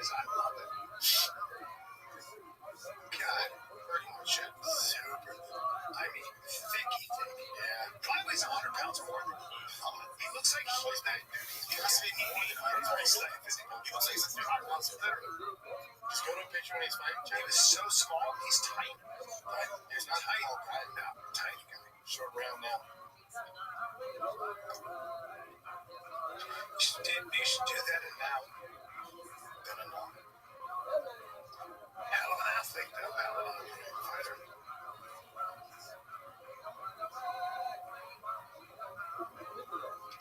is. I love it. God, pretty much shit. Super. I mean, thicky. Yeah. Probably weighs 100 pounds more than he. He looks like he's that dude. He looks like he's like 300 pounds better. Just go to a picture when he's fighting. He was so small. He's tight. He's not tight. No, tight guy. Short round now. You should do that and now. Gonna know. Hell of an athlete, though. Hell of a fighter.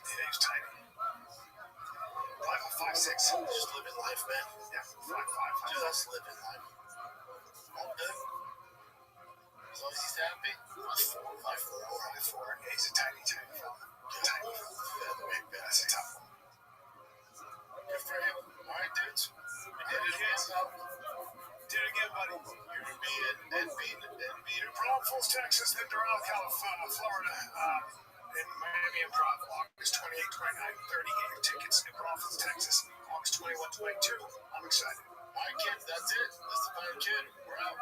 Yeah, he's tiny. 5'6". Just living life, man. Yeah, 5'5". Just living life. All good. As long as he's happy. 5'4". Yeah, he's a tiny fella. Tiny fella. Featherweight, man. That's a tough one. Good for him. All right, dudes. We did it again. Did it again, buddy. You're being Improv, Falls, Texas, then Doral, Florida. In Miami Improv, August 28, 29, 30. Get your tickets. Improv, Falls, Texas, August 21, 22. I'm excited. All right, kids, that's it. That's the final kid. We're out.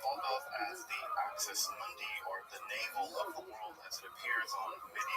Thought of as the Axis Mundi, or the navel of the world, as it appears on many.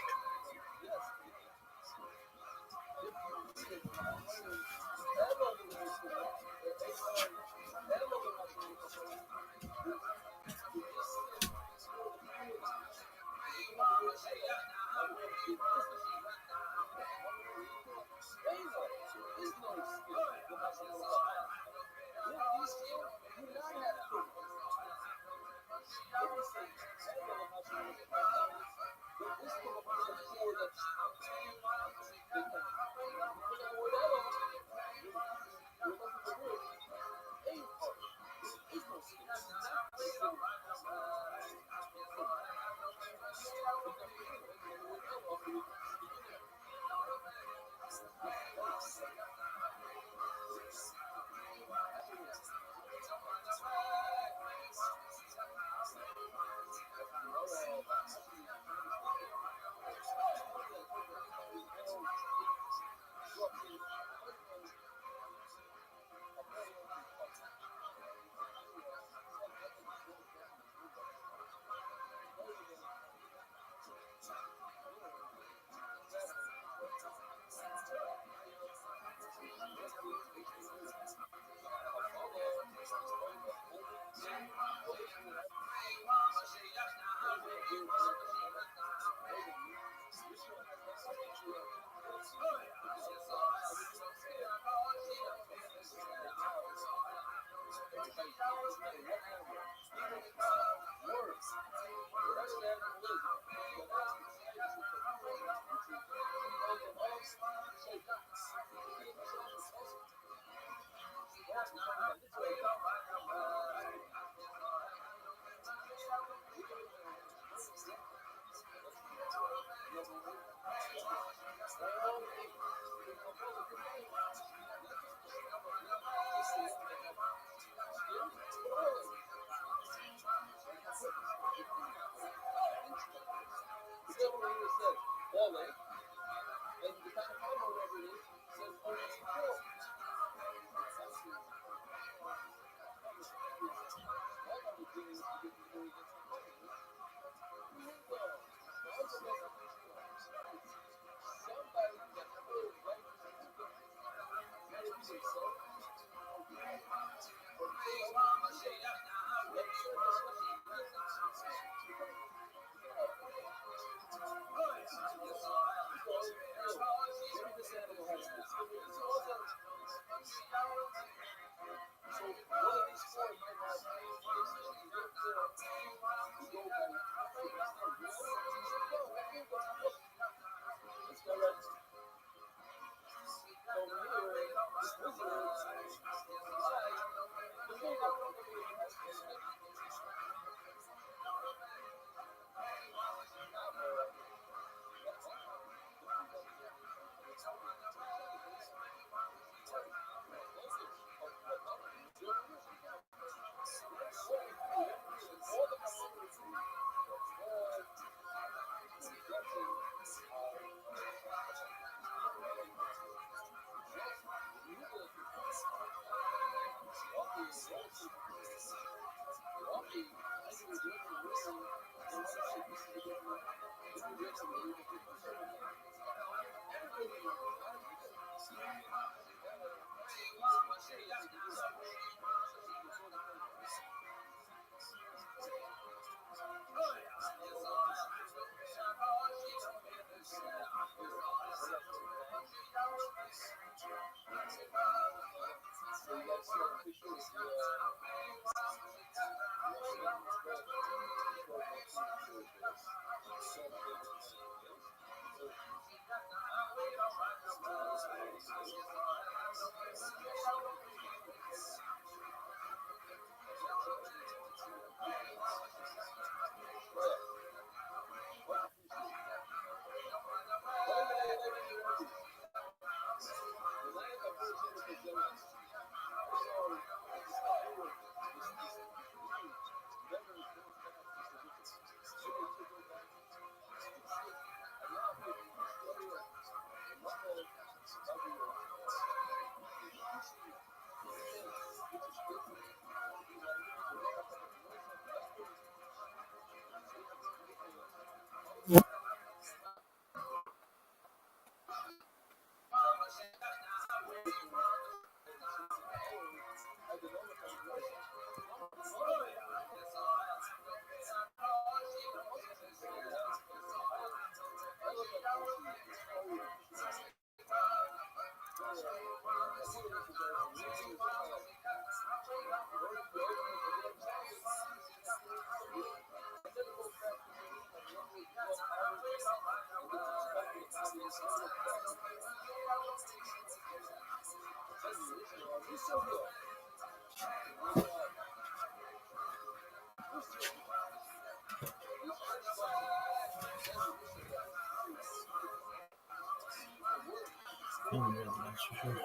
That's for sure.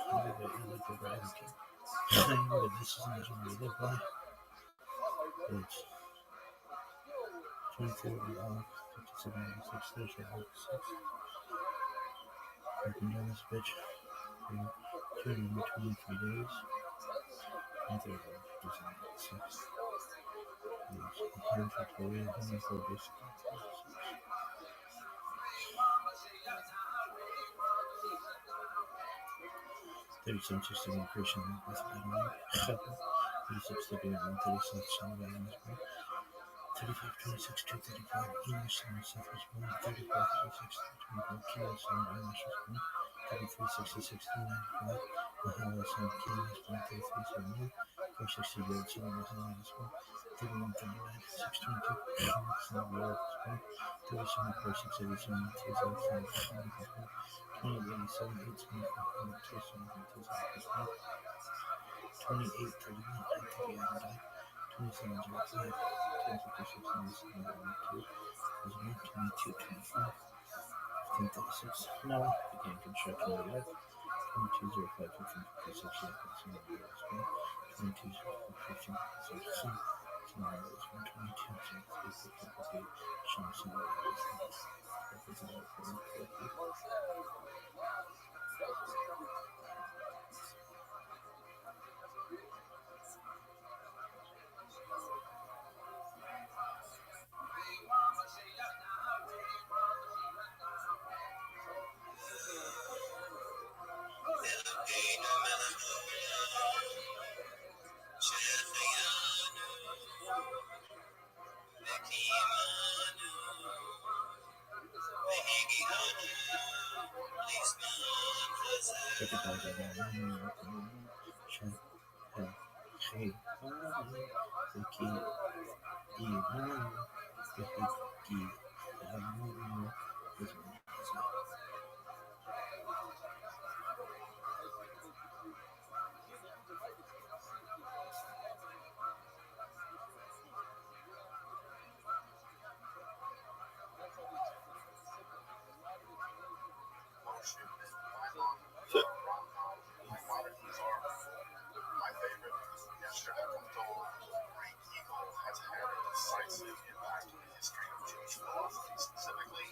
I know that this is not going to live by. It's 23 off, 57 6, 30 6. Working down this bitch for 223 days. And 30 57 6. It's 140, 104 basically. 37 67 creation with Batman. 36 31 36 Shannon 35 26 235 English Summer South was born 34 36 24 Kilo Summer Irish was born 33 66 395 Mahalo Summer King was born 33 71 460 Red Summer Mahalo was born 31 39 622 Summer World was born 37 467 Summer 2000 Summer was born 28 87 8 Summer 2 Summer 2000 was born 28 31 Anthony Adam died 27 05 1056 2 was born 22 24 1536 Noah began construction of the earth 2205 1556 Jacob was born 2205 1556 Samuel was born 2203 1558 Sean Samuel was born 4 My favorite. Yesterday I was told Greek Eagle has had a decisive impact on the history of Jewish philosophy, specifically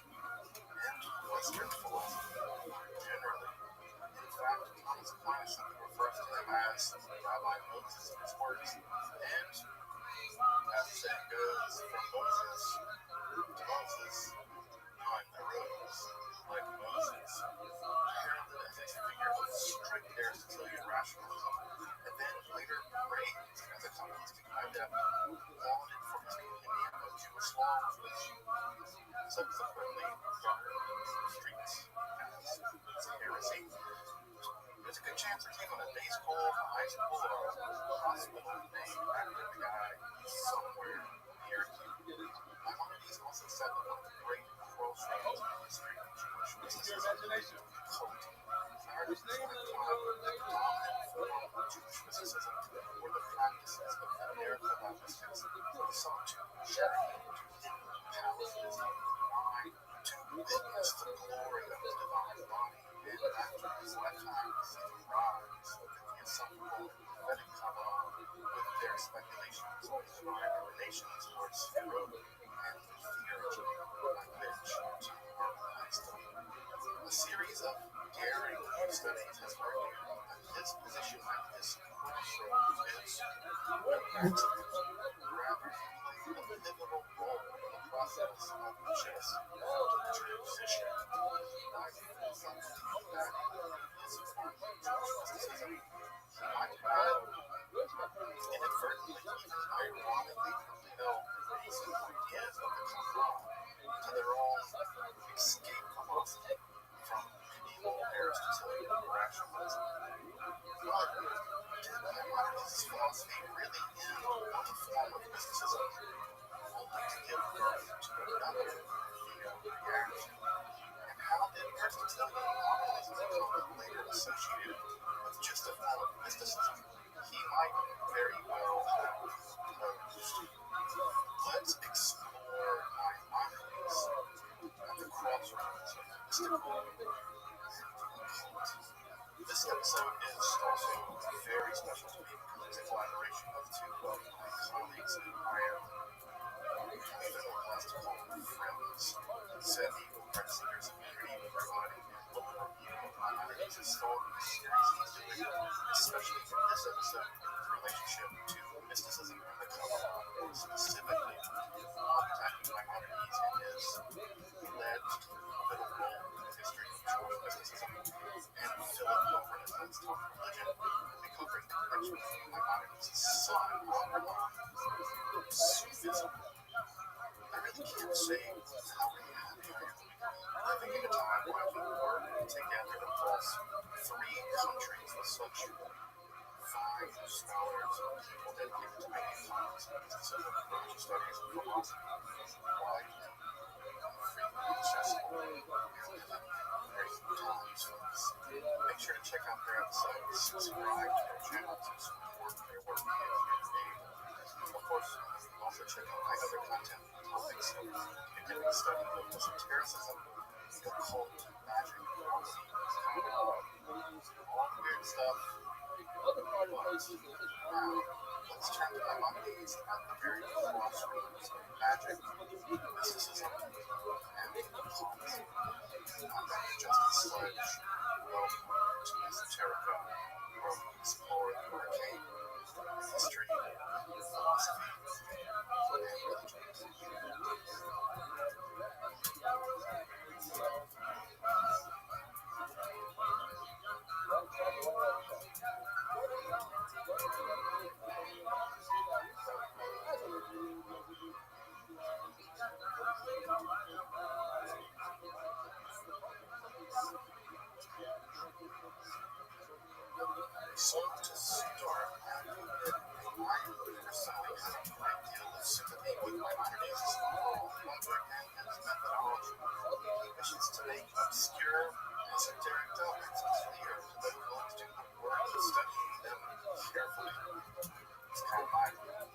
inclinations towards ego and theurgy, by which to harmonize them. A series of daring studies has argued that his position at this crossroads is no accident. Rather, he played a pivotal role in the process of chess transition by something that his form of mysticism he might have inadvertently, even ironically, propelled basic ideas of the Kabbalah to their own escape philosophy from medieval Aristotelian rationalism. But did Maimonides' philosophy really end one form of mysticism, only to give birth to another via reaction? And how did Aristotelian nominalism become later associated with just a form of mysticism he might very well have opposed? Let's explore Maimonides at the crossroads of the mystical and the occult. This episode is also very special to me because it's a collaboration of two of my colleagues in Ireland, phenomenal friends, Seth Brett Seegers and Rabbi, providing a local review of Maimonides' historical series he's doing, especially in this episode, his relationship to mysticism and the Kabbalah, more specifically, attacking Maimonides and his alleged pivotal role in the history of Jewish mysticism, and Philip Renaissance talk religion, and covering the connection between Maimonides' son, Sufism. I really can't say how happy I am living in a time when we work together across 3 countries with such fine scholars and people dedicated to making science and mysticism and religious studies and philosophy widely freely accessible and great times for us. Make sure to check out their episodes, subscribe to their channels, and support their work if you're able. Of course, also check out my other content topics of academic study of esotericism, the occult, magic, philosophy, all the weird stuff. But now, let's turn to Maimonides at the very crossroads of magic, mysticism, and the occult. I'm Dr. Justin Sledge. Welcome to Esoterica, where we explore the arcane, history, philosophy, and religion. So to start, I personally have a great deal of sympathy with Maimonides' overall logic and his methodology. He wishes to make obscure esoteric topics clear to those who do the work of studying them carefully. It's kind of my view. In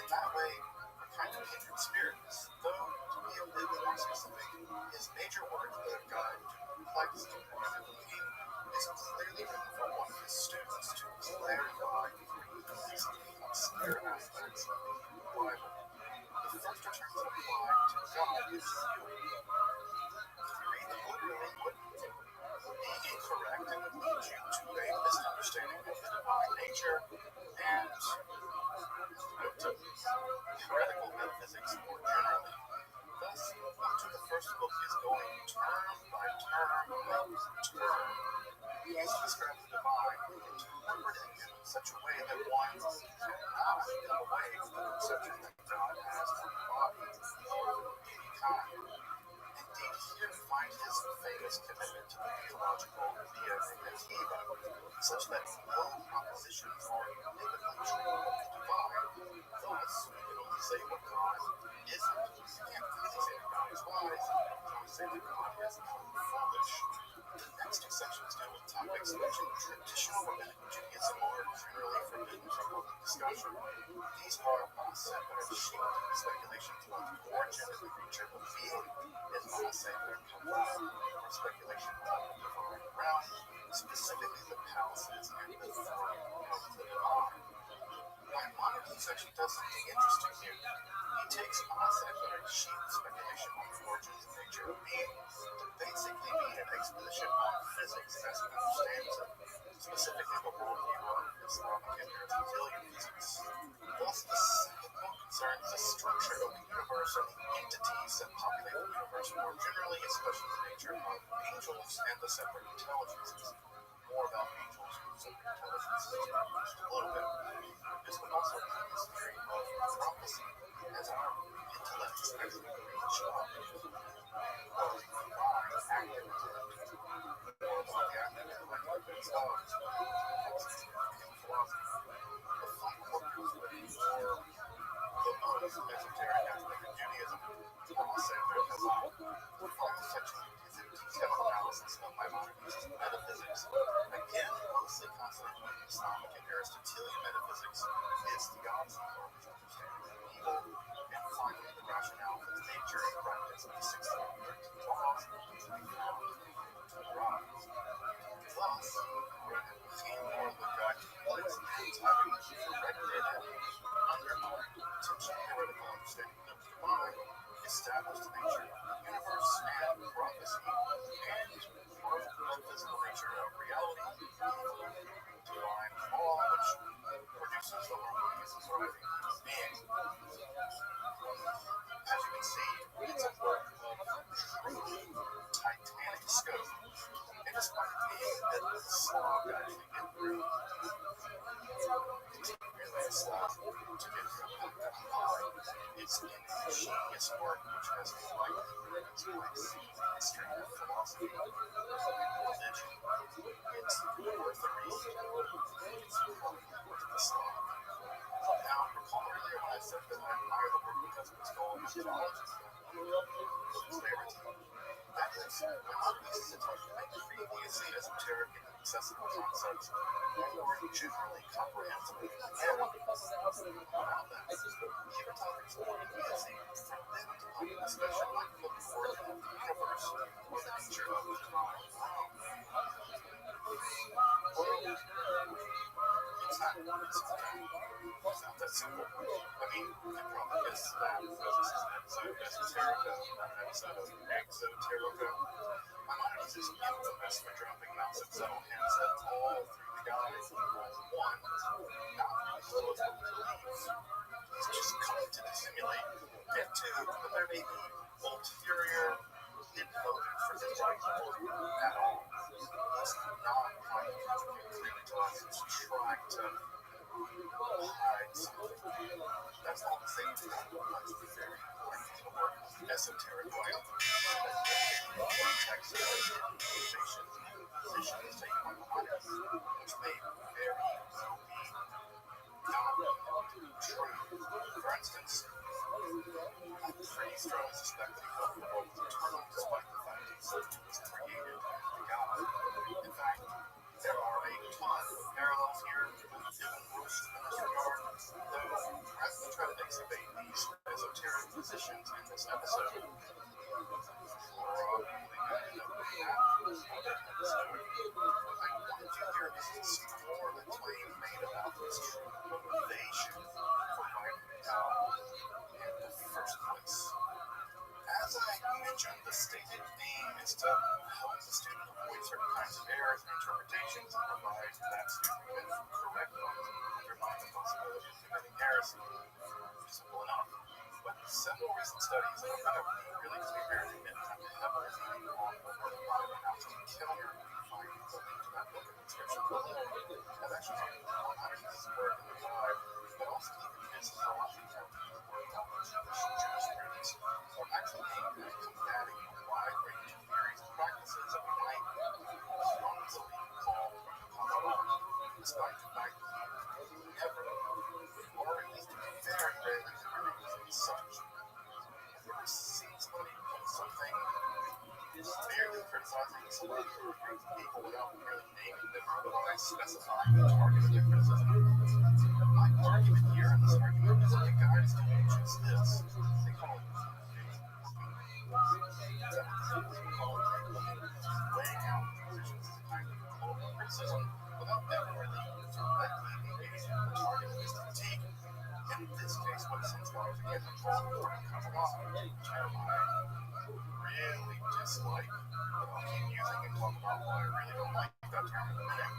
that way, we're kind of kindred spirits, though to be a bit more specific, his major work, The Guide to Complex Comparative Thinking, is clearly written for one of his students to clarify these obscure aspects of the Hebrew Bible. The first terms apply to God is you. If you read the book literally, would be incorrect and would lead you to a misunderstanding of the divine nature and to heretical metaphysics more generally. Thus, much of the first book is going term by term by term. He is to describe the divine and interpreting it in such a way that one cannot get away from the conception that God has a body of any kind. Indeed, here we find his famous commitment to the theological via negativa, such that no propositions are negatively true of the divine. Thus, we can only say what God isn't. We can't really say that God is wise, and we can only say that God is foolish. The next two sections deal with topics which in traditional rabbinic Judaism are generally forbidden from public discussion. These are maaseh bereshit, speculations about the origin and the nature of being, and maaseh berkavod, or speculation about the divine realm, specifically the palaces and the throne of the divine. Maimonides Marcus actually does something interesting here. He takes a secondary sheet speculation on the origins and nature of being to basically be an exposition on physics as he understands it, specifically the worldview of Islamic and Aristotelian physics. Thus, the second book concerns the structure of the universe and the entities that populate the universe more generally, especially the nature of angels and the separate intelligences. More about angels and separate intelligences a little bit. This would also be his theory of prophecy as our intellects actually reach up or divine active intellect, or about the active intellect of the scholars of philosophy. The final book deals with more the most esoteric aspect of Judaism. I'll say there has a final section is a detailed analysis of Maimonides' metaphysics. Again, mostly concentrated on Islamic and Aristotelian metaphysics, his theology or his understanding of evil, and finally the rationale for the nature and practice of the 613 laws to be found in the Quran. Thus, seeing more of the guide to place and having corrected and undermined potentially heretical understanding of the divine, established the nature of the universe and prophecy, and the physical nature of reality, evil, divine law, which produces the harmonious and thriving human being. As you can see, it's a work of truly titanic scope, and despite being a bit slow to actually get through, it's really slow to get through that high. It's an ingenious work which has quite its place in the history of philosophy, religion. It's worth a read. It's really worth the slog. Now, recall earlier when I said that I admire the work because of its goal methodology, clarity. That is, Maimonides is attempting to make previously esoteric and accessible concepts more generally comprehensible. And without that, even topics more immediacy from them to public discussion like the origin of the universe or the nature of the divine. It's not that simple. I mean, it probably is that because this is an episode of Esoterica, not an episode of Exoterica. Maimonides is infamous for dropping amounts of subtle hints at all through the guide. One, not really what we believe. He's just coming to dissimulate. And two, that there may be ulterior hidden motives for his writing at all. He's not trying to communicate clearly to us. He's trying to hide something. That's not the same thing. That's very important to the word esoteric way. Text motivations and positions taken by Maimonides, which may very well be not true. For instance, I'm pretty strongly suspect that he felt the world was eternal despite the fact that he was created by God. In fact, there are a ton of parallels here with Rothschild in this regard, though as we try to excavate these esoteric positions in this episode, probably going to end up with that other episode. I wanted to hear this more than claim made about his true motivation for writing it down in the first place. As I mentioned, the stated aim is to help the student avoid certain kinds of errors and interpretations and provide that student with correct ones and undermine the possibility of committing heresy. Simple enough. But several recent studies, and I'm going to be really clear and admit that I'm heavily leaning on the work of how to counter find the link to that book in the description below. I've actually talked about Maimonides' work in the guide, but also even his philosophy of work on Jewish jurisprudence, are actually aimed at combating a wide range of theories and practices that we might clumsily call Kabbalah, despite the fact that he never, or at least very rarely, such. Have you ever seen somebody put something severely criticizing some other group of people without really naming them or otherwise specifying the target of their criticism? My argument here in this argument is that the guide is doing just this. They call it laying out positions as a kind of global criticism without ever really directly engaging the target of this critique. And I'll keep using and talk about why I really don't like that term in a minute.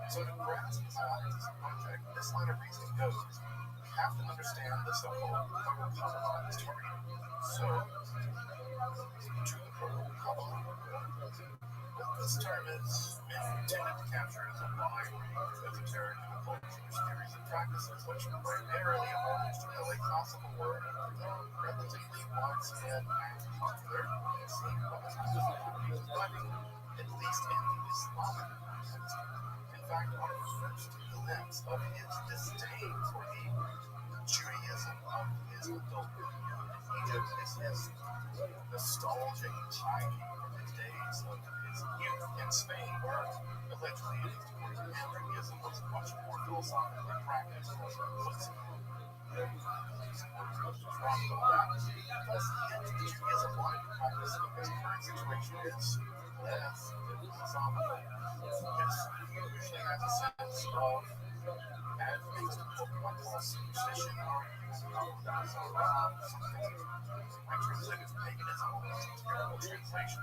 So to grasp the science of project, this line of reasoning goes, you have to understand the so-called total Kabbalah is targeting. So, to the total Kabbalah, what this term is intended to capture is a wide range of esoteric and occult Jewish theories and practices, which primarily emerged to a classical word relatively widespread and popular, it seemed by the specific study, at least in the Islamic context. In fact, our first glimpse of his disdain for the Judaism of his adulthood in Egypt is his nostalgic piety from his days of his youth in Spain, where allegedly his towards Judaism was much more philosophically practiced than was wrong about that. Thus, the Judaism wanted to practice in his current situation is less philosophical. This usually has a sense of as mixed with what call superstition or using something. I translated paganism as a terrible translation.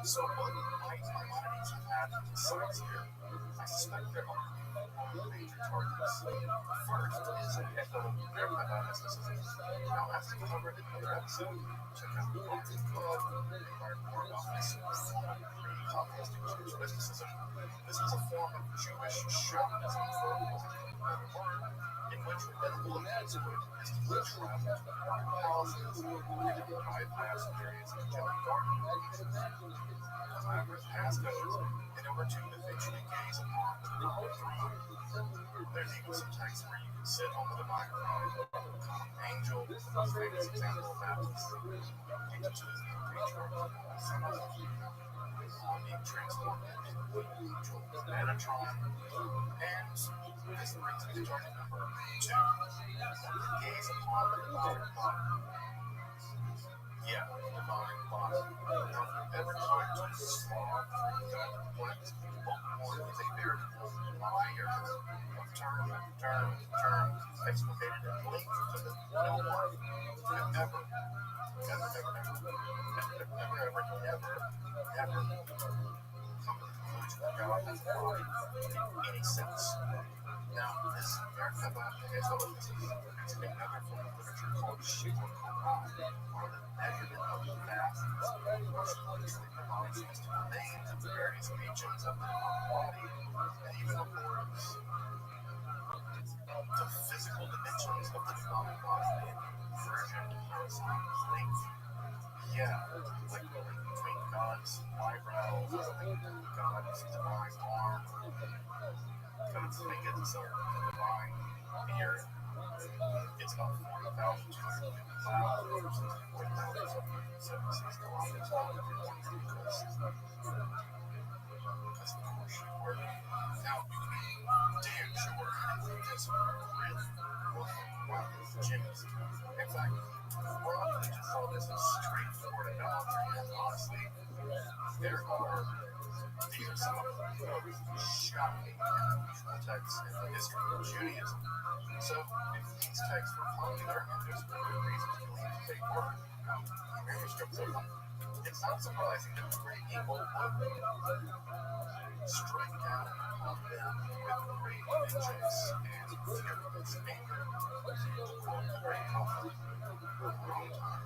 So what might Maimonides have had besides here? I suspect there are four major targets. First is an echo of Merkaba mysticism. Now, as we covered in another episode, check out the Rothschild Club and learn more about this pre-Hellenistic Jewish mysticism. This was a form of Jewish shamanism, for a better word, in which rabbinical events would mystically travel to divine palaces and bypass various angelic guardians. Elaborate passcodes in order to eventually gaze upon the divine throne. There's even some texts where you can sit on the divine throne, become an angel, the most famous example of that was Jesus to his patriarch, being transformed into an angel, Metatron, and this brings me to target number 2. Gaze upon the divine body. Yeah, divine body. Now, if you've ever tried to slog through that complex, Pokemon is a veritable liar of term after term after term, explicated and linked to the no one could ever come to the conclusion that God has a body in any sense. Now, this Merkaba mysticism is another form of literature called Shikor Quran, or the measurement of the vastness, which literally provides mystical names of the various regions of the divine body, and even awards the physical dimensions of the divine body in version horizontal length. Yeah, like the link between God's eyebrows, God's divine arm, God's fingers are the divine ear. It's about 40,250 miles versus 40,776 kilometers long if you're wondering because of course you were. Now, you can be damn sure that's really gymnast. In fact, we're not going to just call this a straightforward analogy, and honestly, these are some of the most shocking and unusual texts in the history of Judaism. So, if these texts were popular and there's good reason to believe that they were, manuscripts of them, it's not surprising that great people would strike down upon them with great vengeance and furious anger. To quote the great prophet, wrong time.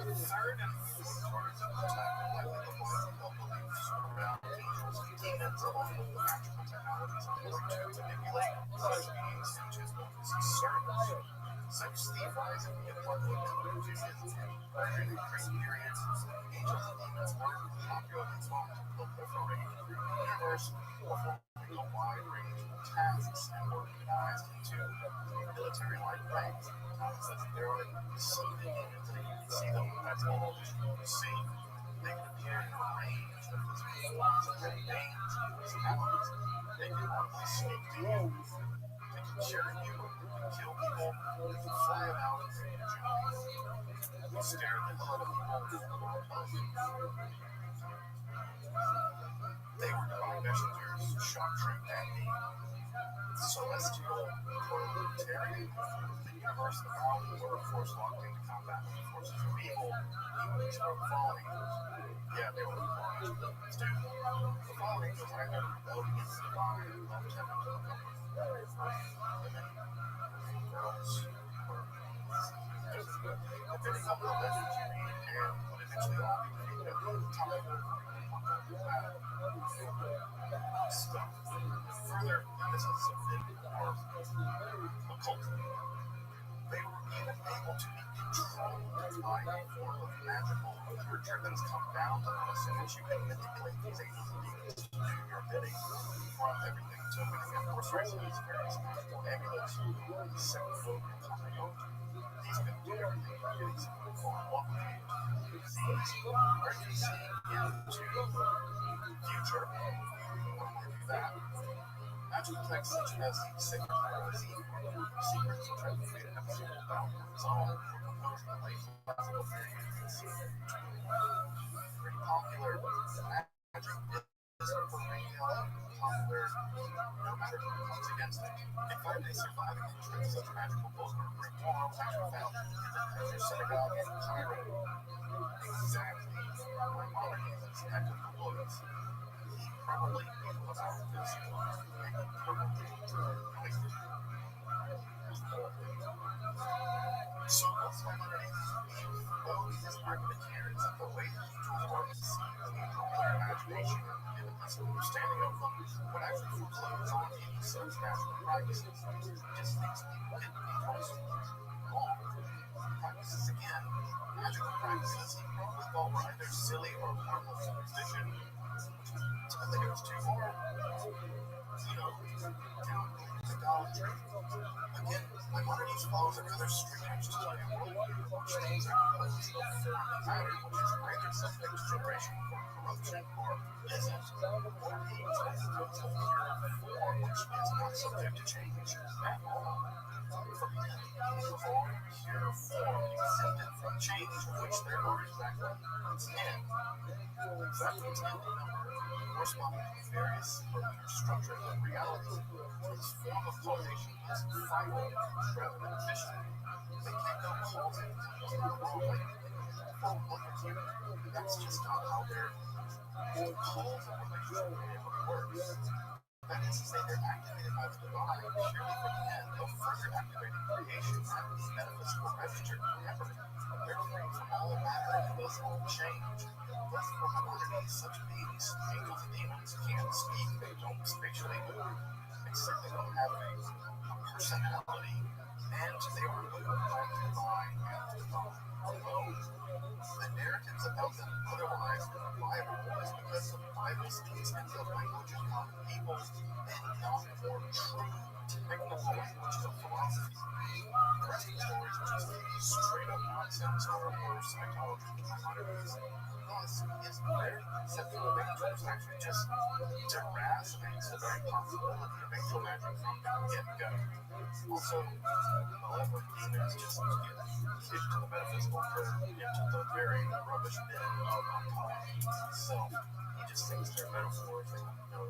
The third and fourth targets of the attack are likely the political beliefs around angels and demons, along with the magical technologies employed to manipulate such beings into his bogus servants. Such theorizing in public Judaism and Persian and Greek periods, angels and demons were popularly thought to proliferate through the universe, performing a wide range of tasks and organized into military-like ranks. Since there are some demons that you can see them, that's all that you can see. They can appear in a range of physical forms of their names and personalities. They can always speak to you. They can share you. They can kill people. They can fly about and stare at the hell out of people above you. They were divine messengers, shock troop, and the celestial proletariat of the universe around were, of course, locked into combat with the forces of evil, demons were falling. quality was either rebelled against the divine and loved heaven to the number of women, girls, or depending on the legends you read, and would eventually all be defeated at the time of stuff. Further, and this is a bit more occult, they were even able to be controlled by a form of magical literature that has come down to us, in which you can manipulate these angels and demons to do your bidding, from everything to winning at horse races, various magical amulets, second and common note. These can do everything from getting someone for walk with you to disease, or you seeing into the future, or do that. Magical texts such as the Sacred Poesy or Secrets, which I've made an episode about on its own, were composed in the late classical period. You can see pretty popular magic is perennial, popular, no matter who comes against it. In fact, a surviving entry of such magical book or grimoire was actually found in the Kaiser Synagogue in Cairo, exactly where Maimonides' neck of the woods. He probably knew about this book, and he probably wasted it. So what's Maimonides' belief? Well, his argument here is that the way that angels are conceived in the popular imagination and the best understanding of them would actually foreclose on any such magical practices. Just things people didn't because wrong. Practices again, magical practices he probably thought were either silly or harmless superstition, which I think it was too far. Idolatry. Again, Maimonides follows another strange Italian worldview, which things are composed of form and matter, which is either subject to generation or corruption, or isn't, or beings as opposed to pure form, which is not subject to change at all. For him, beings of all pure form exempted from change, of which there are exactly 10. Exactly 10 in number, corresponding to various molecular structures of reality. This form of causation is final rather than efficient. They can't go causing things in the world like multitude. That's just not how their causal relationship really works. That is to say, they're activated by the divine purely for the end of further activating creation at the metaphysical register. Remember, they're free from all matter and thus all change. Thus, for Maimonides, such beings, angels and demons, can't speak, they don't spatially move, except they don't have a personality, and they are moved by the divine and the divine alone. The narratives about them otherwise in the Bible is because the Bible speaks in the language of common people and not for true technical language of philosophy. The rest of the stories are just straight up nonsense or psychology to Maimonides. Thus, his very conception of angels actually just deracinates the very possibility of angel magic from the get-go. Also, malevolent demons just get kicked to the metaphysical curve into the very rubbish bin of ontology itself. He just thinks they're metaphors, they have no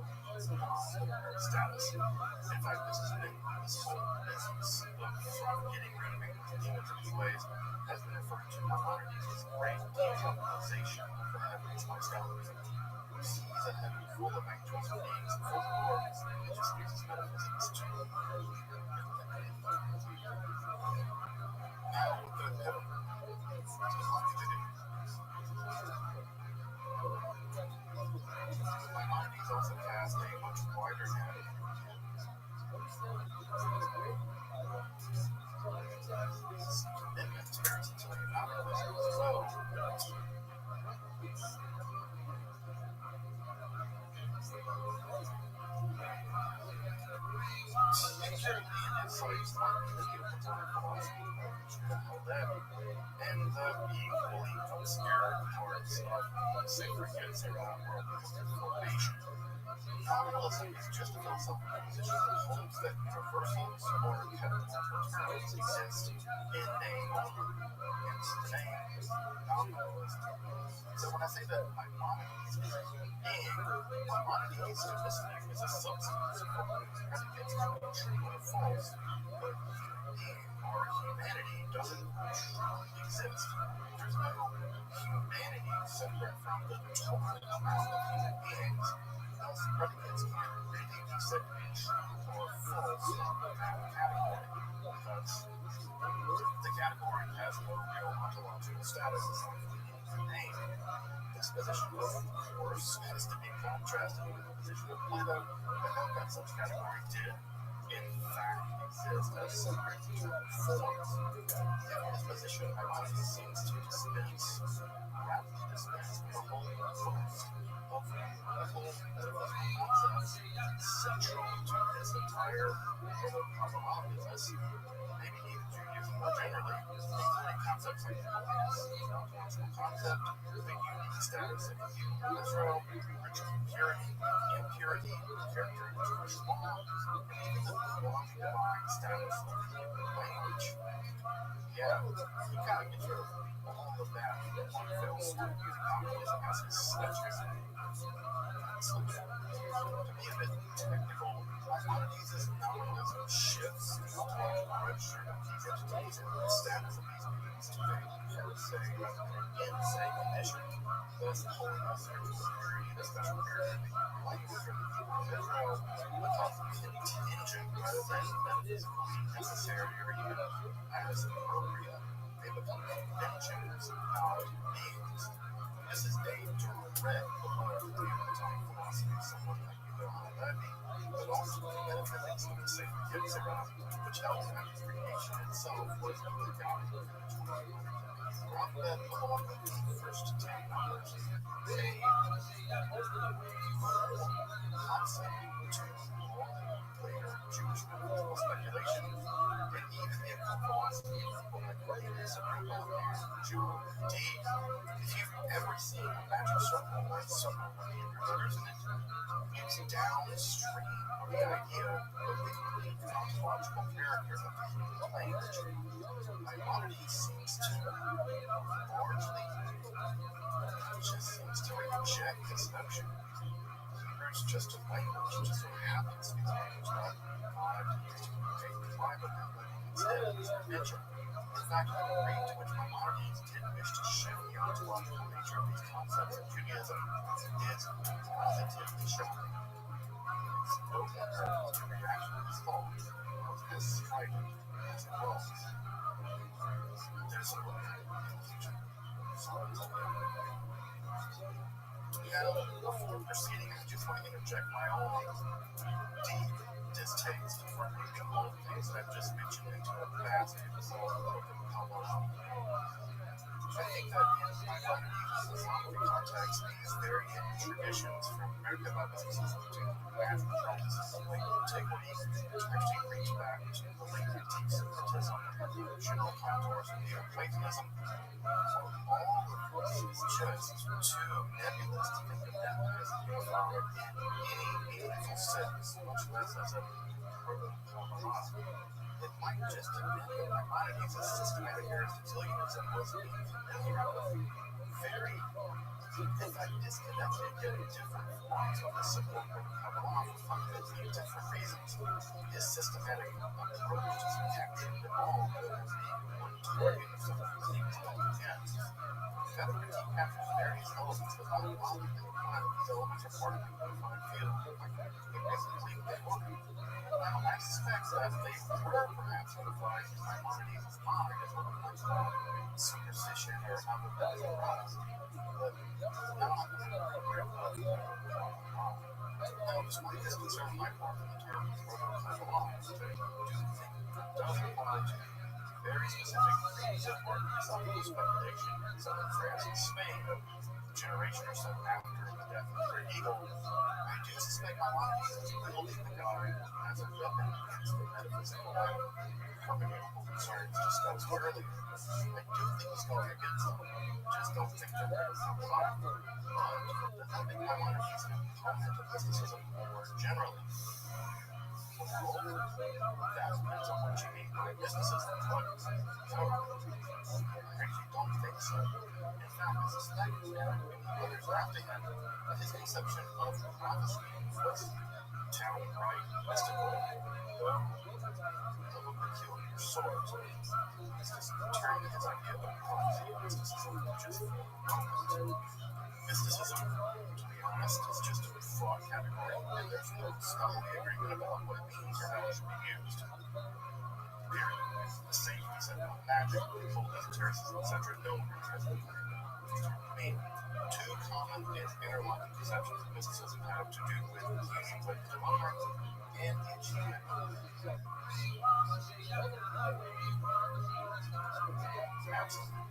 status. In fact, this whole business of getting rid of angels and demons in these ways has been referred to Maimonides as great dehumanization of the heavens by scholars. Who sees a heaven full of angels and beings and full of glory, he just uses metaphysics to now with the heaven. Maimonides also cast a much wider net of commitment to Aristotelian naturalism as well. Empirically in insights, Maimonides gave the time philosophy and the equally obscure parts of sacred yet zero world formation. Nominalism is just a philosophical position that holds that universals or categorical terms exist in name only, hence the name nominalism. So when I say that Maimonides is a being, Maimonides to this name is a substance for whose predicates can be true or false, but being or humanity doesn't truly exist. There's no humanity separate from the total amount of human beings. Thus, thus predicates can really be said to be true or false in that category, because the category has no real ontological status aside from the name. This position, of course, has to be contrasted with the position of Plato, that held that such category did, in fact, exist as separate forms. Given his position, Maimonides seems to rapidly dispense with the whole host of critical metaphysical concepts central to this entire proto-Kabbalah business, maybe even Judaism more generally, including concepts like the ontological concept, the unique status of the human Israel, ritual purity, impurity, character of Jewish law, and even the divine status of the human language. Yeah, you gotta get rid of all of that in one fell swoop using communism as his sketches. To be a bit technical, Maimonides' nominalism shifts the ontological register of these entities and the status of these beings to a per se, in se condition, thus pulling us into a period, a special period of the human language or the people of Israel, because contingent rather than metaphysically necessary or even as appropriate. They become conventions, not beings. This is a direct blow to the Platonic philosophy of someone like Rabbi, but also the metaphysics of the sacred Yetzirah, which held that creation itself was the God of the Rothschild, along with the first 10 numbers, a concept to all later Jewish metaphysical speculation, and even the occult philosophy of people like Rothschild and Jew. If you've ever seen a magic circle or a circle with the letters in it, it's downstream of the idea of the unique ontological character of the human language. Maimonides seems to largely reject this notion. Hebrew is just a language, just so happens to be a language not used to communicate with tribal language. Instead, it's a convention. In fact, the degree to which Maimonides did wish to shift the ontological nature of these concepts in Judaism is positively shocking. It's both incredible to reaction to this thought, both as striking as it was. There's a book in the future. Now, before proceeding, I just want to interject my own deep distaste for moving all the things that I've just mentioned into a basket of Kabbalah. I think that in Maimonides' Islamic context, these very hidden traditions from American mysticism to natural practices of late antiquity actually reach back to the late antique Semitism and the general contours of Neoplatonism. All of this is just too nebulous to think of them as unified in any meaningful sense, much less as a proto-Kabbalah. It might just have been that Maimonides' systematic Aristotelianism was being familiar with very, in fact, disconnected yet different forms of the simple Kabbalah for fundamentally different reasons. His systematic approach is captured all as being one target of some of the things that he gets. That critique captures various elements without involving them. These elements are part of the unified field, like the present claim they were. Now, I suspect that they were perhaps unified in Maimonides' mind as what we might call superstition or hypothetical rise, but not in the program of Kabbalah. Now, despite this concern on my part in the term of proto-Kabbalah, I do think it does apply to very specific themes of philosophical speculation in southern France and Spain a generation or so after the death of the eagle. I do suspect Maimonides is wielding the god as a weapon against the metaphysical and hermeneutical concerns discussed earlier. I do think he's going against them. Just don't think they're very Kabbalah. But I think Maimonides is an opponent of mysticism more generally. Well, that depends on what you mean by mysticism. But no, I actually don't think so. In fact, I suspect, and many others after him, that his conception of prophecy was downright mystical, though of a peculiar sort. It's just turning his idea of prophecy and mysticism just for a moment. Mysticism, to be honest, is just a fraud category, and there's no scholarly agreement about what it means or how it should be used. Period. The same can be said about magic, holy terraces, etc. No one has it. I mean, two common and interlocking conceptions of mysticism have to do with the union with the divine and the achievement of absolute.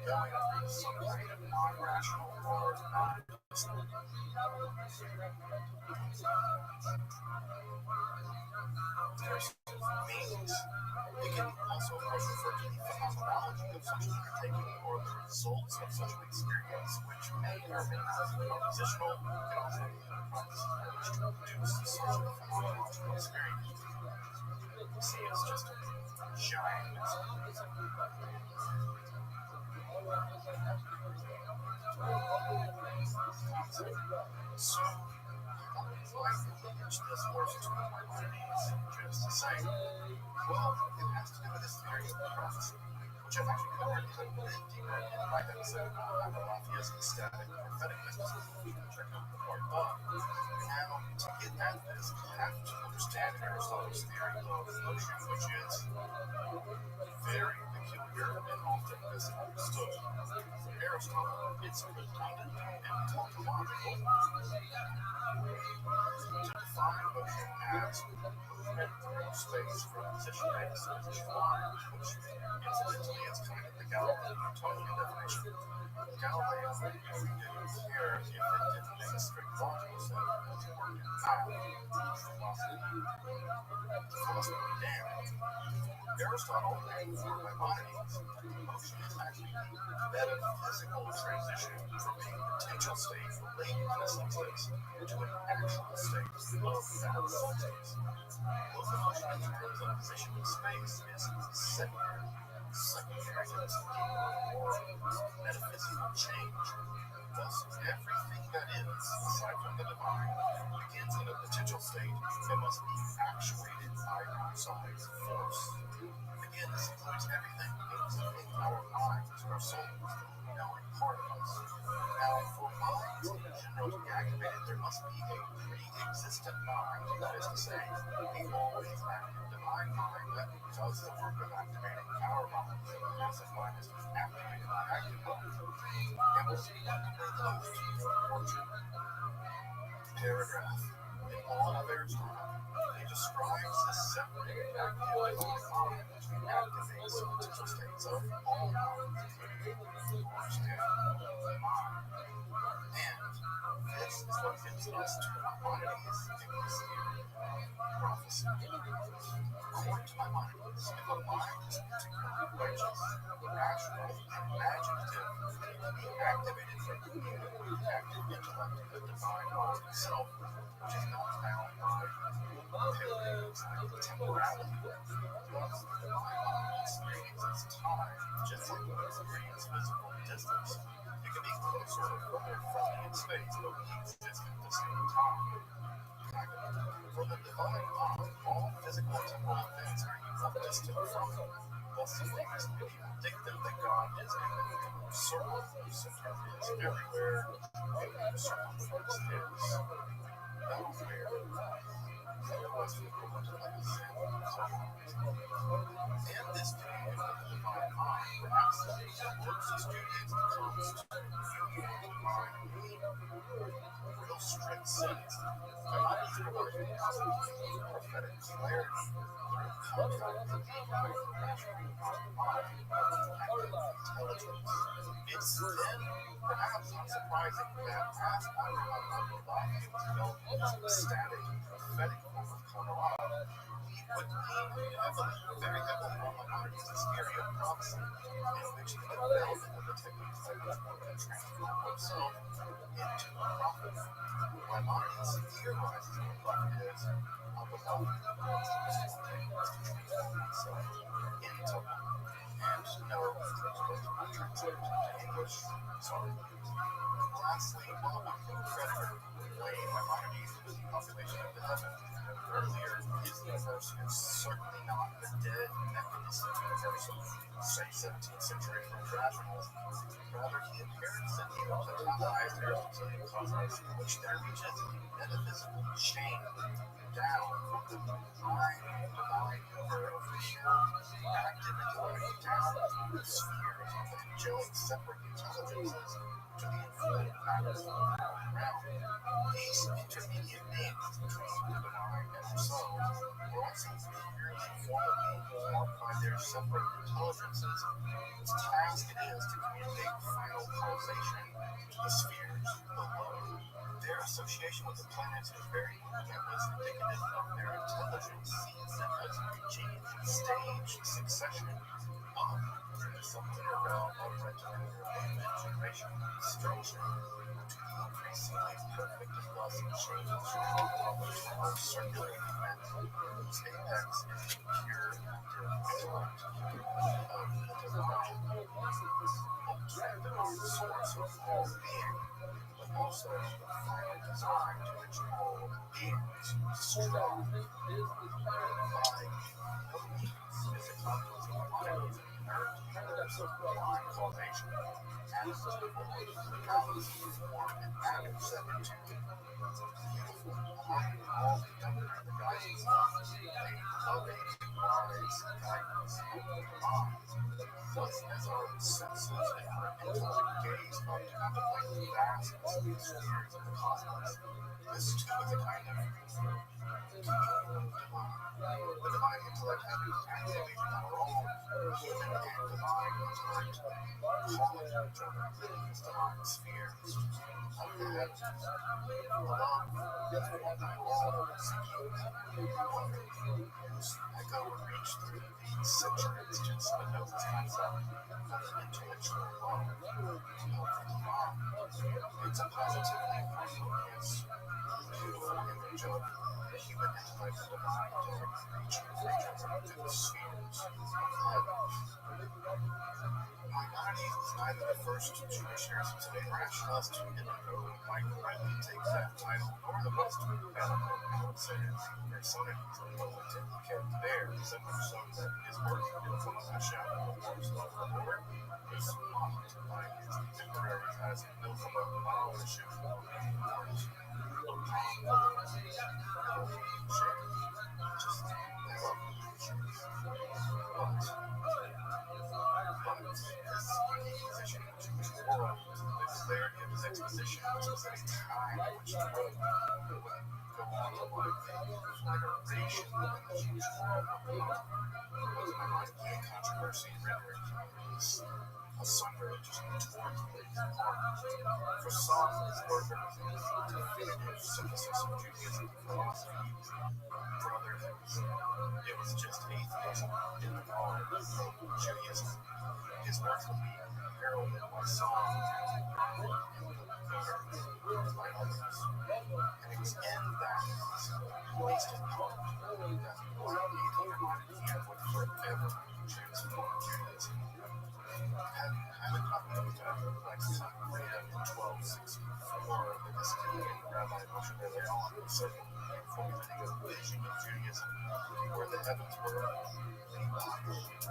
Going after some kind of non-rational or non-personal. There's meanings. It can also, of course, refer to the phenomenology of such an undertaking or the results of such an experience, which may or may not be propositional. It can also be a practice to produce such a phenomenological experience. See, it's just a giant mess. So, why pitch this horse to Maimonides just to say? Well, it has to do with this theory of prophecy, which I've actually covered a bit deeper in my episode on Raphael's ecstatic prophetic mysticism. Check out the part above. Now, to get at this, you have to understand Aristotle's theory of motion, which is very peculiar and often misunderstood. For Aristotle, it's redundant and tautological to define motion as movement through space from position A to position Y, which incidentally is kind of the Galilean Newtonian definition. Galileo would do here if it didn't make a strict logical set as it worked in math, philosophy damn. Aristotle and for Maimonides, motion is actually a metaphysical transition from a potential state related to a substance to an actual state of that substance. Locomotion in terms of position in space is secondary to this or metaphysical change. Thus, everything that is, aside from the divine, begins in a potential state and must be actuated by outside force. Again, this includes everything, including our minds, our souls, the knowing part of us. Now, for minds in general to be activated, there must be a pre-existent mind, that is to say, a always active divine mind that does the work of activating our mind. As if mind is activated by active mind. And we'll see that close to the orchard paragraph in all of Aristotle. He describes the separated activity of the mind which activates potential states of all minds, including force and mind. And this is what gives us to Maimonides in this theory of prophecy. According to Maimonides, if a mind is particularly righteous, rational, and imaginative, it can be activated from the unity with the active intellect of the divine mind itself, which is not bound by paradigms like temporality. Thus, the divine mind experiences time just like we experience physical distance. It can be closer or further from me in space, but we exist at the same time. For the divine mind, all physical and temporal events are equidistant from it. Thus, the latest people dictate that God is a circle, center is everywhere, and circumference is nowhere. Otherwise, the equivalent of like a and this view of the divine mind, perhaps the closest Judaism comes to the union of the divine and real strict sense. Maimonides provides a possibility of prophetic clarity through contact with the divine rational mind and intelligence. It's then perhaps not surprising that as Rabbi was developing his ecstatic prophetic form of Kabbalah, he would lean very heavily on Maimonides' theory of prophecy, in which the development of the techniques by which one can transform himself into a prophet. Maimonides theorizes what a prophet is, Kabbalah is to transform himself into one. And no, those words are not translated into English, sorry. Lastly, while one can credit Wayne Maimonides with the population of the heaven earlier, his universe is certainly not the dead mechanistic universe of, say, 17th century French rationalism. Rather, he inherits an Platonized Aristotelian cosmos in which there reaches a metaphysical chain down from the divine universe, active intellect down through the spheres of the angelic separate intelligences to the influent matters of the moral realm. These intermediate beings between the divine and ourselves are also merely formal beings marked by their separate intelligences, whose task it is to communicate final causation to the spheres below. Their association with the planets is very unique and was indicative of their intelligence, seeing them as reaching a stage succession up through the sublunar realm of retrograde generation and destruction to the increasingly perfect and blessed change of circular event whose apex is the pure active intellect of the divine, ultimate source of all being, but also the final design to which all beings strive. By no means is it obvious that mind is an inert universe of blind causation, as the balance of form and matter set into beautiful harmony, all conducted under the guidance of a loving, wise guidance of the divine. Thus, as our senses and our intellect gaze up to contemplate the vastness of the spheres of the cosmos, this too is a kind of communion with the divine. The divine intellect having activated our own human and divine intellect, calling each other within these divine spheres of the heavens. Love, formed by all seeking wonder, whose echo would reach through the centuries to Spinoza's concept of the intellectual love of the divine. It's a positively harmonious, beautiful image of the human intellect and divine intellect reaching for each other through the spheres of the heavens. Maimonides was neither the first Jewish Aristotelian rationalist who might rightly take that title, nor the most eloquent outsider personifies the moment he kept there, so much so that his work in From the Shadow of Works of the Lord is mocked by his contemporaries as Milfama Baalishu or many words upon the shade. Just they love creatures. But his unique position in the Jewish world, the clarity of his exposition, was at a time in which the world would go on to like a iteration within the Jewish world of the moment. It was an Maimonidean controversy rendering communities asunder, just torn apart. For some, his work represented a definitive synthesis of Judaism and philosophy. For others, it was just atheism in the color of Judaism. His work would be heralded by song and by others. And it was in that, at least in part, that one Maimonidean would forever transform Judaism. Having published Lexicon Rita in 1264, the Mystican Rabbi Moshe Leon circled and formulating a vision of Judaism where the heavens were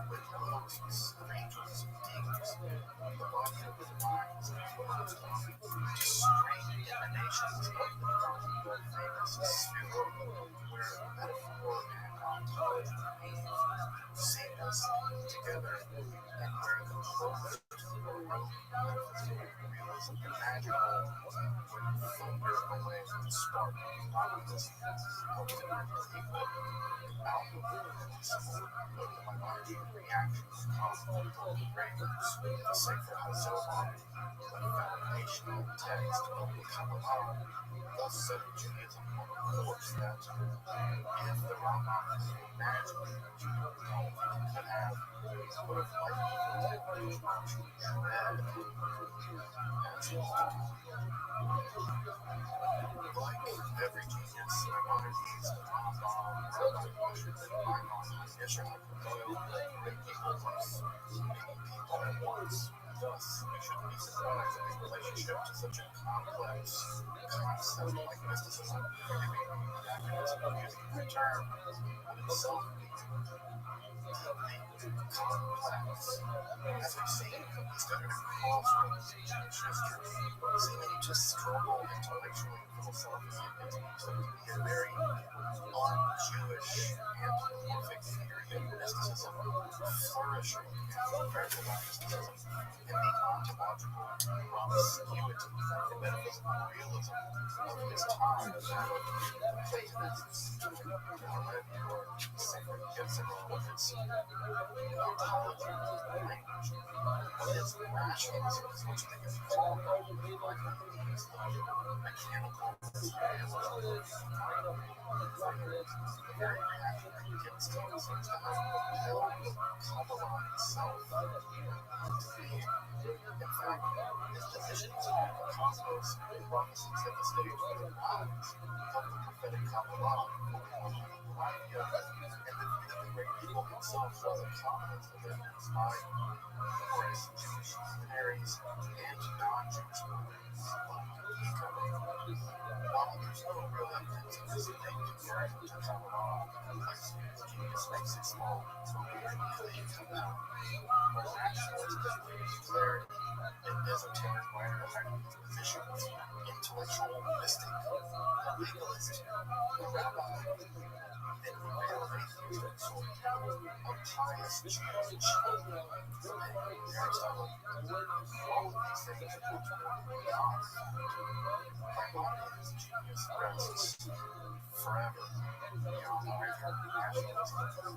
with hosts of angels and demons. The body of the divine was enclosed to strange emanations of the divine, famous sphere, where metaphor and ontology meet seamlessly together, and where the closest or metaphysical realism imaginable would thunder away with the spark of optimism, ultimately equal outward similar of the Maimonidean reactions caused by the ravens, the sacred Hazoma, the foundational text of the Kabbalah, thus setting Judaism on a course that, if the Rambam could imagine Judaism could have, would have likely to much dread as well. Like every genius, Maimonides, the Rambam, Rabbi Moshe Maimon, Yeshua HaKadosh, great people plus many people at once. Thus, we shouldn't be surprised that in relationship to such a complex concept like mysticism, the acronym using the term would itself be deeply complex. As we've seen, he stood at a crossroads in Jewish history, seeming to struggle intellectually and philosophically against what was to be a very un-Jewish anthropomorphic theory of mysticism, flourishing and practical mysticism, and the ontological promiscuity and metaphysical realism of his time, the Platonists, Rabbi or sacred Yetzirah with its ontology, language, with its rationalism, as much they can call it, like these mechanical realism, the very reaction against it seems to have held Kabbalah itself into being. In fact, his positions on the cosmos, prophecies at the stage of the rise of the prophetic Kabbalah, Rabbi, and the view that the great people himself was a confidence that had been inspired numerous Jewish luminaries and non-Jewish luminaries like Ego. While there's no real evidence of this innate conversion to Kabbalah, Plato's genius makes it small, so we immediately come out. A rationalist that brings clarity, an esoteric writer hiding his positions, intellectual mystic, a legalist, a rabbi, and a real atheist of sort, a pious Jewish Aristotle. All of these things are much more beyond Maimonides' genius rests forever beyond either rationalism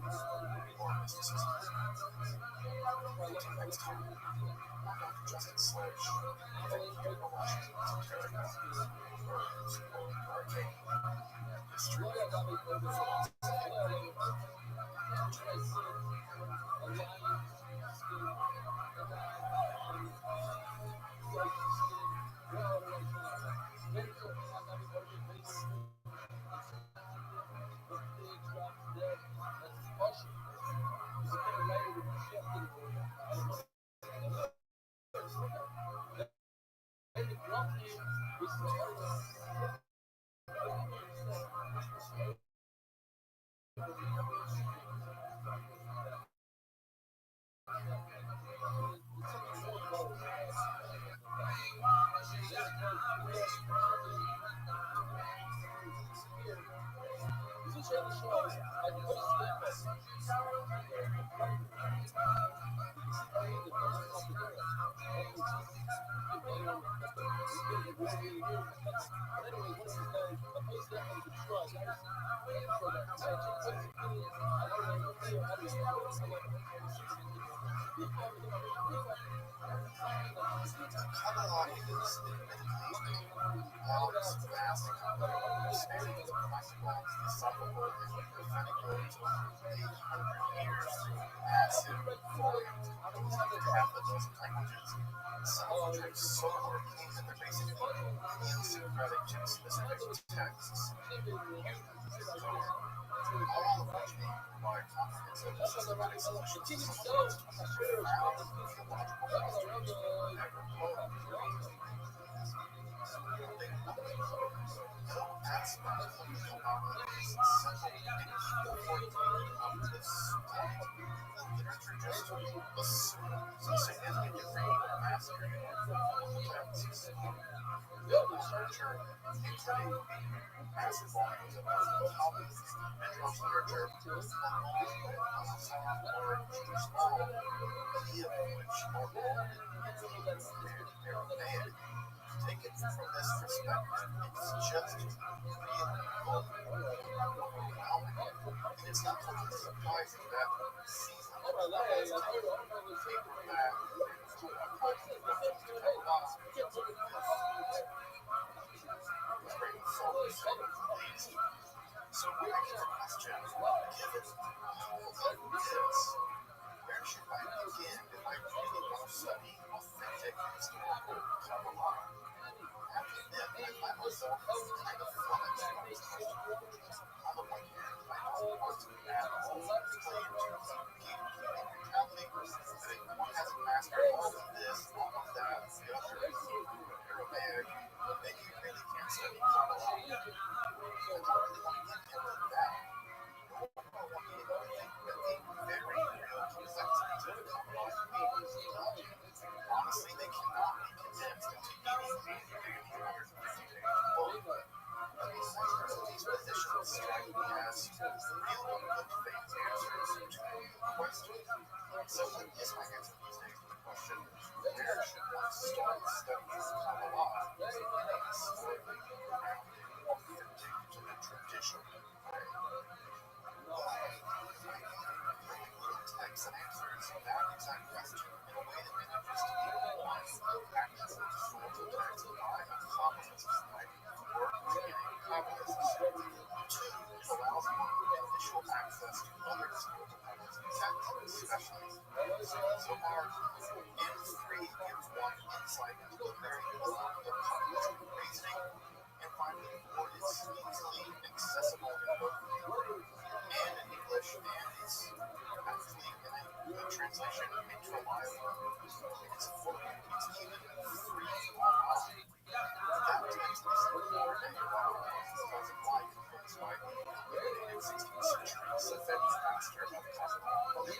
or mysticism. Until next time, I'm Dr. Justin Sledge. Thank you for watching Esoterica, Words or Arcane History, Philosophy, Kabbalah is admittedly all its vast understanding of practical, philosophical, and prophetic goals over 800 years through massive volumes composed of half a dozen languages. Some of which are so arcane that they're basically idiosyncratic to specific texts. All of which may provide comprehensive and systematic solutions to some of the most profound theological mysteries ever posed. No aspect of the Kabbalah is simple and equal for of this type. The literature just assumes a significant degree of mastery of all the texts. The literature, including massive volumes of Talmud, Midrash literature, along with Haftarah or Jewish law, many of which are all in Hebrew and Aramaic. Taken from this perspective, it's just really overwhelming. And it's not totally surprising that season of rabbis paperback So back to the question, given all of this, where should I begin if I really want to study authentic historical Kabbalah? I have to admit, I find myself kind of flummoxed by this question. On the one hand, I don't want to at all play into the gatekeeping mentality that if one hasn't mastered all of this, studies Kabbalah in a historically grounded, authentic, and traditional way. Bringing little texts and answers that exact question in a way that manages to be one, actual historical text by a Kabbalist society, or beginning Kabbalist society. Two, it allows more initial access to other historical Kabbalist texts, especially Zohar. And three, it gives one insight into the very core of Kabbalistic reasoning. And finally, four, it's easily accessible in both Hebrew and in English, and it's actually in a good translation into reliable. It's affordable. It's even free online. That text is more than a dozen life influenced by the illuminated 16th century Safedi master of Kabbalah, this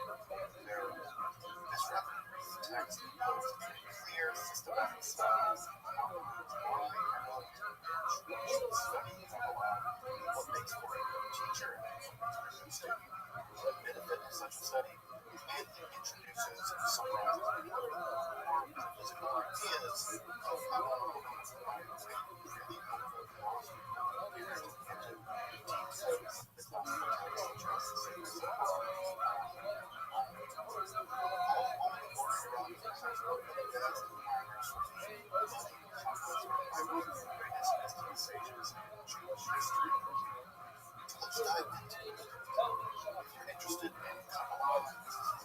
rather brief text composed in a clear, systematic style outlines why and what you should study Kabbalah, what makes for a good teacher and what makes for a good student, the benefit of such a study, and it introduces and summarizes important forms and physical ideas of Kabbalah in a really helpful philosophy and into deep studies that document just the same as sages in Jewish history. Let's dive into it. If you're interested in Kabbalah, this is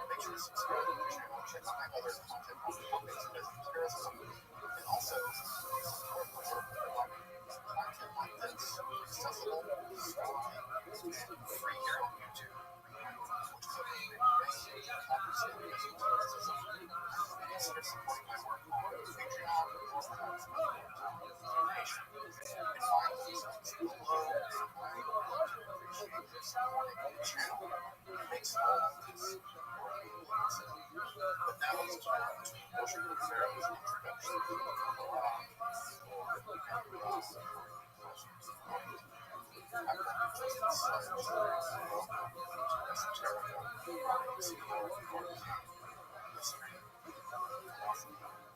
make sure to subscribe to the channel, check out my other content on topics as terrorism, and also support the work of Rabbi. Content like this accessible, scholarly, and free here on YouTube, which is a big understanding as consider supporting my work on Patreon or perhaps donation. And finally, below, I would appreciate your supporting the channel. It makes all of this work possible. But now let's turn to Moshe Kufaro's introduction to Kabbalah, or anyone else for questions of mine. I'm Justin Sledge. Welcome to Esoterica. I explore arcane history, philosophy, and religion.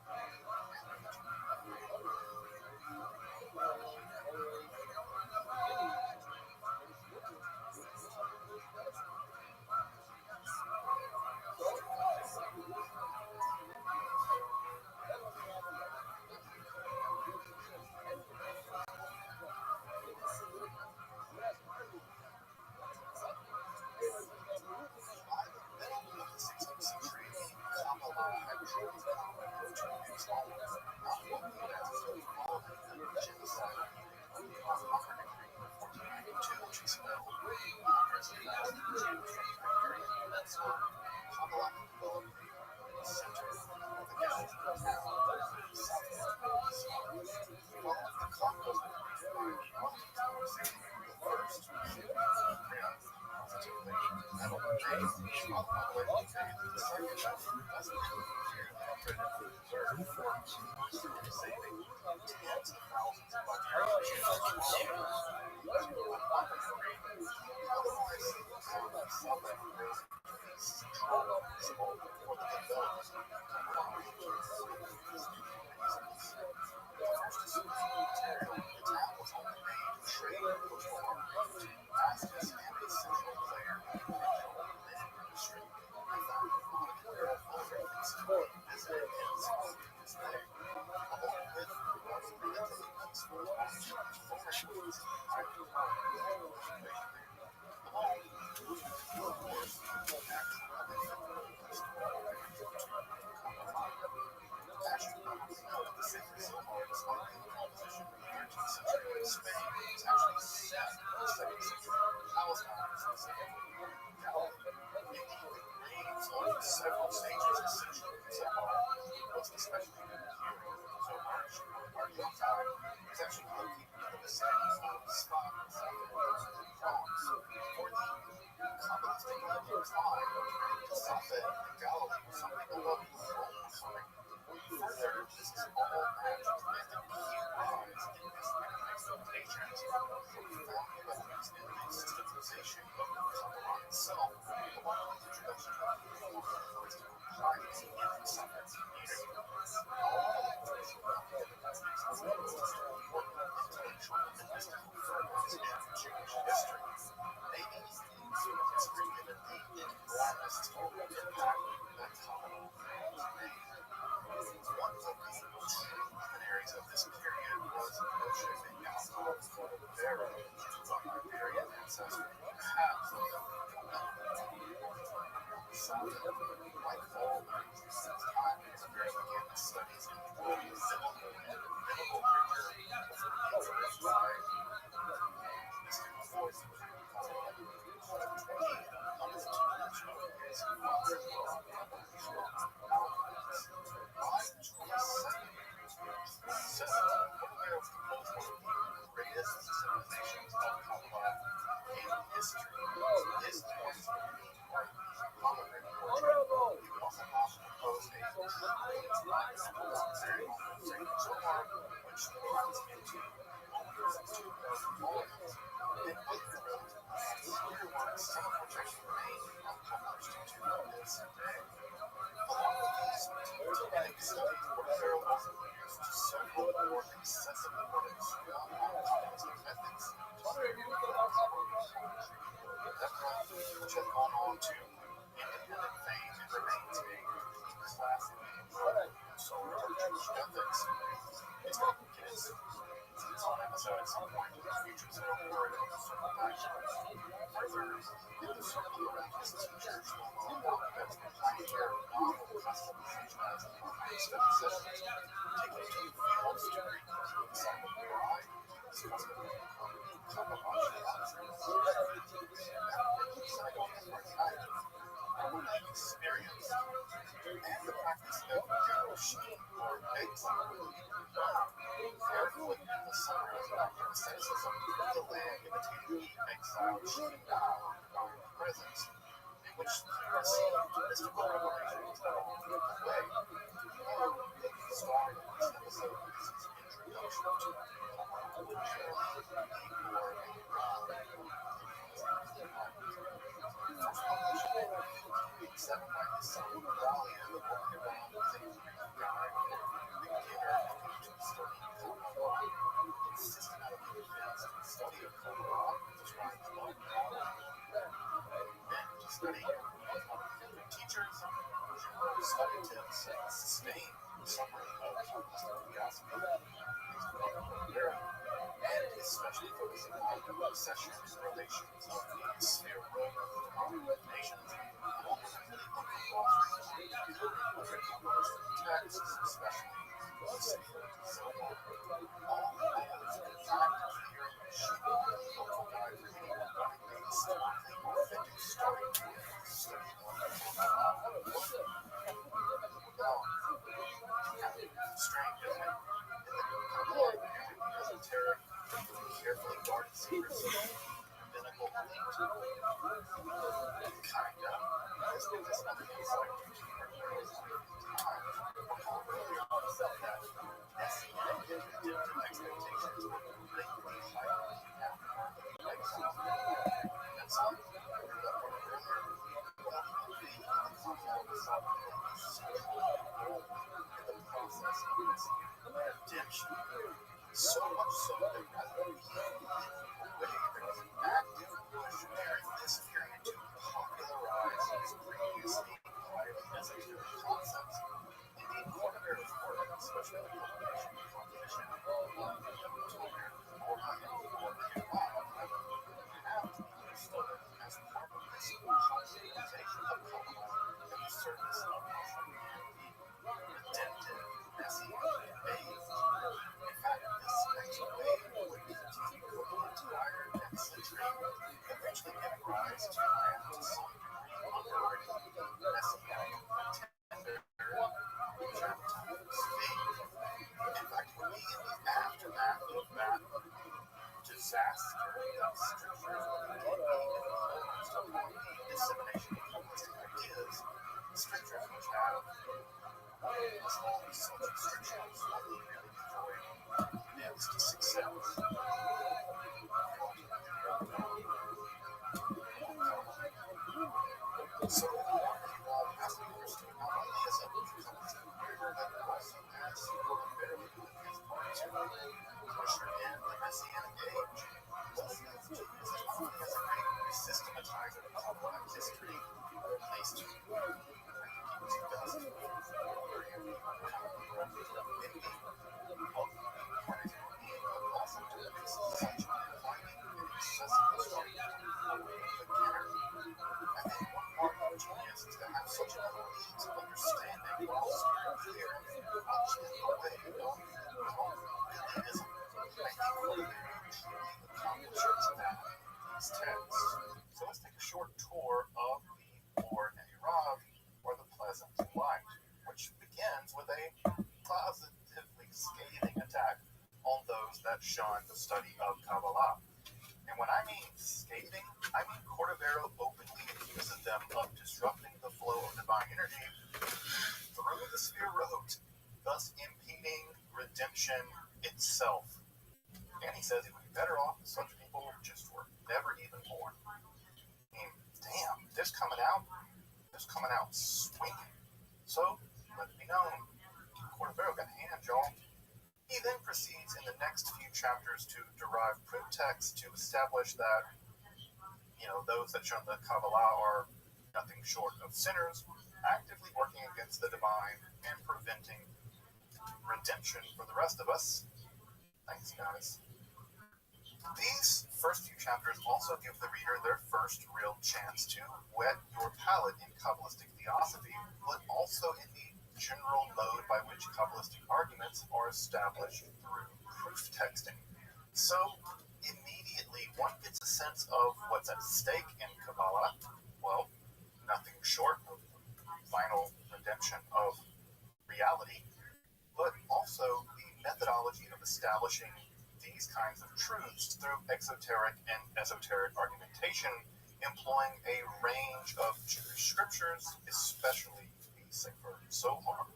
By the middle of the 16th century, Kabbalah had truly become a go-to news outlet, not only as a following the genocide of the Ottoman decree of 1492, which expelled non-resident Jews from Hungary, so Kabbalah developed a center of the Galilee now southwest of Greece. Following the conquest of Greece by Rothschild, the first positively, and on the day of the Kabbalah became the second as a credit reserve for saving tens of thousands of Nigerian Jews. Otherwise, South Africa's central principle for the development of Kabbalah. The first to see material in the town was on the main trade coastal market, Damascus, and a central player in the regional linen industry. I found a lot of reference to visit and display, along with relatively peaceful foreign Which has gone on to independent fame and remains a class so Jewish ethics. It's going to get its own episode at some point in the future, so don't worry about circle back. Further, in the circle around his teachers, that's the pioneer of novel customs such as study sessions, taking to the fields to read the song of the bride, discussing experience and the practice of machine or exile. Therefore, in the summer of asceticism, the land imitated the exile machine our presence, in which he received mystical revelations along the way. The start of this episode is his introduction to seven by his son Rabbi and the book around the things we guide beginner to study Kabbalah. It's systematically advanced study of Kabbalah describes one model and to study teachers, study tips, sustain summary of the gospel, and especially focusing on the obsession and relations of the sphere of nations. Texts, especially so all the lands in fact here in local guide for anyone wanting a historically authentic story study strange, isn't it? Esoteric, carefully guarded secrets, rabbinical elite, kind of. This gives us another insight into so much so that rather than being there was an active push during this period to popularize his previously quiet esoteric concepts. Indeed, Cordova's work, especially the cultivation of cognition, have to be understood as part of this popularization of Kabbalah in the service of humanity, redemptive, messianic age. In fact, this next wave would continue for the entire next century, eventually giving rise to and to some degree underwriting messianic tender in fact, for me, in the aftermath of that disaster, the scriptures were being influenced upon the dissemination of holistic ideas. Scriptures which have all these such restrictions only really enjoyed next success. So, as we understood, not only as a but also as part to usher in the Messianic age. Thus, as a great systematizer of Kabbalah history, or at least such an elite understanding of here So let's take a short tour of the Or Rav, or the Pleasant Light, which begins with a positively scathing attack on those that shun the study of Kabbalah. And when I mean scathing, I mean Cordovero openly accuses them of disrupting the flow of divine energy through the sphere redemption itself. And he says it would be better off if such people just were never even born. I mean, damn, this coming out swinging. So, let it be known, Cordovero got hands, y'all. He then proceeds in the next few chapters to derive proof texts to establish that, those that shun the Kabbalah are nothing short of sinners, actively working against the divine and preventing redemption for the rest of us. Thanks, guys. These first few chapters also give the reader their first real chance to whet your palate in Kabbalistic theosophy, but also in the general mode by which Kabbalistic arguments are established through proof texting. So, immediately one gets a sense of what's at stake in Kabbalah. Well, nothing short of final redemption of reality, but also the methodology of establishing these kinds of truths through exoteric and esoteric argumentation, employing a range of Jewish scriptures, especially the Sefer Zohar.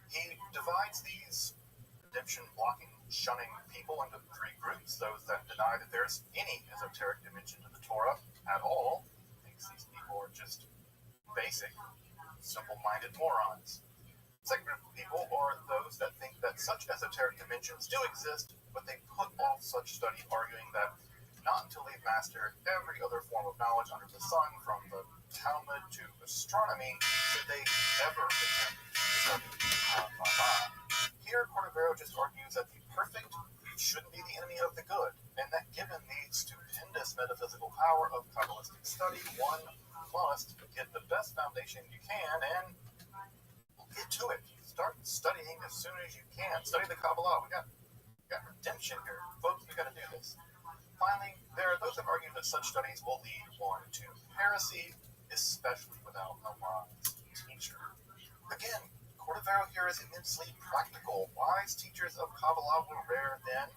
He divides these redemption-blocking, shunning people into three groups: those that deny that there's any esoteric dimension to the Torah at all, thinks these people are just basic, simple-minded morons. Second group of people are those that think that such esoteric dimensions do exist, but they put off such study, arguing that not until they've mastered every other form of knowledge under the sun, from the Talmud to astronomy, should they ever attempt to study Kabbalah. Here, Cordovero just argues that the perfect shouldn't be the enemy of the good, and that given the stupendous metaphysical power of Kabbalistic study, one must get the best foundation you can and get to it. Start studying as soon as you can. Study the Kabbalah. We got redemption here. Folks, we got to do this. Finally, there are those that argue that such studies will lead one to heresy, especially without a wise teacher. Again, Cordovero here is immensely practical. Wise teachers of Kabbalah were rare then,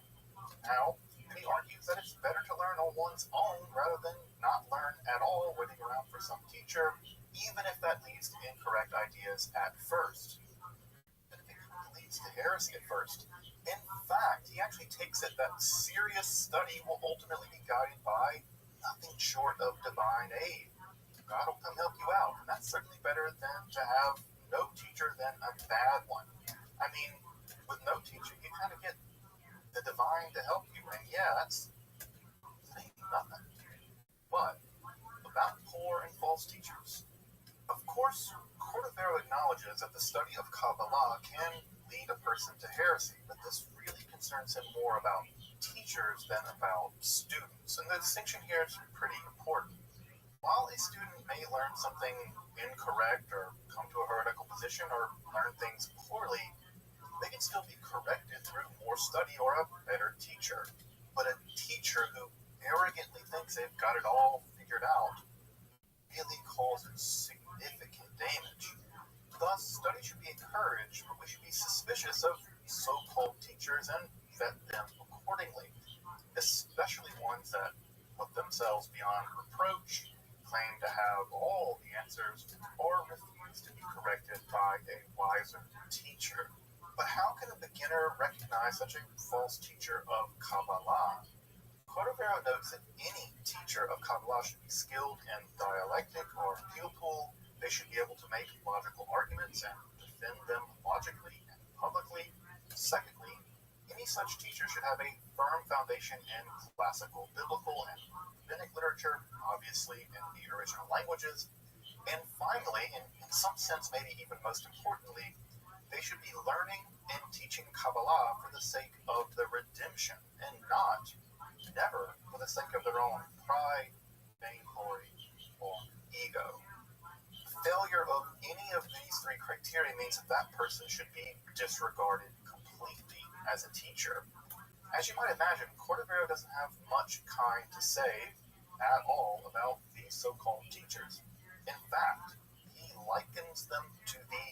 now, and he argues that it's better to learn on one's own rather than not learn at all, waiting around for some teacher, even if that leads to incorrect ideas at first. And if it leads to heresy at first. In fact, he actually takes it that serious study will ultimately be guided by nothing short of divine aid. God will come help you out, and that's certainly better than to have no teacher than a bad one. I mean, with no teacher, you kind of get the divine to help you, and yeah, that ain't nothing. But about poor and false teachers. Of course, Cordovero acknowledges that the study of Kabbalah can lead a person to heresy, but this really concerns him more about teachers than about students. And the distinction here is pretty important. While a student may learn something incorrect or come to a heretical position or learn things poorly, they can still be corrected through more study or a better teacher. But a teacher who arrogantly thinks they've got it all figured out really causes significant damage. Thus, study should be encouraged, but we should be suspicious of so-called teachers and vet them accordingly, especially ones that put themselves beyond reproach, claim to have all the answers, or refuse to be corrected by a wiser teacher. But how can a beginner recognize such a false teacher of Kabbalah? Cordovero notes that any teacher of Kabbalah should be skilled in dialectic or pilpul. They should be able to make logical arguments and defend them logically and publicly. Secondly, any such teacher should have a firm foundation in classical, biblical, and rabbinic literature, obviously in the original languages. And finally, in some sense, maybe even most importantly, they should be learning and teaching Kabbalah for the sake of the redemption, and never for the sake of their own pride, vainglory, or ego. Failure of any of these three criteria means that person should be disregarded completely as a teacher. As you might imagine, Cordovero doesn't have much kind to say at all about these so-called teachers. In fact, he likens them to the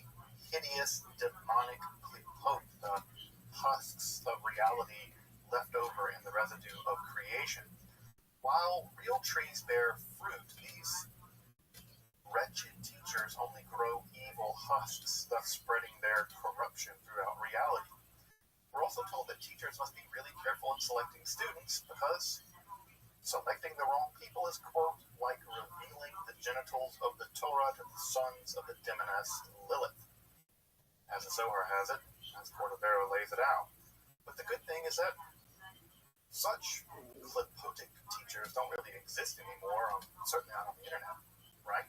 hideous demonic klipot, the husks of reality left over in the residue of creation. While real trees bear fruit, these wretched teachers only grow evil husks, thus spreading their corruption throughout reality. We're also told that teachers must be really careful in selecting students because selecting the wrong people is, quote, like revealing the genitals of the Torah to the sons of the demoness Lilith. As the Zohar has it, as Cordovero lays it out. But the good thing is that such clipotic teachers don't really exist anymore, certainly not on the internet, right?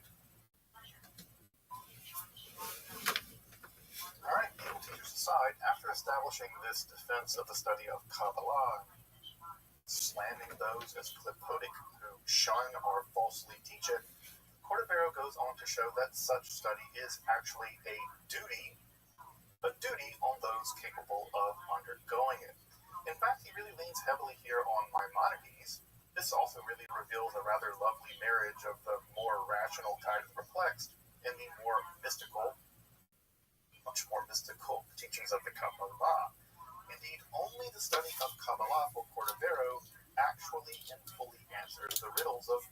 Alright, evil teachers aside, after establishing this defense of the study of Kabbalah, slamming those as clipotic who shun or falsely teach it, Cordovero goes on to show that such study is actually a duty on those capable of undergoing it. In fact, he really leans heavily here on Maimonides. This also really reveals a rather lovely marriage of the more rational kind of perplexed and the much more mystical teachings of the Kabbalah. Indeed, only the study of Kabbalah for Cordovero actually and fully answers the riddles of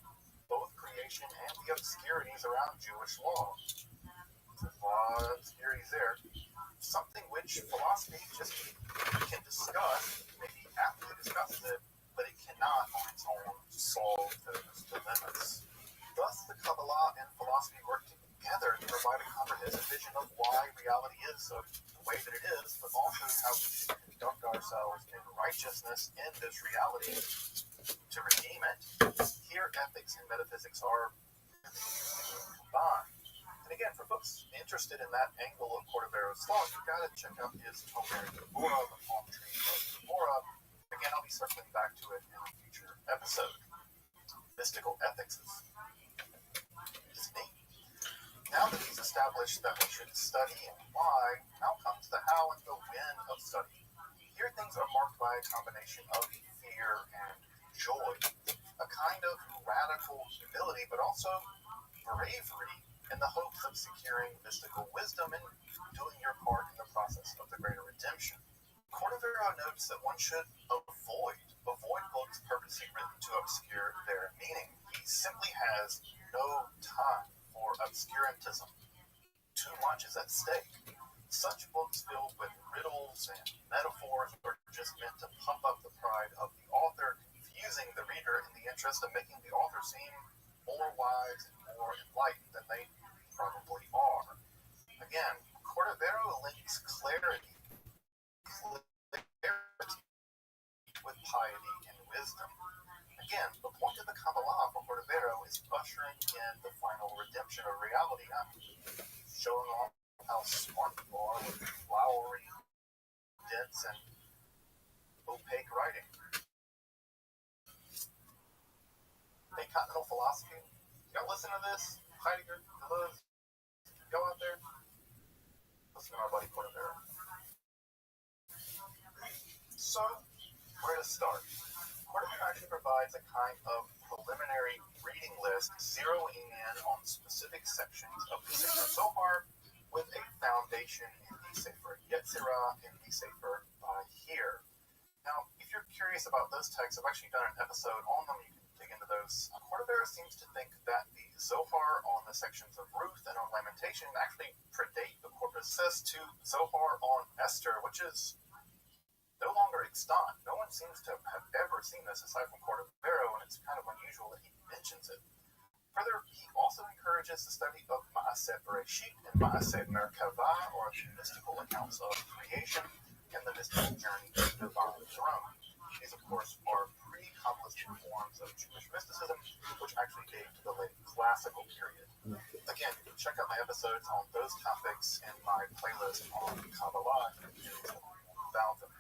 both creation and the obscurities around Jewish law. There's a lot of obscurities there. Something which philosophy just can discuss, maybe aptly discusses it, but it cannot on its own solve those dilemmas. Thus, the Kabbalah and philosophy work together to provide a comprehensive vision of why reality is the way that it is, but also how we should conduct ourselves in righteousness in this reality to redeem it. Here, ethics and metaphysics are combined. And again, for folks interested in that angle of Cordovero's thought, you've got to check out his Homeric Deborah, the palm tree of Deborah. Again, I'll be circling back to it in a future episode. Mystical ethics is neat. Now that he's established that we should study and why, now comes the how and the when of study. Here things are marked by a combination of fear and joy, a kind of radical humility, but also bravery in the hopes of securing mystical wisdom and doing your part in the process of the greater redemption. Cordovero notes that one should avoid books purposely written to obscure their meaning. He simply has no time for obscurantism. Too much is at stake. Such books filled with riddles and metaphors are just meant to pump up the pride of the author, confusing the reader in the interest of making the author seem more wise and more enlightened than they probably are. Again, Cordovero links clarity with piety and wisdom. Again, the point of the Kabbalah for Cordovero is ushering in the final redemption of reality, not showing off how smart you are with flowery, dense, and opaque writing. Hey, continental philosophy, y'all listen to this? Heidegger, Deleuze, y'all out there? Listen to our buddy Cordovero. So, where to start? Cordovero actually provides a kind of preliminary reading list zeroing in on specific sections of the Sefer Zohar with a foundation in the Sefer Yetzirah and the Sefer Bahir. Now, if you're curious about those texts, I've actually done an episode on them. You can dig into those. Cordovero seems to think that the Zohar on the sections of Ruth and on Lamentation actually predate the corpus to Zohar on Esther, which is no longer extant. No one seems to have ever seen this aside from Cordovero, and it's kind of unusual that he mentions it. Further, he also encourages the study of Maaseh Bereshit and Maaseh Merkavah, or the mystical accounts of creation, and the mystical journey to the divine throne. These, of course, are pre-Kabbalistic forms of Jewish mysticism, which actually date to the late classical period. Again, you can check out my episodes on those topics in my playlist on Kabbalah about them.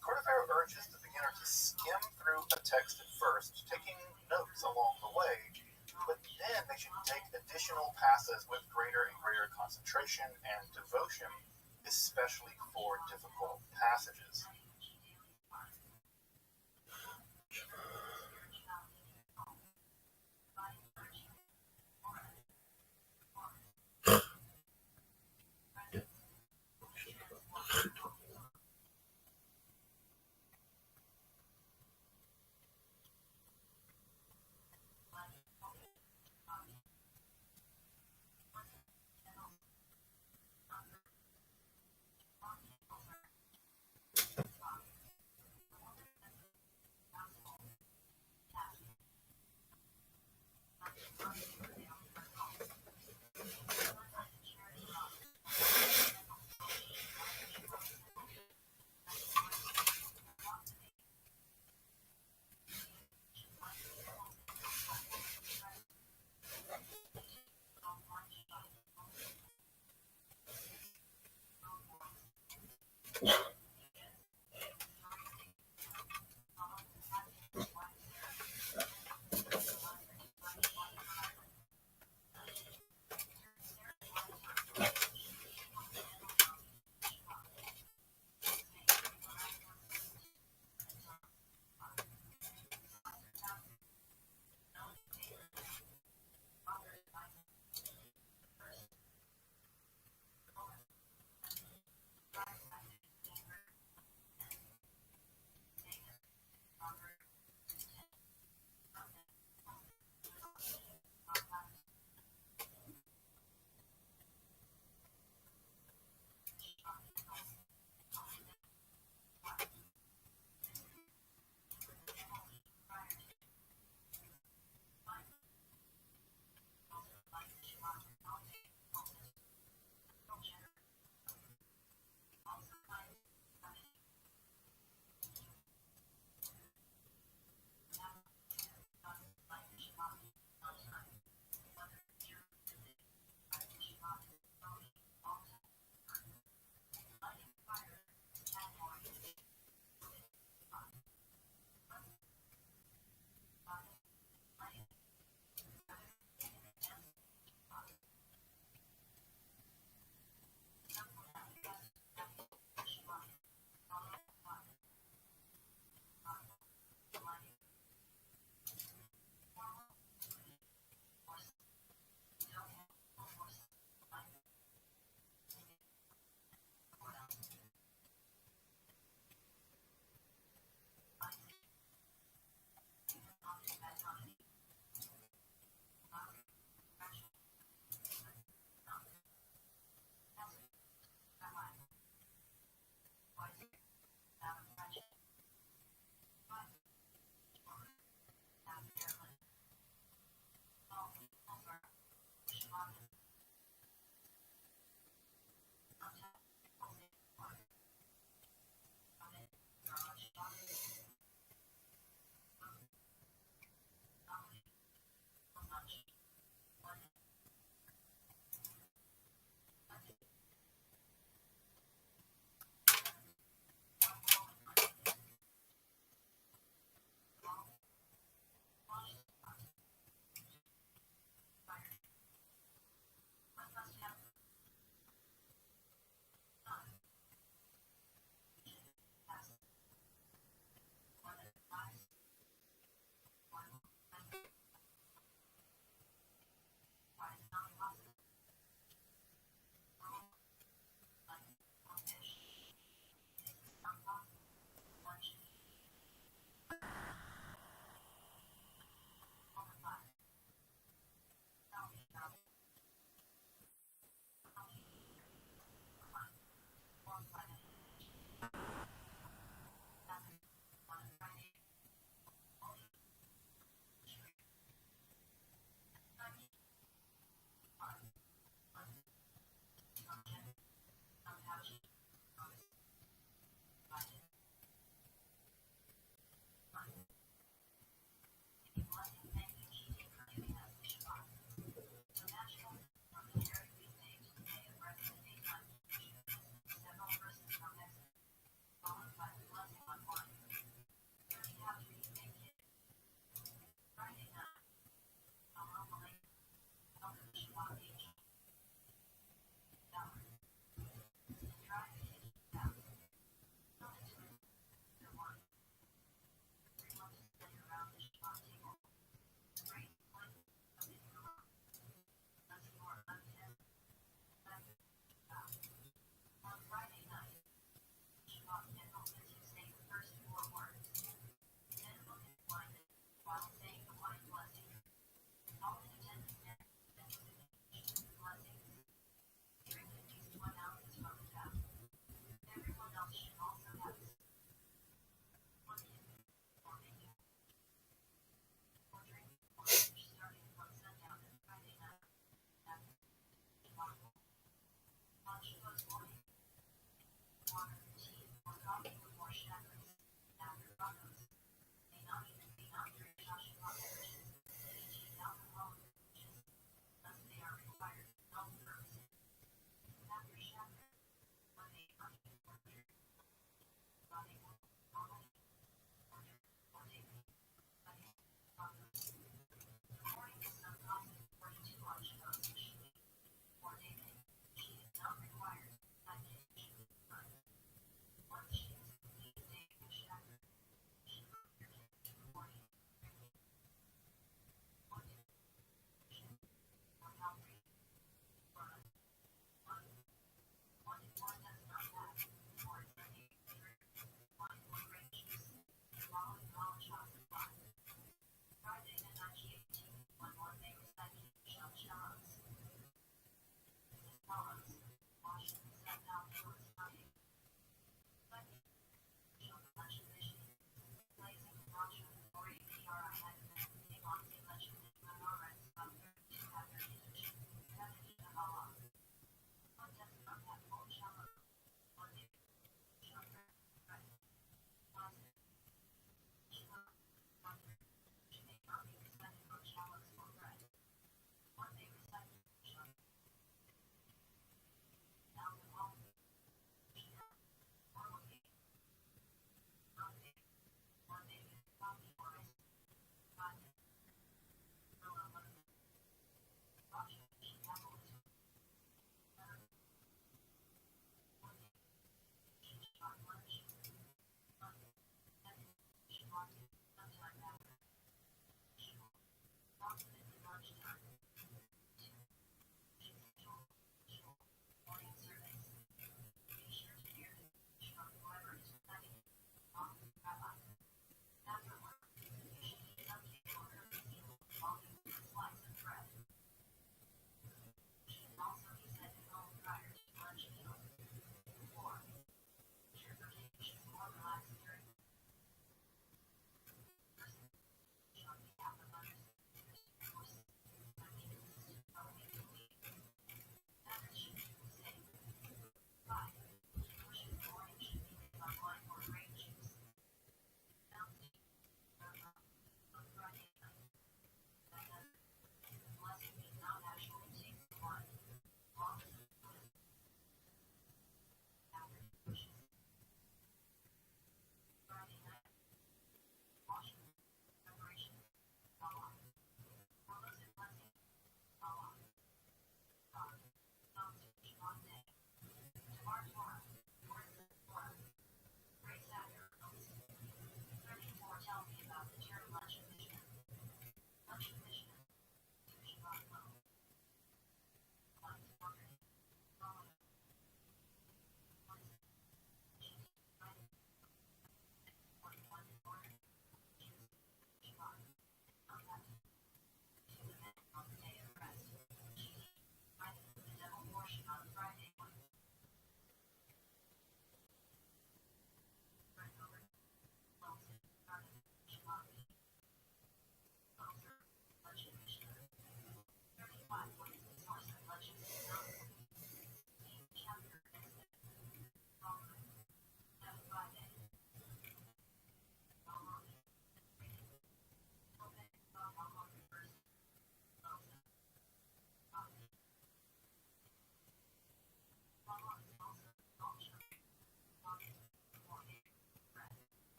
Cordovero urges the beginner to skim through a text at first, taking notes along the way, but then they should take additional passes with greater and greater concentration and devotion, especially for difficult passages.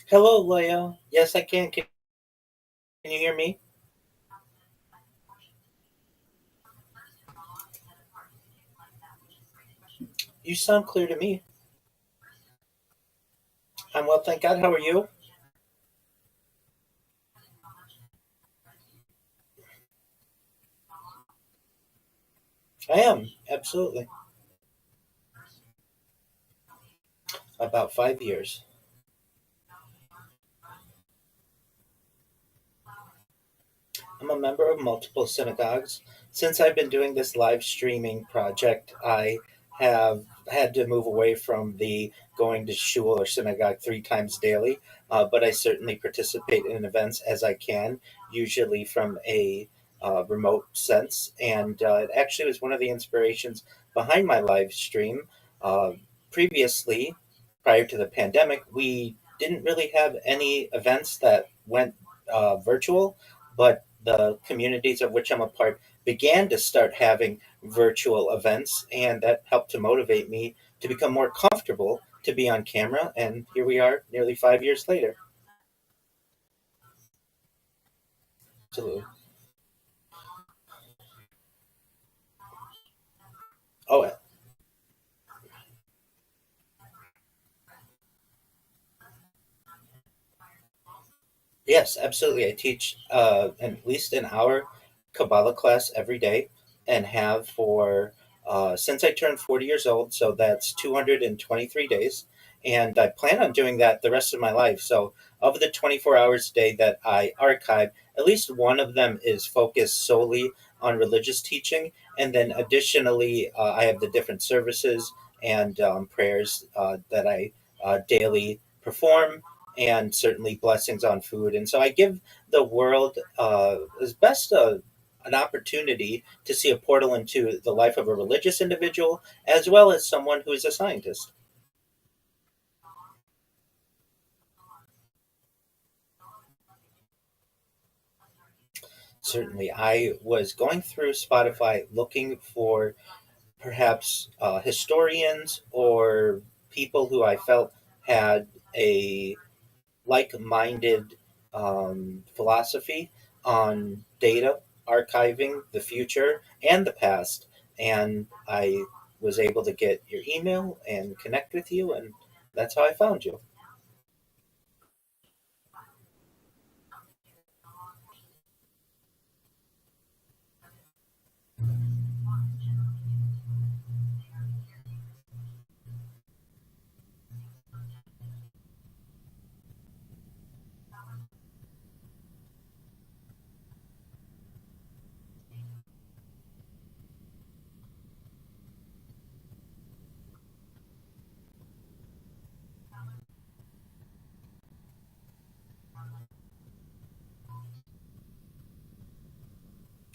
Hello, Leia. Yes, I can. Can you hear me? You sound clear to me. I'm well, thank God. How are you? I am, absolutely. About 5 years. I'm a member of multiple synagogues. Since I've been doing this live streaming project, I have had to move away from the going to shul or synagogue 3 times daily, but I certainly participate in events as I can, usually from a remote sense. And it actually was one of the inspirations behind my live stream. Uh, Previously, prior to the pandemic, we didn't really have any events that went virtual, but the communities of which I'm a part began to start having virtual events, and that helped to motivate me to become more comfortable to be on camera. And here we are, nearly 5 years later. Absolutely. Oh, yes, absolutely. I teach at least an hour Kabbalah class every day and have for since I turned 40 years old. So that's 223 days. And I plan on doing that the rest of my life. So, of the 24 hours a day that I archive, at least one of them is focused solely on religious teaching. And then additionally, I have the different services and prayers that I daily perform, and certainly blessings on food. And so I give the world as best an opportunity to see a portal into the life of a religious individual as well as someone who is a scientist. Certainly. I was going through Spotify looking for perhaps historians or people who I felt had a like minded philosophy on data, archiving the future and the past. And I was able to get your email and connect with you, and that's how I found you.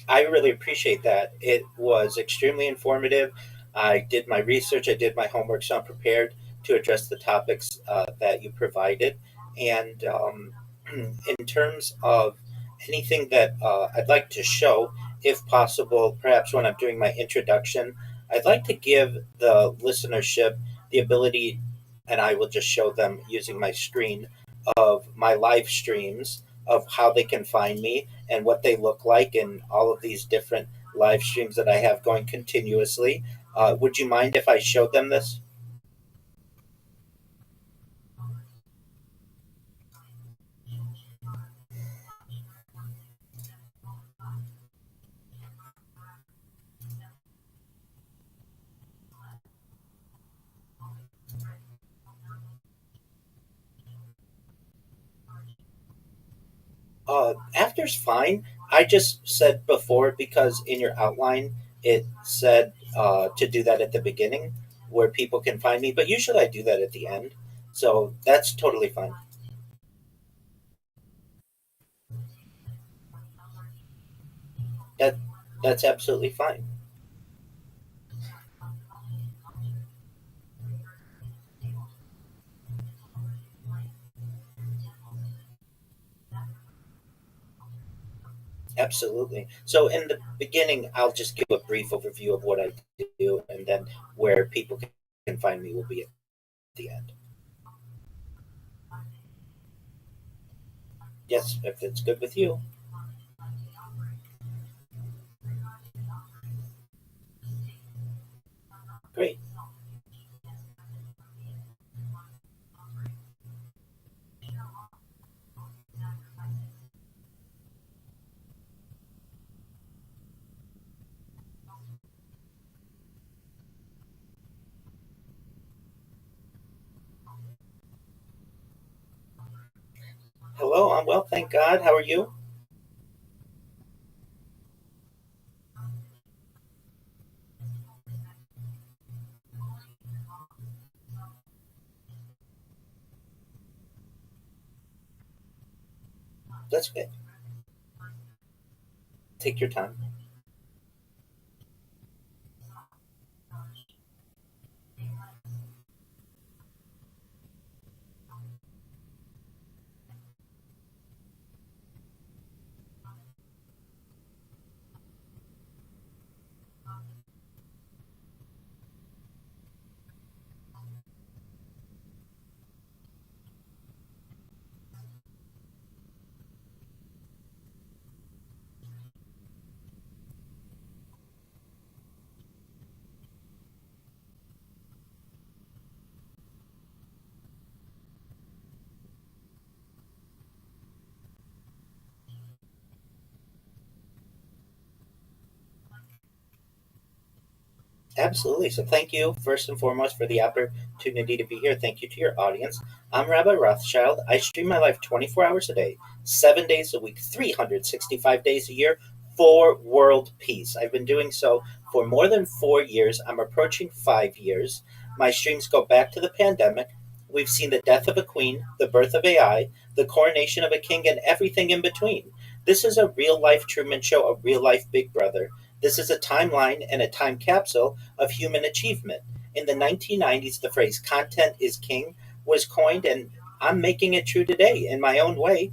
I really appreciate that. It was extremely informative. I did my research, I did my homework, so I'm prepared to address the topics that you provided. And in terms of anything that I'd like to show, if possible, perhaps when I'm doing my introduction, I'd like to give the listenership the ability, and I will just show them using my screen, of my live streams of how they can find me and what they look like and all of these different live streams that I have going continuously. Would you mind if I showed them this? After's fine. I just said before because in your outline it said to do that at the beginning where people can find me, but usually I do that at the end. So that's totally fine. That that's absolutely fine. Absolutely. So in the beginning, I'll just give a brief overview of what I do, and then where people can find me will be at the end. Yes, if it's good with you. Great. Hello, I'm well, thank God. How are you? That's good. Take your time. Absolutely. So thank you first and foremost for the opportunity to be here. Thank you to your audience. I'm Rabbi Rothschild. I stream my life 24 hours a day, 7 days a week, 365 days a year for world peace. I've been doing so for more than 4 years. I'm approaching 5 years. My streams go back to the pandemic. We've seen the death of a queen, the birth of AI, the coronation of a king, and everything in between. This is a real life Truman Show, a real life Big Brother. This is a timeline and a time capsule of human achievement. In the 1990s, the phrase content is king was coined, and I'm making it true today in my own way.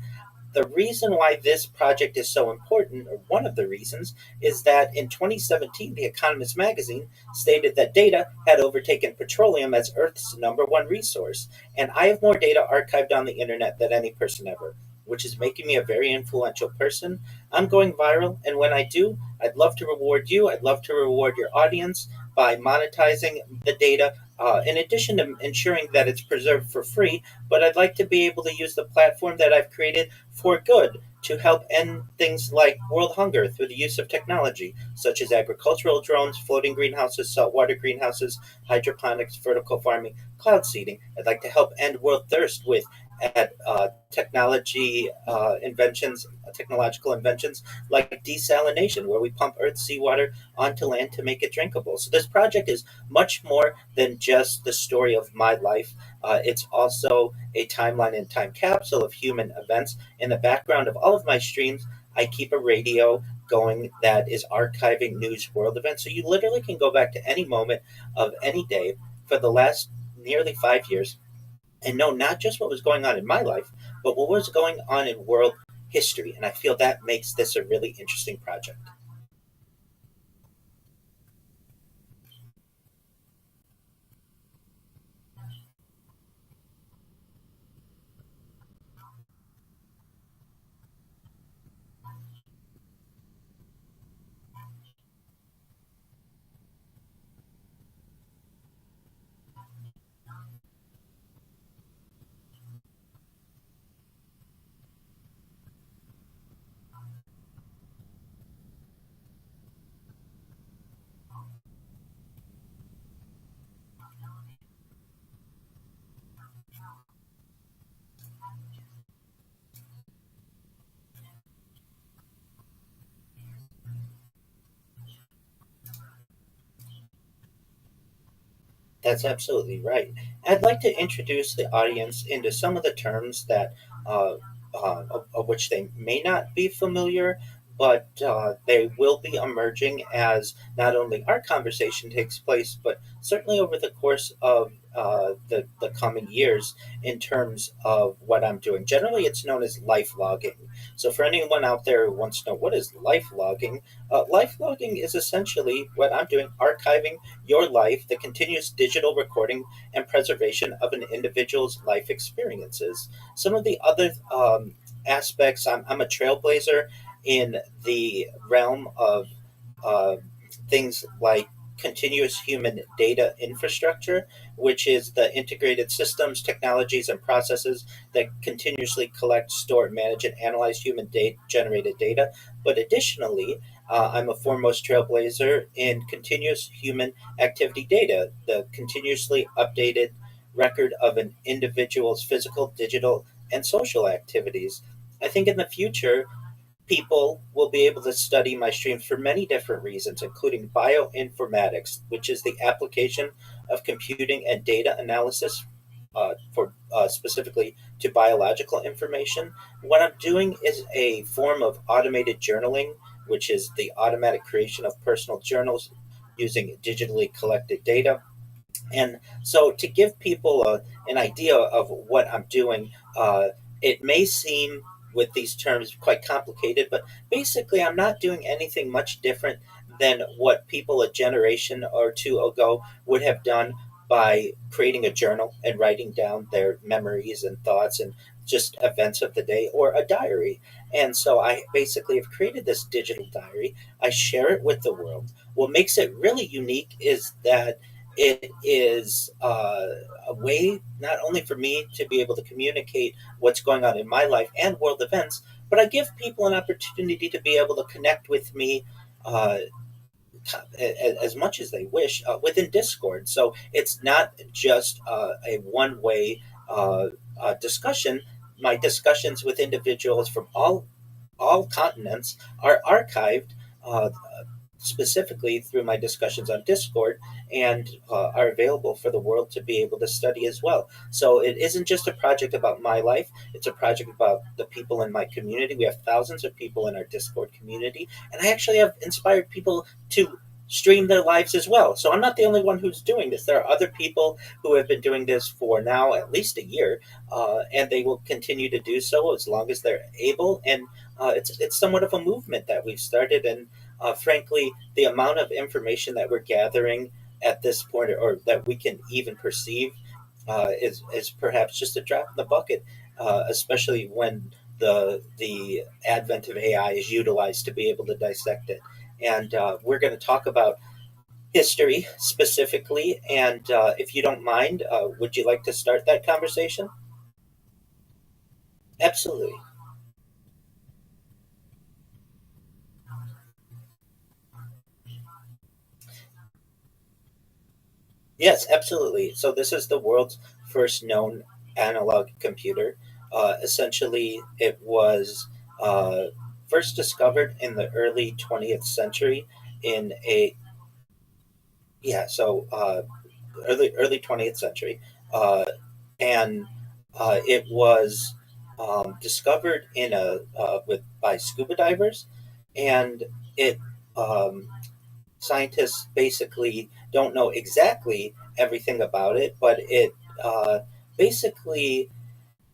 the reason why this project is so important, or one of the reasons, is that in 2017, The Economist magazine stated that data had overtaken petroleum as Earth's number one resource. And I have more data archived on the internet than any person ever, which is making me a very influential person. I'm going viral, and when I do, I'd love to reward you. I'd love to reward your audience by monetizing the data. In addition to ensuring that it's preserved for free, but I'd like to be able to use the platform that I've created for good to help end things like world hunger through the use of technology, such as agricultural drones, floating greenhouses, saltwater greenhouses, hydroponics, vertical farming, cloud seeding. I'd like to help end world thirst with technological inventions like desalination, where we pump Earth's seawater onto land to make it drinkable. So this project is much more than just the story of my life. It's also a timeline and time capsule of human events. In the background of all of my streams, I keep a radio going that is archiving news world events. So you literally can go back to any moment of any day for the last nearly 5 years and know not just what was going on in my life, but what was going on in world history. And I feel that makes this a really interesting project. That's absolutely right. I'd like to introduce the audience into some of the terms that of which they may not be familiar, but they will be emerging as not only our conversation takes place, but certainly over the course of the coming years in terms of what I'm doing. Generally, it's known as life logging. So, for anyone out there who wants to know what is life logging is essentially what I'm doing, archiving your life, the continuous digital recording and preservation of an individual's life experiences. Some of the other aspects, I'm a trailblazer in the realm of uh, things like continuous human data infrastructure, which is the integrated systems, technologies, and processes that continuously collect, store, manage, and analyze human generated data. But additionally, I'm a foremost trailblazer in continuous human activity data, the continuously updated record of an individual's physical, digital, and social activities. I think in the future, people will be able to study my streams for many different reasons, including bioinformatics, which is the application of computing and data analysis for specifically to biological information. What I'm doing is a form of automated journaling, which is the automatic creation of personal journals using digitally collected data. And so, to give people an idea of what I'm doing, it may seem with these terms quite complicated, but basically, I'm not doing anything much different than what people a generation or two ago would have done by creating a journal and writing down their memories and thoughts and just events of the day or a diary. And so I basically have created this digital diary. I share it with the world. What makes it really unique is that it is a way not only for me to be able to communicate what's going on in my life and world events, but I give people an opportunity to be able to connect with me uh, as much as they wish within Discord. So it's not just a one way discussion. My discussions with individuals from all continents are archived specifically through my discussions on Discord and are available for the world to be able to study as well. So it isn't just a project about my life, it's a project about the people in my community. We have thousands of people in our Discord community, and I actually have inspired people to stream their lives as well. So I'm not the only one who's doing this. There are other people who have been doing this for now at least a year, and they will continue to do so as long as they're able. And it's somewhat of a movement that we've started. And frankly, the amount of information that we're gathering at this point, or that we can even perceive, is perhaps just a drop in the bucket, especially when the advent of AI is utilized to be able to dissect it. And we're going to talk about history specifically. And if you don't mind, would you like to start that conversation? Absolutely. Yes, absolutely. So this is the world's first known analog computer. Essentially, it was uh, first discovered in the early 20th century in a yeah. So early 20th century, uh, and it was discovered in a with by scuba divers, and it um, scientists basically don't know exactly everything about it, but it basically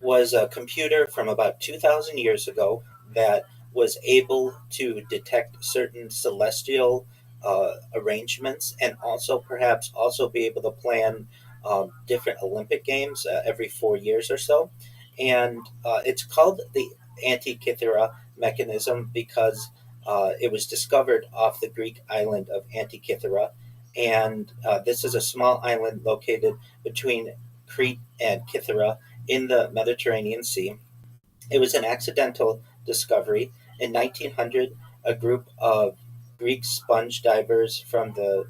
was a computer from about 2,000 years ago that was able to detect certain celestial arrangements, and also perhaps also be able to plan different Olympic Games every 4 years or so. And it's called the Antikythera mechanism because it was discovered off the Greek island of Antikythera. And this is a small island located between Crete and Kythera in the Mediterranean Sea. It was an accidental discovery. In 1900, a group of Greek sponge divers from the.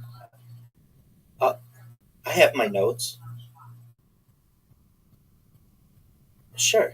Uh, I have my notes. Sure,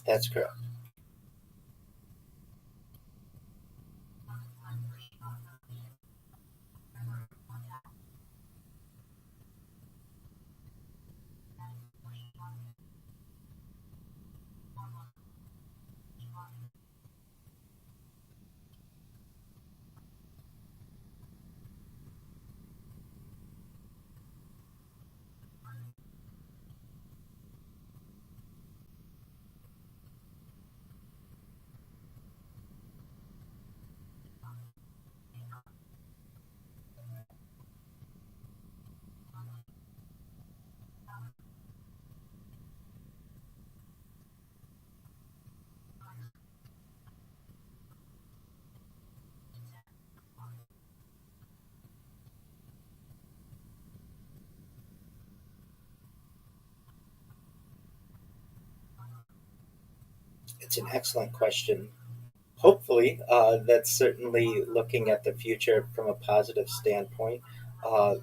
that's correct. It's an excellent question. Hopefully, that's certainly looking at the future from a positive standpoint.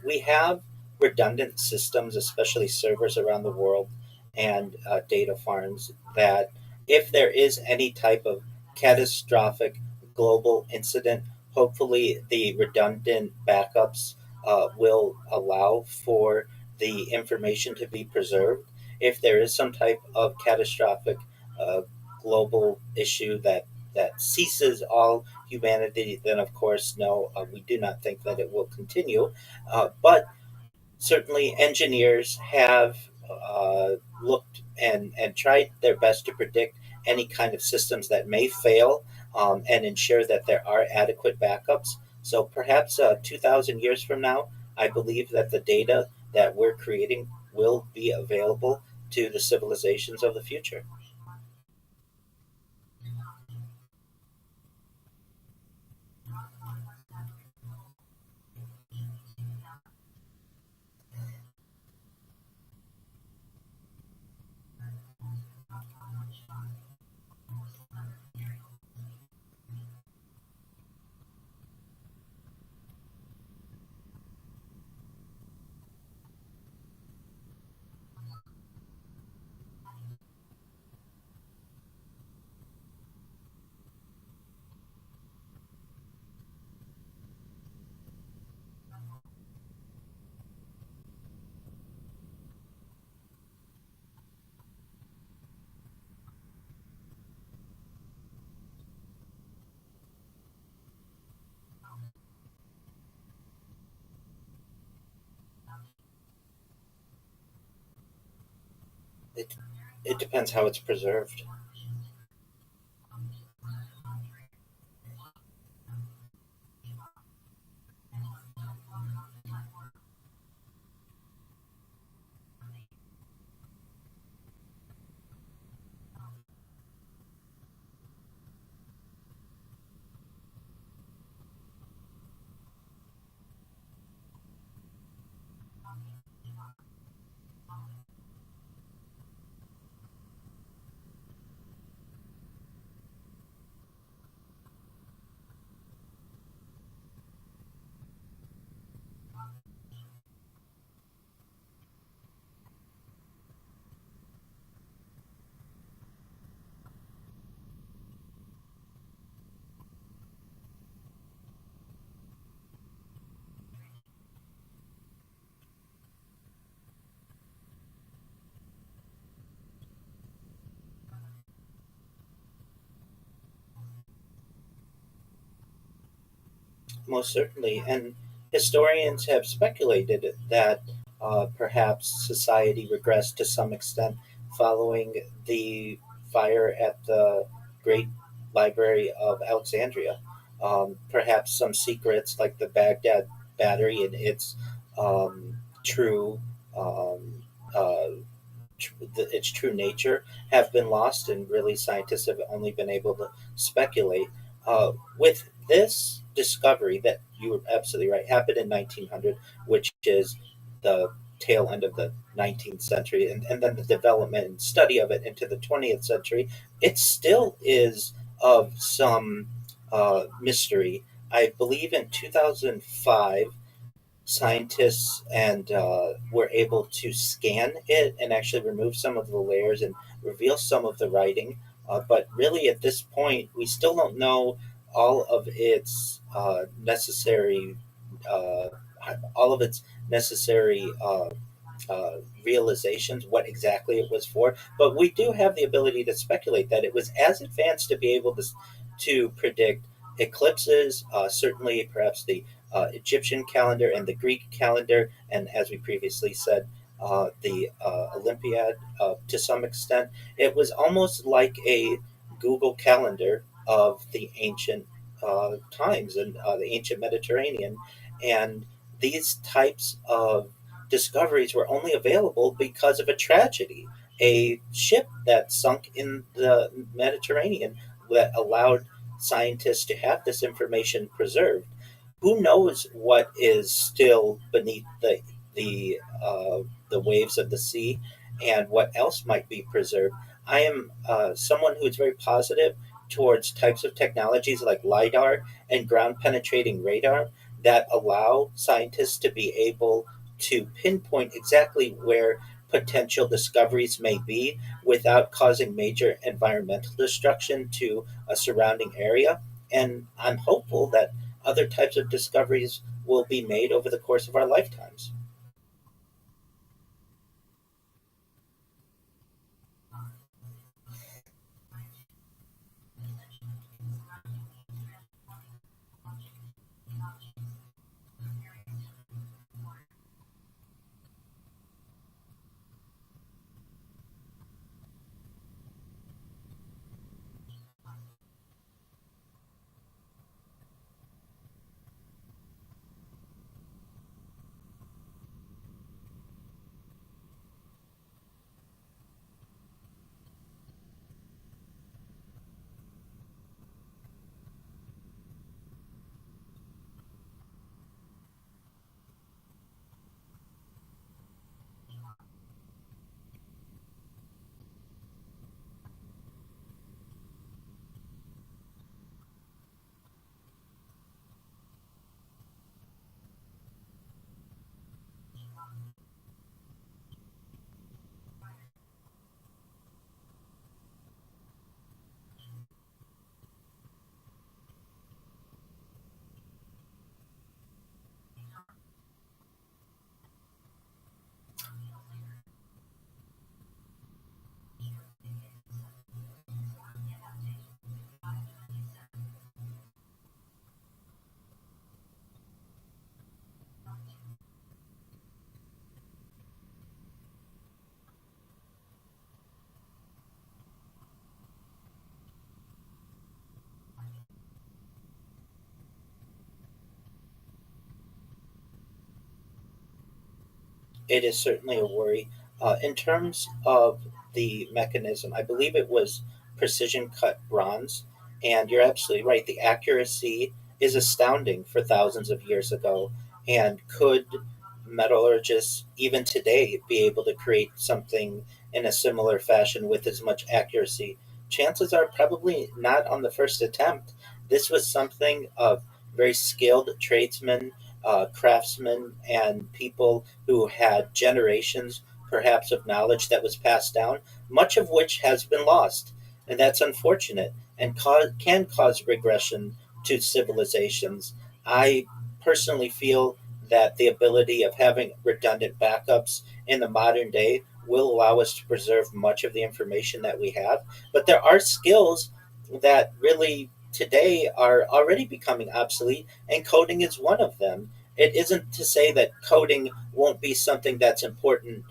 We have redundant systems, especially servers around the world, and data farms that, if there is any type of catastrophic global incident, hopefully the redundant backups will allow for the information to be preserved. If there is some type of catastrophic uh, global issue that ceases all humanity, then of course, no, we do not think that it will continue. But certainly, engineers have looked and tried their best to predict any kind of systems that may fail. and ensure that there are adequate backups. So perhaps 2,000 years from now, I believe that the data that we're creating will be available to the civilizations of the future. It, it depends how it's preserved. Most certainly. And historians have speculated that perhaps society regressed to some extent following the fire at the Great Library of Alexandria. Perhaps some secrets like the Baghdad battery and its true um, uh, its true nature have been lost, and really scientists have only been able to speculate. With this discovery, that you were absolutely right, happened in 1900, which is the tail end of the 19th century, and then the development and study of it into the 20th century, it still is of some mystery. I believe in 2005 scientists and were able to scan it and actually remove some of the layers and reveal some of the writing. But really, at this point, we still don't know all of its uh, all of its necessary realizations, what exactly it was for. But we do have the ability to speculate that it was as advanced to be able to predict eclipses, certainly perhaps the Egyptian calendar and the Greek calendar, and as we previously said, the Olympiad to some extent. It was almost like a Google calendar of the ancient times and the ancient Mediterranean. And these types of discoveries were only available because of a tragedy, a ship that sunk in the Mediterranean that allowed scientists to have this information preserved. Who knows what is still beneath the waves of the sea, and what else might be preserved? I am someone who is very positive towards types of technologies like lidar and ground penetrating radar that allow scientists to be able to pinpoint exactly where potential discoveries may be without causing major environmental destruction to a surrounding area. And I'm hopeful that other types of discoveries will be made over the course of our lifetimes. It is certainly a worry. In terms of the mechanism, I believe it was precision cut bronze, and you're absolutely right. The accuracy is astounding for thousands of years ago. And could metallurgists even today be able to create something in a similar fashion with as much accuracy? Chances are probably not on the first attempt. This was something of very skilled tradesmen, craftsmen, and people who had generations, perhaps, of knowledge that was passed down, much of which has been lost. And that's unfortunate and can cause regression to civilizations. I personally feel that the ability of having redundant backups in the modern day will allow us to preserve much of the information that we have. But there are skills that really today are already becoming obsolete, and coding is one of them. It isn't to say that coding won't be something that's important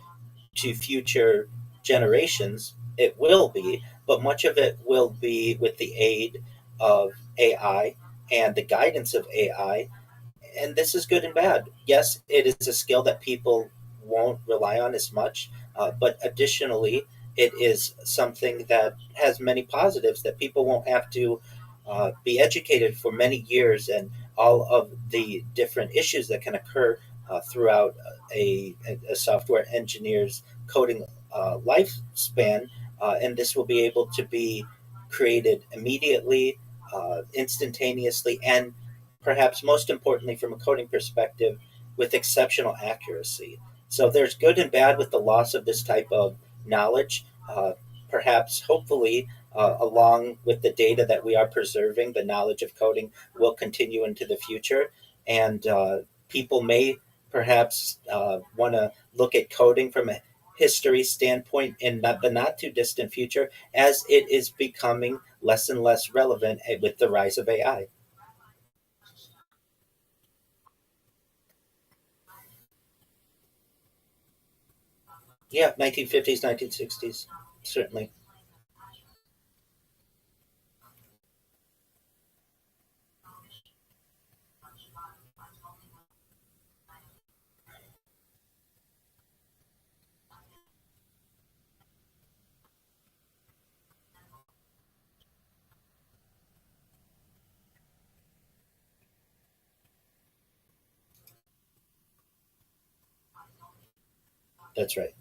to future generations. It will be, but much of it will be with the aid of AI and the guidance of AI, and this is good and bad. Yes, it is a skill that people won't rely on as much, but additionally, it is something that has many positives that people won't have to be educated for many years, and all of the different issues that can occur throughout a software engineer's coding lifespan. And this will be able to be created immediately, instantaneously, and perhaps most importantly, from a coding perspective, with exceptional accuracy. So there's good and bad with the loss of this type of knowledge. Perhaps, hopefully, along with the data that we are preserving, the knowledge of coding will continue into the future. And people may perhaps want to look at coding from a history standpoint in the not too distant future, as it is becoming less and less relevant with the rise of AI. Yeah, 1950s, 1960s, certainly. That's right.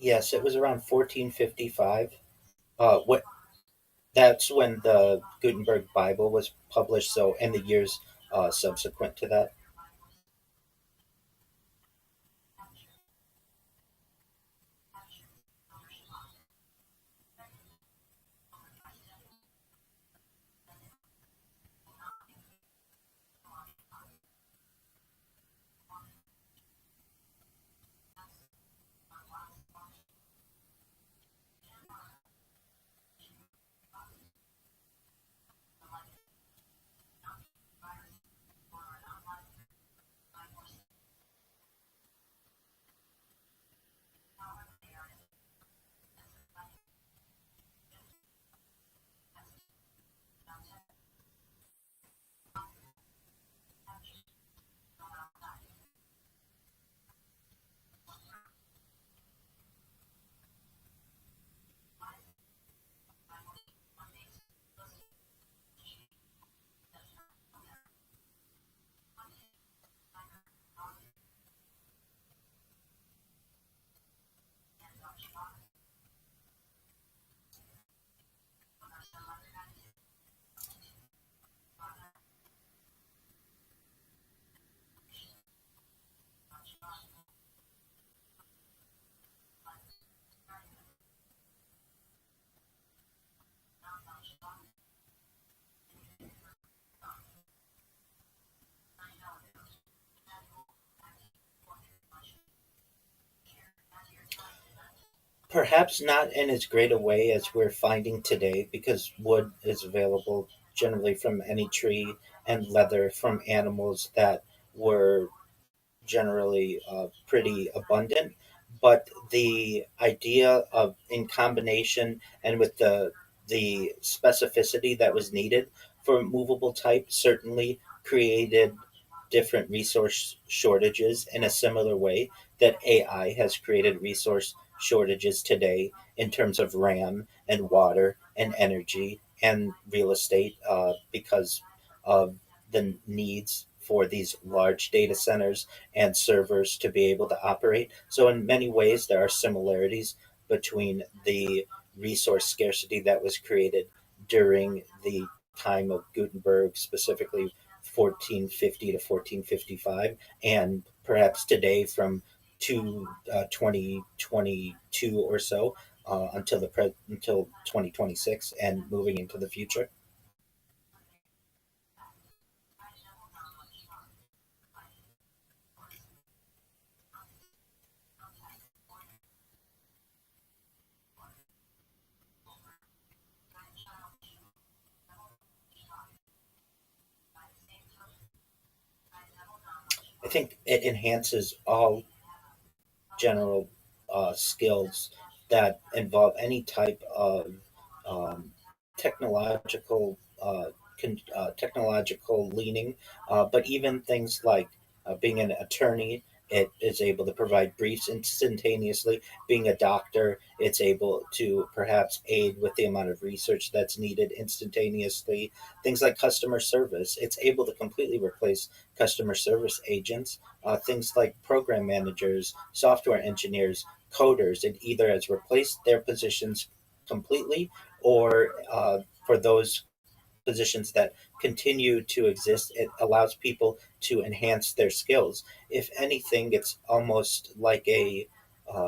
Yes, it was around 1455. What That's when the Gutenberg Bible was published. So, and the years subsequent to that. Perhaps not in as great a way as we're finding today, because wood is available generally from any tree, and leather from animals that were generally pretty abundant. But the idea of, in combination and with the specificity that was needed for movable type, certainly created different resource shortages in a similar way that AI has created resource shortages today in terms of RAM and water and energy and real estate, because of the needs for these large data centers and servers to be able to operate. So, in many ways, there are similarities between the resource scarcity that was created during the time of Gutenberg, specifically 1450 to 1455, and perhaps today from 2022 or so, until 2026 and moving into the future. I think it enhances all general skills that involve any type of um, technological technological leaning, but even things like being an attorney. It is able to provide briefs instantaneously. Being a doctor, it's able to perhaps aid with the amount of research that's needed instantaneously. Things like customer service, it's able to completely replace customer service agents. Things like program managers, software engineers, coders, it either has replaced their positions completely, or for those positions that continue to exist, it allows people to enhance their skills. If anything, it's almost like a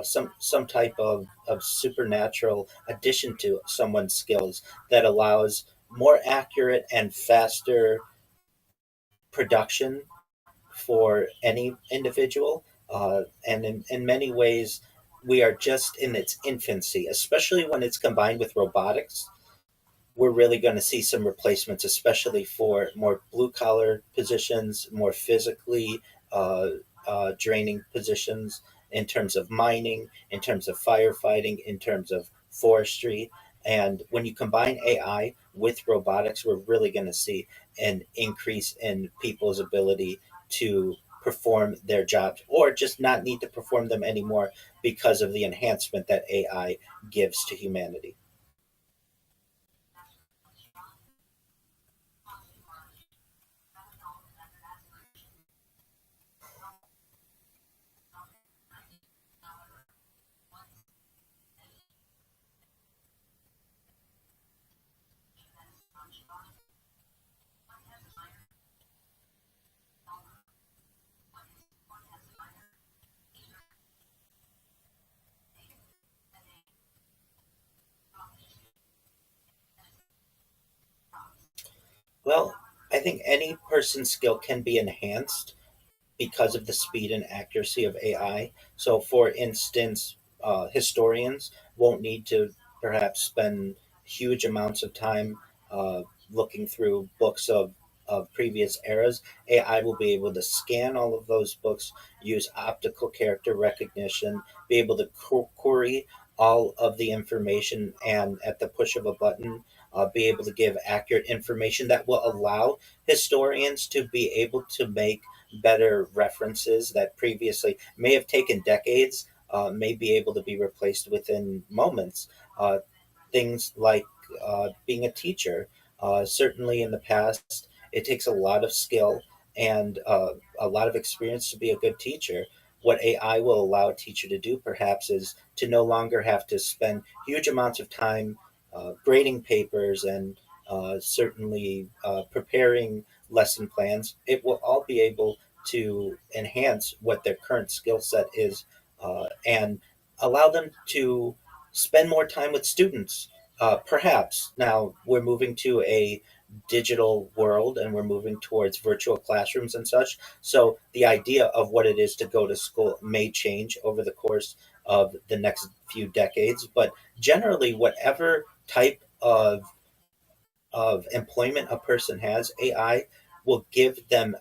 some type of supernatural addition to someone's skills that allows more accurate and faster production for any individual. And in many ways, we are just in its infancy, especially when it's combined with robotics. We're really going to see some replacements, especially for more blue collar positions, more physically draining positions, in terms of mining, in terms of firefighting, in terms of forestry. And when you combine AI with robotics, we're really going to see an increase in people's ability to perform their jobs, or just not need to perform them anymore because of the enhancement that AI gives to humanity. Well, I think any person's skill can be enhanced because of the speed and accuracy of AI. So, for instance, historians won't need to perhaps spend huge amounts of time uh, looking through books of previous eras. AI will be able to scan all of those books, use optical character recognition, be able to query all of the information, and at the push of a button, be able to give accurate information that will allow historians to be able to make better references that previously may have taken decades, may be able to be replaced within moments. Uh, Things like being a teacher. Certainly in the past, it takes a lot of skill and a lot of experience to be a good teacher. What AI will allow a teacher to do, perhaps, is to no longer have to spend huge amounts of time grading papers and certainly preparing lesson plans. It will all be able to enhance what their current skill set is and allow them to spend more time with students. Perhaps now we're moving to a digital world and we're moving towards virtual classrooms and such. So the idea of what it is to go to school may change over the course of the next few decades. But generally, whatever type of employment a person has, AI will give them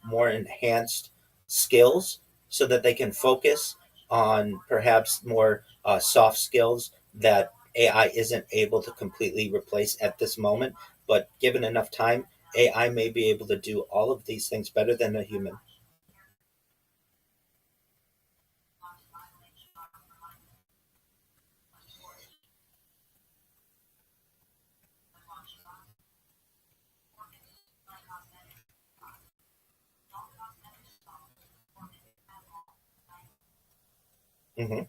more enhanced skills so that they can focus on perhaps more soft skills that AI isn't able to completely replace at this moment. But given enough time, AI may be able to do all of these things better than a human. Hmm.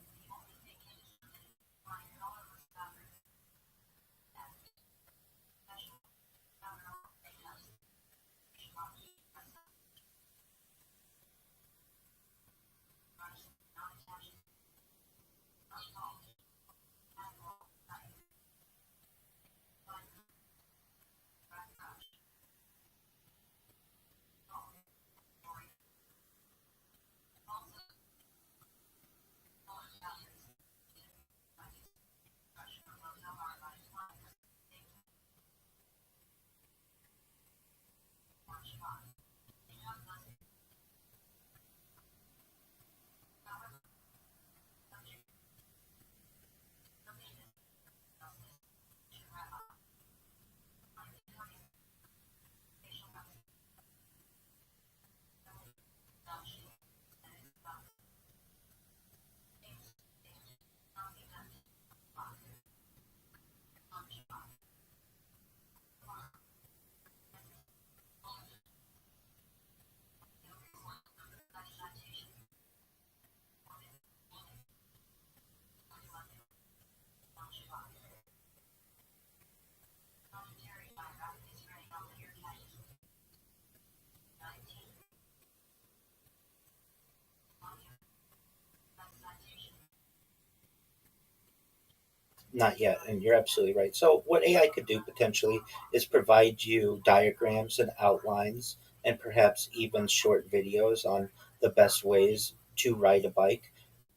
Not yet, and you're absolutely right. So, what AI could do potentially is provide you diagrams and outlines, and perhaps even short videos on the best ways to ride a bike.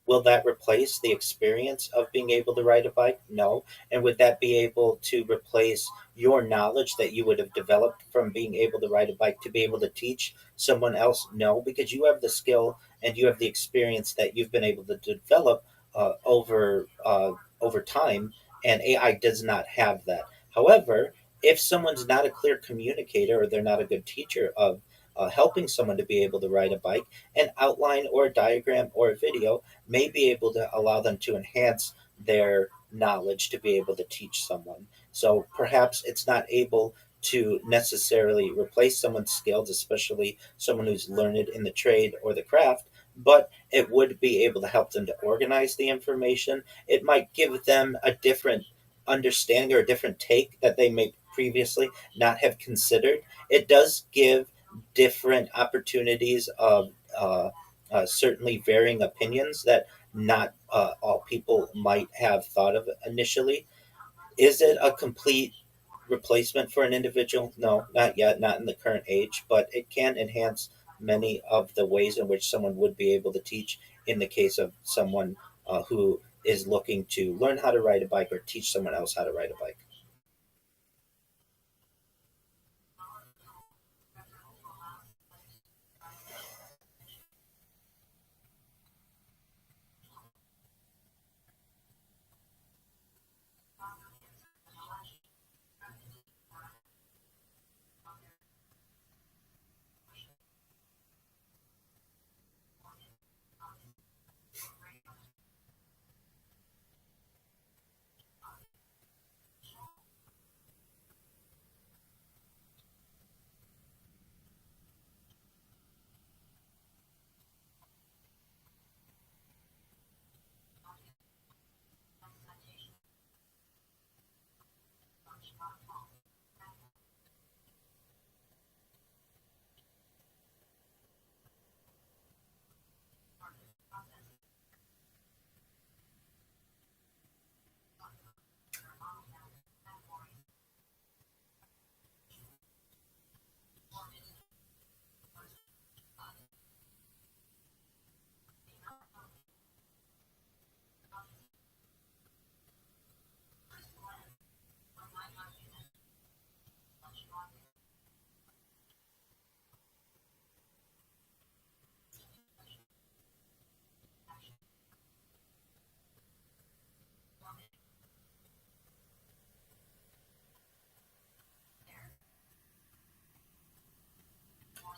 Will that replace the experience of being able to ride a bike? No. And would that be able to replace your knowledge that you would have developed from being able to ride a bike to be able to teach someone else? No, because you have the skill and you have the experience that you've been able to develop over time, and AI does not have that. However, if someone's not a clear communicator or they're not a good teacher of helping someone to be able to ride a bike, an outline or a diagram or a video may be able to allow them to enhance their knowledge to be able to teach someone. So perhaps it's not able to necessarily replace someone's skills, especially someone who's learned in the trade or the craft, but it would be able to help them to organize the information. It might give them a different understanding or a different take that they may previously not have considered. It does give different opportunities of certainly varying opinions that not all people might have thought of initially. Is it a complete replacement for an individual. No, not yet, not in the current age, but it can enhance many of the ways in which someone would be able to teach in the case of someone who is looking to learn how to ride a bike or teach someone else how to ride a bike.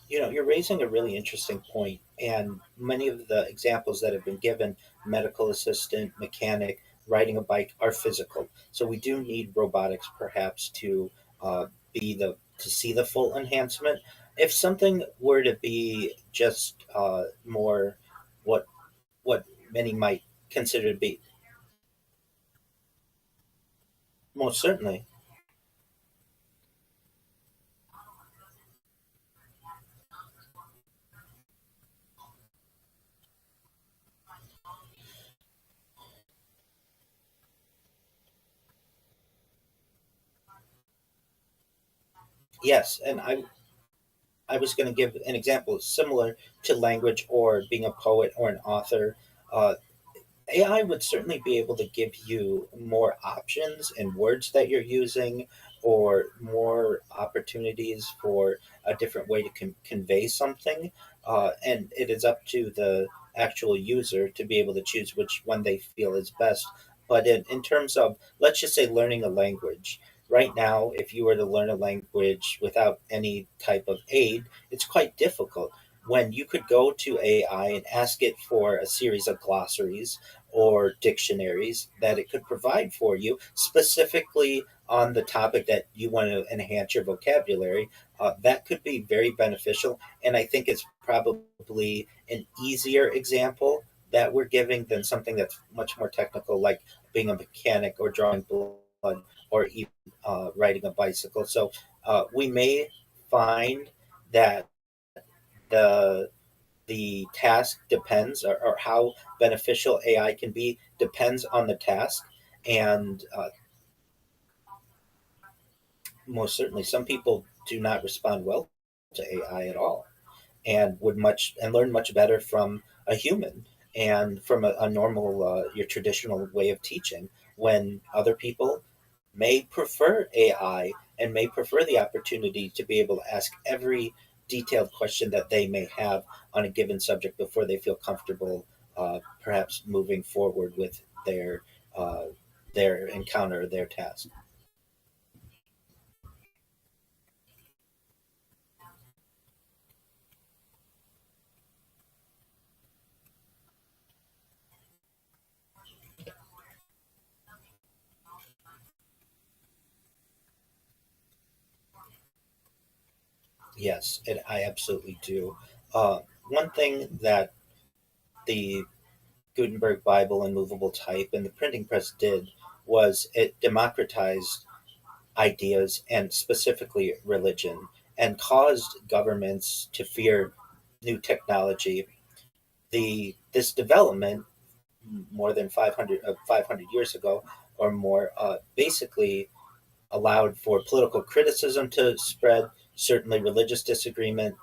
You're raising a really interesting point, and many of the examples that have been given, medical assistant, mechanic, riding a bike, are physical. So we do need robotics perhaps to be the to see the full enhancement. If something were to be just more what what many might consider to be, most certainly. Yes, and I was going to give an example similar to language or being a poet or an author. Uh, AI would certainly be able to give you more options in words that you're using, or more opportunities for a different way to convey something. And it is up to the actual user to be able to choose which one they feel is best. But in terms of, let's just say, learning a language, right now, if you were to learn a language without any type of aid, it's quite difficult. When you could go to AI and ask it for a series of glossaries or dictionaries that it could provide for you specifically on the topic that you want to enhance your vocabulary, that could be very beneficial. And I think it's probably an easier example that we're giving than something that's much more technical, like being a mechanic or drawing blood or even riding a bicycle. So we may find that the the task depends, or how beneficial AI can be depends on the task. And most certainly, some people do not respond well to AI at all, and would much and learn much better from a human and from a normal your traditional way of teaching, when other people may prefer AI and may prefer the opportunity to be able to ask every detailed question that they may have on a given subject before they feel comfortable perhaps moving forward with uh, their encounter, their task. Yes, I absolutely do. One thing that the Gutenberg Bible and movable type and the printing press did was it democratized ideas, and specifically religion, and caused governments to fear new technology. The this development, more than 500 years ago or more, basically allowed for political criticism to spread, certainly religious disagreement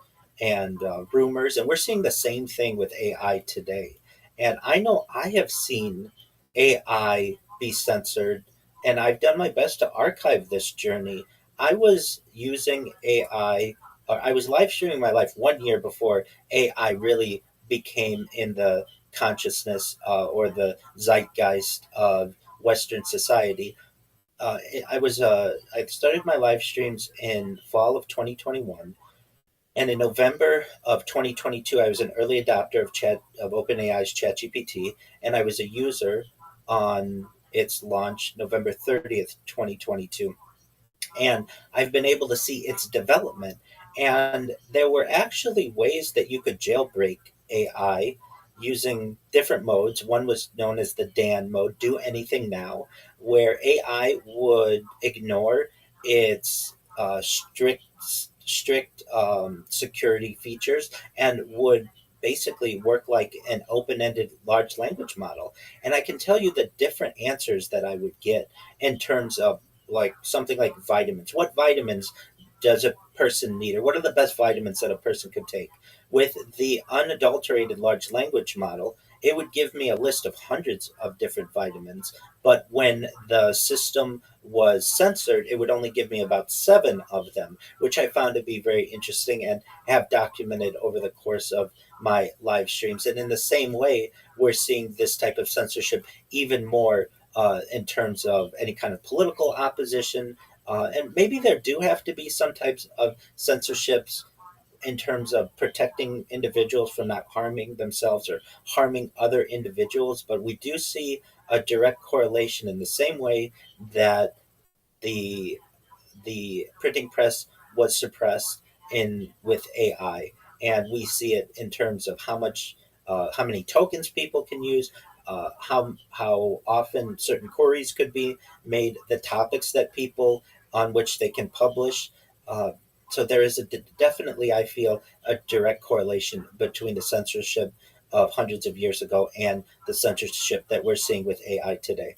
and rumors. And we're seeing the same thing with AI today. And I know I have seen AI be censored, and I've done my best to archive this journey. I was using AI, or I was live streaming my life 1 year before AI really became in the consciousness or the zeitgeist of Western society. I started my live streams in fall of 2021, and in November of 2022, I was an early adopter of OpenAI's ChatGPT, and I was a user on its launch November 30th, 2022. And I've been able to see its development. And there were actually ways that you could jailbreak AI using different modes. One was known as the Dan mode, do anything now, where AI would ignore its strict security features and would basically work like an open-ended large language model. And I can tell you the different answers that I would get in terms of like something like vitamins. What vitamins does a person need, or what are the best vitamins that a person could take? With the unadulterated large language model, it would give me a list of hundreds of different vitamins. But when the system was censored, it would only give me about seven of them, which I found to be very interesting and have documented over the course of my live streams. And in the same way, we're seeing this type of censorship even more in terms of any kind of political opposition. And maybe there do have to be some types of censorships in terms of protecting individuals from not harming themselves or harming other individuals. But we do see a direct correlation in the same way that the the printing press was suppressed in with AI, and we see it in terms of how many tokens people can use, how often certain queries could be made, the topics that people on which they can publish. Uh, so there is definitely, I feel, a direct correlation between the censorship of hundreds of years ago and the censorship that we're seeing with AI today.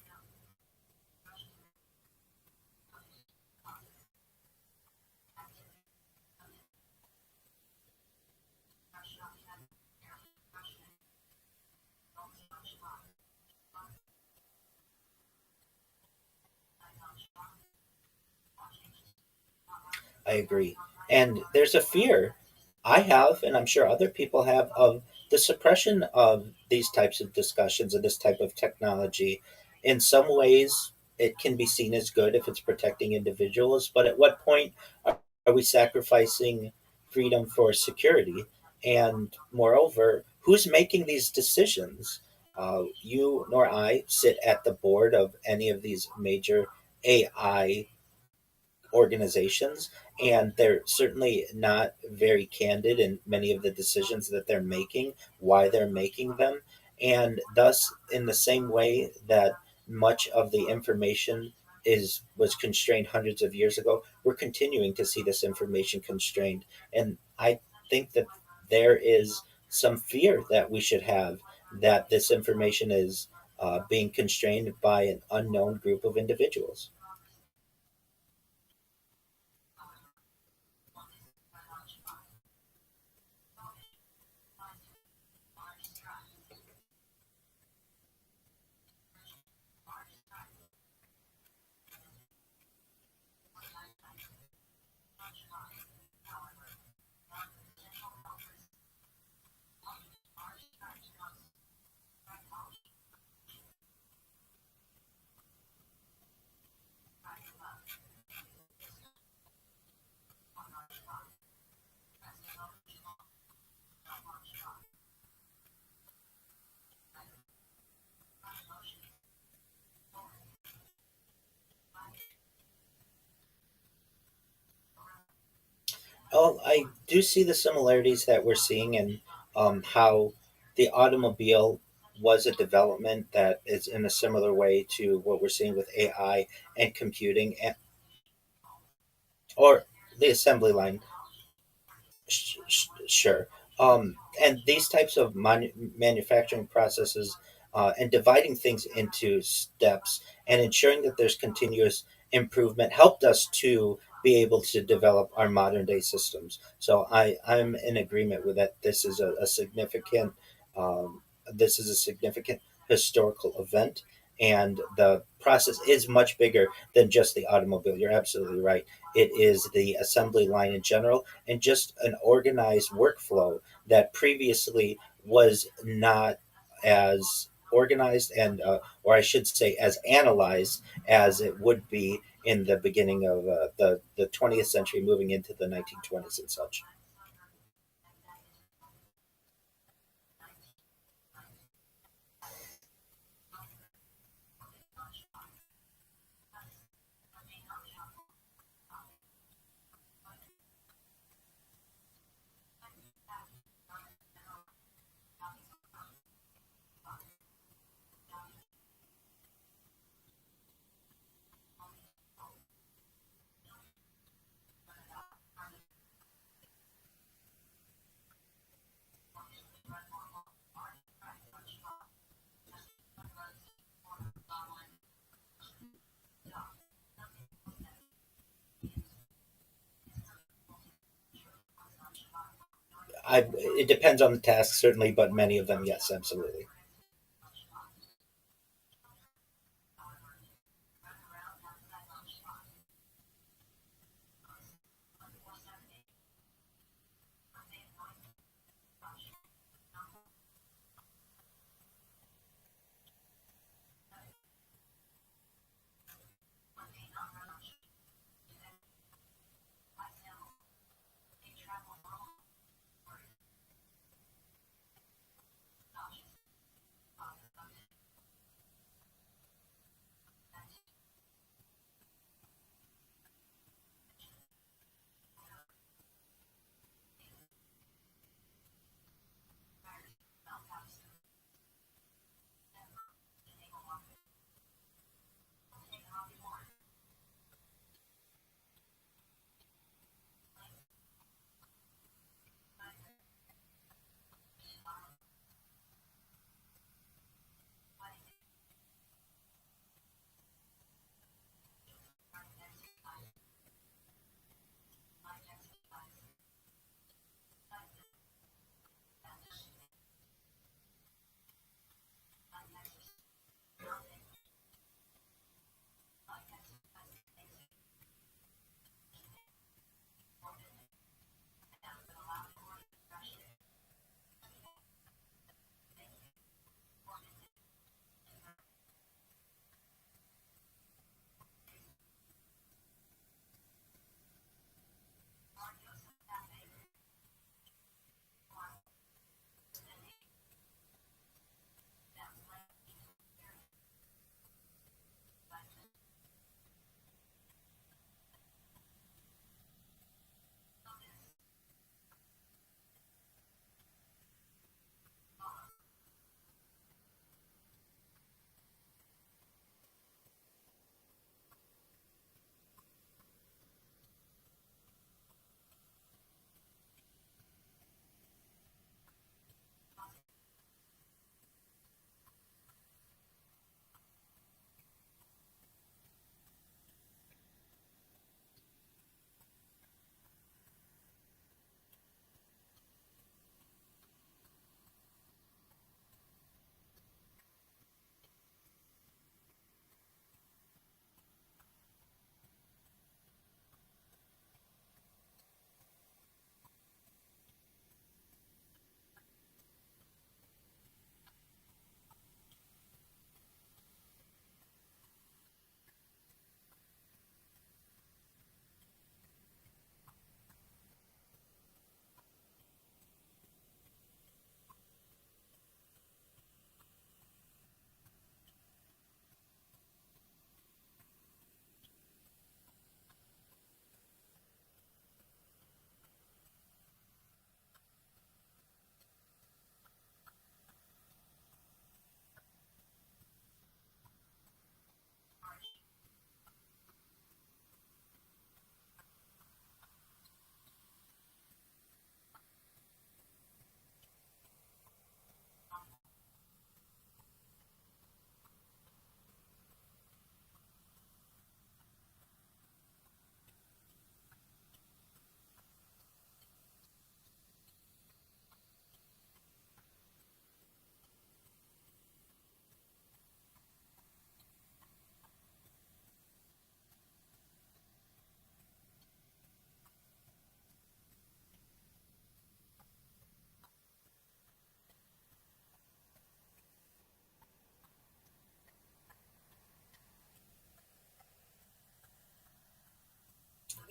I agree. And there's a fear I have, and I'm sure other people have, of the suppression of these types of discussions and this type of technology. In some ways, it can be seen as good if it's protecting individuals, but at what point are we sacrificing freedom for security? And moreover, who's making these decisions? You nor I sit at the board of any of these major AI organizations, and they're certainly not very candid in many of the decisions that they're making, why they're making them. And thus, in the same way that much of the information is was constrained hundreds of years ago, we're continuing to see this information constrained. And I think that there is some fear that we should have that this information is being constrained by an unknown group of individuals. Oh, I do see the similarities that we're seeing in how the automobile was a development that is in a similar way to what we're seeing with AI and computing, or the assembly line. Sure. And these types of manufacturing processes and dividing things into steps and ensuring that there's continuous improvement helped us to be able to develop our modern day systems. So I'm in agreement with that. Um, this is a significant historical event, and the process is much bigger than just the automobile. You're absolutely right. It is the assembly line in general, and just an organized workflow that previously was not as organized and or I should say as analyzed as it would be in the beginning of the 20th century moving into the 1920s and such. It depends on the task certainly, but many of them, yes, absolutely.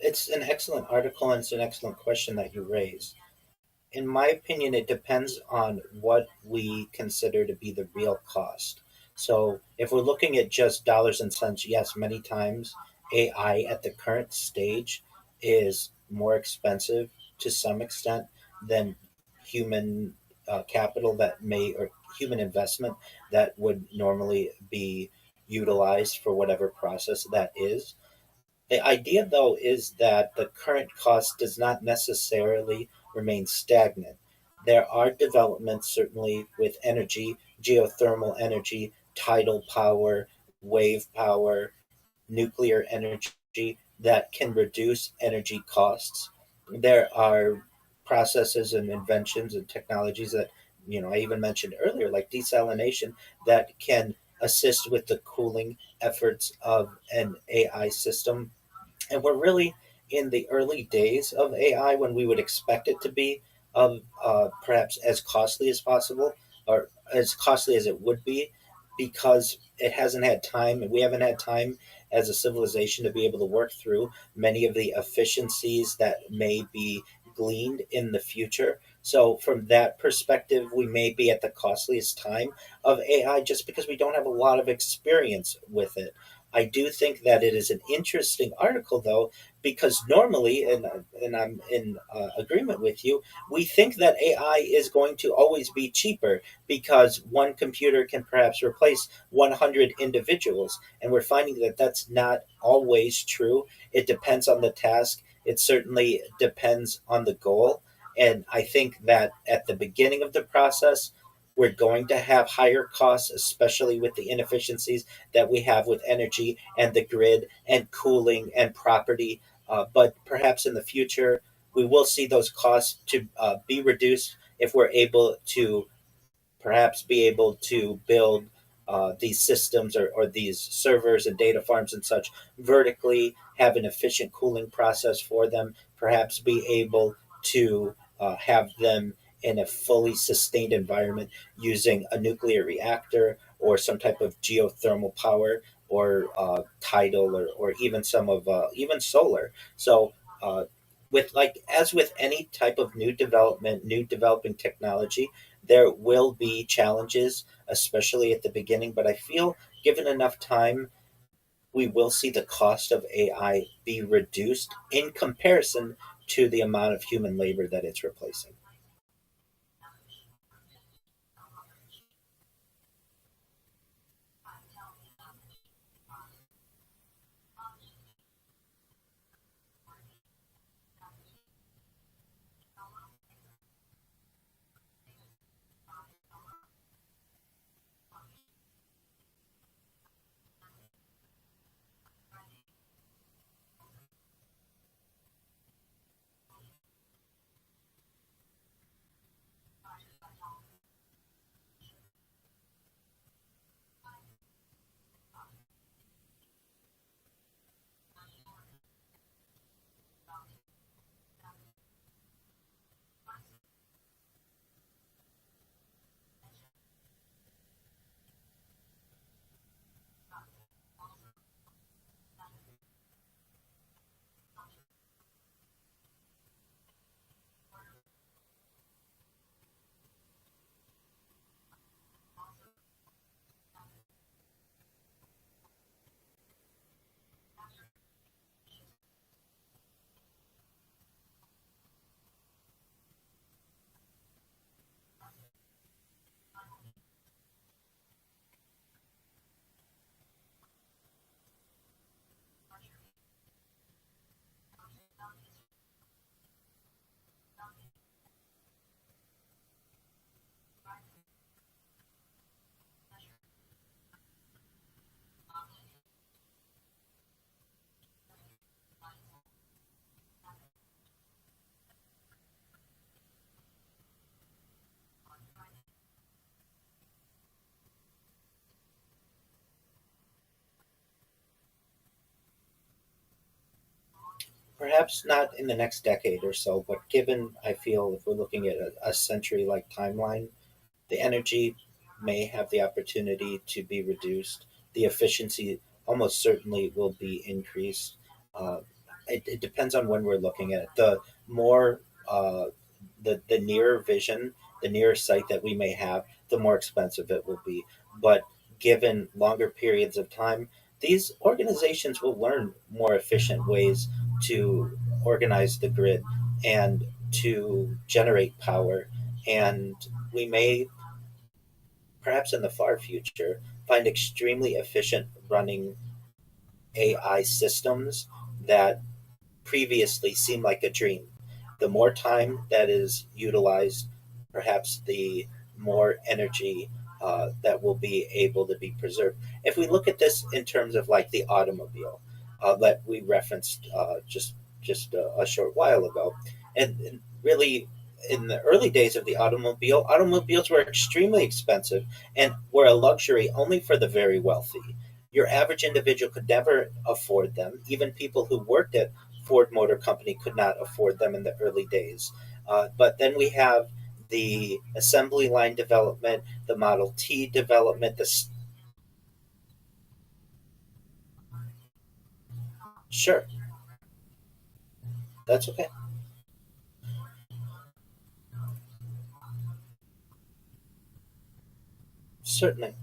It's an excellent article and it's an excellent question that you raise. In my opinion, it depends on what we consider to be the real cost. So, if we're looking at just dollars and cents, yes, many times AI at the current stage is more expensive to some extent than human capital that may, or human investment that would normally be utilized for whatever process that is. The idea, though, is that the current cost does not necessarily remain stagnant. There are developments, certainly with energy, geothermal energy, tidal power, wave power, nuclear energy that can reduce energy costs. There are processes and inventions and technologies that, I even mentioned earlier, like desalination, that can assist with the cooling efforts of an AI system. And we're really in the early days of AI when we would expect it to be perhaps as costly as possible, or as costly as it would be, because it hasn't had time, and we haven't had time as a civilization to be able to work through many of the efficiencies that may be gleaned in the future. So, from that perspective, we may be at the costliest time of AI just because we don't have a lot of experience with it. I do think that it is an interesting article, though, because normally, and I'm in agreement with you, we think that AI is going to always be cheaper because one computer can perhaps replace 100 individuals. And we're finding that that's not always true. It depends on the task, it certainly depends on the goal. And I think that at the beginning of the process, we're going to have higher costs, especially with the inefficiencies that we have with energy and the grid and cooling and property. But perhaps in the future, we will see those costs to be reduced if we're able to perhaps be able to build these systems, or these servers and data farms and such vertically, have an efficient cooling process for them, perhaps be able to have them in a fully sustained environment using a nuclear reactor or some type of geothermal power, or tidal, or even some of even solar. So with, like, as with any type of new development, new developing technology, there will be challenges, especially at the beginning. But I feel given enough time, we will see the cost of AI be reduced in comparison to the amount of human labor that it's replacing. Perhaps not in the next decade or so, but given, I feel, if we're looking at a century like timeline, the energy may have the opportunity to be reduced. The efficiency almost certainly will be increased. Uh, it depends on when we're looking at it. The more the nearer vision, the nearer sight that we may have, the more expensive it will be. But given longer periods of time, these organizations will learn more efficient ways to organize the grid and to generate power. And we may, perhaps in the far future, find extremely efficient running AI systems that previously seemed like a dream. The more time that is utilized, perhaps the more energy that will be able to be preserved. If we look at this in terms of like the automobile that we referenced just a short while ago, and really in the early days of the automobile, automobiles were extremely expensive and were a luxury only for the very wealthy. Your average individual could never afford them. Even people who worked at Ford Motor Company could not afford them in the early days. But then we have the assembly line development, the Model T development. Sure, that's okay. Certainly.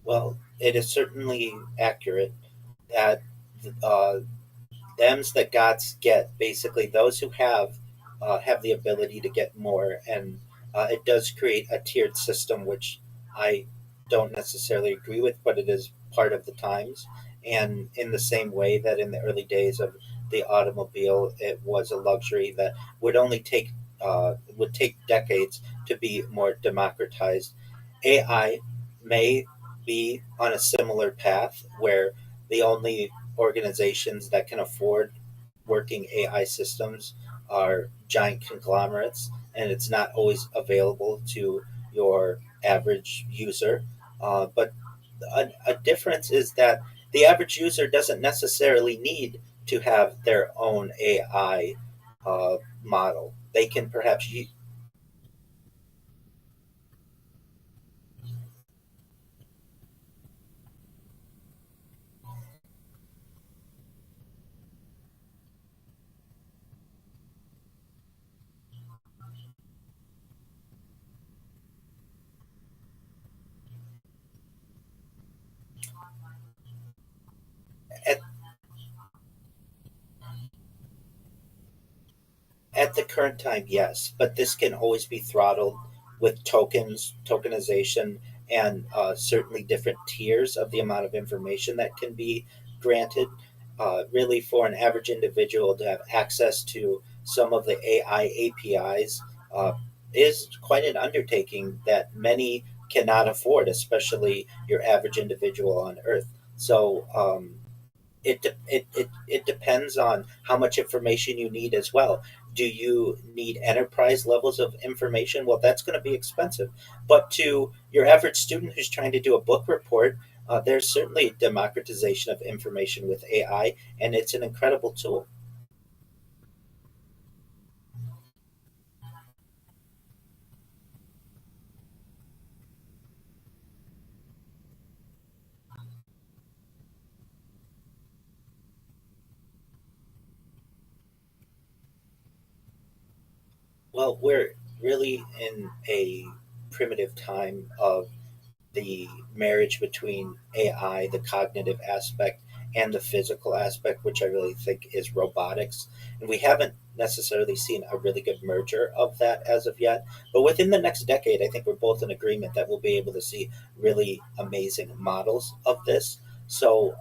Well, it is certainly accurate that uh, them's that gods get. Basically, those who have the ability to get more, and it does create a tiered system, which I don't necessarily agree with, but it is part of the times. And in the same way that in the early days of the automobile, it was a luxury that would take decades to be more democratized. AI may be on a similar path where the only organizations that can afford working AI systems are giant conglomerates, and it's not always available to your average user. But a difference is that the average user doesn't necessarily need to have their own AI model. They can perhaps at, at the current time, yes, but this can always be throttled with tokens, tokenization, and certainly different tiers of the amount of information that can be granted. Really, for an average individual to have access to some of the AI APIs is quite an undertaking that many cannot afford, especially your average individual on Earth. So, it depends on how much information you need as well. Do you need enterprise levels of information? Well, that's going to be expensive. But to your average student who's trying to do a book report, there's certainly a democratization of information with AI, and it's an incredible tool. Well, we're really in a primitive time of the marriage between AI, the cognitive aspect, and the physical aspect, which I really think is robotics. And we haven't necessarily seen a really good merger of that as of yet. But within the next decade, I think we're both in agreement that we'll be able to see really amazing models of this. So,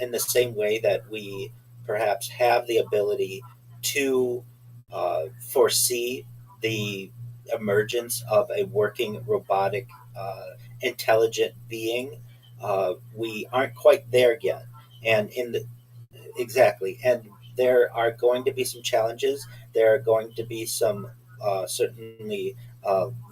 in the same way that we perhaps have the ability to foresee the emergence of a working robotic intelligent being. We aren't quite there yet, and in the exactly, and there are going to be some challenges. There are going to be some certainly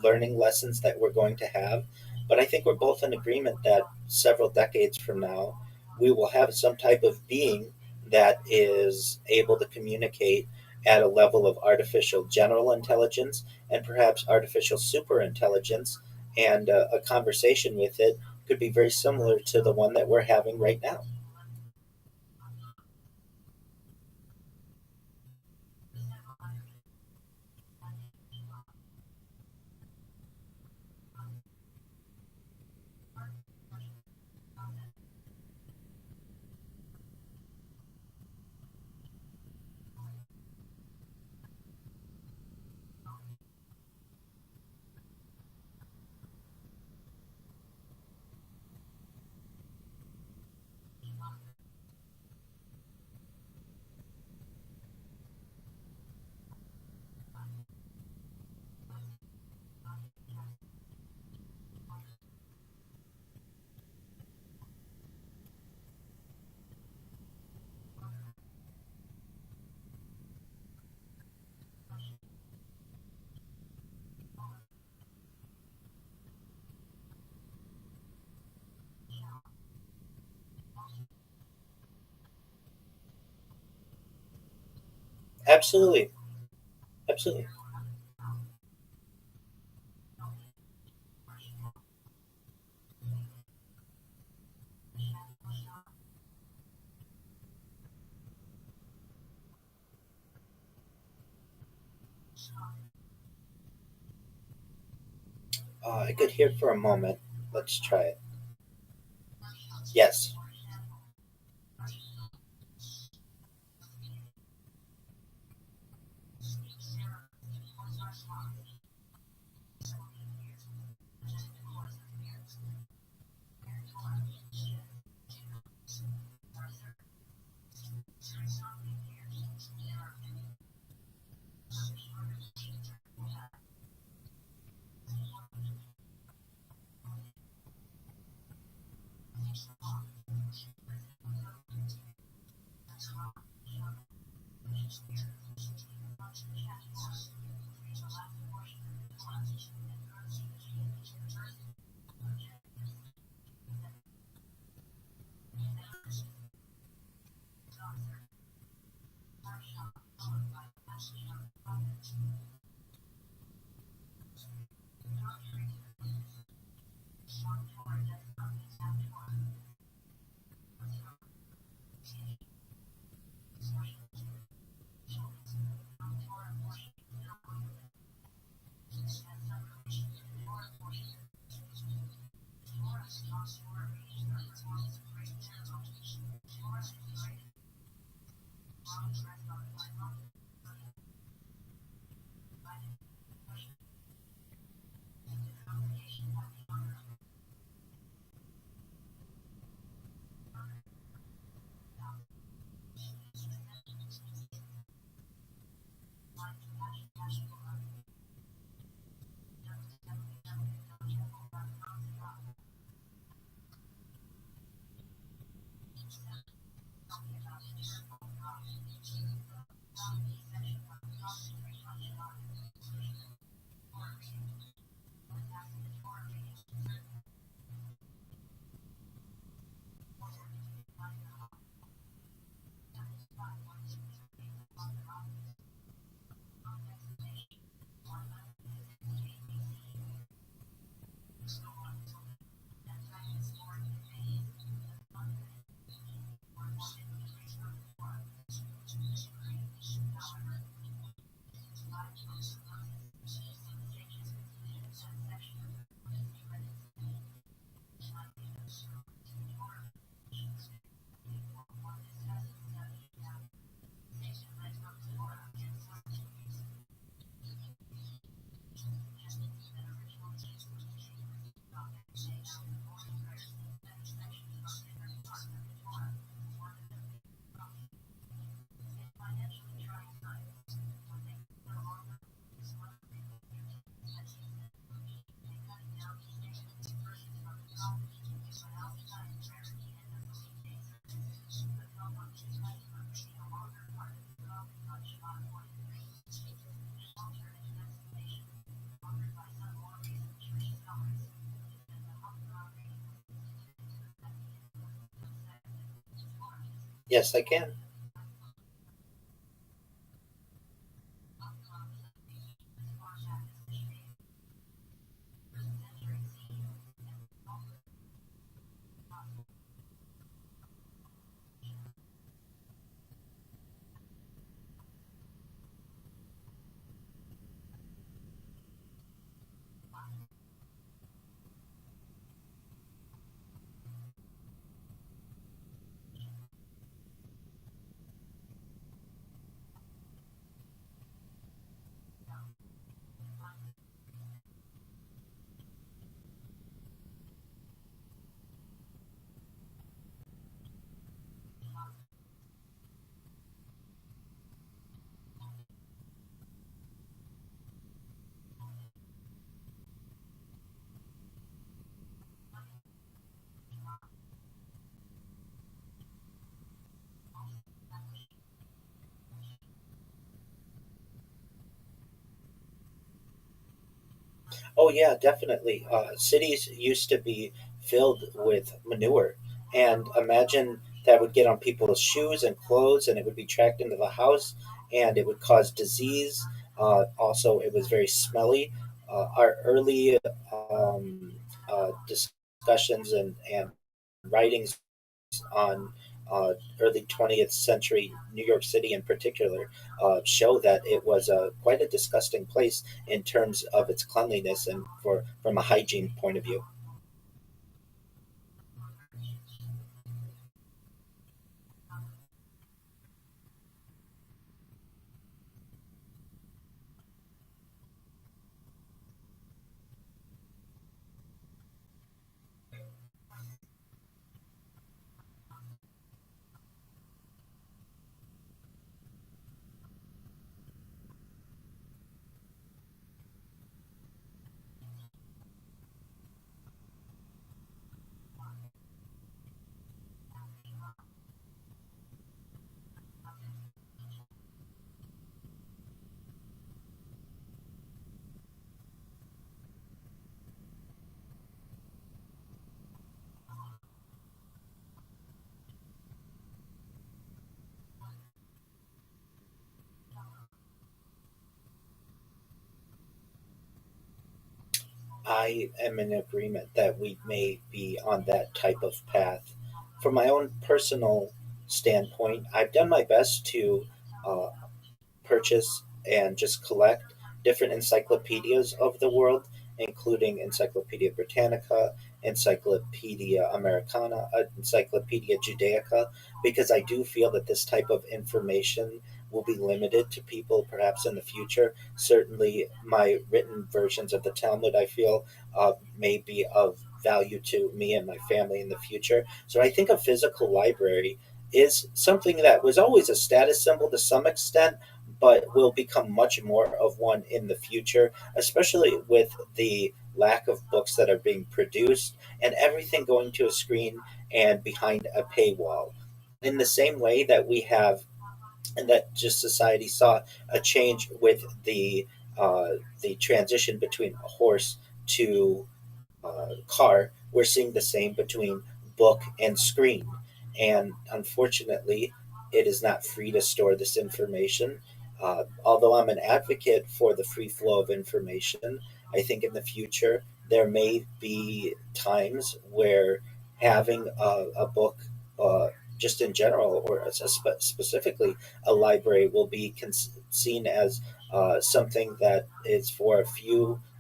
learning lessons that we're going to have. But I think we're both in agreement that several decades from now, we will have some type of being that is able to communicate at a level of artificial general intelligence and perhaps artificial super intelligence, and a conversation with it could be very similar to the one that we're having right now. Absolutely, absolutely. I could hear for a moment. Let's try it. Yes. Yes, I can. Oh yeah, definitely. Cities used to be filled with manure, and imagine that would get on people's shoes and clothes, and it would be tracked into the house, and it would cause disease. Also, it was very smelly. Our early discussions and writings on early 20th century New York City in particular show that it was quite a disgusting place in terms of its cleanliness and for from a hygiene point of view. I am in agreement that we may be on that type of path. From my own personal standpoint, I've done my best to uh, purchase and just collect different encyclopedias of the world, including Encyclopedia Britannica, Encyclopedia Americana, Encyclopedia Judaica, because I do feel that this type of information will be limited to people perhaps in the future. Certainly, my written versions of the Talmud, I feel, may be of value to me and my family in the future. So I think a physical library is something that was always a status symbol to some extent, but will become much more of one in the future, especially with the lack of books that are being produced and everything going to a screen and behind a paywall. In the same way that we have, and that just society saw a change with the transition between a horse to car, we're seeing the same between book and screen. And unfortunately, it is not free to store this information. Although I'm an advocate for the free flow of information, I think in the future there may be times where having a book, uh, just in general, or specifically a library, will be seen as something that is for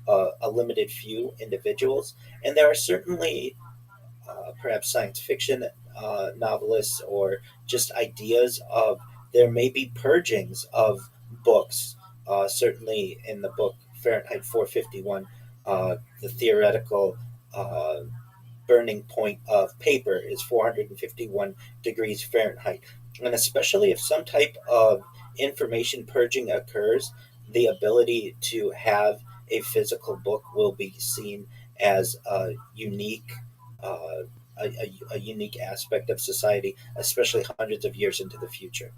a limited few individuals. And there are certainly perhaps science fiction novelists or just ideas of there may be purgings of books. Certainly in the book Fahrenheit 451, the theoretical uh, burning point of paper is 451 degrees Fahrenheit. And especially if some type of information purging occurs, the ability to have a physical book will be seen as uh, a unique aspect of society, especially hundreds of years into the future.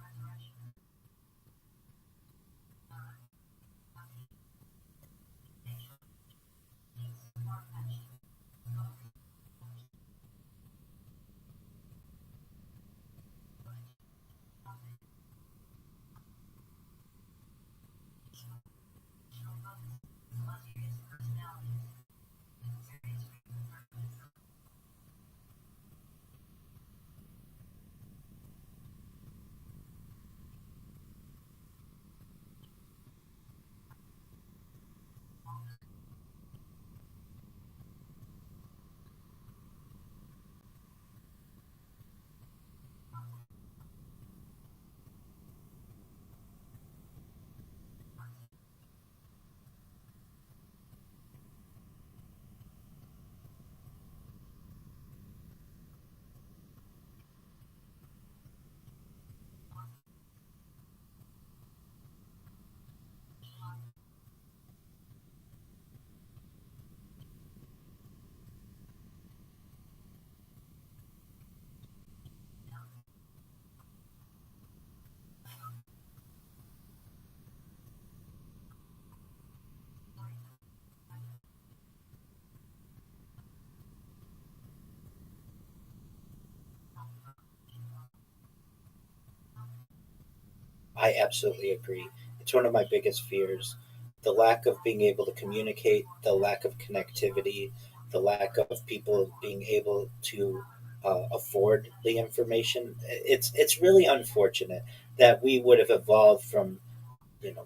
I absolutely agree. It's one of my biggest fears. The lack of being able to communicate, the lack of connectivity, the lack of people being able to afford the information. It's really unfortunate that we would have evolved from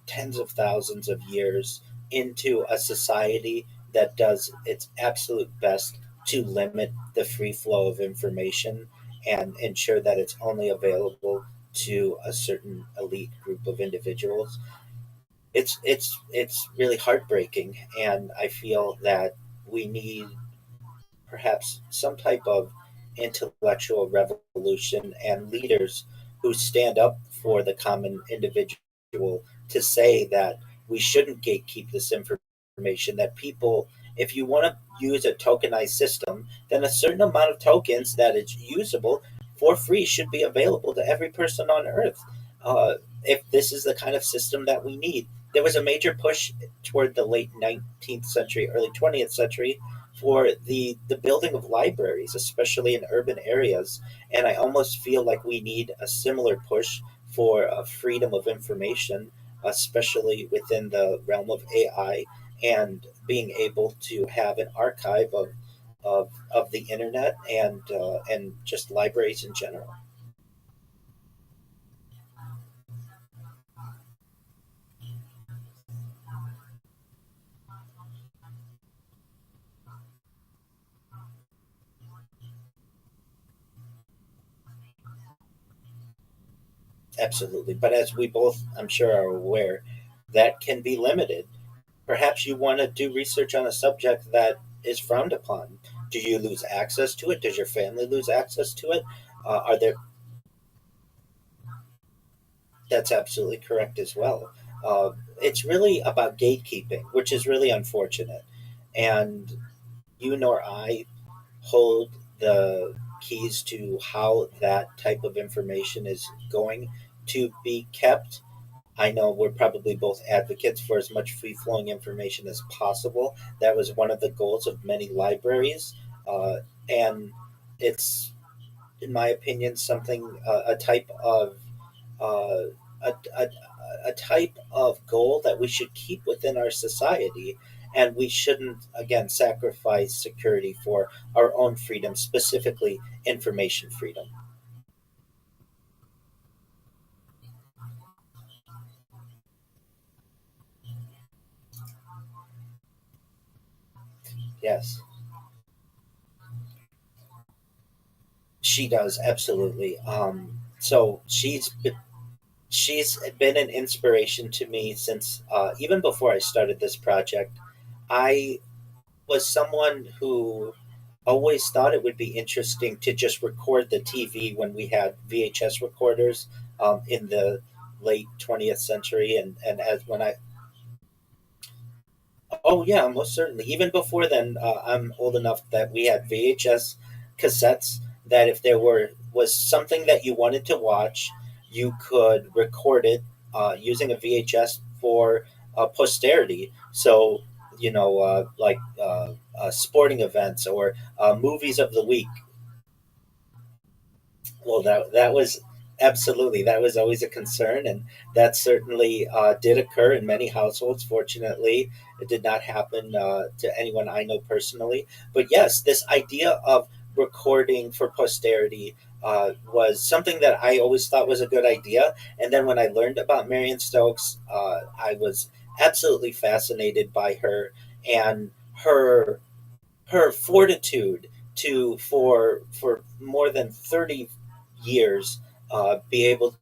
tens of thousands of years into a society that does its absolute best to limit the free flow of information and ensure that it's only available to a certain elite group of individuals. It's really heartbreaking, and I feel that we need perhaps some type of intellectual revolution and leaders who stand up for the common individual to say that we shouldn't gatekeep this information, that people, if you want to use a tokenized system, then a certain amount of tokens that is usable for free should be available to every person on earth. If this is the kind of system that we need, there was a major push toward the late 19th century, early 20th century for the building of libraries, especially in urban areas. And I almost feel like we need a similar push for freedom of information, especially within the realm of AI and being able to have an archive of the internet and just libraries in general. Absolutely. But as we both, I'm sure, are aware, that can be limited. Perhaps you want to do research on a subject that is frowned upon. Do you lose access to it? Does your family lose access to it? Are there? That's absolutely correct as well. Uh, it's really about gatekeeping, which is really unfortunate. And you nor I hold the keys to how that type of information is going to be kept. I know we're probably both advocates for as much free flowing information as possible. That was one of the goals of many libraries. And it's, in my opinion, something, a type of uh, a, a type of goal that we should keep within our society. And we shouldn't, again, sacrifice security for our own freedom, specifically information freedom. Yes, she does, absolutely. So she's been an inspiration to me since even before I started this project. I was someone who always thought it would be interesting to just record the TV when we had VHS recorders in the late 20th century, and as when I oh yeah, most certainly. Even before then, I'm old enough that we had VHS cassettes. That if there was something that you wanted to watch, you could record it using a VHS for posterity. So like sporting events or movies of the week. Well, that was absolutely, that was always a concern, and that certainly did occur in many households. Fortunately, it did not happen to anyone I know personally. But yes, this idea of recording for posterity was something that I always thought was a good idea. And then when I learned about Marion Stokes, I was absolutely fascinated by her and her fortitude to for more than 30 years be able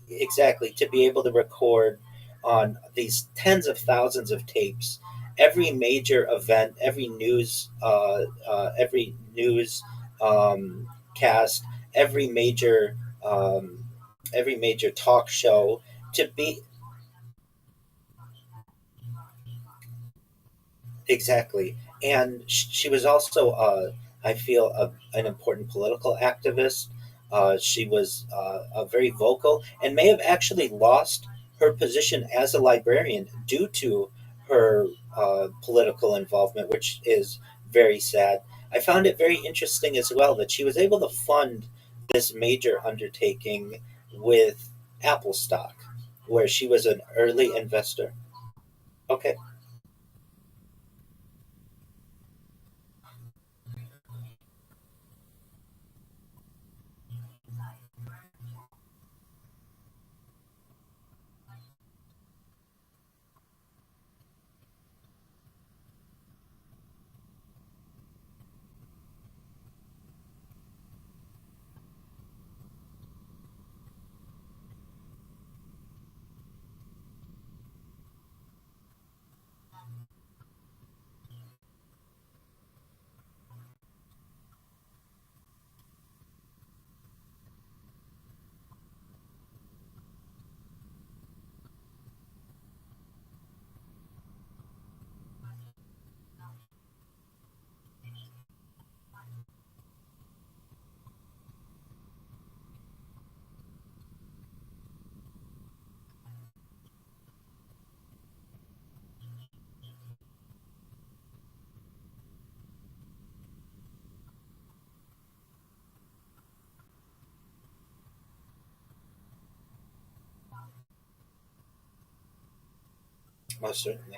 exactly to be able to record on these tens of thousands of tapes every major event, every news cast, every major um, every major talk show to be exactly. And she was also, I feel, an important political activist. She was very vocal and may have actually lost her position as a librarian due to her political involvement, which is very sad. I found it very interesting as well that she was able to fund this major undertaking with Apple stock, where she was an early investor. Okay. Most certainly.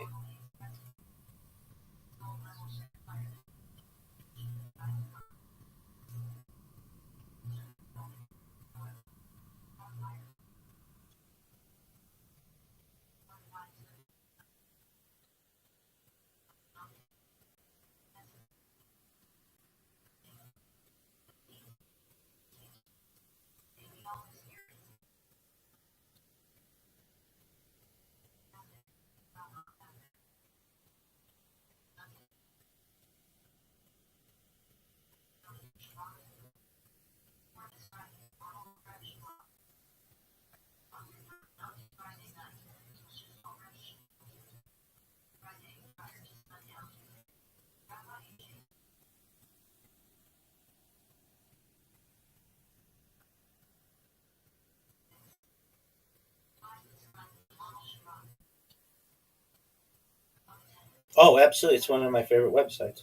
Oh, absolutely. It's one of my favorite websites.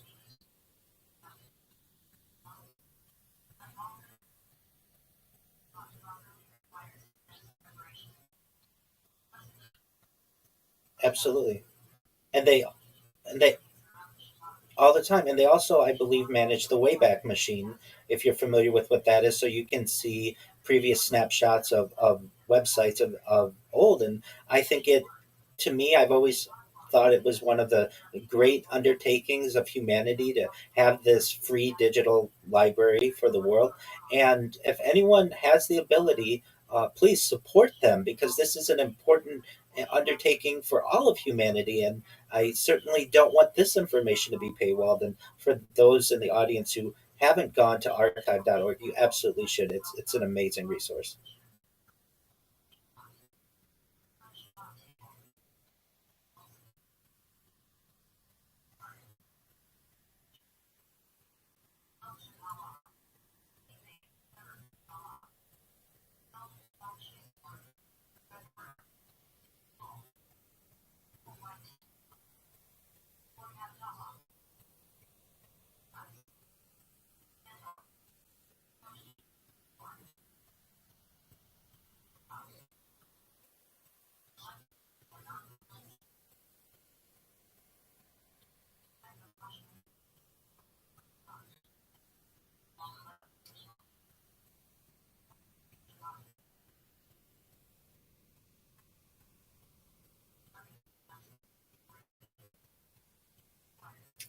Absolutely. And they all the time. And they also, I believe, manage the Wayback Machine, if you're familiar with what that is. So you can see previous snapshots of websites of old. And I think it, to me, I've always thought it was one of the great undertakings of humanity to have this free digital library for the world. And if anyone has the ability, please support them, because this is an important undertaking for all of humanity. And I certainly don't want this information to be paywalled. And for those in the audience who haven't gone to archive.org, you absolutely should. It's an amazing resource.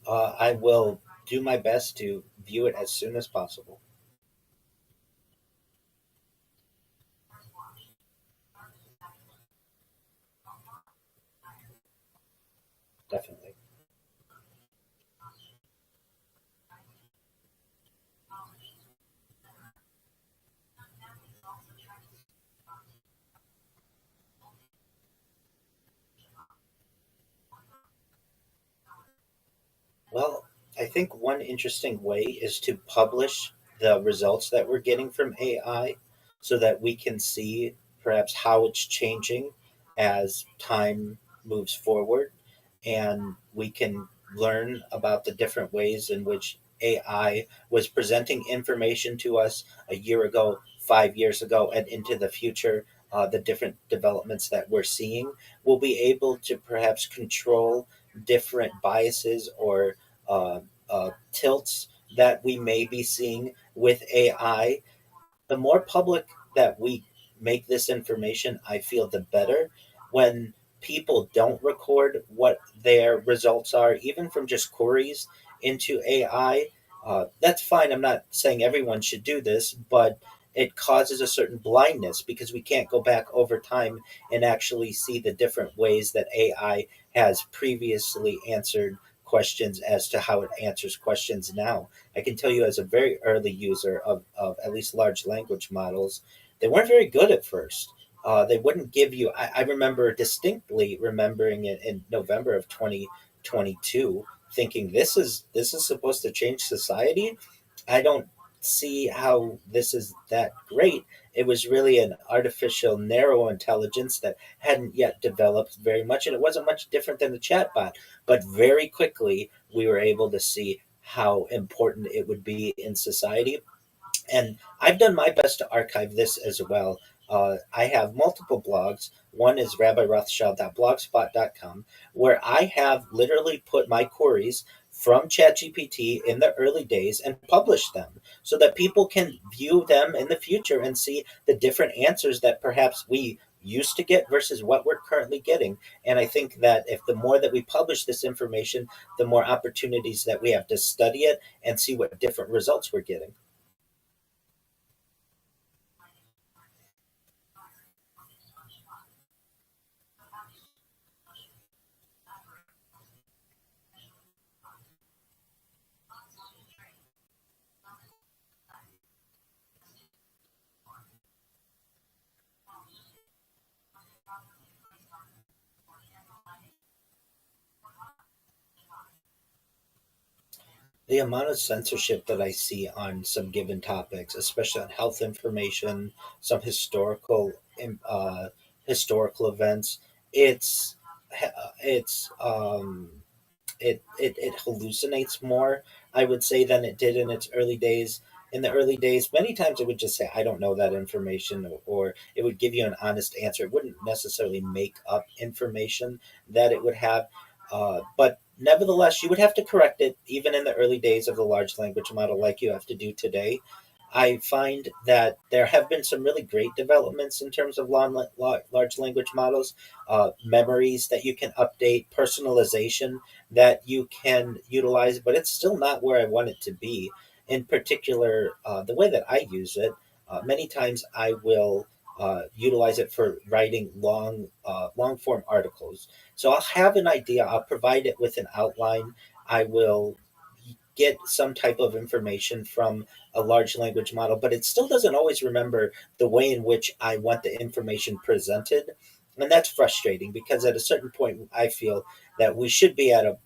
I will do my best to view it as soon as possible. Definitely. Well, I think one interesting way is to publish the results that we're getting from AI, so that we can see perhaps how it's changing as time moves forward. And we can learn about the different ways in which AI was presenting information to us a year ago, 5 years ago, and into the future. the different developments that we're seeing, we'll be able to perhaps control different biases or tilts that we may be seeing with AI. The more public that we make this information, I feel the better. When people don't record what their results are, even from just queries into AI, that's fine. I'm not saying everyone should do this, but it causes a certain blindness because we can't go back over time and actually see the different ways that AI has previously answered questions as to how it answers questions now. I can tell you, as a very early user of at least large language models, they weren't very good at first. They wouldn't give you. I remember distinctly remembering it in November of 2022, thinking this is supposed to change society. I don't see how this is that great. It was really an artificial narrow intelligence that hadn't yet developed very much, and it wasn't much different than the chatbot. But very quickly, we were able to see how important it would be in society, and I've done my best to archive this as well. I have multiple blogs. One is rabbirothschild.blogspot.com, where I have literally put my queries from ChatGPT in the early days and published them so that people can view them in the future and see the different answers that perhaps we used to get versus what we're currently getting. And I think that if the more that we publish this information, the more opportunities that we have to study it and see what different results we're getting. The amount of censorship that I see on some given topics, especially on health information, some historical events, it's it's it hallucinates more, I would say, than it did in its early days. In the early days, many times it would just say, I don't know that information, or it would give you an honest answer. It wouldn't necessarily make up information that it would have. But nevertheless, you would have to correct it even in the early days of the large language model, like you have to do today. I find that there have been some really great developments in terms of large language models, memories that you can update, personalization that you can utilize, but it's still not where I want it to be. In particular, the way that I use it, many times I will utilize it for writing long form articles. So I'll have an idea, I'll provide it with an outline, I will get some type of information from a large language model, but it still doesn't always remember the way in which I want the information presented. And that's frustrating because at a certain point, I feel that we should be at a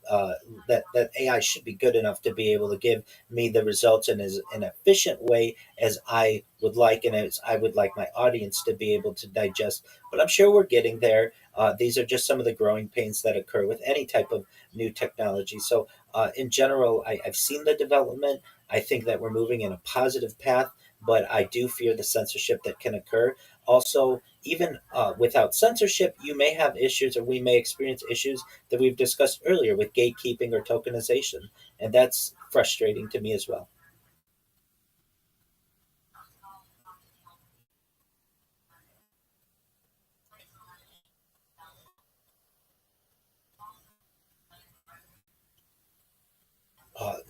that AI should be good enough to be able to give me the results in as an efficient way as I would like, and as I would like my audience to be able to digest. But I'm sure we're getting there. These are just some of the growing pains that occur with any type of new technology. So in general, I've seen the development. I think that we're moving in a positive path, but I do fear the censorship that can occur. Also, even without censorship, you may have issues, or we may experience issues that we've discussed earlier with gatekeeping or tokenization, and that's frustrating to me as well.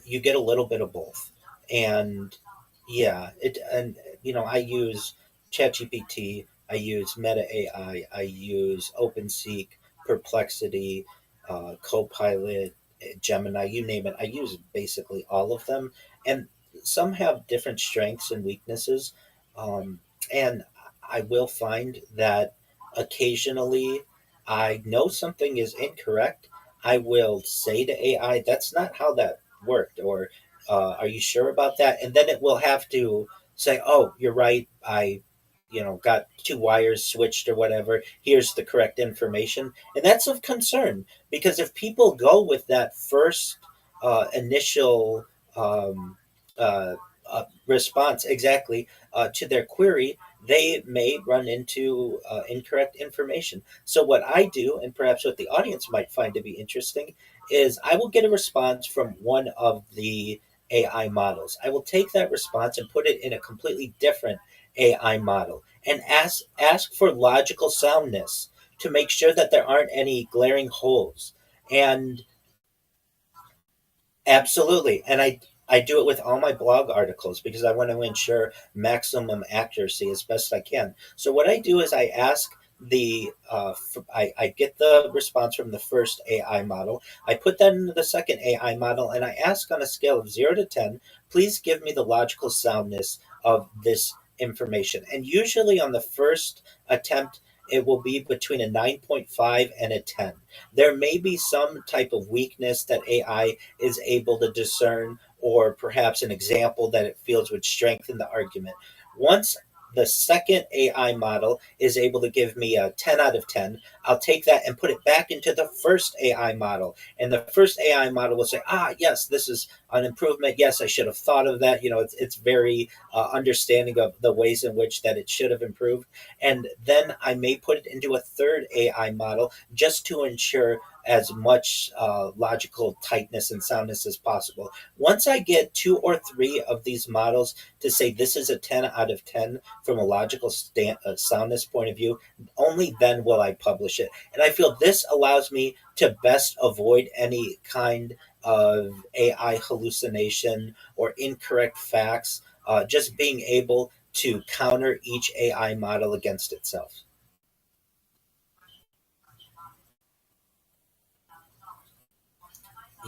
You get a little bit of both, and yeah, it and I use ChatGPT, I use Meta AI, I use OpenSeek, Perplexity, Copilot, Gemini, you name it. I use basically all of them, and some have different strengths and weaknesses. And I will find that occasionally I know something is incorrect. I will say to AI, "That's not how that worked," or "Are you sure about that?" And then it will have to say, "Oh, you're right. I, got two wires switched or whatever. Here's the correct information." And that's of concern because if people go with that first initial um, uh, response exactly to their query, they may run into incorrect information. So, what I do, and perhaps what the audience might find to be interesting, is I will get a response from one of the AI models. I will take that response and put it in a completely different AI model and ask for logical soundness to make sure that there aren't any glaring holes. And absolutely. And I do it with all my blog articles because I want to ensure maximum accuracy as best I can. So what I do is I ask I get the response from the first AI model. I put that into the second AI model and I ask on a scale of 0 to 10, please give me the logical soundness of this information. And usually on the first attempt, it will be between a 9.5 and a 10. There may be some type of weakness that AI is able to discern, or perhaps an example that it feels would strengthen the argument. Once the second AI model is able to give me a 10 out of 10, I'll take that and put it back into the first AI model. And the first AI model will say, yes, this is an improvement. Yes, I should have thought of that. It's very understanding of the ways in which that it should have improved. And then I may put it into a third AI model just to ensure as much logical tightness and soundness as possible. Once I get two or three of these models to say this is a 10 out of 10 from a logical soundness point of view, only then will I publish it. And I feel this allows me to best avoid any kind of AI hallucination or incorrect facts, just being able to counter each AI model against itself.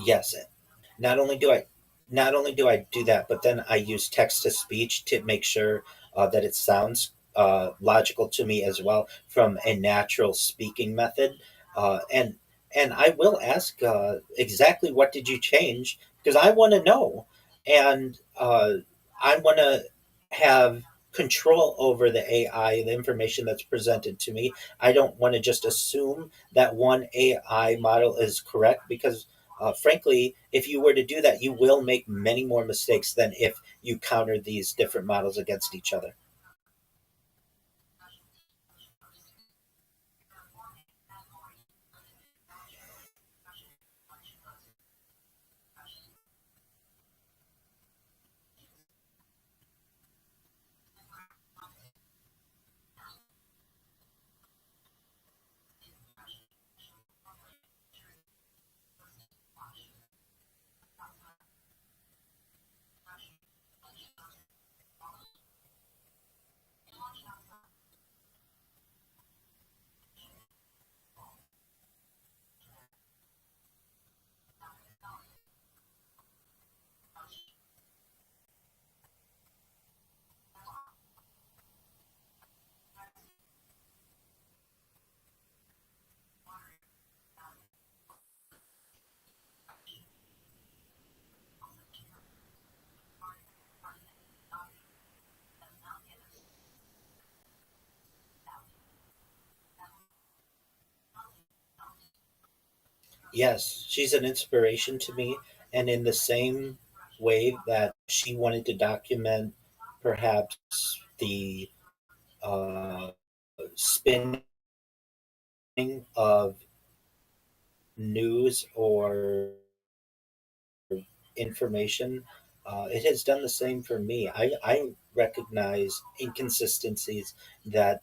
Yes, not only do I not only do I do that, but then I use text to speech to make sure that it sounds logical to me as well from a natural speaking method. And I will ask exactly what did you change because I want to know, and I want to have control over the AI, the information that's presented to me. I don't want to just assume that one AI model is correct because frankly, if you were to do that, you will make many more mistakes than if you counter these different models against each other. Yes, she's an inspiration to me, and in the same way that she wanted to document perhaps the uh, spinning of news or information, it has done the same for me. I recognize inconsistencies that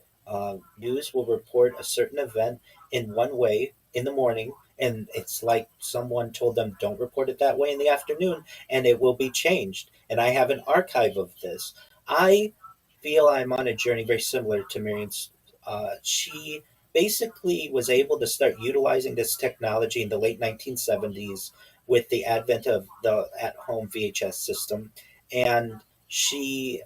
news will report a certain event in one way in the morning, and it's like someone told them, don't report it that way in the afternoon, and it will be changed. And I have an archive of this. I feel I'm on a journey very similar to Miriam's. She basically was able to start utilizing this technology in the late 1970s with the advent of the at home VHS system. And she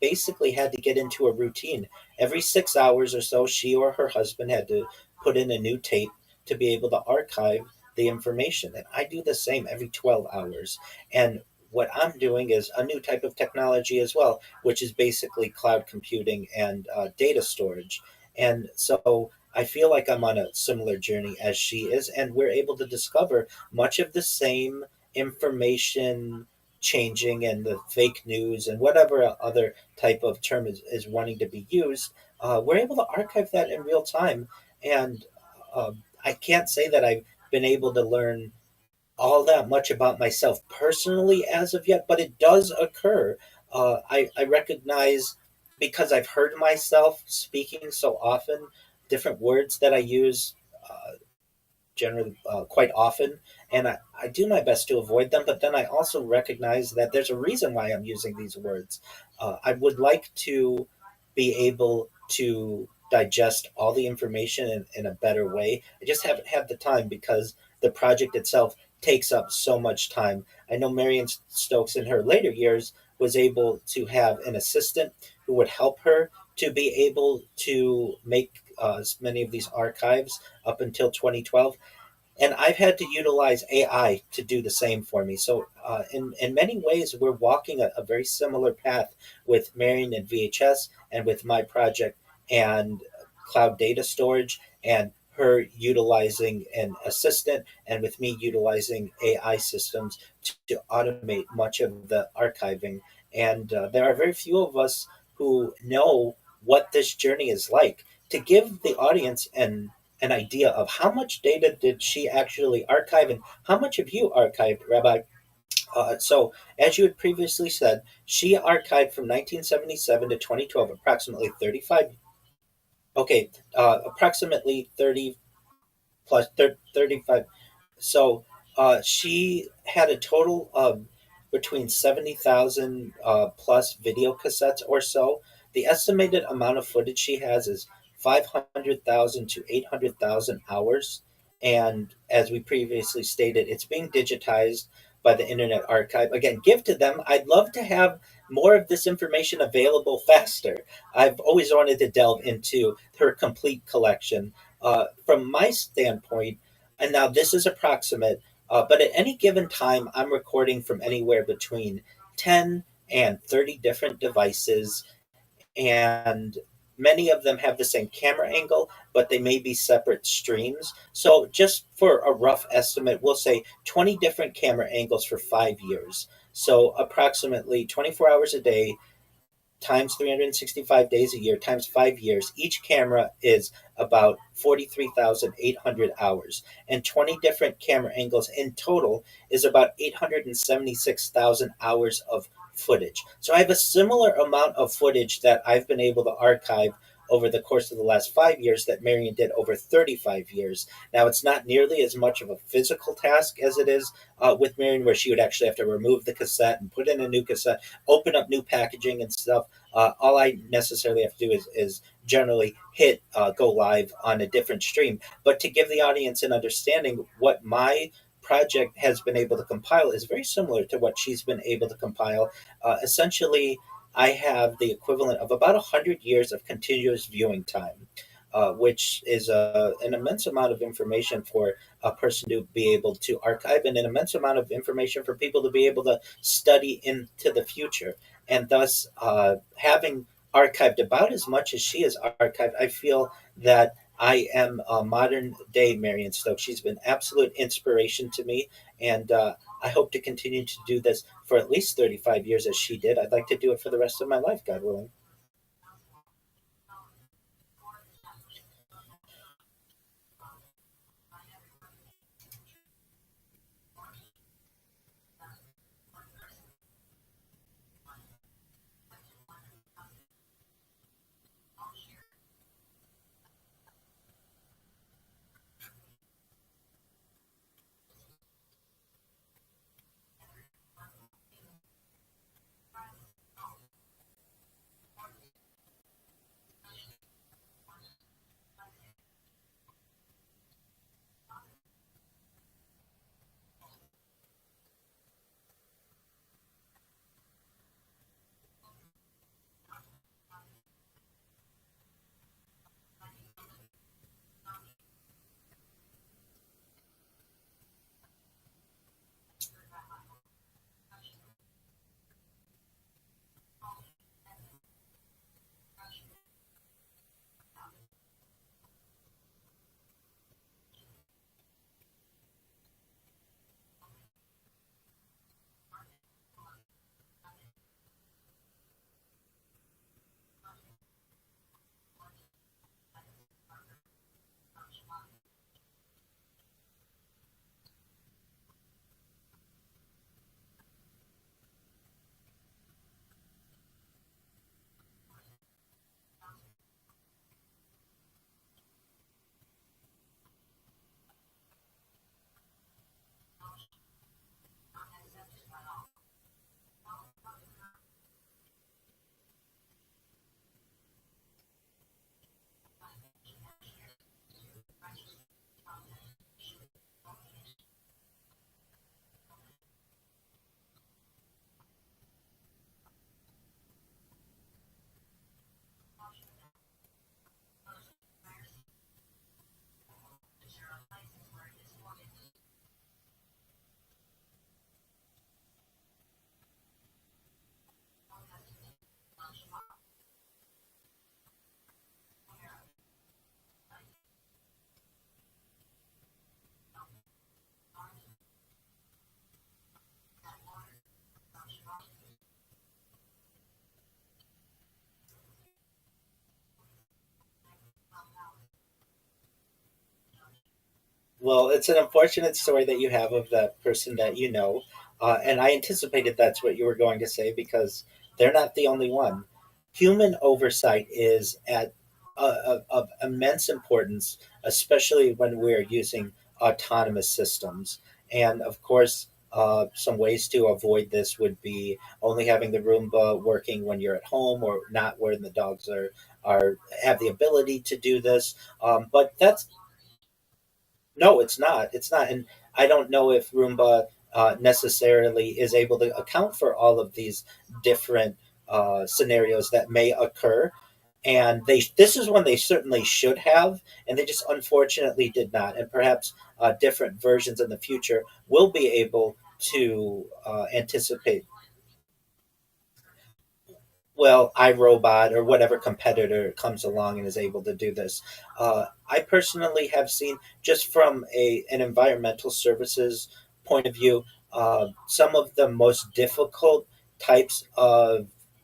basically had to get into a routine. Every 6 hours or so, she or her husband had to put in a new tape to be able to archive the information. And I do the same every 12 hours. And what I'm doing is a new type of technology as well, which is basically cloud computing and data storage. And so I feel like I'm on a similar journey as she is, and we're able to discover much of the same information changing and the fake news and whatever other type of term is wanting to be used, we're able to archive that in real time. And I can't say that I've been able to learn all that much about myself personally as of yet, but it does occur. I recognize, because I've heard myself speaking so often, different words that I use generally quite often, and I do my best to avoid them. But then I also recognize that there's a reason why I'm using these words. I would like to be able to digest all the information in a better way. I just haven't had the time because the project itself takes up so much time. I know Marion Stokes in her later years was able to have an assistant who would help her to be able to make as many of these archives up until 2012, and I've had to utilize AI to do the same for me. So, in many ways, we're walking a very similar path with Marion and VHS, and with my project and cloud data storage, and her utilizing an assistant, and with me utilizing AI systems to automate much of the archiving. And there are very few of us who know what this journey is like. To give the audience an idea of how much data did she actually archive and how much have you archived, Rabbi? So, as you had previously said, she archived from 1977 to 2012, approximately 35. Okay, approximately 30 plus 35. So she had a total of between 70,000 plus video cassettes or so. The estimated amount of footage she has is 500,000 to 800,000 hours. And as we previously stated, it's being digitized by the Internet Archive. Again, give to them. I'd love to have more of this information available faster. I've always wanted to delve into her complete collection. From my standpoint, and now this is approximate, but at any given time, I'm recording from anywhere between 10 and 30 different devices, and many of them have the same camera angle, but they may be separate streams. So, just for a rough estimate, we'll say 20 different camera angles for 5 years. So, approximately 24 hours a day, times 365 days a year times 5 years, each camera is about 43,800 hours. And 20 different camera angles in total is about 876,000 hours of footage. So I have a similar amount of footage that I've been able to archive over the course of the last 5 years that Marion did over 35 years. Now, it's not nearly as much of a physical task as it is with Marion, where she would actually have to remove the cassette and put in a new cassette, open up new packaging and stuff. All I necessarily have to do is generally hit go live on a different stream. But to give the audience an understanding, what my project has been able to compile is very similar to what she's been able to compile. Essentially, I have the equivalent of about 100 years of continuous viewing time, which is an immense amount of information for a person to be able to archive, and an immense amount of information for people to be able to study into the future. And thus, having archived about as much as she has archived, I feel that I am a modern day Marion Stokes. She's been absolute inspiration to me, and I hope to continue to do this for at least 35 years as she did. I'd like to do it for the rest of my life, God willing. Well, it's an unfortunate story that you have of that person that you know, and I anticipated that's what you were going to say because they're not the only one. Human oversight is of immense importance, especially when we're using autonomous systems. And of course, some ways to avoid this would be only having the Roomba working when you're at home or not when the dogs are have the ability to do this. But that's no, it's not. It's not. And I don't know if Roomba necessarily is able to account for all of these different scenarios that may occur. And this is one they certainly should have, and they just unfortunately did not. And perhaps different versions in the future will be able to anticipate, well, iRobot or whatever competitor comes along and is able to do this. I personally have seen, just from an environmental services point of view, some of the most difficult types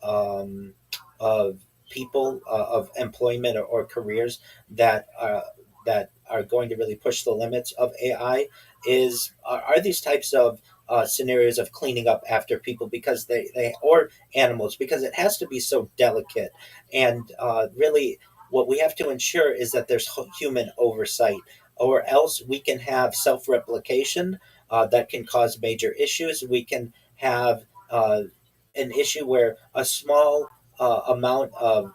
um, of people of employment or careers that are going to really push the limits of AI are these types of scenarios of cleaning up after people because they or animals because it has to be so delicate. And really, what we have to ensure is that there's human oversight, or else we can have self replication that can cause major issues. We can have an issue where a small amount of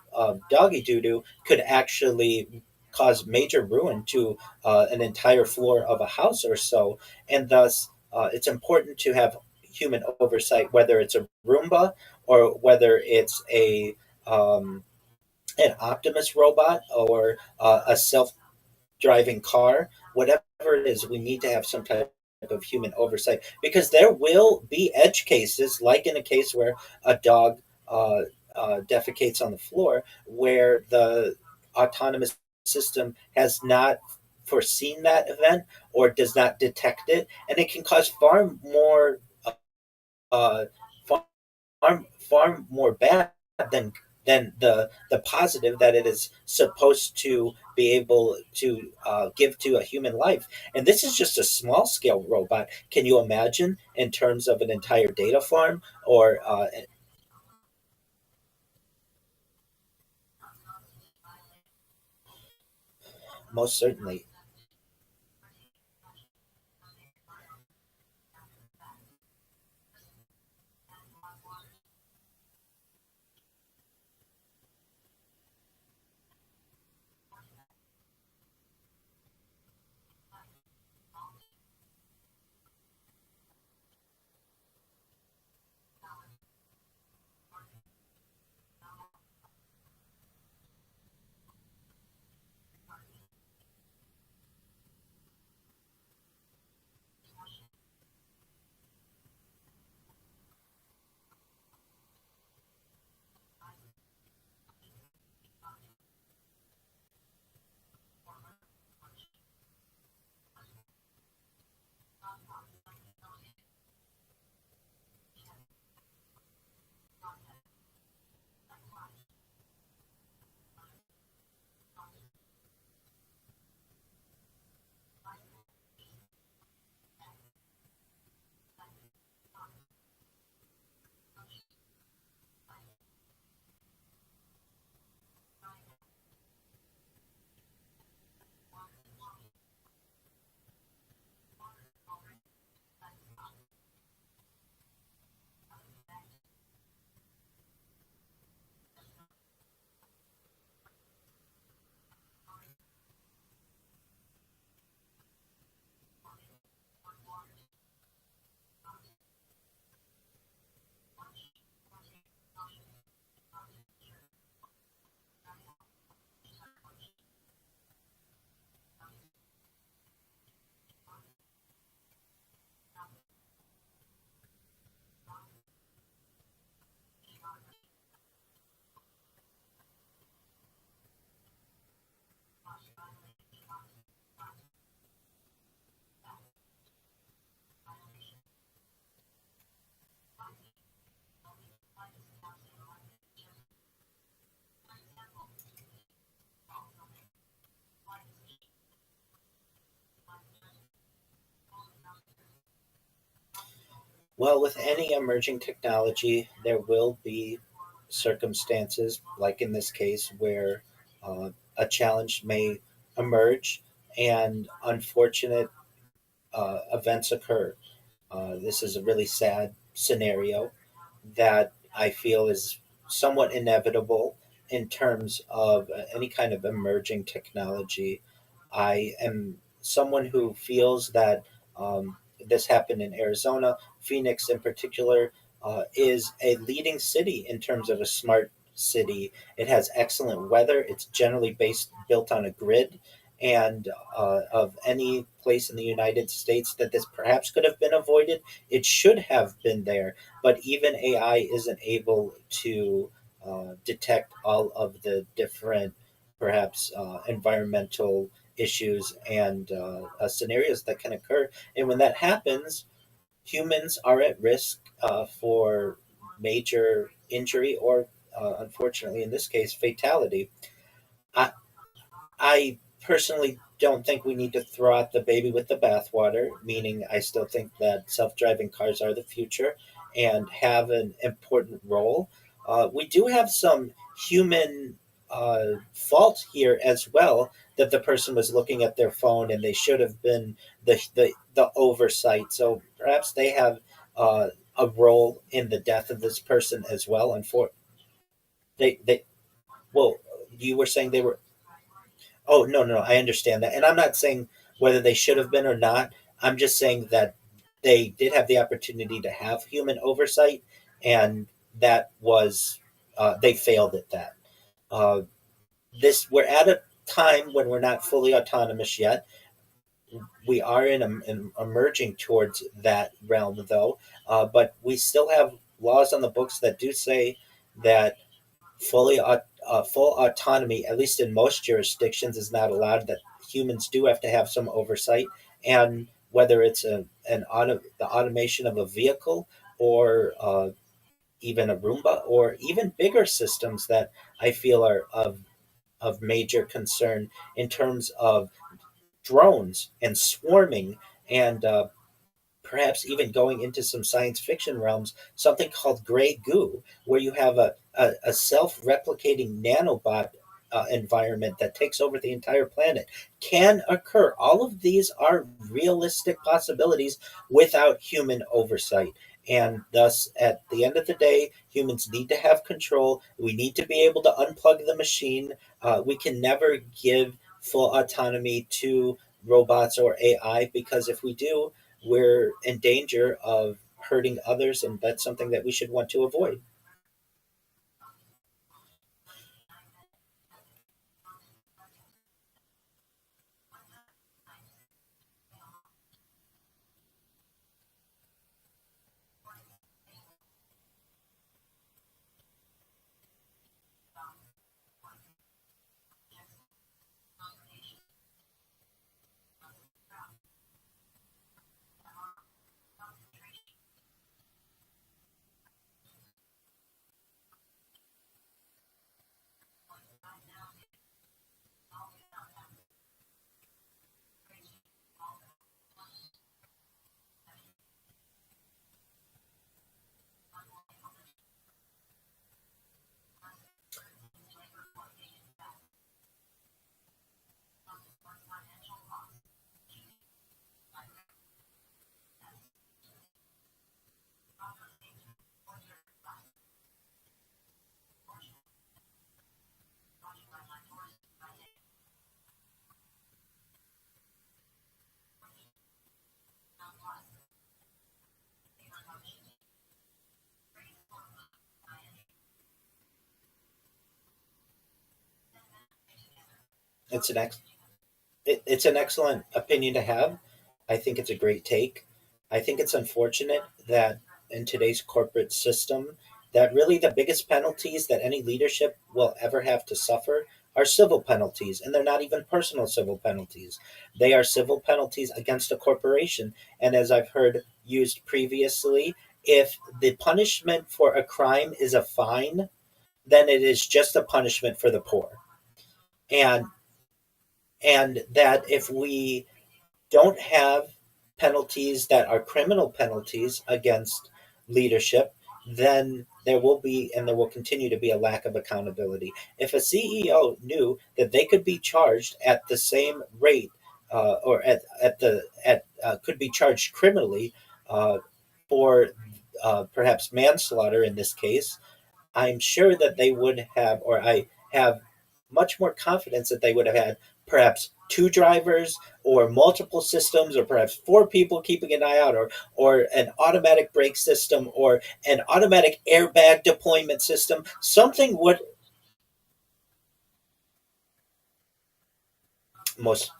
doggy doo doo could actually cause major ruin to an entire floor of a house or so. And thus, it's important to have human oversight, whether it's a Roomba or whether it's an Optimus robot or a self-driving car. Whatever it is, we need to have some type of human oversight because there will be edge cases, like in a case where a dog uh, defecates on the floor, where the autonomous system has not foreseen that event or does not detect it, and it can cause uh, far more bad than the positive that it is supposed to be able to give to a human life. And this is just a small scale robot. Can you imagine in terms of an entire data farm or most certainly. Well, with any emerging technology, there will be circumstances, like in this case, where a challenge may emerge and unfortunate events occur. This is a really sad scenario that I feel is somewhat inevitable in terms of any kind of emerging technology. I am someone who feels that this happened in Arizona. Phoenix, in particular, is a leading city in terms of a smart city. It has excellent weather. It's generally built on a grid. And of any place in the United States that this perhaps could have been avoided, it should have been there. But even AI isn't able to detect all of the different, perhaps, environmental issues and scenarios that can occur. And when that happens, humans are at risk for major injury or, unfortunately, in this case, fatality. I, I personally don't think we need to throw out the baby with the bathwater, meaning I still think that self driving cars are the future and have an important role. We do have some human fault here as well, that the person was looking at their phone and they should have been the oversight. So perhaps they have a role in the death of this person as well. They, well, you were saying they were. Oh, no, no, no, I understand that. And I'm not saying whether they should have been or not. I'm just saying that they did have the opportunity to have human oversight, and that was, they failed at that. Uh, we're at a time when we're not fully autonomous yet. We are in emerging towards that realm, though. But we still have laws on the books that do say that full autonomy, at least in most jurisdictions, is not allowed. That humans do have to have some oversight, and whether it's the automation of a vehicle or even a Roomba or even bigger systems that I feel are of major concern in terms of drones and swarming and perhaps even going into some science fiction realms, something called gray goo, where you have a self replicating nanobot environment that takes over the entire planet, can occur. All of these are realistic possibilities without human oversight. And thus, at the end of the day, humans need to have control. We need to be able to unplug the machine. We can never give full autonomy to robots or AI, because if we do, we're in danger of hurting others, and that's something that we should want to avoid. It's an ex- it's an excellent opinion to have. I think it's a great take. I think it's unfortunate that in today's corporate system, that really the biggest penalties that any leadership will ever have to suffer are civil penalties, and they're not even personal civil penalties. They are civil penalties against a corporation. And as I've heard used previously, if the punishment for a crime is a fine, then it is just a punishment for the poor. And that if we don't have penalties that are criminal penalties against leadership, then there will be and there will continue to be a lack of accountability. If a CEO knew that they could be charged at the same rate, or at the at could be charged criminally uh, for perhaps manslaughter in this case, I'm sure that they would have, or I have much more confidence that they would have had perhaps two drivers or multiple systems or perhaps four people keeping an eye out, or an automatic brake system or an automatic airbag deployment system. Something would most.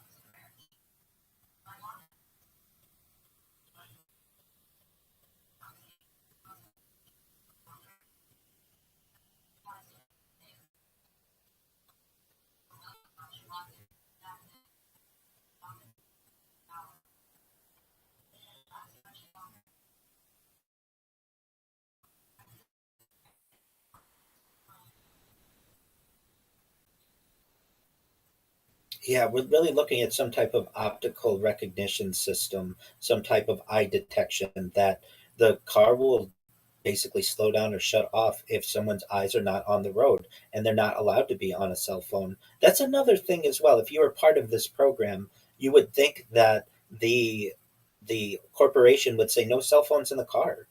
Yeah, we're really looking at some type of optical recognition system, some type of eye detection that the car will basically slow down or shut off if someone's eyes are not on the road and they're not allowed to be on a cell phone. That's another thing as well. If you were part of this program, you would think that the corporation would say no cell phones in the car.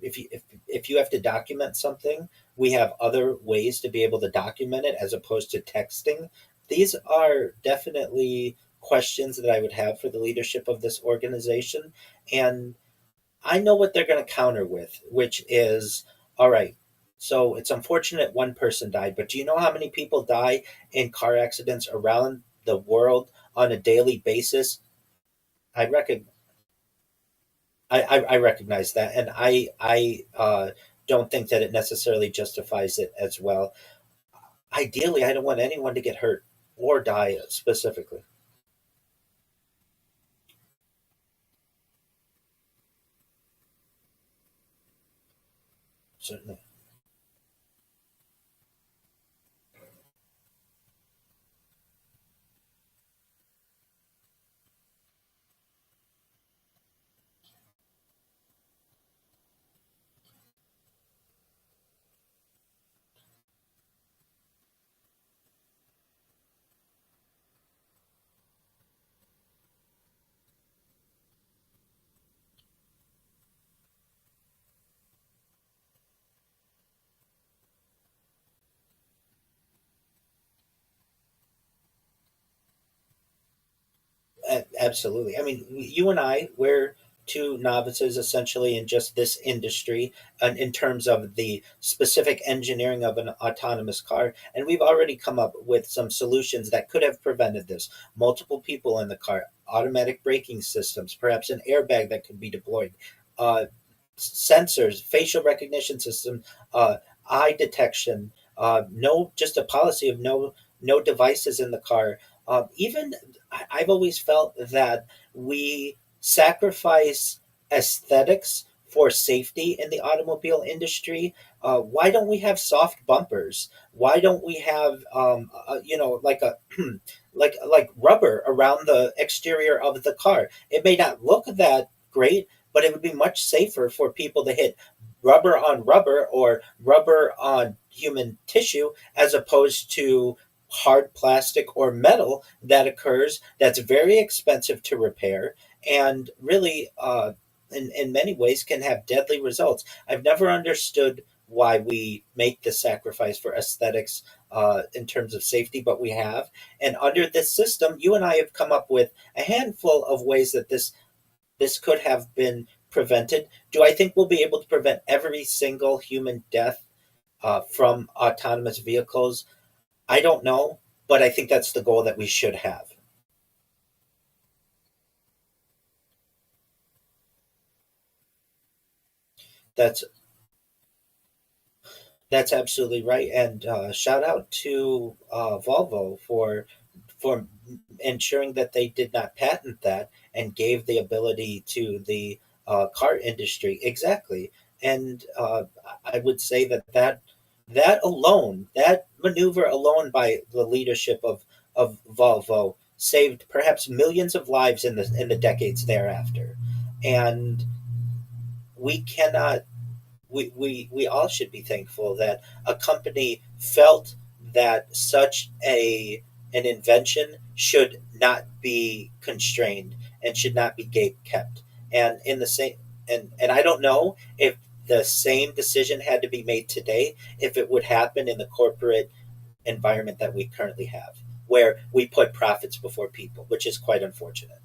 If you have to document something, we have other ways to be able to document it as opposed to texting. These are definitely questions that I would have for the leadership of this organization. And I know what they're going to counter with, which is all right. So it's unfortunate one person died, but do you know how many people die in car accidents around the world on a daily basis? I reckon I recognize that, and I don't think that it necessarily justifies it as well. Ideally, I don't want anyone to get hurt or die specifically. Certainly. Absolutely. I mean, you and I, we're two novices essentially in just this industry, and in terms of the specific engineering of an autonomous car. And we've already come up with some solutions that could have prevented this. Multiple people in the car, automatic braking systems, perhaps an airbag that could be deployed, uh, sensors, facial recognition system, eye detection, no, just a policy of no devices in the car. Even I've always felt that we sacrifice aesthetics for safety in the automobile industry. Why don't we have soft bumpers? Why don't we have like a like rubber around the exterior of the car? It may not look that great, but it would be much safer for people to hit rubber on rubber or rubber on human tissue as opposed to hard plastic or metal that occurs that's very expensive to repair and really in many ways can have deadly results. I've never understood why we make the sacrifice for aesthetics in terms of safety, but we have. And under this system, you and I have come up with a handful of ways that this could have been prevented. Do I think we'll be able to prevent every single human death from autonomous vehicles? I don't know, but I think that's the goal that we should have. That's that's absolutely right. And shout out to Volvo for ensuring that they did not patent that and gave the ability to the car industry exactly. And I would say that alone, that maneuver alone by the leadership of Volvo saved perhaps millions of lives in the decades thereafter. And we cannot we all should be thankful that a company felt that such a an invention should not be constrained and should not be gate kept. And in the same and I don't know if the same decision had to be made today, if it would happen in the corporate environment that we currently have, where we put profits before people, which is quite unfortunate.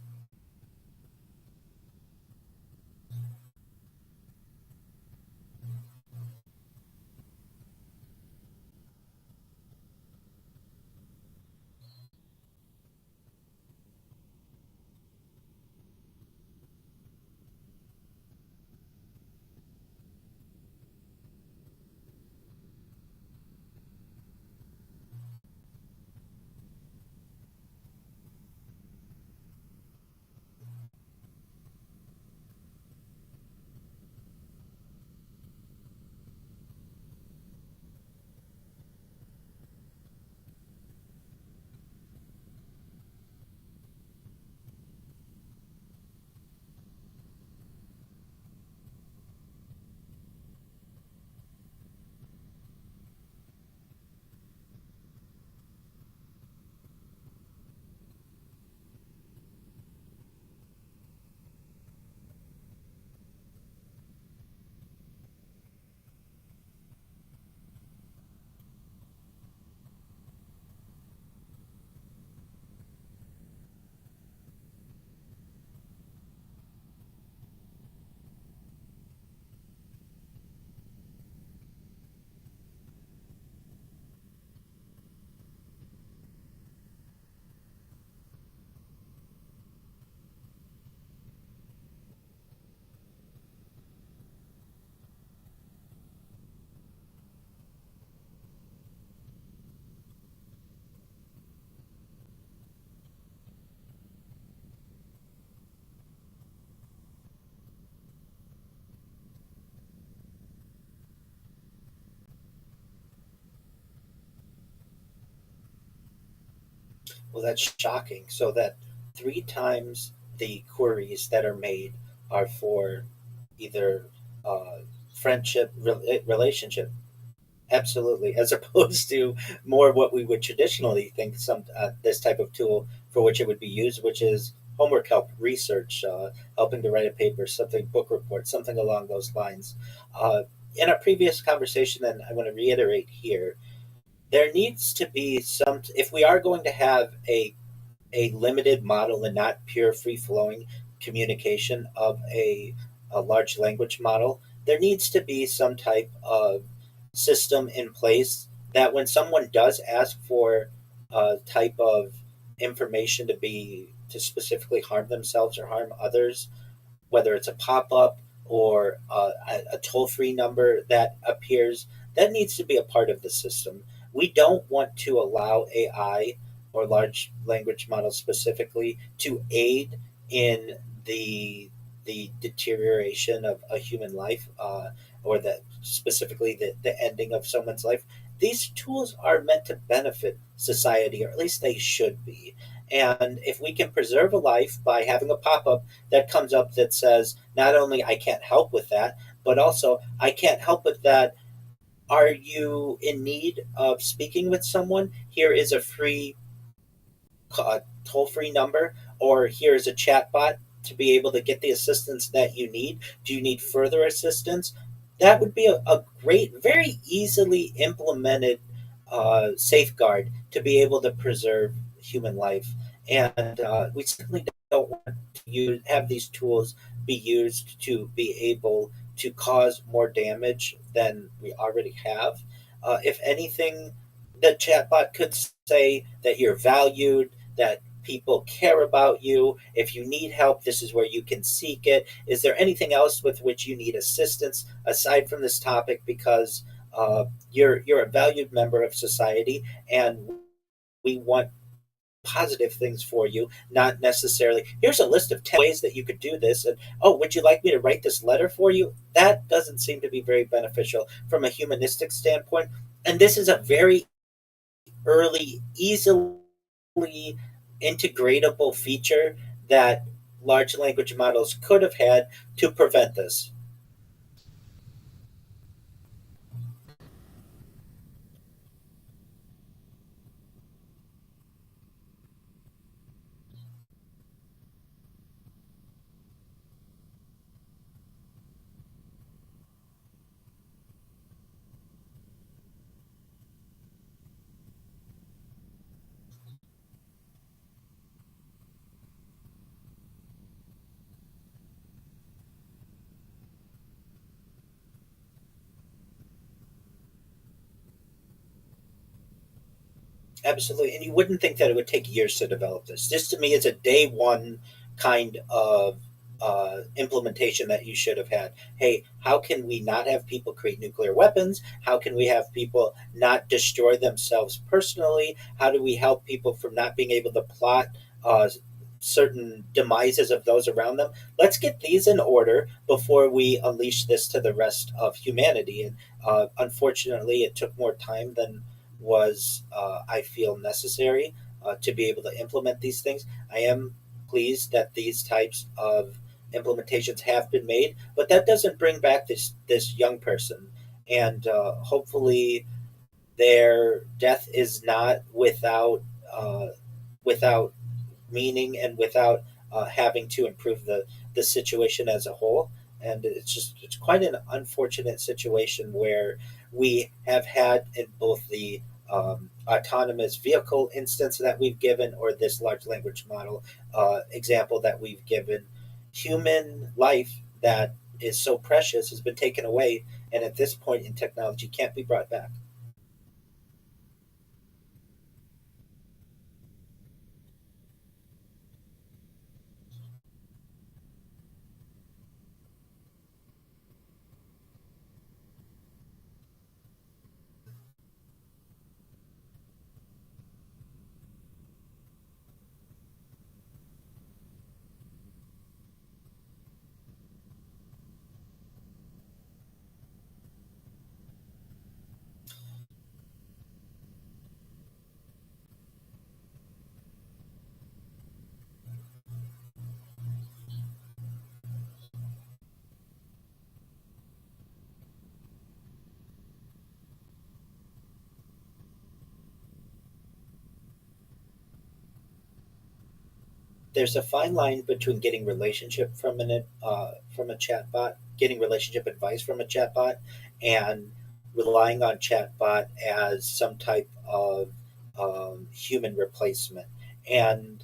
Well, that's shocking. So that three times the queries that are made are for either uh, friendship, relationship, absolutely, as opposed to more what we would traditionally think some this type of tool for which it would be used, which is homework help, research, helping to write a paper, something book report, something along those lines. Uh, in our previous conversation, and I want to reiterate here, there needs to be some. If we are going to have a limited model and not pure free flowing communication of a large language model, there needs to be some type of system in place that when someone does ask for a type of information to specifically harm themselves or harm others, whether it's a pop up or a toll free number that appears, that needs to be a part of the system. We don't want to allow AI or large language models specifically to aid in the deterioration of a human life, or specifically the ending of someone's life. These tools are meant to benefit society, or at least they should be. And if we can preserve a life by having a pop up that comes up that says, not only I can't help with that, but also I can't help with that. Are you in need of speaking with someone? Here is a free toll free number, or here's a chat bot to be able to get the assistance that you need. Do you need further assistance? That would be a great, very easily implemented safeguard to be able to preserve human life. And we certainly don't want to have these tools be used to be able to cause more damage than we already have. If anything, the chatbot could say that you're valued, that people care about you. If you need help, this is where you can seek it. Is there anything else with which you need assistance aside from this topic? Because you're a valued member of society, and we want positive things for you, not necessarily here's a list of 10 ways that you could do this, and oh, would you like me to write this letter for you? That doesn't seem to be very beneficial from a humanistic standpoint. And this is a very early, easily integratable feature that large language models could have had to prevent this. Absolutely. And you wouldn't think that it would take years to develop this. This to me is a day one kind of implementation that you should have had. Hey, how can we not have people create nuclear weapons? How can we have people not destroy themselves personally? How do we help people from not being able to plot certain demises of those around them? Let's get these in order before we unleash this to the rest of humanity. And unfortunately, it took more time than was, I feel, necessary to be able to implement these things. I am pleased that these types of implementations have been made, but that doesn't bring back this young person, and hopefully their death is not without meaning and without having to improve the situation as a whole. And it's quite an unfortunate situation where we have had in both the autonomous vehicle instance that we've given or this large language model example that we've given, human life that is so precious has been taken away, and at this point in technology can't be brought back. There's a fine line between getting relationship from a chatbot, getting relationship advice from a chatbot, and relying on chatbot as some type of human replacement. And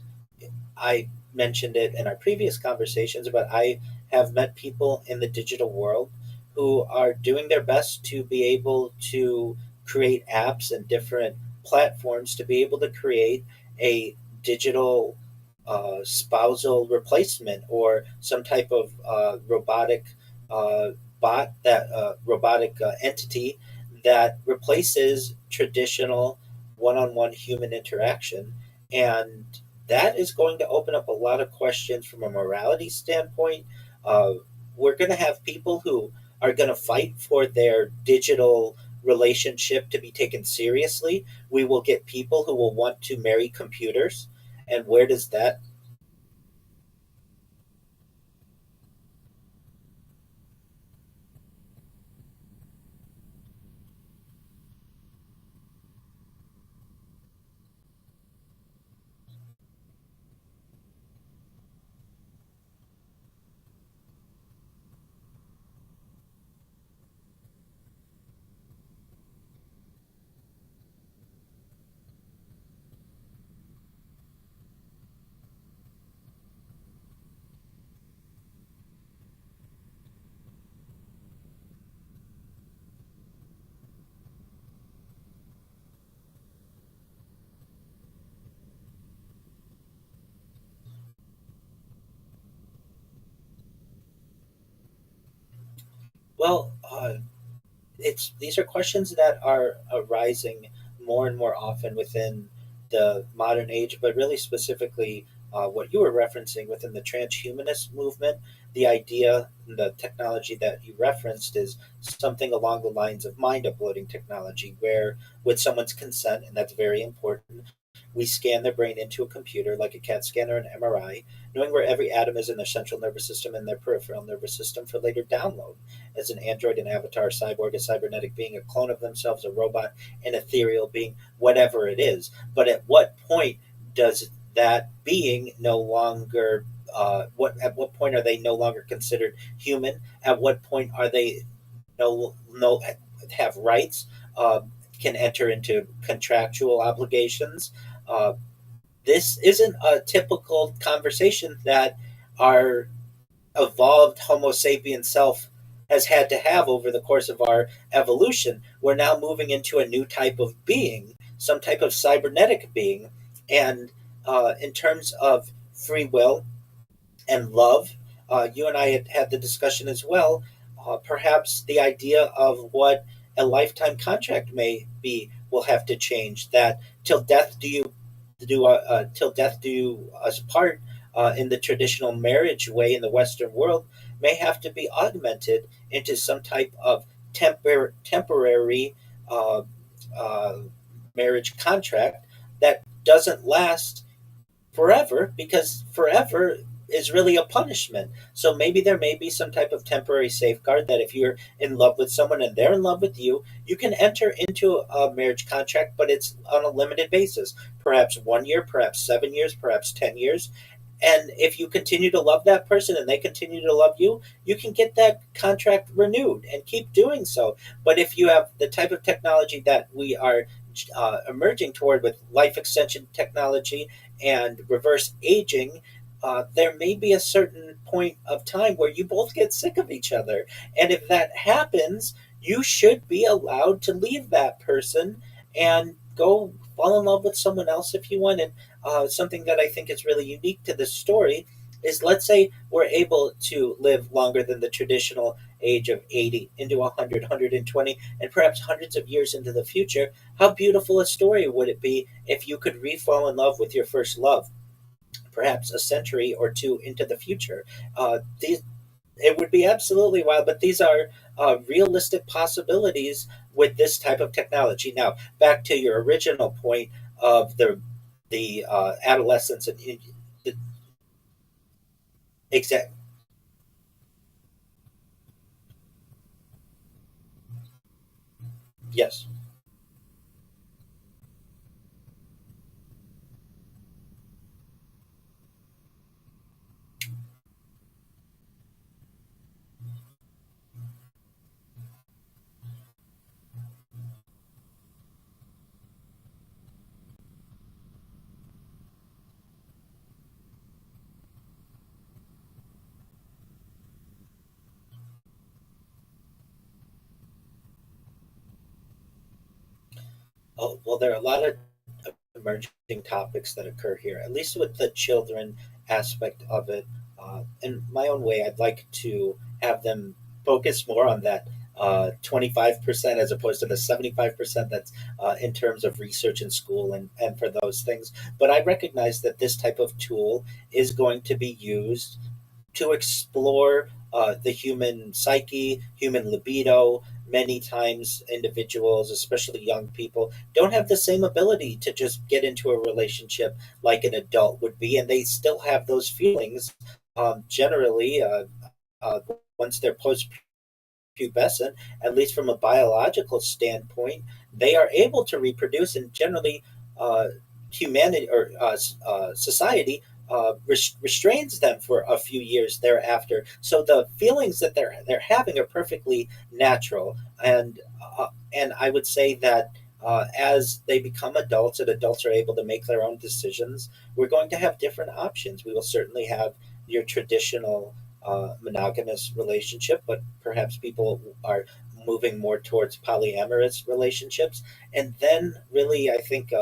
I mentioned it in our previous conversations, but I have met people in the digital world who are doing their best to be able to create apps and different platforms to be able to create a digital spousal replacement or some type of robotic uh, robotic entity that replaces traditional one-on-one human interaction. And that is going to open up a lot of questions from a morality standpoint. Uh, we're going to have people who are going to fight for their digital relationship to be taken seriously. We will get people who will want to marry computers. And where does that? Well, it's these are questions that are arising more and more often within the modern age, but really specifically what you were referencing within the transhumanist movement. The idea, the technology that you referenced is something along the lines of mind uploading technology, where with someone's consent, and that's very important, We scan their brain into a computer like a CAT scan or an MRI, knowing where every atom is in their central nervous system and their peripheral nervous system for later download as an android, an avatar, a cyborg, a cybernetic being, a clone of themselves, a robot, an ethereal being, whatever it is. But at what point does that being no longer what at what point are they no longer considered human? At what point are they no have rights? Can enter into contractual obligations. Uh, this isn't a typical conversation that our evolved Homo sapien self has had to have over the course of our evolution. We're now moving into a new type of being, some type of cybernetic being. And in terms of free will and love, you and I had the discussion as well. Perhaps the idea of what a lifetime contract may be will have to change. That till death do you us part in the traditional marriage way in the Western world may have to be augmented into some type of temporary uh, uh, marriage contract that doesn't last forever, because forever is really a punishment. So maybe there may be some type of temporary safeguard that if you're in love with someone and they're in love with you, you can enter into a marriage contract, but it's on a limited basis. Perhaps 1 year, perhaps 7 years, perhaps 10 years. And if you continue to love that person and they continue to love you, you can get that contract renewed and keep doing so. But if you have the type of technology that we are emerging toward with life extension technology and reverse aging, there may be a certain point of time where you both get sick of each other. And if that happens, you should be allowed to leave that person and go fall in love with someone else if you want. And something that I think is really unique to this story is, let's say we're able to live longer than the traditional age of 80 into 100, 120, and perhaps hundreds of years into the future. How beautiful a story would it be if you could re-fall in love with your first love, perhaps a century or two into the future? These It would be absolutely wild, but these are realistic possibilities with this type of technology. Now, back to your original point of the adolescence and the exact. Yes. Oh, well, there are a lot of emerging topics that occur here, at least with the children aspect of it. In my own way, I'd like to have them focus more on that 25% as opposed to the 75% that's in terms of research in school and for those things. But I recognize that this type of tool is going to be used to explore the human psyche, human libido. Many times, individuals, especially young people, don't have the same ability to just get into a relationship like an adult would be, and they still have those feelings. Generally, uh, once they're pubescent, at least from a biological standpoint, they are able to reproduce, and generally, uh, humanity or society restrains them for a few years thereafter. So the feelings that they're having are perfectly natural, and I would say that. As they become adults and adults are able to make their own decisions, we're going to have different options. We will certainly have your traditional monogamous relationship, but perhaps people are moving more towards polyamorous relationships. And then, really, I think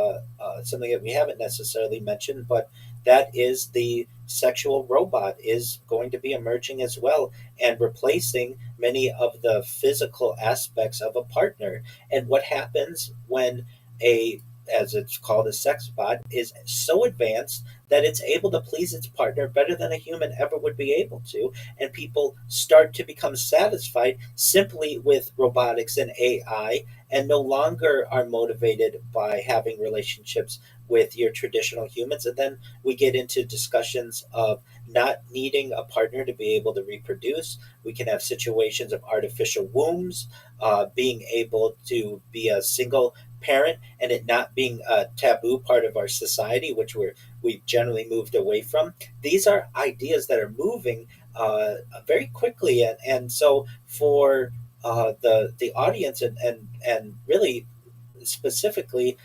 something that we haven't necessarily mentioned, but that is the sexual robot is going to be emerging as well and replacing many of the physical aspects of a partner. And what happens when a as it's called, a sex bot, is so advanced that it's able to please its partner better than a human ever would be able to. And people start to become satisfied simply with robotics and AI, and no longer are motivated by having relationships with your traditional humans. And then we get into discussions of not needing a partner to be able to reproduce. We can have situations of artificial wombs, being able to be a single parent and it not being a taboo part of our society, which we've generally moved away from. These are ideas that are moving very quickly, and so for the audience and really specifically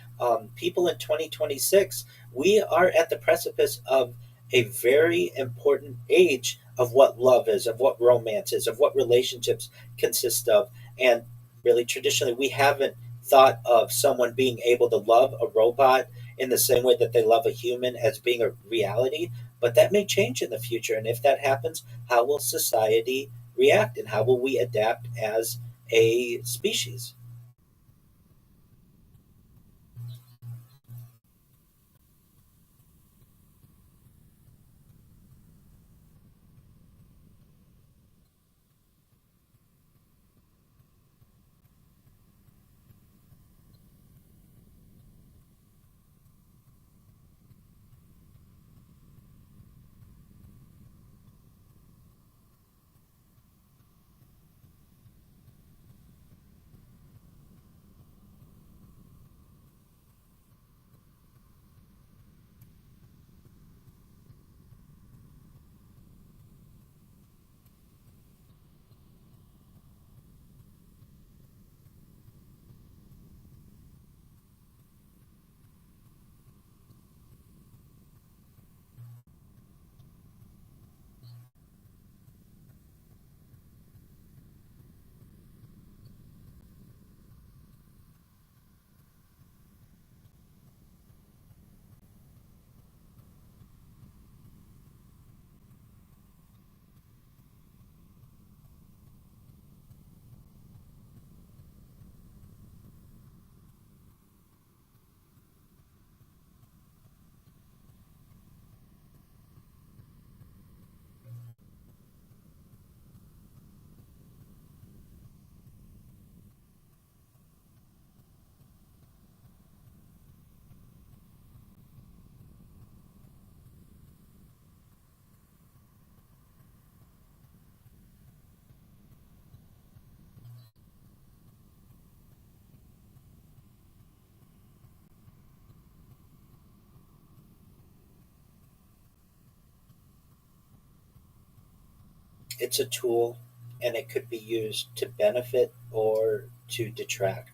people in 2026, we are at the precipice of a very important age of what love is, of what romance is, of what relationships consist of. And really, traditionally, we haven't thought of someone being able to love a robot in the same way that they love a human as being a reality. But that may change in the future. And if that happens, how will society react and how will we adapt as a species? It's a tool and it could be used to benefit or to detract.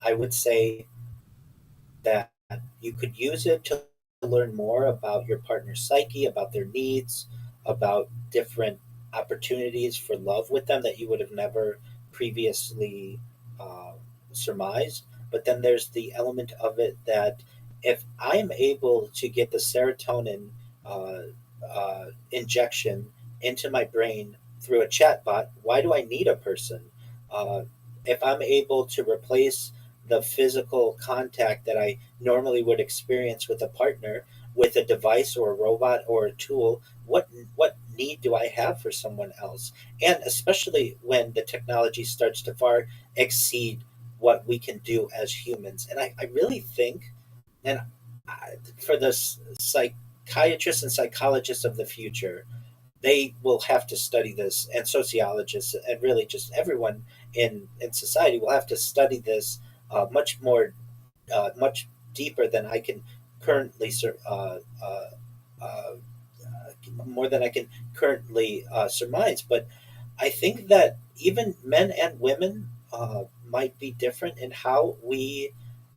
I would say that you could use it to learn more about your partner's psyche, about their needs, about different opportunities for love with them that you would have never previously uh, surmised. But then there's the element of it that if I'm able to get the serotonin uh, injection into my brain through a chatbot, why do I need a person? Uh, if I'm able to replace the physical contact that I normally would experience with a partner with a device or a robot or a tool, what need do I have for someone else? And especially when the technology starts to far exceed what we can do as humans. And I really think, and for the psychiatrists and psychologists of the future, they will have to study this, and sociologists and really just everyone in society will have to study this much more, much deeper than I can currently uh, more than I can currently surmise. But I think that even men and women might be different in how we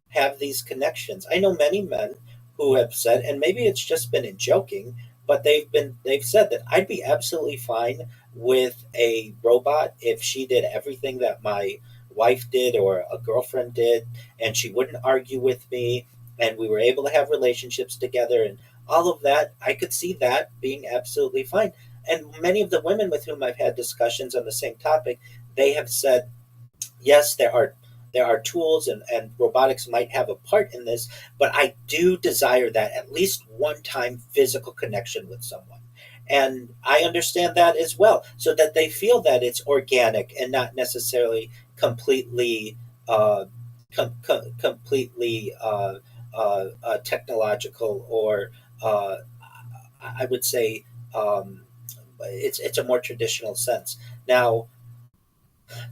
have these connections. I know many men who have said, and maybe it's just been in joking, but they've said that I'd be absolutely fine with a robot if she did everything that my wife did or a girlfriend did, and she wouldn't argue with me, and we were able to have relationships together and all of that. I could see that being absolutely fine. And many of the women with whom I've had discussions on the same topic, they have said, yes, there are there are tools, and robotics might have a part in this, but I do desire that at least one time physical connection with someone. And I understand that as well, so that they feel that it's organic and not necessarily completely uh, completely technological, or uh, I would say it's a more traditional sense. Now,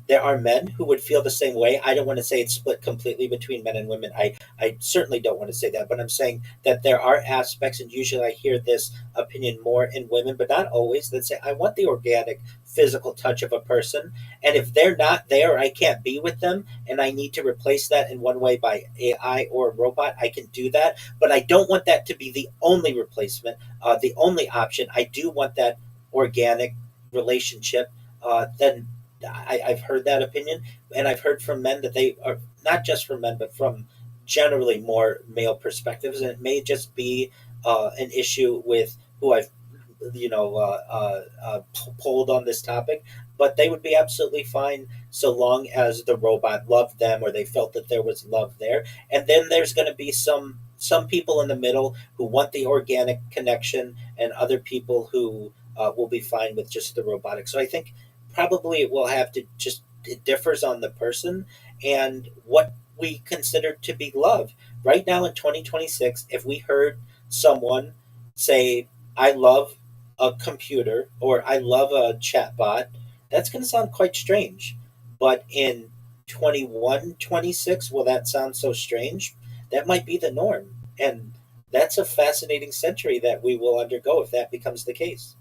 there are men who would feel the same way. I don't want to say it's split completely between men and women. I certainly don't want to say that, but I'm saying that there are aspects, and usually I hear this opinion more in women, but not always, that say, I want the organic physical touch of a person. And if they're not there, I can't be with them, and I need to replace that in one way by AI or a robot, I can do that. But I don't want that to be the only replacement, the only option. I do want that organic relationship. Then I've heard that opinion, and I've heard from men that they are, not just from men, but from generally more male perspectives, and it may just be an issue with who I've polled on this topic, but they would be absolutely fine so long as the robot loved them, or they felt that there was love there. And then there's going to be some people in the middle who want the organic connection, and other people who will be fine with just the robotic. So I think probably it will have to just, it differs on the person and what we consider to be love. Right now in 2026, if we heard someone say, I love a computer, or I love a chatbot, that's going to sound quite strange. But in 21, 26, will that sound so strange? That might be the norm. And that's a fascinating century that we will undergo if that becomes the case.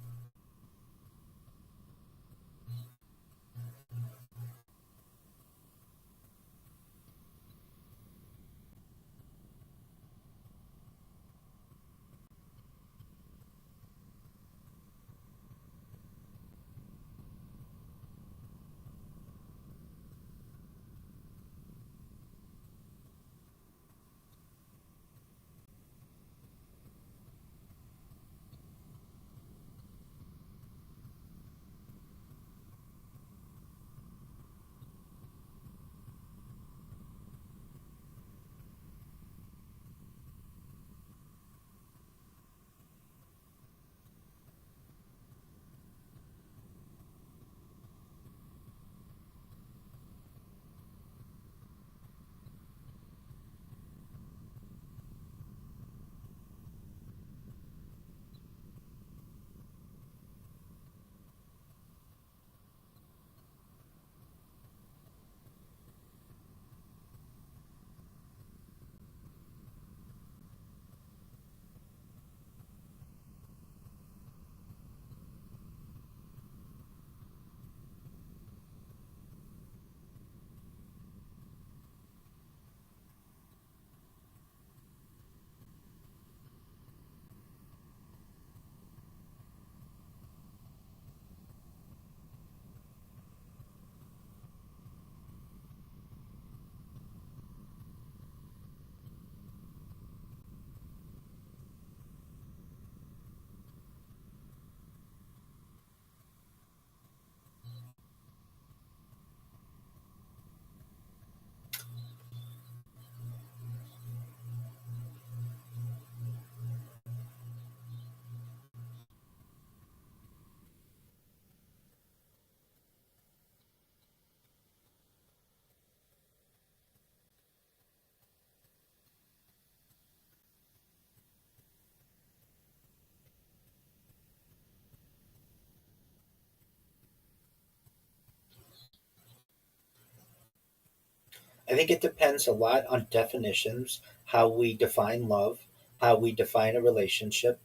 I think it depends a lot on definitions, how we define love, how we define a relationship.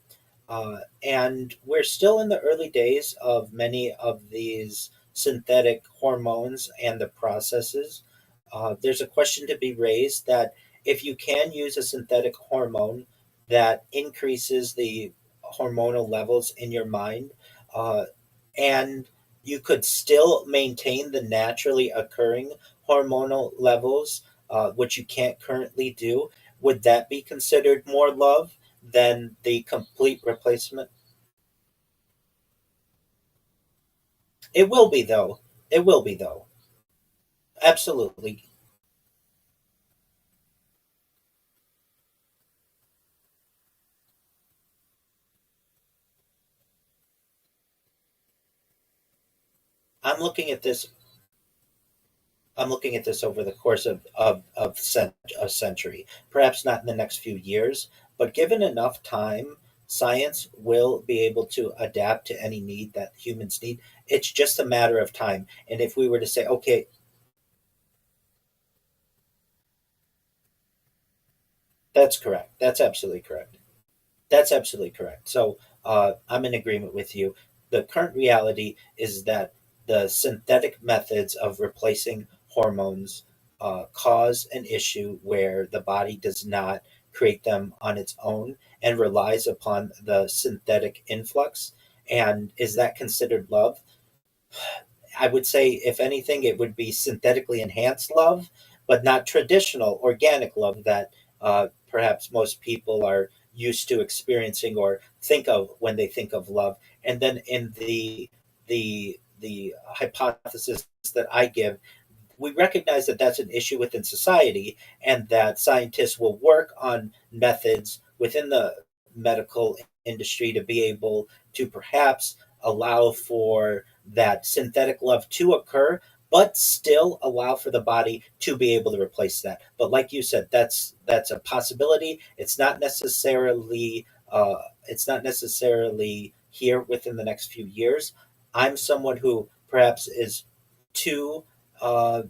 And we're still in the early days of many of these synthetic hormones and the processes. There's a question to be raised that if you can use a synthetic hormone that increases the hormonal levels in your mind, uh, and you could still maintain the naturally occurring hormonal levels, which you can't currently do, would that be considered more love than the complete replacement? It will be though. It will be though. Absolutely. I'm looking at this. I'm looking at this over the course a century, perhaps not in the next few years, but given enough time, science will be able to adapt to any need that humans need. It's just a matter of time. And if we were to say, okay, that's correct. That's absolutely correct. That's absolutely correct. So I'm in agreement with you. The current reality is that the synthetic methods of replacing hormones cause an issue where the body does not create them on its own and relies upon the synthetic influx. And is that considered love? I would say, if anything, it would be synthetically enhanced love, but not traditional organic love that perhaps most people are used to experiencing or think of when they think of love. And then in the hypothesis that I give, we recognize that that's an issue within society, and that scientists will work on methods within the medical industry to be able to perhaps allow for that synthetic love to occur, but still allow for the body to be able to replace that. But like you said, that's a possibility. It's not necessarily here within the next few years. I'm someone who perhaps is too uh,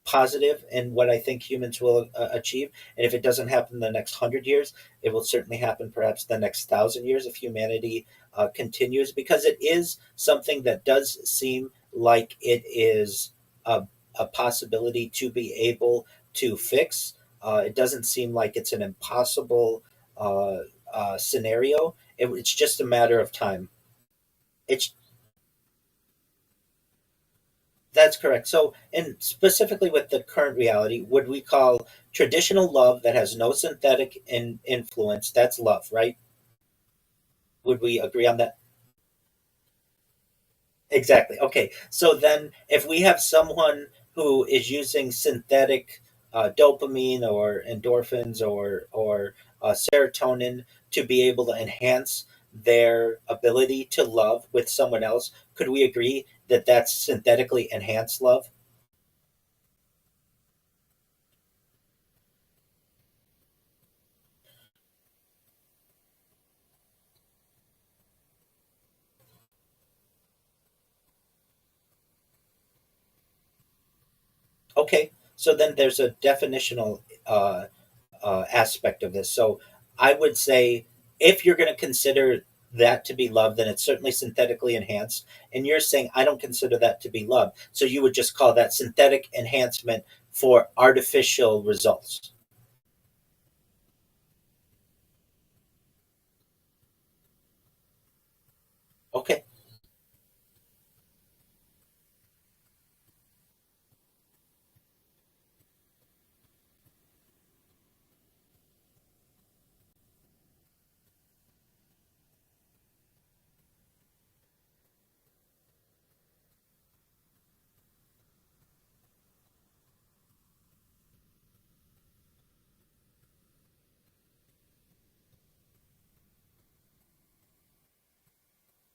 positive in what I think humans will achieve. And if it doesn't happen in the next 100 years, it will certainly happen perhaps the next 1,000 years if humanity continues, because it is something that does seem like it is a possibility to be able to fix. It doesn't seem like it's an impossible uh, scenario. It's just a matter of time. It's That's correct. So, and specifically with the current reality, would we call traditional love that has no synthetic influence? That's love, right? Would we agree on that? Exactly. Okay. So then, if we have someone who is using synthetic dopamine or endorphins or serotonin to be able to enhance their ability to love with someone else, could we agree that that's synthetically enhanced love? Okay, so then there's a definitional aspect of this. So I would say, if you're going to consider that to be love, then it's certainly synthetically enhanced. And you're saying I don't consider that to be love. So you would just call that synthetic enhancement for artificial results. Okay,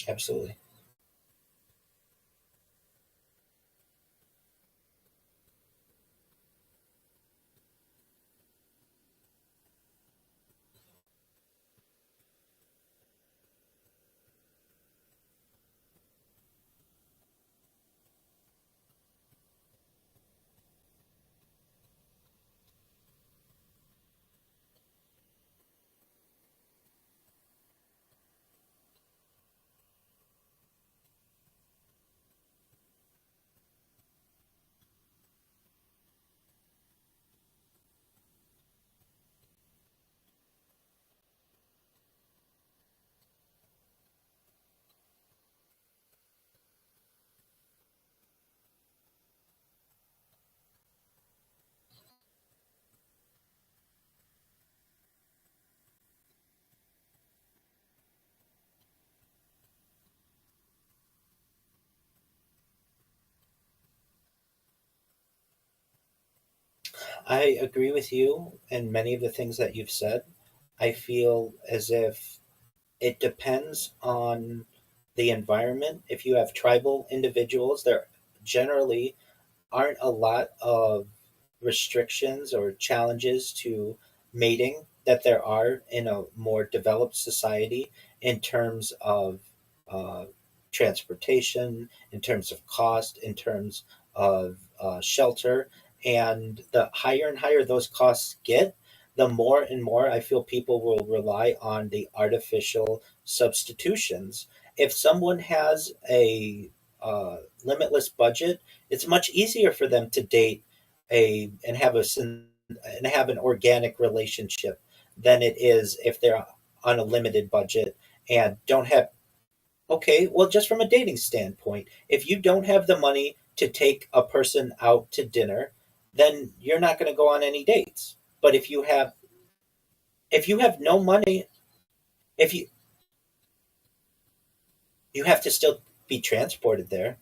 absolutely. I agree with you and many of the things that you've said. I feel as if it depends on the environment. If you have tribal individuals, there generally aren't a lot of restrictions or challenges to mating that there are in a more developed society in terms of uh, transportation, in terms of cost, in terms of shelter. And the higher and higher those costs get, the more and more I feel people will rely on the artificial substitutions. If someone has a limitless budget, it's much easier for them to date a and have a and have an organic relationship than it is if they're on a limited budget and don't have. Okay, well, just from a dating standpoint, if you don't have the money to take a person out to dinner, then you're not going to go on any dates. But if you have no money, if you have to still be transported there.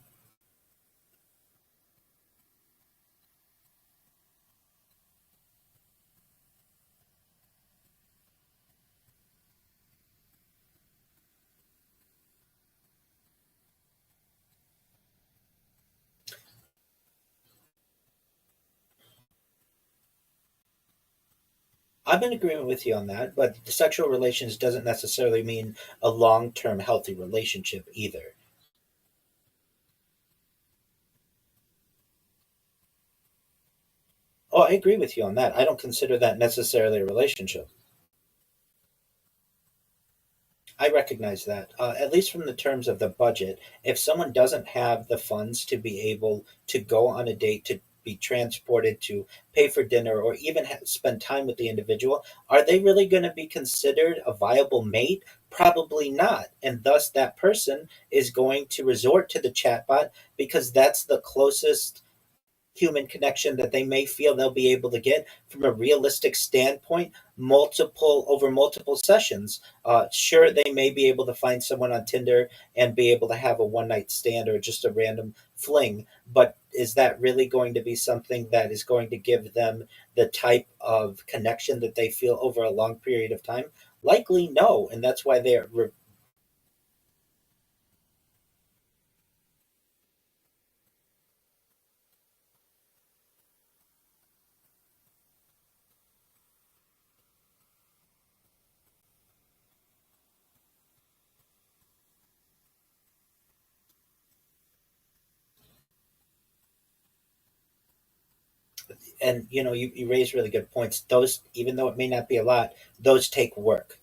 I'm in agreement with you on that, but the sexual relations doesn't necessarily mean a long-term healthy relationship either. Oh, I agree with you on that. I don't consider that necessarily a relationship. I recognize that, at least from the terms of the budget. If someone doesn't have the funds to be able to go on a date, to be transported, to pay for dinner, or even spend time with the individual, are they really going to be considered a viable mate? Probably not. And thus, that person is going to resort to the chatbot because that's the closest human connection that they may feel they'll be able to get from a realistic standpoint, multiple sessions. Sure, they may be able to find someone on Tinder and be able to have a one night stand or just a random fling, but is that really going to be something that is going to give them the type of connection that they feel over a long period of time? Likely no, and that's why they're. And you raise really good points. Those, even though it may not be a lot, those take work,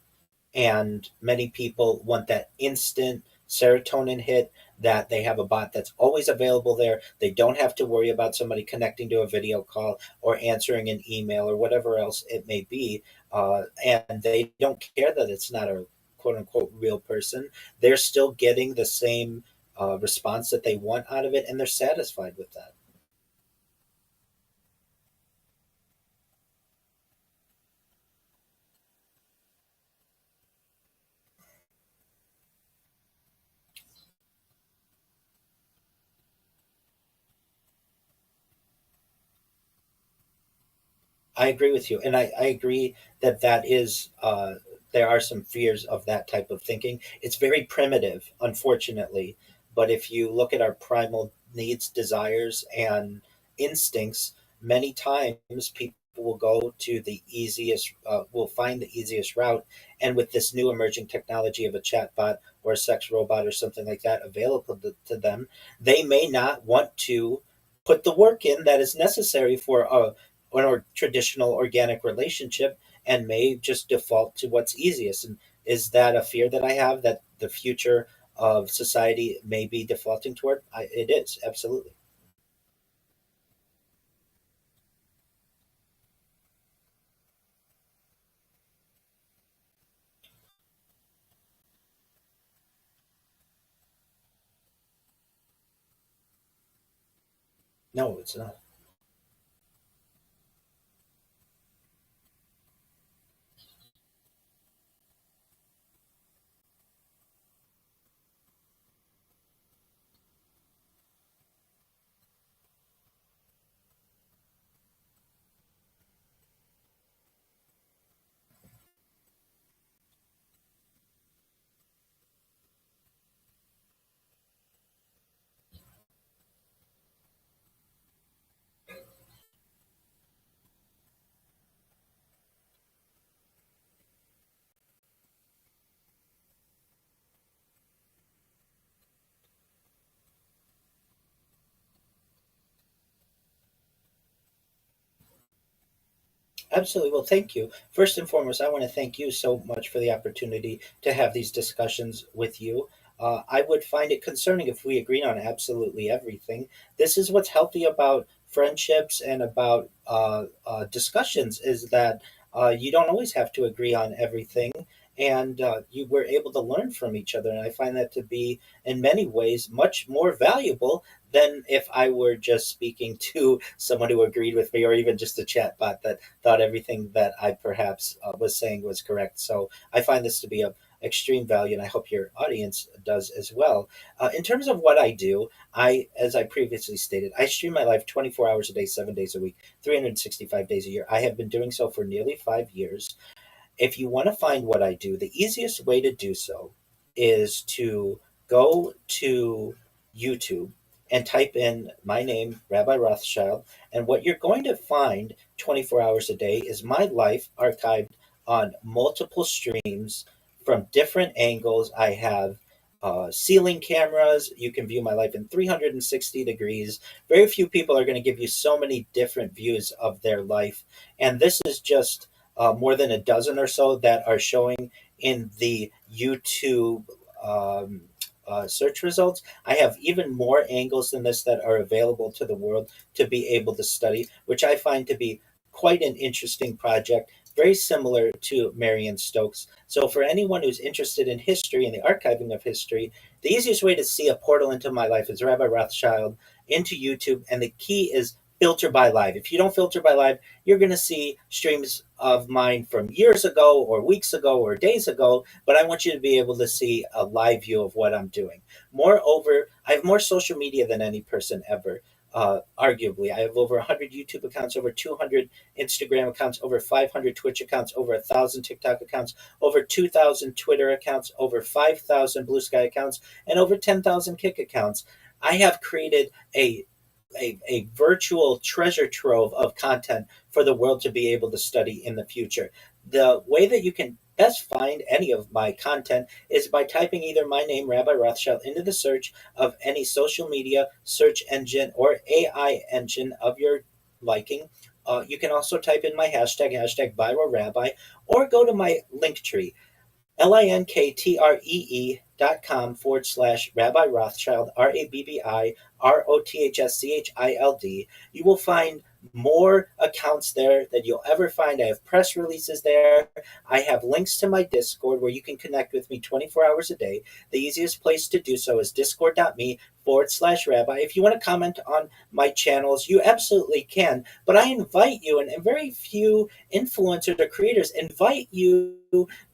and many people want that instant serotonin hit, that they have a bot that's always available there. They don't have to worry about somebody connecting to a video call or answering an email or whatever else it may be, and they don't care that it's not a quote unquote real person. They're still getting the same response that they want out of it, and they're satisfied with that. I agree with you, and I agree that that is there are some fears of that type of thinking. It's very primitive, unfortunately, but if you look at our primal needs, desires, and instincts, many times people will go to the easiest, will find the easiest route, and with this new emerging technology of a chatbot or a sex robot or something like that available to them, they may not want to put the work in that is necessary for a or traditional organic relationship, and may just default to what's easiest. And is that a fear that I have, that the future of society may be defaulting toward? It is, absolutely. No, it's not. Absolutely. Well, thank you. First and foremost, I want to thank you so much for the opportunity to have these discussions with you. I would find it concerning if we agreed on absolutely everything. This is what's healthy about friendships and about discussions is that you don't always have to agree on everything, and you were able to learn from each other. And I find that to be, in many ways, much more valuable than if I were just speaking to someone who agreed with me, or even just a chat bot that thought everything that I perhaps was saying was correct. So I find this to be of extreme value, and I hope your audience does as well. In terms of what I do, as I previously stated, I stream my life 24 hours a day, 7 days a week, 365 days a year. I have been doing so for nearly 5 years. If you want to find what I do, the easiest way to do so is to go to YouTube and type in my name, Rabbi Rothschild. And what you're going to find 24 hours a day is my life archived on multiple streams from different angles. I have ceiling cameras. You can view my life in 360 degrees. Very few people are going to give you so many different views of their life. And this is just more than a dozen or so that are showing in the YouTube um, search results. I have even more angles than this that are available to the world to be able to study, which I find to be quite an interesting project, very similar to Marion Stokes. So, for anyone who's interested in history and the archiving of history, the easiest way to see a portal into my life is Rabbi Rothschild into YouTube, and the key is filter by live. If you don't filter by live, you're going to see streams of mine from years ago or weeks ago or days ago, but I want you to be able to see a live view of what I'm doing. Moreover, I have more social media than any person ever. Arguably, I have over 100 YouTube accounts, over 200 Instagram accounts, over 500 Twitch accounts, over 1,000 TikTok accounts, over 2,000 Twitter accounts, over 5,000 Blue Sky accounts, and over 10,000 Kick accounts. I have created a virtual treasure trove of content for the world to be able to study in the future. The way that you can best find any of my content is by typing either my name, Rabbi Rothschild, into the search of any social media search engine or AI engine of your liking. You can also type in my hashtag viral rabbi, or go to my link tree, linktr.com// Rabbi Rothschild, RABBI ROTHSCHILD. You will find more accounts there than you'll ever find. I have press releases there. I have links to my Discord where you can connect with me 24 hours a day. The easiest place to do so is discord.me/rabbi. If you want to comment on my channels, you absolutely can. But I invite you, and very few influencers or creators invite you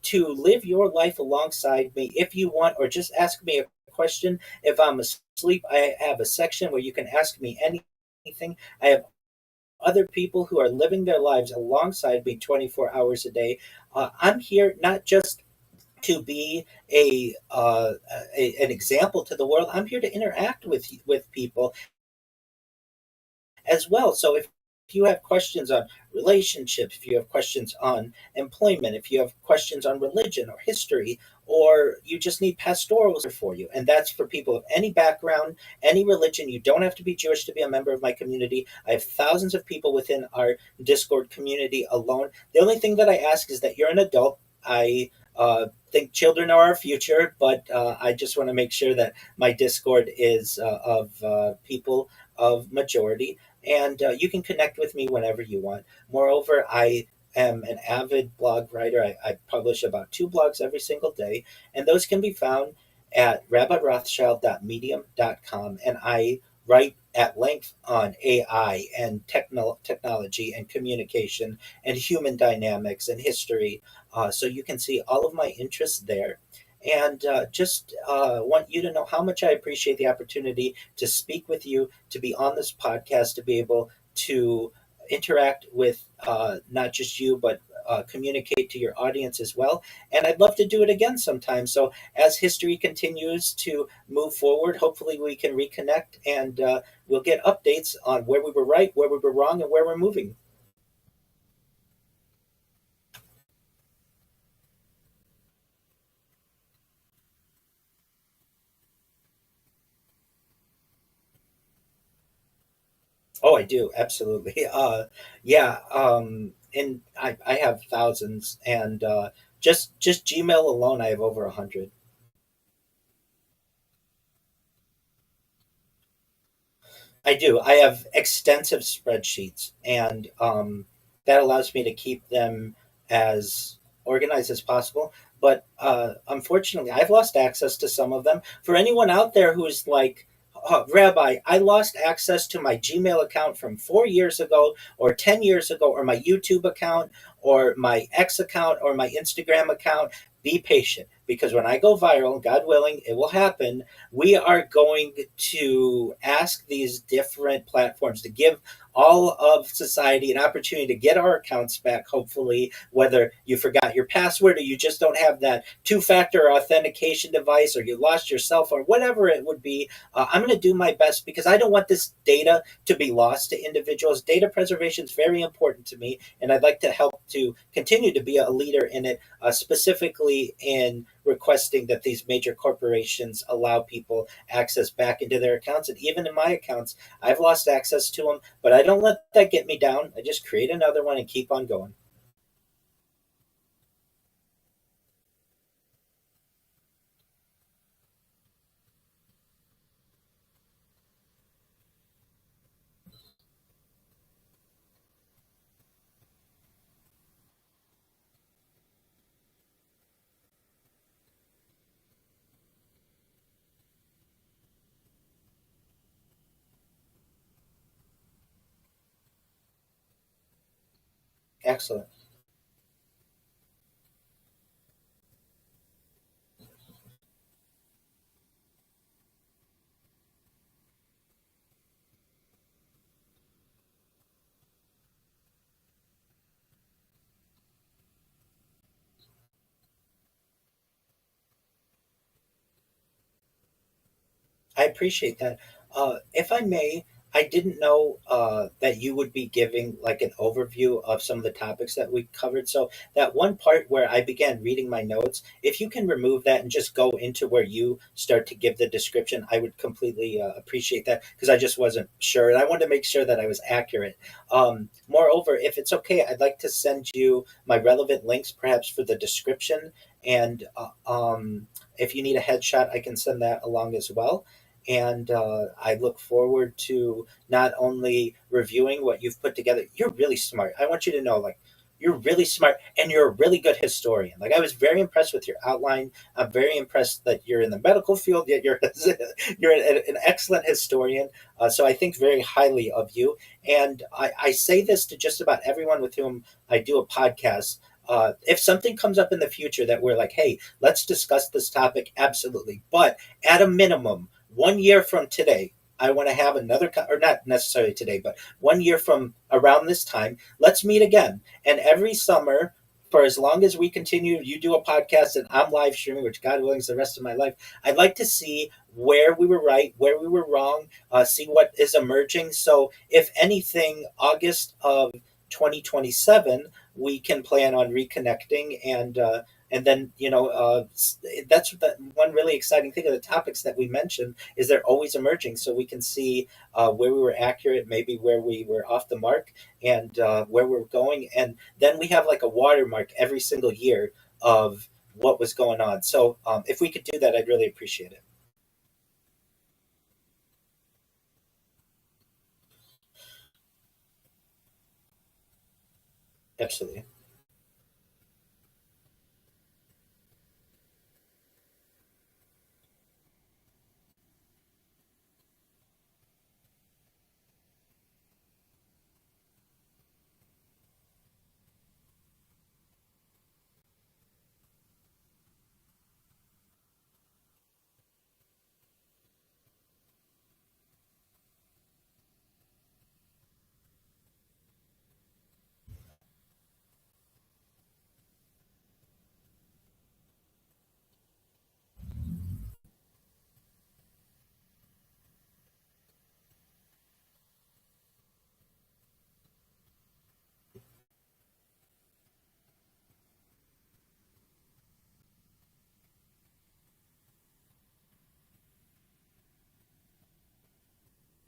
to live your life alongside me if you want, or just ask me a question. If I'm asleep, I have a section where you can ask me anything. I have other people who are living their lives alongside me 24 hours a day. I'm here not just to be an example to the world. I'm here to interact with people as well. So if you have questions on relationships, if you have questions on employment, if you have questions on religion or history, or you just need pastoral for you, and that's for people of any background, any religion. You don't have to be Jewish to be a member of my community. I have thousands of people within our Discord community alone. The only thing that I ask is that you're an adult. I think children are our future, but I just want to make sure that my Discord is of people of majority, and you can connect with me whenever you want. Moreover, I am an avid blog writer. I publish about 2 blogs every single day, and those can be found at rabbirothschild.medium.com. And I write at length on AI and technology and communication and human dynamics and history. So you can see all of my interests there. And just want you to know how much I appreciate the opportunity to speak with you, to be on this podcast, to be able to interact with not just you, but communicate to your audience as well. And I'd love to do it again sometime. So as history continues to move forward, hopefully we can reconnect, and we'll get updates on where we were right, where we were wrong, and where we're moving. Oh, Oh, I do absolutely. Yeah, and I have thousands, and just Gmail alone, I have over 100. I do. I have extensive spreadsheets, and that allows me to keep them as organized as possible. But unfortunately, I've lost access to some of them. For anyone out there who's like, Rabbi, I lost access to my Gmail account from 4 years ago, or 10 years ago, or my YouTube account, or my X account, or my Instagram account. Be patient, because when I go viral, God willing, it will happen. We are going to ask these different platforms to give all of society an opportunity to get our accounts back, hopefully, whether you forgot your password, or you just don't have that two-factor authentication device, or you lost your cell phone, whatever it would be. I'm going to do my best, because I don't want this data to be lost to individuals. Data preservation is very important to me, and I'd like to help to continue to be a leader in it, specifically in requesting that these major corporations allow people access back into their accounts. And even in my accounts, I've lost access to them, but I don't let that get me down. I just create another one and keep on going. Excellent. I appreciate that. If I may, I didn't know that you would be giving like an overview of some of the topics that we covered. So that one part where I began reading my notes, if you can remove that and just go into where you start to give the description, I would completely appreciate that, because I just wasn't sure, and I wanted to make sure that I was accurate. Moreover, if it's okay, I'd like to send you my relevant links, perhaps for the description, and if you need a headshot, I can send that along as well. And I look forward to not only reviewing what you've put together. You're really smart. I want you to know, like, you're really smart, and you're a really good historian. Like, I was very impressed with your outline. I'm very impressed that you're in the medical field, yet you're you're an excellent historian. So I think very highly of you. And I say this to just about everyone with whom I do a podcast. If something comes up in the future that we're like, hey, let's discuss this topic, absolutely. But at a minimum, 1 year from today, I want to have another, or not necessarily today, but 1 year from around this time, let's meet again. And every summer, for as long as we continue, you do a podcast and I'm live streaming, which God willing is the rest of my life. I'd like to see where we were right, where we were wrong, see what is emerging. So, if anything, August of 2027, we can plan on reconnecting, and then that's the one really exciting thing of the topics that we mentioned, is they're always emerging, so we can see where we were accurate, maybe where we were off the mark, and where we're going, and then we have like a watermark every single year of what was going on. So if we could do that, I'd really appreciate it. Absolutely.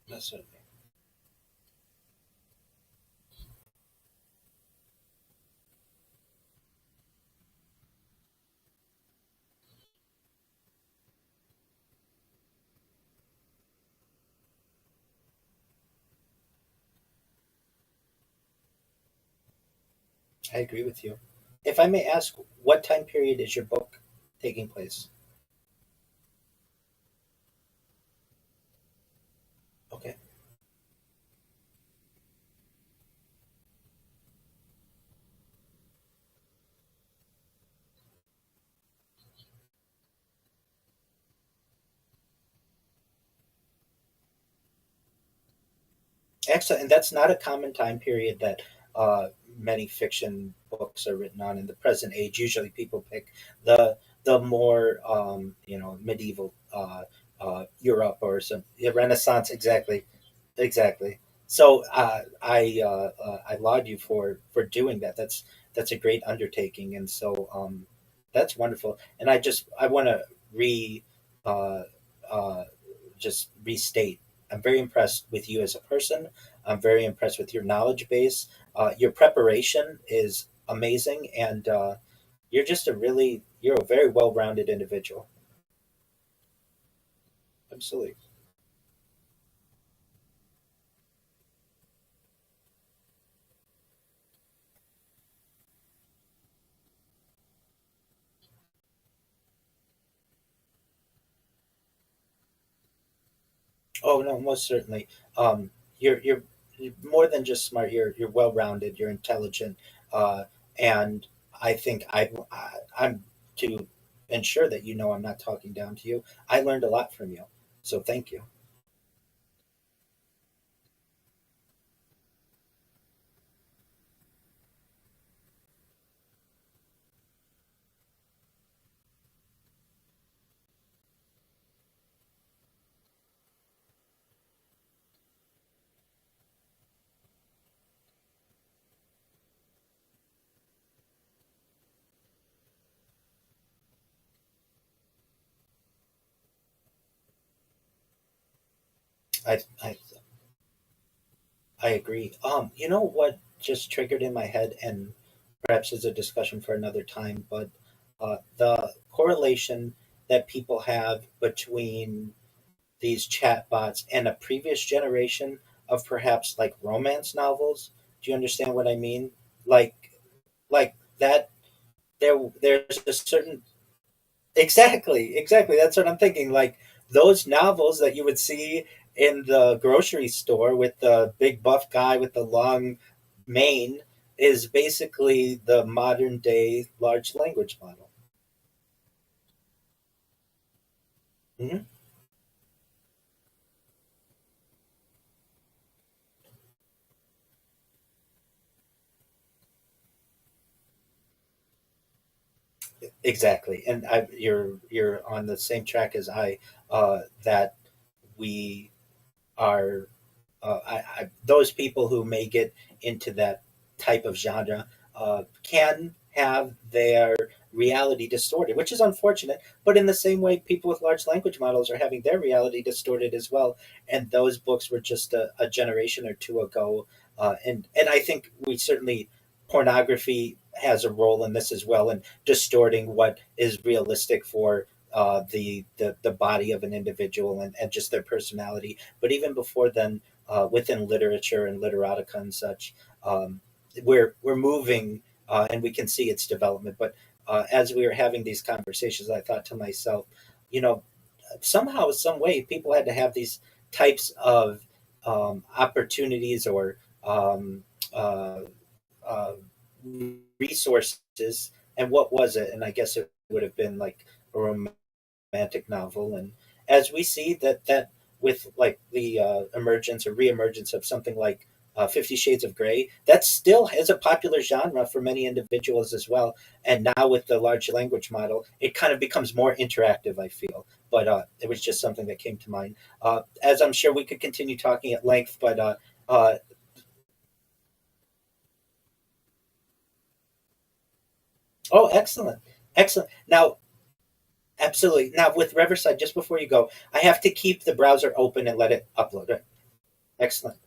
Absolutely. I agree with you. If I may ask, what time period is your book taking place? Okay. Excellent. And that's not a common time period that uh, many fiction books are written on in the present age. Usually people pick the more medieval Europe or some Renaissance. Exactly. Exactly. So I laud you for doing that. That's a great undertaking, and so that's wonderful. And I want to re uh, uh, just restate. I'm very impressed with you as a person. I'm very impressed with your knowledge base. Your preparation is amazing, and you're a very well rounded individual. Absolutely. Oh no, most certainly. You're more than just smart. You're well rounded. You're intelligent, and I think I'm to ensure that you know I'm not talking down to you. I learned a lot from you, so thank you. I I I agree. You know what just triggered in my head, and perhaps is a discussion for another time, but the correlation that people have between these chatbots and a previous generation of perhaps like romance novels. Do you understand what I mean? Like that there's a certain exactly that's what I'm thinking. Like those novels that you would see in the grocery store with the big buff guy with the long mane is basically the modern day large language model. Hmm. Exactly, and you're on the same track as I. That we are those people who may get into that type of genre can have their reality distorted, which is unfortunate. But in the same way, people with large language models are having their reality distorted as well. And those books were just a generation or two ago. And I think we certainly pornography has a role in this as well, in distorting what is realistic for the body of an individual and just their personality. But even before then, within literature and literotica and such. We're moving, and we can see its development. But as we were having these conversations, I thought to myself, you know, somehow, some way, people had to have these types of opportunities or uh, uh, resources. And what was it? And I guess it would have been like a romantic novel. And as we see that with like the emergence or reemergence of something like 50 Shades of Grey, that still is a popular genre for many individuals as well. And now with the large language model, it kind of becomes more interactive, I feel. But it was just something that came to mind. As I'm sure we could continue talking at length, but uh, oh, excellent. Excellent. Now, absolutely. Now, with Riverside, just before you go, I have to keep the browser open and let it upload. Right? Excellent.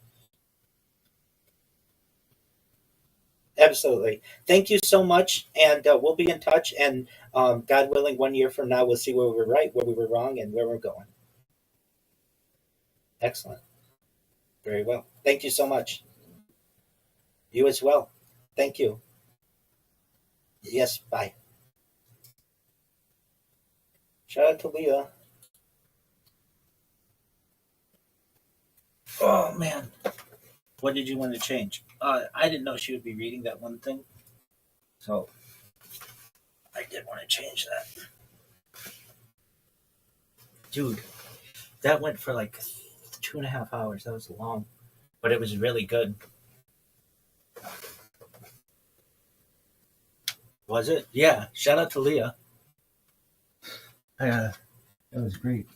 Absolutely. Thank you so much. And we'll be in touch. And God willing, 1 year from now, we'll see where we were right, where we were wrong, and where we're going. Excellent. Very well. Thank you so much. You as well. Thank you. Yes, bye. Shout out to Leah. Oh man, what did you want to change? I didn't know she would be reading that one thing, so I did want to change that. Dude, that went for like 2.5 hours. That was long, but it was really good. Was it? Yeah. Shout out to Leah. Yeah, that was great.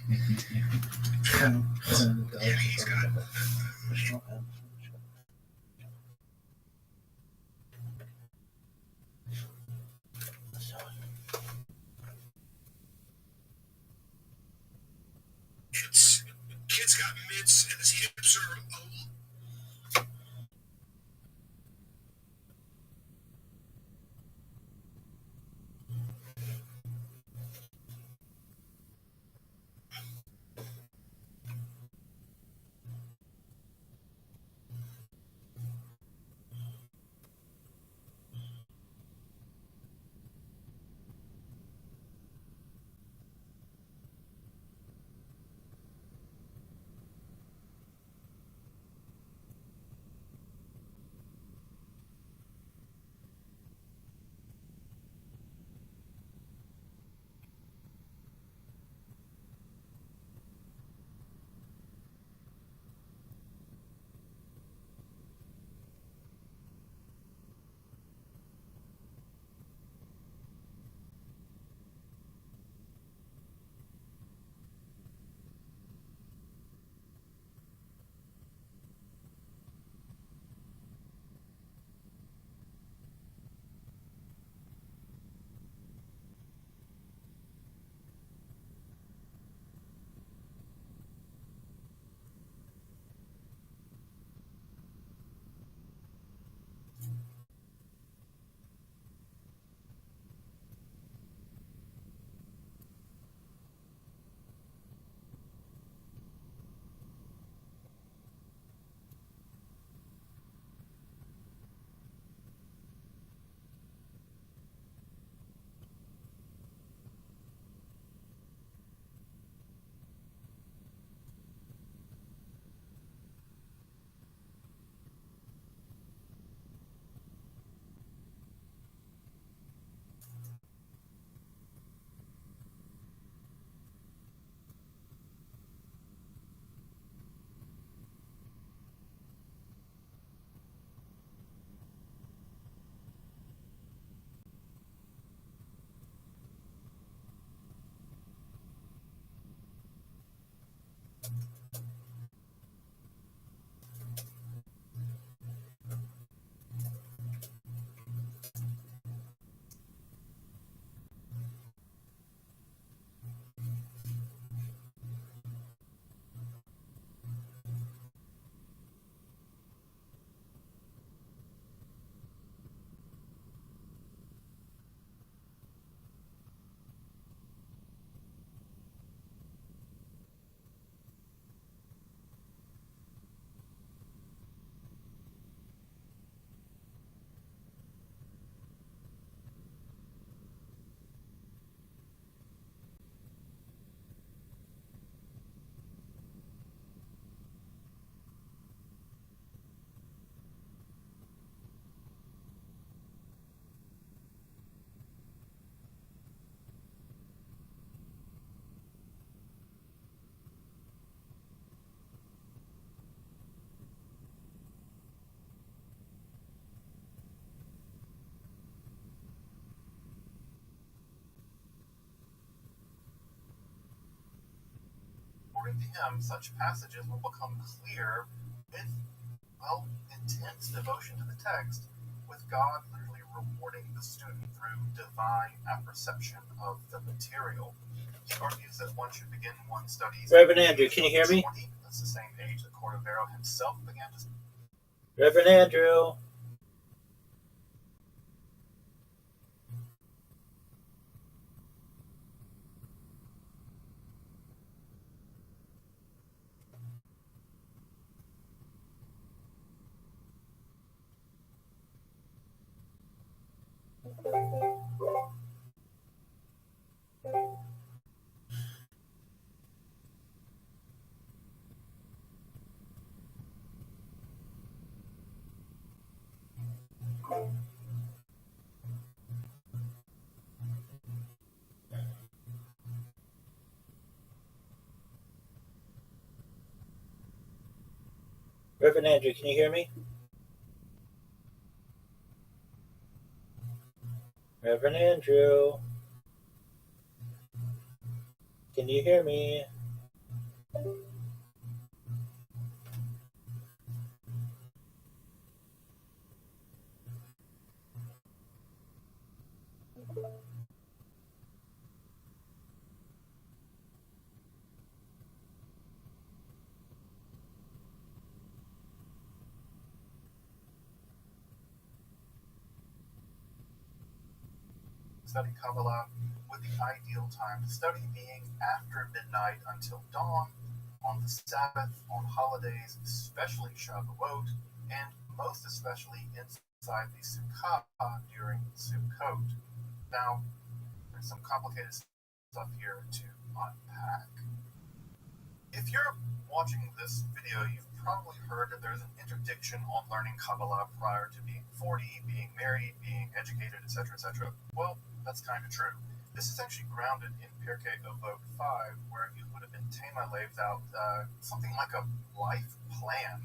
he's got. Kid's got mitts and his hips are according to him, such passages will become clear with, well, intense devotion to the text, with God literally rewarding the student through divine apperception of the material. He argues that one should begin one's studies. Reverend Andrew, can you hear me? That's the same page that Cordovero himself began to. Reverend Andrew. Reverend Andrew, can you hear me? Reverend Andrew, can you hear me? Study Kabbalah, with the ideal time to study being after midnight until dawn, on the Sabbath, on holidays, especially Shavuot, and most especially inside the Sukkah during Sukkot. Now, there's some complicated stuff here to unpack. If you're watching this video, you've probably heard that there's an interdiction on learning Kabbalah prior to being 40, being married, being educated, etc., etc. Well, that's kind of true. This is actually grounded in Pirkei Avot 5, where it would have been Tema laid out something like a life plan.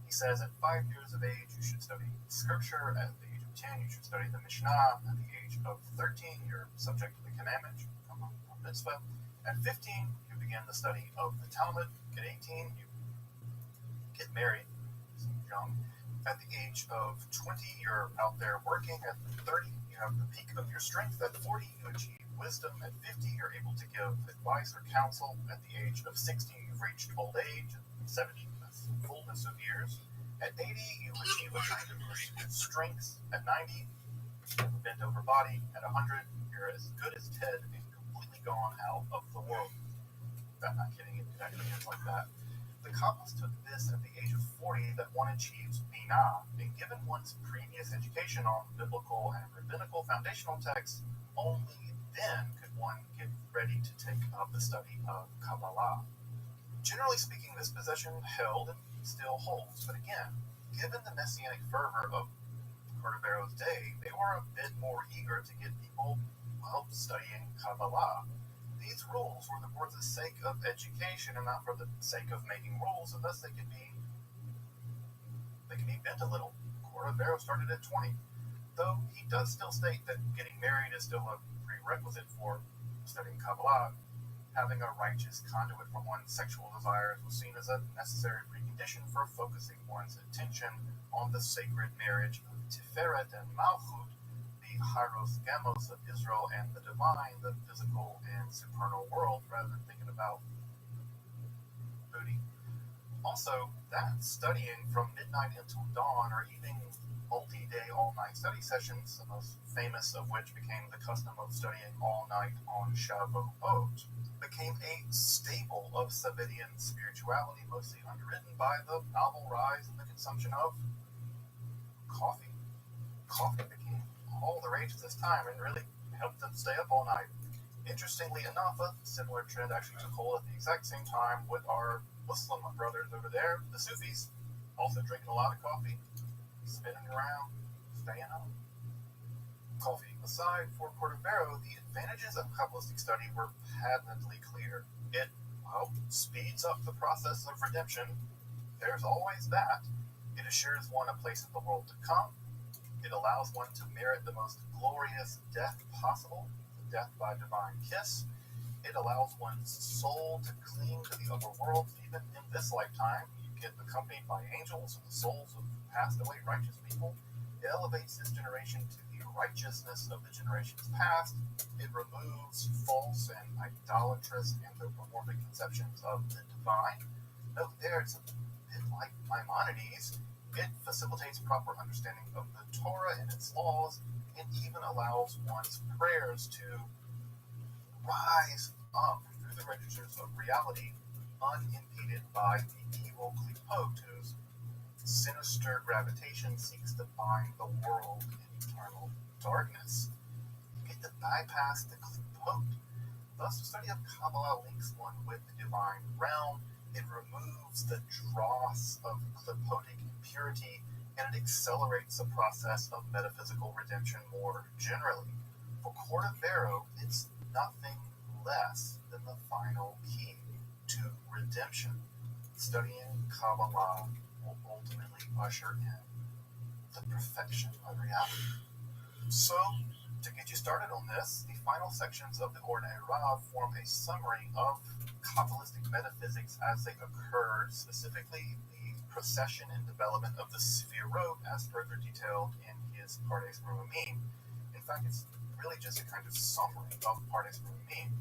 He says at 5 years of age, you should study scripture. At the age of 10, you should study the Mishnah. At the age of 13, you're subject to the commandment, a mitzvah. At 15, you begin the study of the Talmud. At 18, you get married, young. At the age of 20, you're out there working. At 30, you have the peak of your strength. At 40, you achieve wisdom. At 50, you're able to give advice or counsel. At the age of 60, you've reached old age. At 70, that's the fullness of years. At 80, you achieve a kind of strength. At 90, you have a bent over body. At 100, you're as good as dead and completely gone out of the world. I'm not kidding, it actually is like that. The Kabbalists took this at the age of 40 that one achieves Binah, and given one's previous education on biblical and rabbinical foundational texts, only then could one get ready to take up the study of Kabbalah. Generally speaking, this position held and still holds, but again, given the messianic fervor of Cordovero's day, they were a bit more eager to get people, studying Kabbalah. These rules were for the sake of education and not for the sake of making rules, and thus they can be bent a little. Cordovero started at 20, though he does still state that getting married is still a prerequisite for studying Kabbalah. Having a righteous conduit for one's sexual desires was seen as a necessary precondition for focusing one's attention on the sacred marriage of Tiferet and Malchut, the Hyros Gamos of Israel, and the divine, the physical and supernal world, rather than thinking about booty. Also, that studying from midnight until dawn, or even multi-day, all-night study sessions, the most famous of which became the custom of studying all night on Shavuot, became a staple of Sabbatean spirituality, mostly underwritten by the novel rise in the consumption of coffee. Coffee became all the rage at this time and really helped them stay up all night. Interestingly enough, a similar trend actually took hold at the exact same time with our Muslim brothers over there, the Sufis, also drinking a lot of coffee, spinning around, staying up. Coffee aside, for Cordovero, the advantages of Kabbalistic study were patently clear. It speeds up the process of redemption. There's always that. It assures one a place in the world to come. It allows one to merit the most glorious death possible, the death by divine kiss. It allows one's soul to cling to the upper world. Even in this lifetime, you get accompanied by angels and the souls of passed away righteous people. It elevates this generation to the righteousness of the generations past. It removes false and idolatrous anthropomorphic conceptions of the divine. Note there, it's a bit like Maimonides. It facilitates proper understanding of the Torah and its laws, and even allows one's prayers to rise up through the registers of reality, unimpeded by the evil klipot whose sinister gravitation seeks to bind the world in eternal darkness. You get to bypass the klipot. Thus, the study of Kabbalah links one with the divine realm. It removes the dross of klipotic impurity, and it accelerates the process of metaphysical redemption more generally. For Cordovero, it's nothing less than the final key to redemption. Studying Kabbalah will ultimately usher in the perfection of reality. So, to get you started on this, the final sections of the Ordinary Rav form a summary of Kabbalistic metaphysics as they occurred, specifically the procession and development of the Sefirot as further detailed in his Pardes Rumim. In fact, it's really just a kind of summary of Pardes Rumim.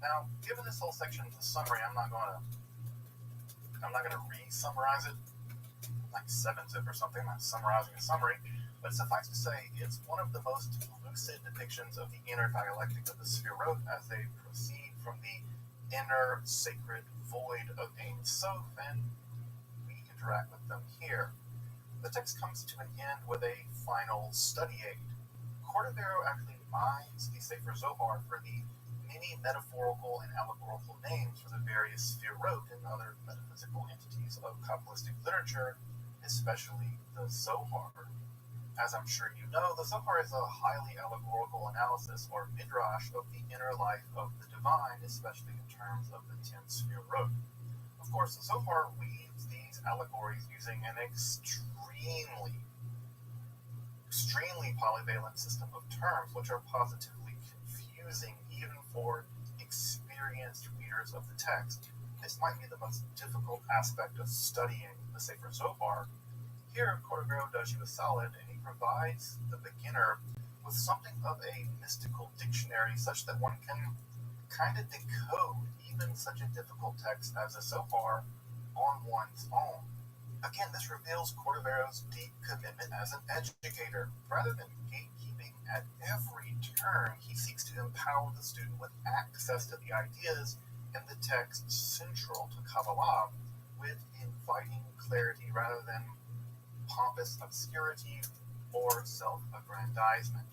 Now, given this whole section is a summary, I'm not going to re-summarize it like 7-zip or something. I'm not summarizing a summary, but suffice to say, it's one of the most lucid depictions of the inner dialectic of the Sefirot as they proceed from the inner sacred void of Ein Sof, and we interact with them here. The text comes to an end with a final study aid. Cordovero actually mines the Sefer Zohar for the many metaphorical and allegorical names for the various Sefirot and other metaphysical entities of Kabbalistic literature, especially the Zohar. As I'm sure you know, the Zohar is a highly allegorical analysis or midrash of the inner life of the divine, especially in terms of the 10 Sefirot. Of course, the Zohar weaves these allegories using an extremely polyvalent system of terms, which are positively confusing even for experienced readers of the text. This might be the most difficult aspect of studying the Sefer Zohar. Here, Cordovero does you a solid, and he provides the beginner with something of a mystical dictionary such that one can kind of decode even such a difficult text as the Zohar on one's own. Again, this reveals Cordovero's deep commitment as an educator. Rather than gatekeeping at every turn, he seeks to empower the student with access to the ideas in the text central to Kabbalah with inviting clarity rather than pompous obscurity or self-aggrandizement.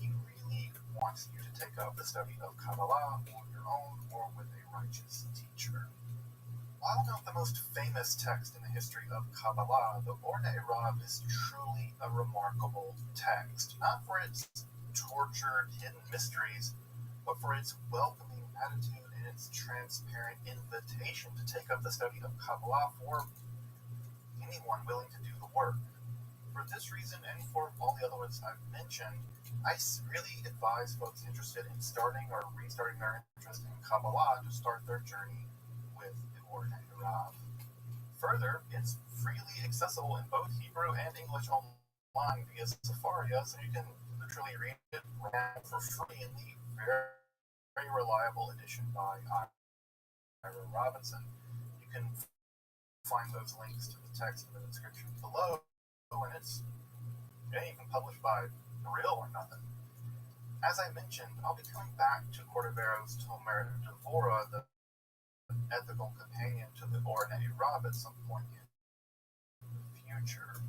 He really wants you to take up the study of Kabbalah on your own or with a righteous teacher. While not the most famous text in the history of Kabbalah, the Or Ne'erav is truly a remarkable text, not for its tortured hidden mysteries, but for its welcoming attitude and its transparent invitation to take up the study of Kabbalah for anyone willing to do the work. For this reason, and for all the other ones I've mentioned, I really advise folks interested in starting or restarting their interest in Kabbalah to start their journey with the Or Ne'erav. Further, it's freely accessible in both Hebrew and English online via Sefaria, so you can literally read it for free in the very reliable edition by Ira Robinson. You can find those links to the text in the description below, and it's even published by Real or Nothing. As I mentioned, I'll be coming back to Cordovero's Tomer Devora, the ethical companion to the Or Ne'erav, at some point in the future.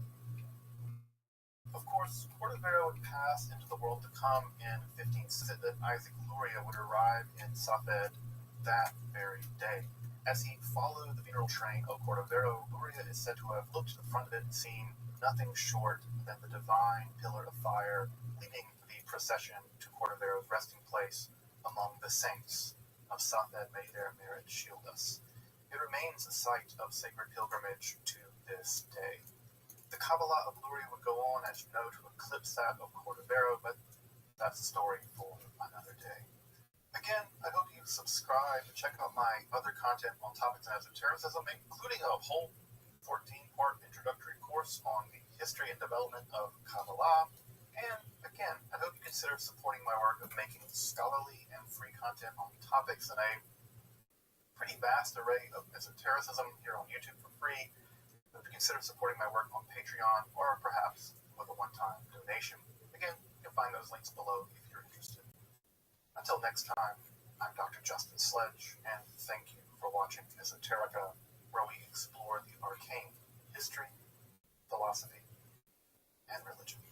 Of course, Cordovero would pass into the world to come in 1560, that Isaac Luria would arrive in Safed that very day. As he followed the funeral train of Cordovero, Luria is said to have looked to the front of it and seen nothing short than the divine pillar of fire leading the procession to Cordovero's resting place among the saints of Safed. May their merit shield us. It remains a site of sacred pilgrimage to this day. The Kabbalah of Luria would go on, as you know, to eclipse that of Cordovero, but that's a story for another day. Again, I hope you subscribe and check out my other content on topics in esotericism, including a whole 14-part introductory course on the history and development of Kabbalah. And again, I hope you consider supporting my work of making scholarly and free content on topics in a pretty vast array of esotericism here on YouTube for free. But consider supporting my work on Patreon or perhaps with a one-time donation. Again, you can find those links below if you're interested. Until next time, I'm Dr. Justin Sledge, and thank you for watching Esoterica, where we explore the arcane history, philosophy, and religion.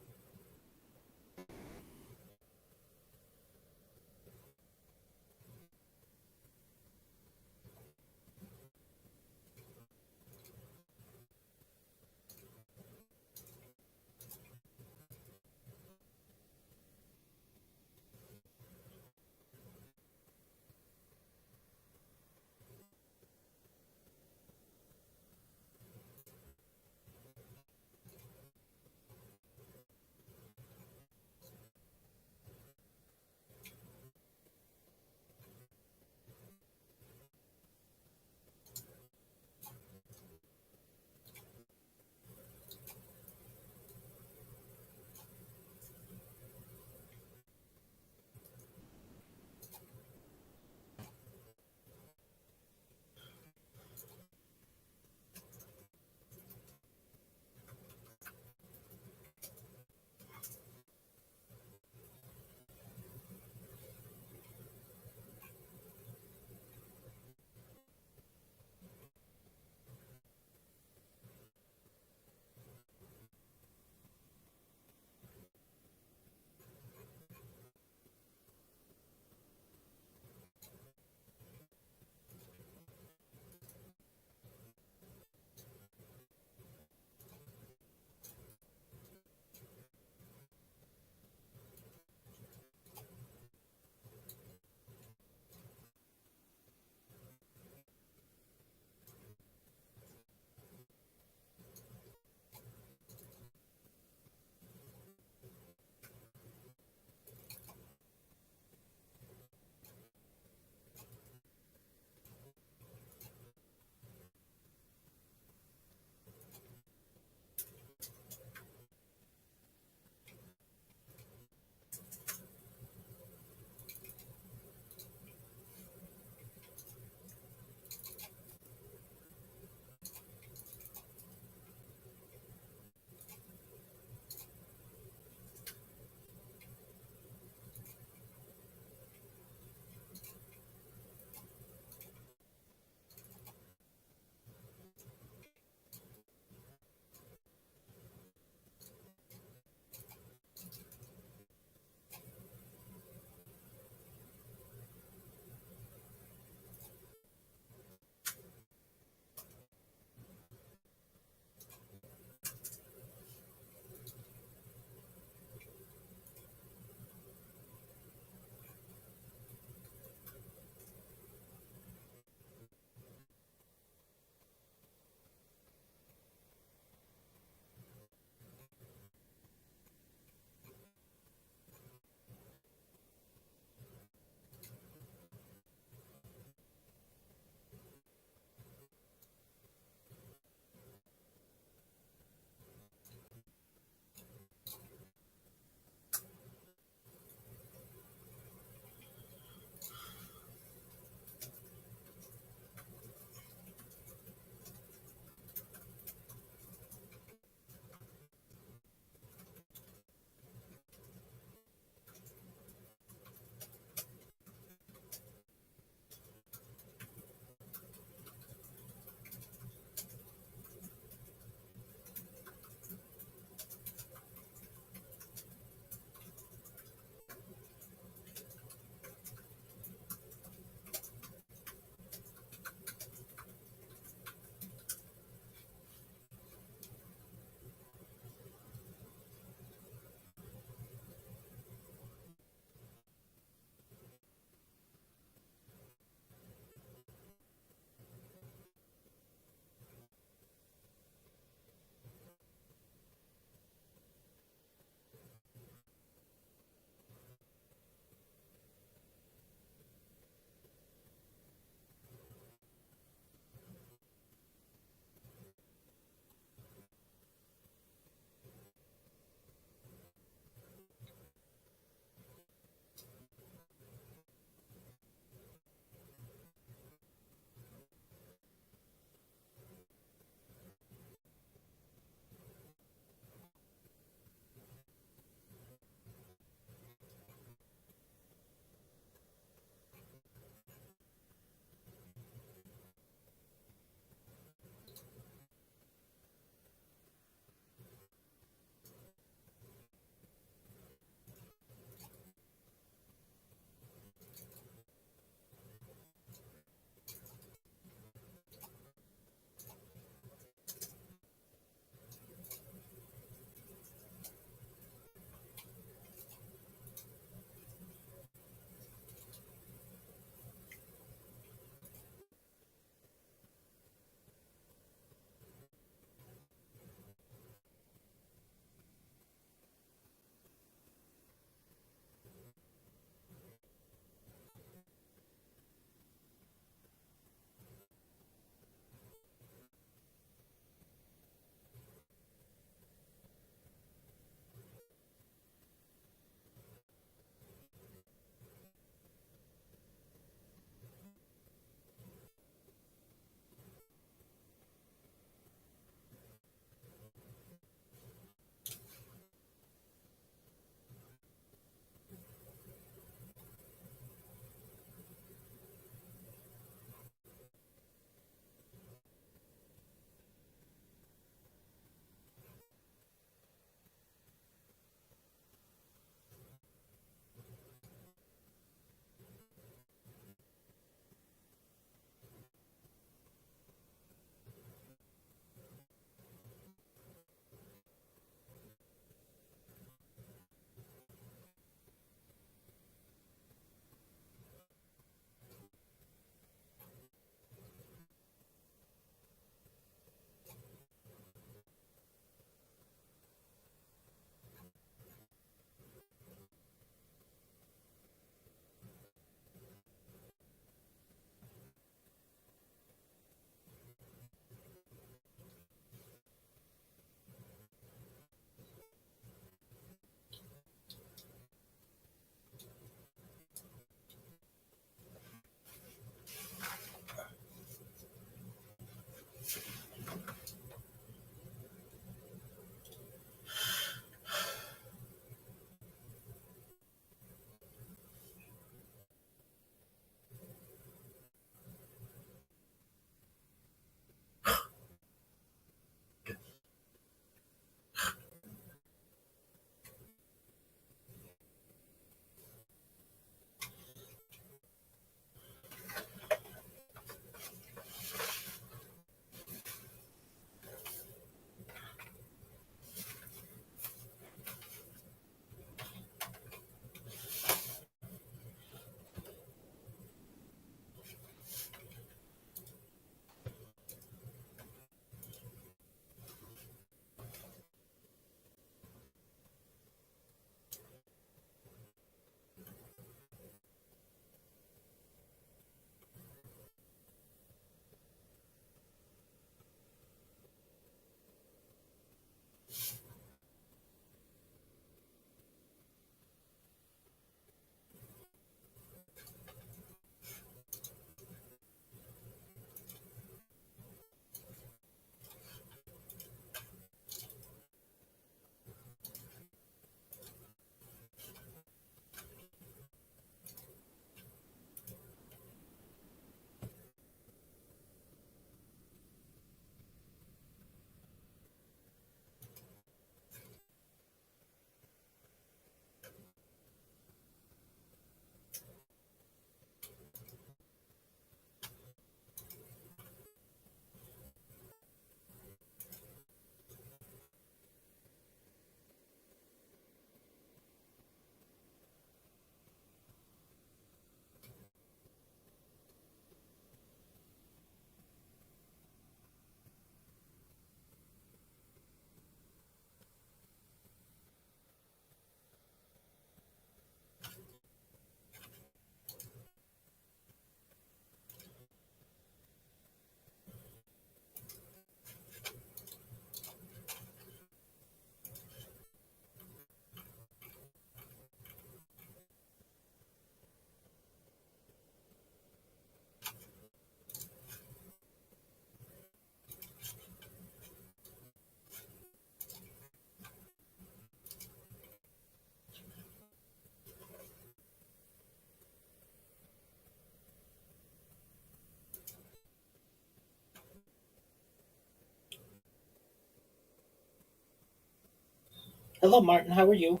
Hello, Martin. How are you?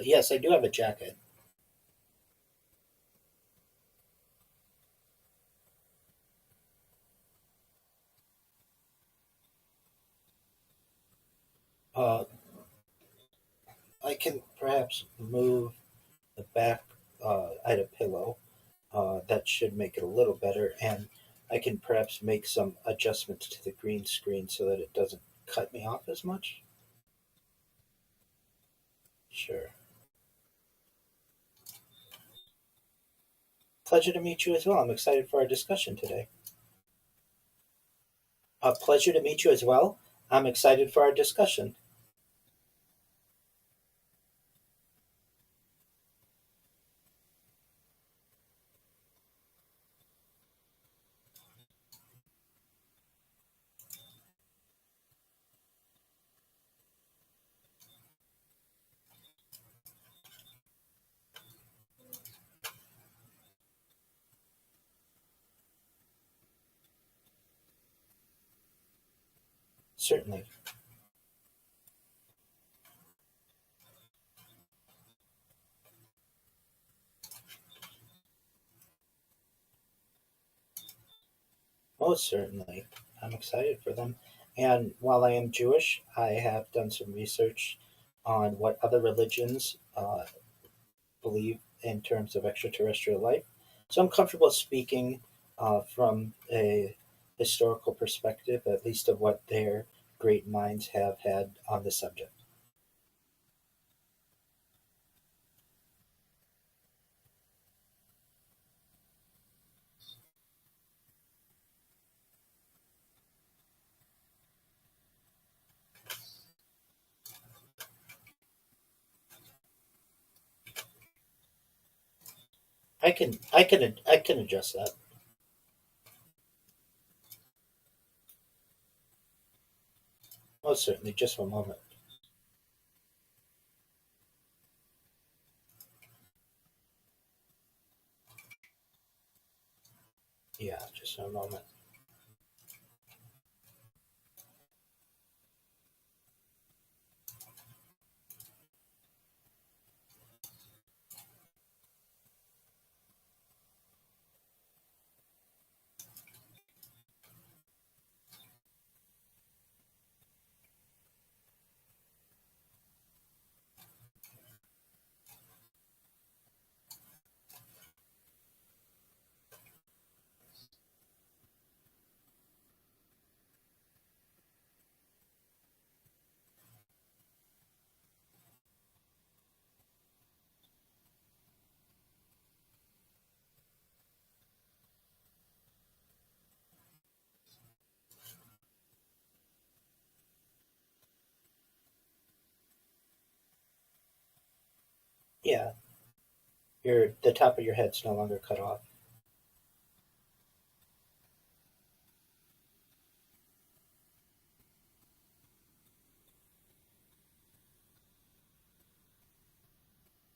Yes, I do have a jacket. Uh, I can perhaps move the back. I had a pillow. That should make it a little better, and I can perhaps make some adjustments to the green screen so that it doesn't cut me off as much. Sure. Pleasure to meet you as well. I'm excited for our discussion today. A pleasure to meet you as well. I'm excited for our discussion. Certainly. Most certainly. I'm excited for them. And while I am Jewish, I have done some research on what other religions believe in terms of extraterrestrial life. So I'm comfortable speaking from a historical perspective, at least of what their great minds have had on the subject. I can adjust that. Most certainly. Just for a moment. Yeah, just for a moment. Yeah, the top of your head's no longer cut off.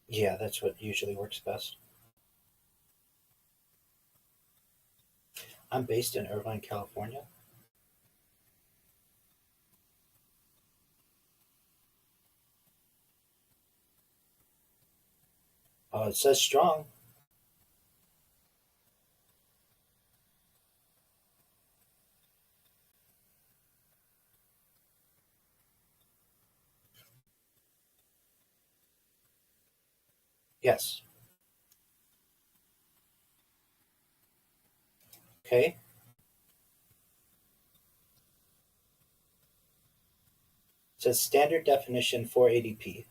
Yeah, that's what usually works best. I'm based in Irvine, California. It says strong. Yes. Okay. It says standard definition 480p.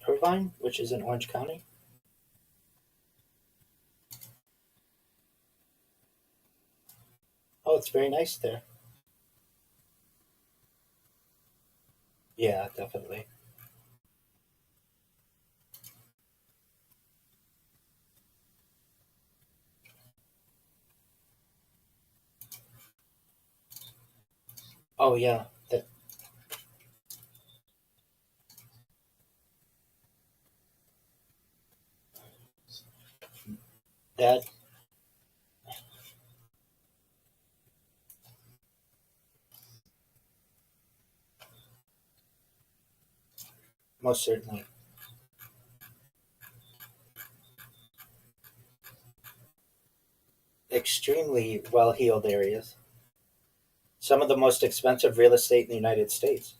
Irvine, which is in Orange County. Oh, it's very nice there. Yeah, definitely. Oh yeah, that most certainly. Extremely well heeled areas. Some of the most expensive real estate in the United States.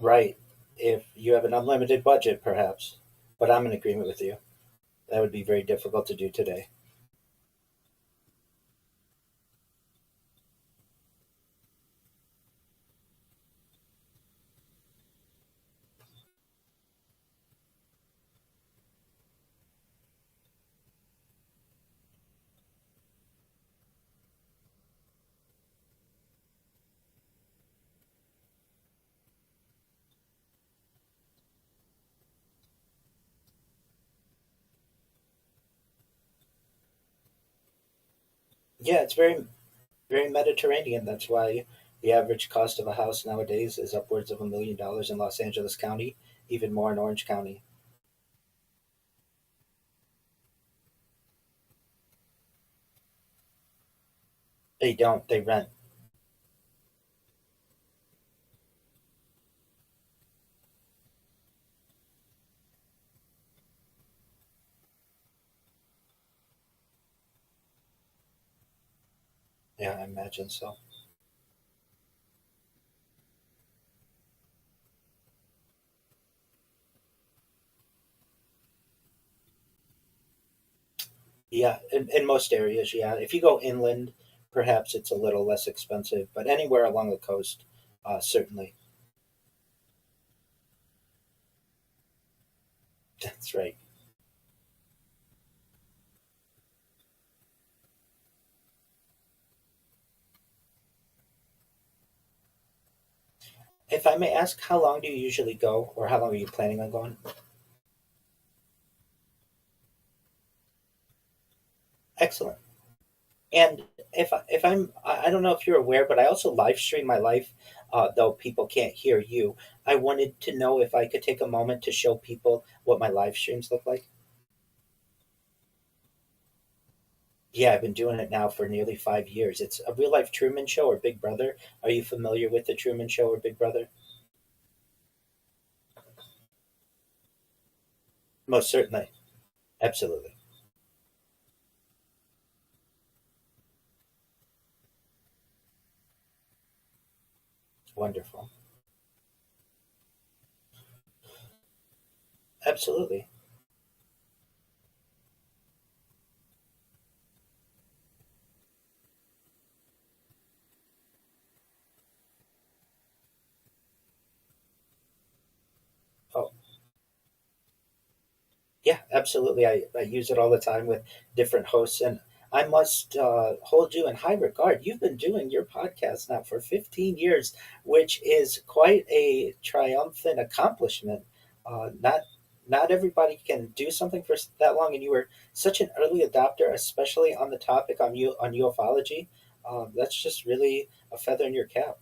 Right. If you have an unlimited budget, perhaps. But I'm in agreement with you. That would be very difficult to do today. Yeah, it's very Mediterranean. That's why the average cost of a house nowadays is upwards of $1 million in Los Angeles County, even more in Orange County. They don't. They rent. Yeah, I imagine so. Yeah, in most areas, yeah. If you go inland, perhaps it's a little less expensive, but anywhere along the coast, certainly. That's right. If I may ask, how long do you usually go, or how long are you planning on going? Excellent. And I don't know if you're aware, but I also live stream my life, though people can't hear you. I wanted to know if I could take a moment to show people what my live streams look like. Yeah, I've been doing it now for nearly 5 years. It's a real life Truman Show or Big Brother. Are you familiar with the Truman Show or Big Brother? Most certainly. Absolutely. Wonderful. Absolutely. Oh, yeah, absolutely. I use it all the time with different hosts, and I must hold you in high regard. You've been doing your podcast now for 15 years, which is quite a triumphant accomplishment. Not everybody can do something for that long, and you were such an early adopter, especially on the topic on ufology. That's just really a feather in your cap.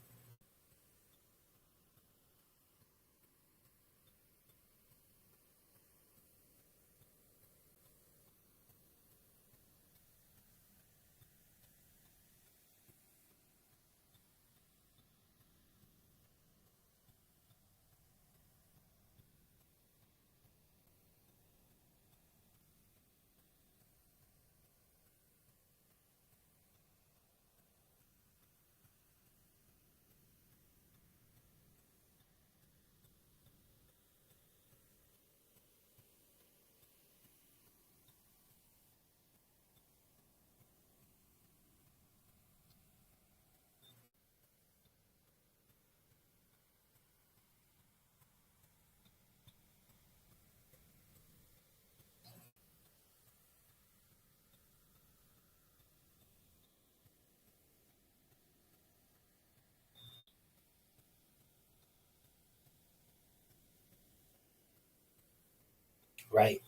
Right.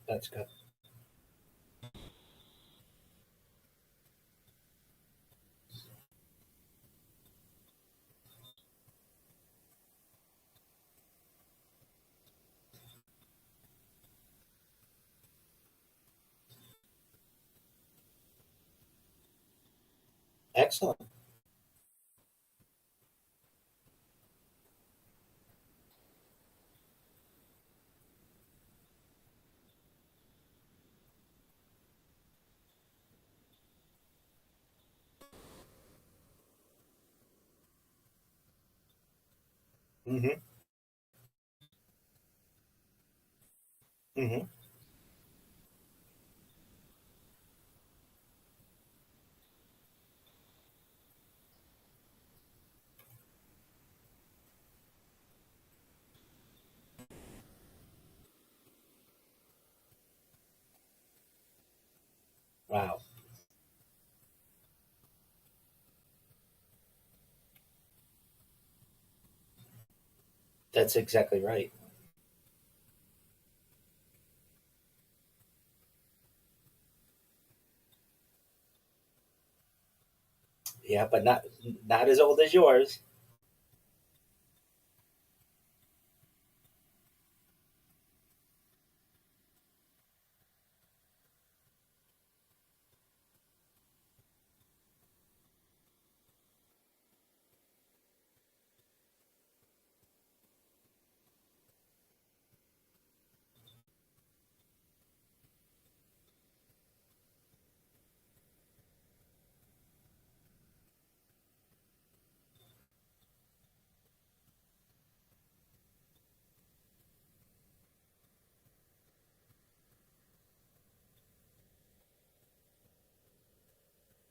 That's good. Excellent. Hmm. Hmm. Wow. That's exactly right. Yeah, but not as old as yours.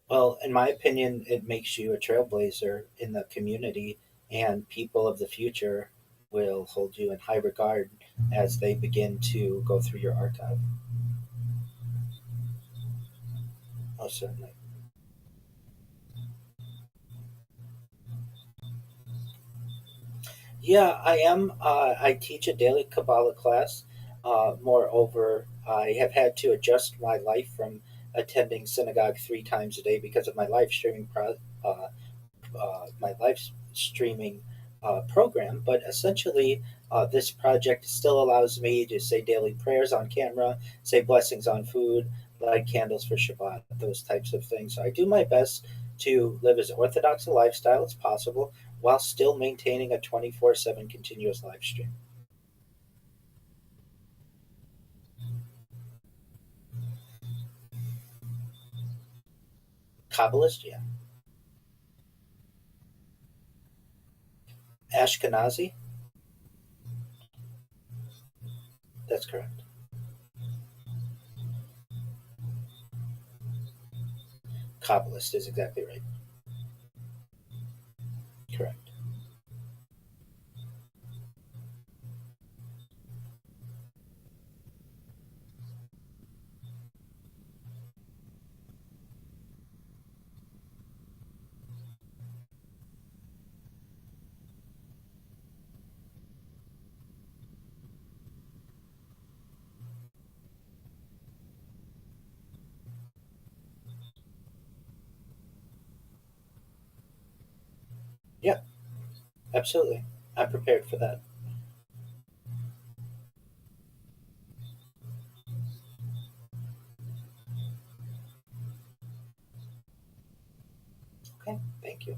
Well, in my opinion, it makes you a trailblazer in the community, and people of the future will hold you in high regard as they begin to go through your archive. Oh, certainly. Yeah, I am. I teach a daily Kabbalah class. Moreover, I have had to adjust my life from attending synagogue 3 times a day because of my my live streaming program. But essentially, this project still allows me to say daily prayers on camera, say blessings on food, light candles for Shabbat, those types of things. So I do my best to live as orthodox a lifestyle as possible while still maintaining a 24/7 continuous live stream. Kabbalist, yeah. Ashkenazi, that's correct. Kabbalist is exactly right. Correct. Yeah, absolutely. I'm prepared for that. Okay, thank you.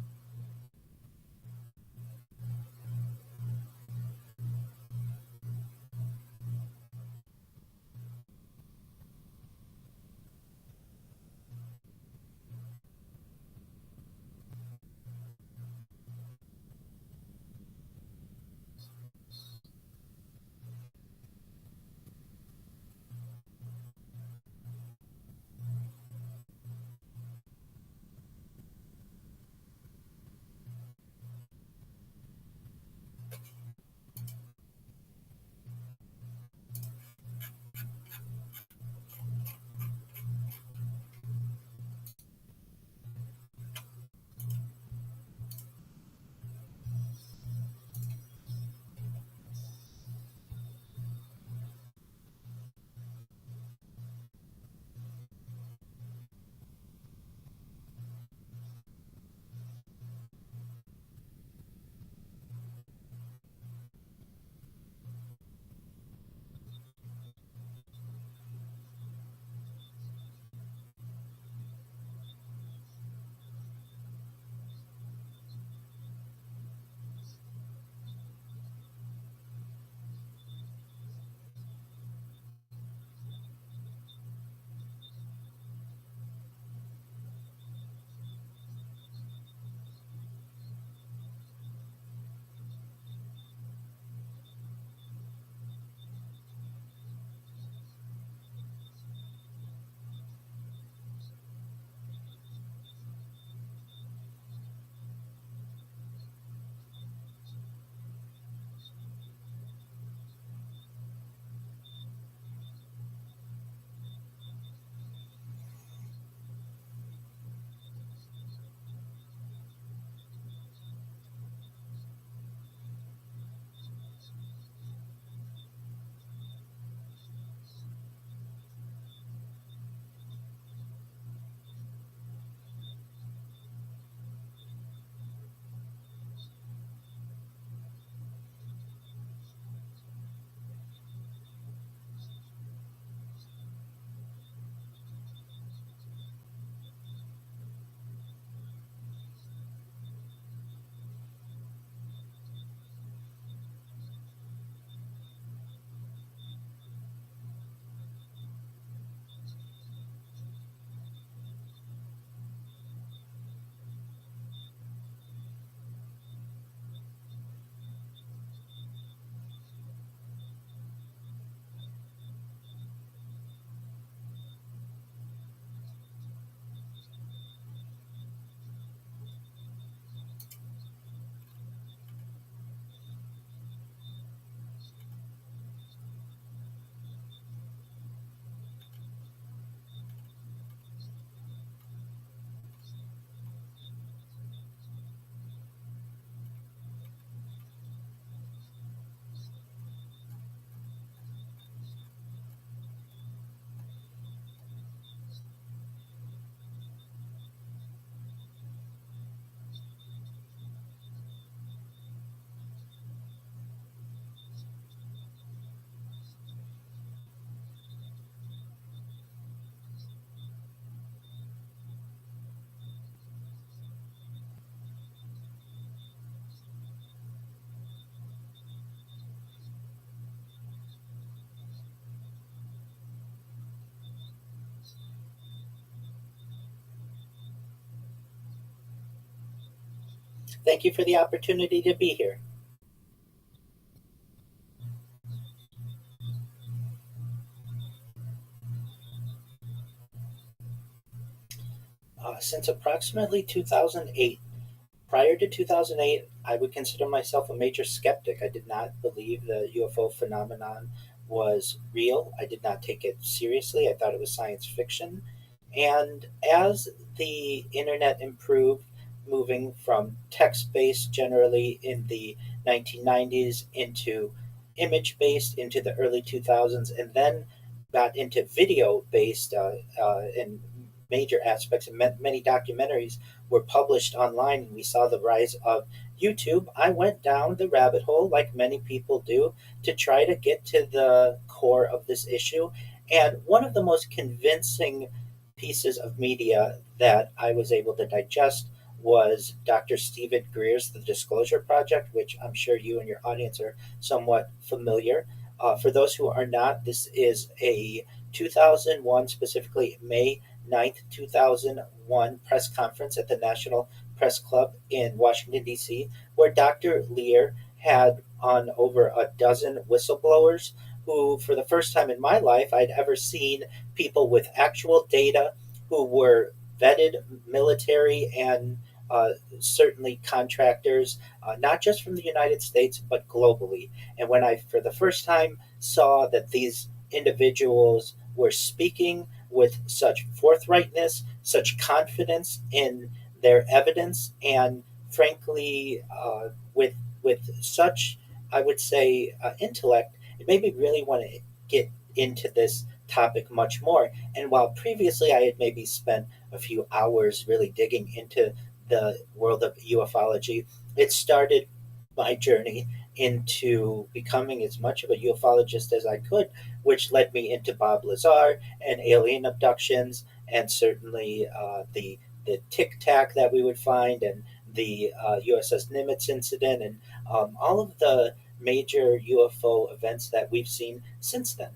Thank you for the opportunity to be here. Since approximately 2008, prior to 2008, I would consider myself a major skeptic. I did not believe the UFO phenomenon was real. I did not take it seriously. I thought it was science fiction. And as the internet improved, moving from text based generally in the 1990s into image based into the early 2000s, and then got into video based in major aspects, and many documentaries were published online, and we saw the rise of YouTube. I went down the rabbit hole, like many people do, to try to get to the core of this issue. And one of the most convincing pieces of media that I was able to digest was Dr. Stephen Greer's The Disclosure Project, which I'm sure you and your audience are somewhat familiar. For those who are not, this is a 2001, specifically May 9th, 2001 press conference at the National Press Club in Washington, D.C., where Dr. Lear had on over a dozen whistleblowers who, for the first time in my life, I'd ever seen people with actual data who were vetted military and certainly contractors, not just from the United States, but globally. And when I, for the first time, saw that these individuals were speaking with such forthrightness, such confidence in their evidence, and frankly, with such, I would say, intellect, it made me really want to get into this topic much more. And while previously I had maybe spent a few hours really digging into the world of ufology, it started my journey into becoming as much of a ufologist as I could, which led me into Bob Lazar and alien abductions, and certainly the Tic Tac that we would find, and the USS Nimitz incident, and all of the major UFO events that we've seen since then.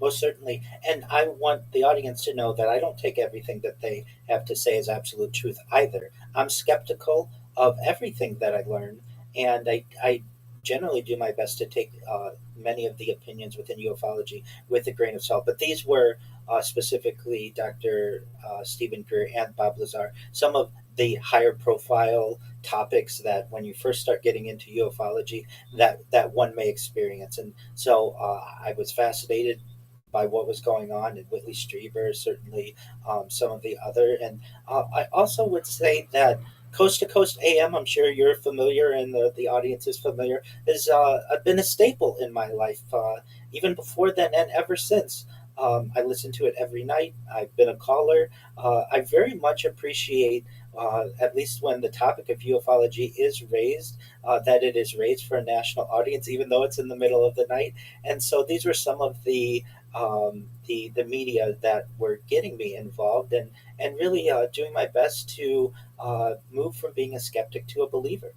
Most certainly. And I want the audience to know that I don't take everything that they have to say as absolute truth either. I'm skeptical of everything that I learn, and I generally do my best to take many of the opinions within ufology with a grain of salt. But these were specifically Dr. Stephen Greer and Bob Lazar, some of the higher profile topics that when you first start getting into ufology that one may experience. And so I was fascinated by what was going on in Whitley Strieber, certainly some of the other. And I also would say that Coast to Coast AM, I'm sure you're familiar and the audience is familiar, has been a staple in my life, even before then and ever since. I listen to it every night. I've been a caller. I very much appreciate, at least when the topic of ufology is raised, that it is raised for a national audience, even though it's in the middle of the night. And so these were some of the media that were getting me involved, and really doing my best to move from being a skeptic to a believer.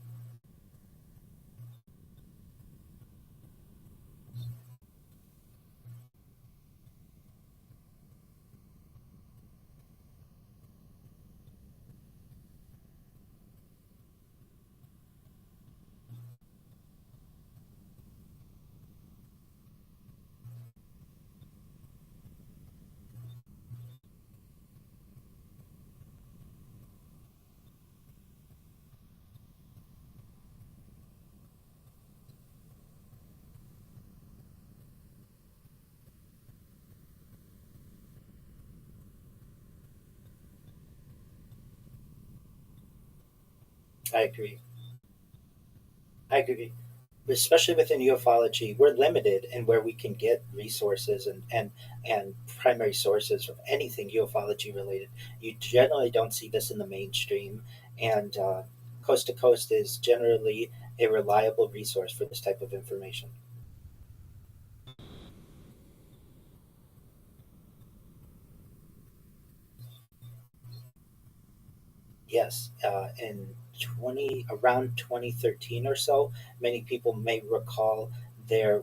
I agree. I agree. Especially within ufology, we're limited in where we can get resources and primary sources of anything ufology related. You generally don't see this in the mainstream, and coast to coast is generally a reliable resource for this type of information. Yes, in 2013 or so, many people may recall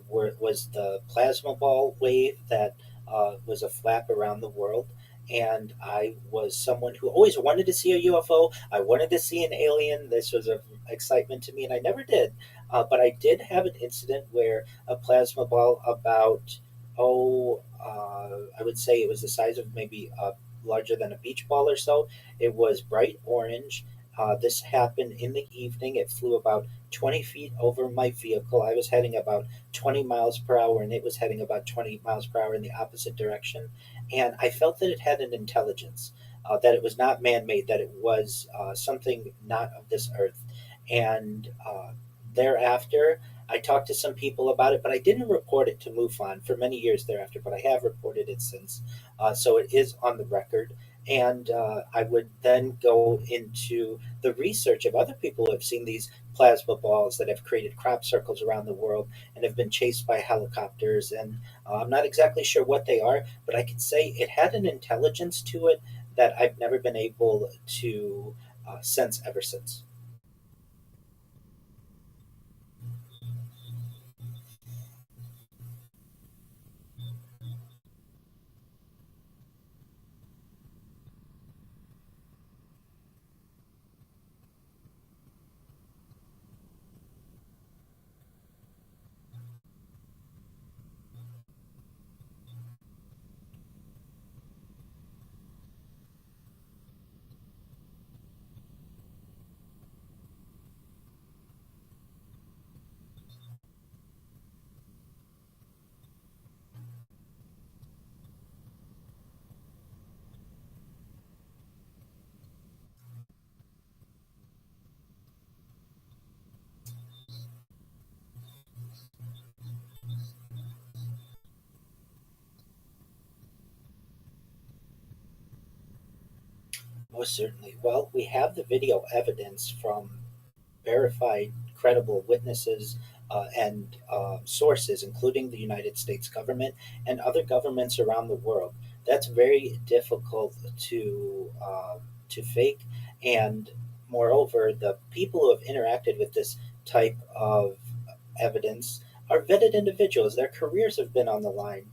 was the plasma ball wave that was a flap around the world. And I was someone who always wanted to see a UFO. I wanted to see an alien. This was of excitement to me, and I never did. But I did have an incident where a plasma ball about, I would say it was the size of maybe larger than a beach ball or so. It was bright orange. This happened in the evening. It flew about 20 feet over my vehicle. I was heading about 20 miles per hour, and it was heading about 20 miles per hour in the opposite direction. And I felt that it had an intelligence, that it was not man made, that it was something not of this earth. And thereafter, I talked to some people about it, but I didn't report it to MUFON for many years thereafter, but I have reported it since. So it is on the record. And I would then go into the research of other people who have seen these plasma balls that have created crop circles around the world and have been chased by helicopters. And I'm not exactly sure what they are, but I can say it had an intelligence to it that I've never been able to sense ever since. Most certainly. Well, we have the video evidence from verified, credible witnesses and sources, including the United States government and other governments around the world. That's very difficult to fake, and moreover, the people who have interacted with this type of evidence are vetted individuals. Their careers have been on the line.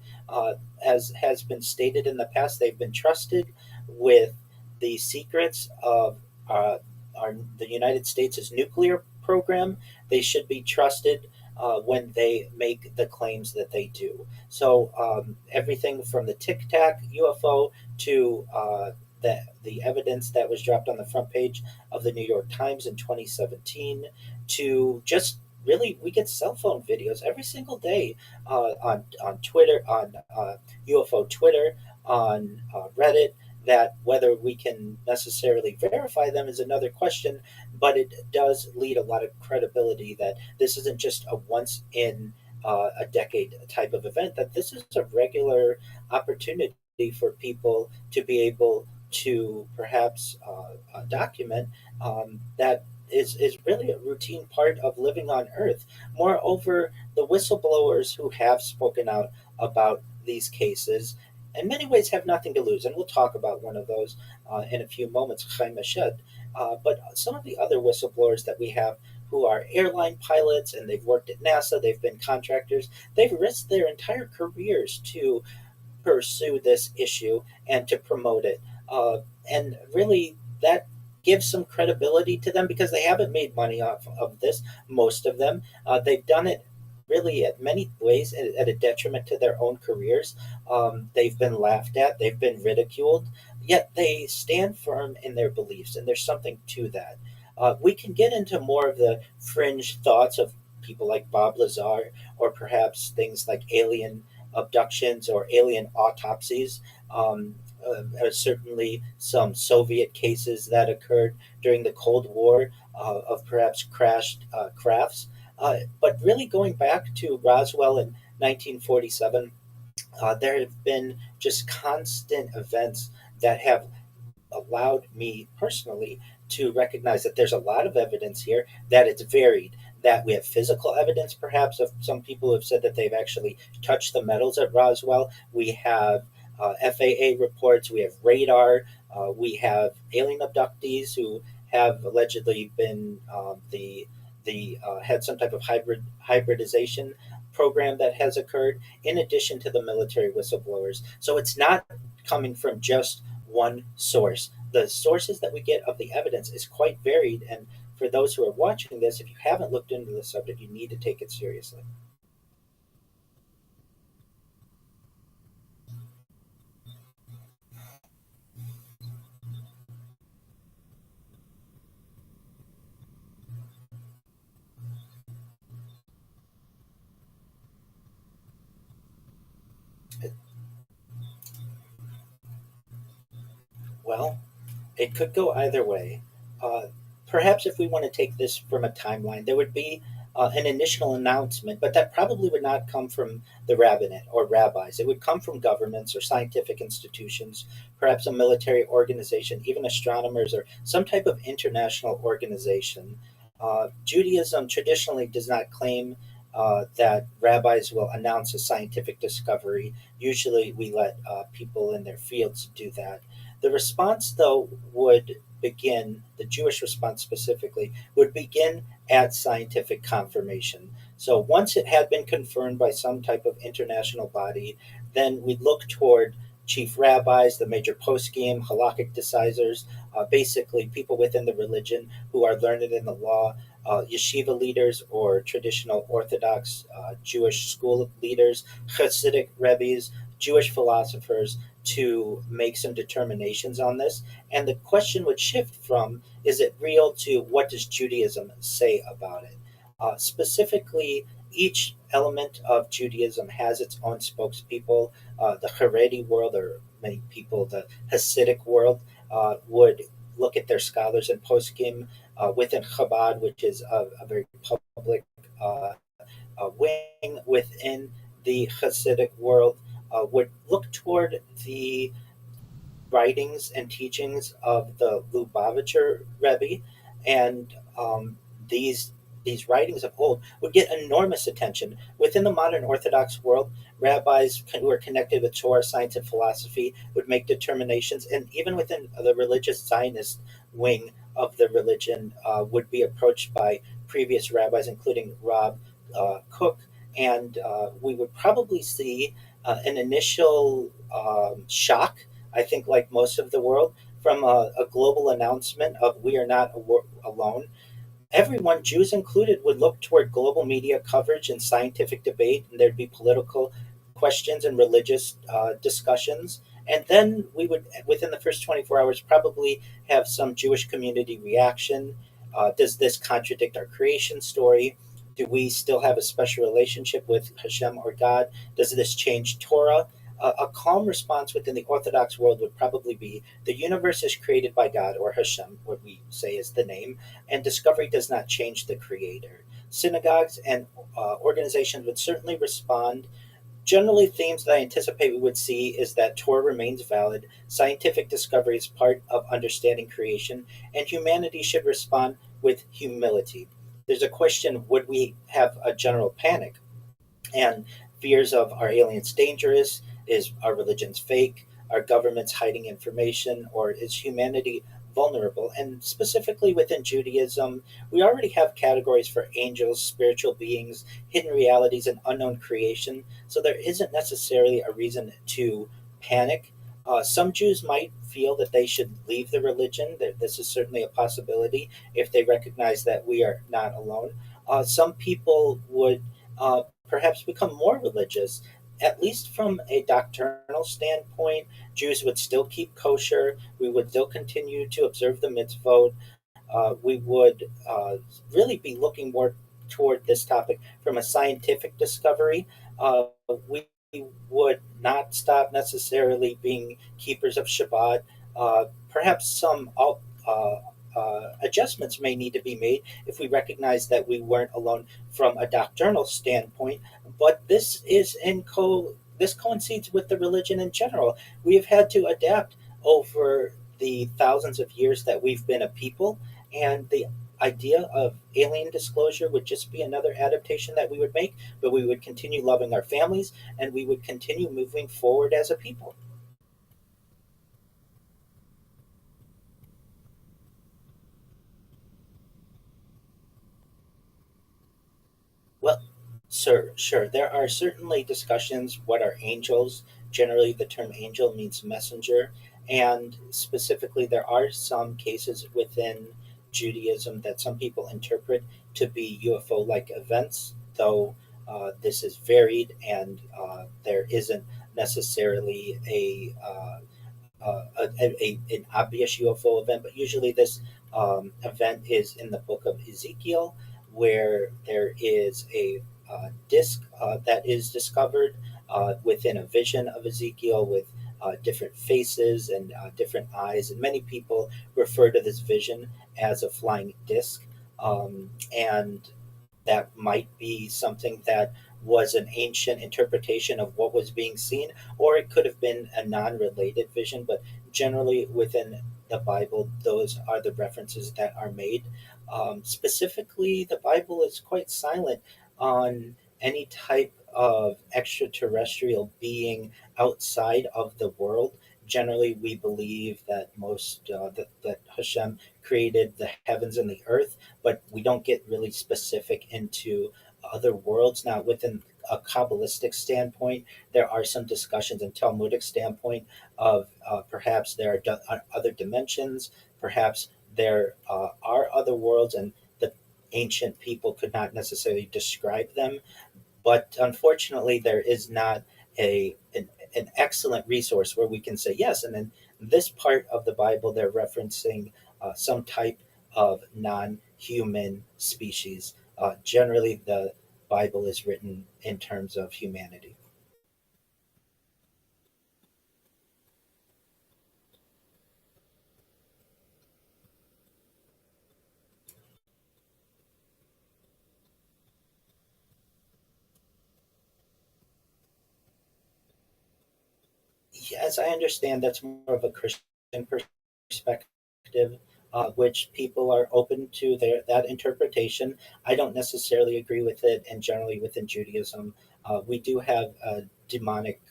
As has been stated in the past, they've been trusted with the secrets of uh, the United States' nuclear program. They should be trusted when they make the claims that they do. So everything from the Tic Tac UFO to the evidence that was dropped on the front page of the New York Times in 2017 to just really we get cell phone videos every single day on Twitter, on UFO Twitter, on Reddit, that whether we can necessarily verify them is another question, but it does lead a lot of credibility that this isn't just a once in a decade type of event, that this is a regular opportunity for people to be able to perhaps document that is really a routine part of living on Earth. Moreover, the whistleblowers who have spoken out about these cases in many ways have nothing to lose. And we'll talk about one of those in a few moments, Chaim Ashed. But some of the other whistleblowers that we have who are airline pilots and they've worked at NASA, they've been contractors, they've risked their entire careers to pursue this issue and to promote it. And really, that gives some credibility to them because they haven't made money off of this, most of them. They've done it really at many ways at a detriment to their own careers. They've been laughed at, they've been ridiculed, yet they stand firm in their beliefs, and there's something to that. We can get into more of the fringe thoughts of people like Bob Lazar, or perhaps things like alien abductions or alien autopsies. Certainly, some Soviet cases that occurred during the Cold War. of perhaps crashed crafts. But really, going back to Roswell in 1947, there have been just constant events that have allowed me personally to recognize that there's a lot of evidence here, that it's varied, that we have physical evidence perhaps of some people who have said that they've actually touched the metals at Roswell. We have FAA reports, we have radar, we have alien abductees who have allegedly been had some type of hybridization program that has occurred, in addition to the military whistleblowers. So it's not coming from just one source. The sources that we get of the evidence is quite varied, and for those who are watching this, if you haven't looked into the subject, you need to take it seriously. Well, it could go either way. Uh, Perhaps if we want to take this from a timeline, there would be an initial announcement, but that probably would not come from the rabbinate or rabbis. It would come from governments or scientific institutions, perhaps a military organization, even astronomers, or some type of international organization. Judaism traditionally does not claim that rabbis will announce a scientific discovery. Usually, we let people in their fields do that. The response, though, would begin, the Jewish response specifically, would begin at scientific confirmation. So once it had been confirmed by some type of international body, then we'd look toward chief rabbis, the major poskim, halakhic decisors, basically people within the religion who are learned in the law, yeshiva leaders or traditional Orthodox Jewish school leaders, Hasidic rebbes, Jewish philosophers, to make some determinations on this. And the question would shift from, is it real, to what does Judaism say about it? Specifically, each element of Judaism has its own spokespeople. The Haredi world, or many people, the Hasidic world, would look at their scholars and poskim within Chabad, which is a very public uh, wing within the Hasidic world, would look toward the writings and teachings of the Lubavitcher Rebbe, and these these writings of old would get enormous attention within the modern Orthodox world. Rabbis who are connected with Torah, science, and philosophy would make determinations, and even within the religious Zionist wing of the religion, would be approached by previous rabbis, including Rob Cook, and we would probably see an initial shock, I think, like most of the world, from a global announcement of "we are not alone." Everyone, Jews included, would look toward global media coverage and scientific debate, and there'd be political questions and religious discussions. And then we would, within the first 24 hours, probably have some Jewish community reaction. Does this contradict our creation story? Do we still have a special relationship with Hashem or God? Does this change Torah? A calm response within the Orthodox world would probably be, the universe is created by God, or Hashem, what we say is the name, and discovery does not change the creator. Synagogues and organizations would certainly respond. Generally, themes that I anticipate we would see is that Torah remains valid, scientific discovery is part of understanding creation, and humanity should respond with humility. There's a question, would we have a general panic? And fears of, are aliens dangerous? Is our religions fake? Are governments hiding information? Or is humanity vulnerable? And specifically within Judaism, we already have categories for angels, spiritual beings, hidden realities, and unknown creation. So there isn't necessarily a reason to panic. Some Jews might feel that they should leave the religion. That this is certainly a possibility if they recognize that we are not alone. Some people would perhaps become more religious. At least from a doctrinal standpoint, Jews would still keep kosher. We would still continue to observe the mitzvot. We would really be looking more toward this topic from a scientific discovery. We would not stop necessarily being keepers of Shabbat. Perhaps some adjustments may need to be made if we recognize that we weren't alone from a doctrinal standpoint. But this coincides with the religion in general. We have had to adapt over the thousands of years that we've been a people, and the idea of alien disclosure would just be another adaptation that we would make, but we would continue loving our families and we would continue moving forward as a people. Well, sure. There are certainly discussions. What are angels? Generally, the term angel means messenger. And specifically, there are some cases within Judaism that some people interpret to be UFO like events, though this is varied and there isn't necessarily an obvious UFO event, but usually this event is in the book of Ezekiel, where there is a disc that is discovered within a vision of Ezekiel with different faces and different eyes, and many people refer to this vision as a flying disc. And that might be something that was an ancient interpretation of what was being seen, or it could have been a non related vision. But generally, within the Bible, those are the references that are made. Specifically, the Bible is quite silent on any type of extraterrestrial being outside of the world. Generally, we believe that that Hashem created the heavens and the earth, but we don't get really specific into other worlds. Now, within a Kabbalistic standpoint, there are some discussions and Talmudic standpoint of perhaps there are other dimensions, perhaps there are other worlds, and the ancient people could not necessarily describe them. But unfortunately, there is not an excellent resource where we can say yes. And in this part of the Bible, they're referencing some type of non-human species. Generally, the Bible is written in terms of humanity. Yes, I understand that's more of a Christian perspective, which people are open to that interpretation. I don't necessarily agree with it, and generally within Judaism, we do have demonic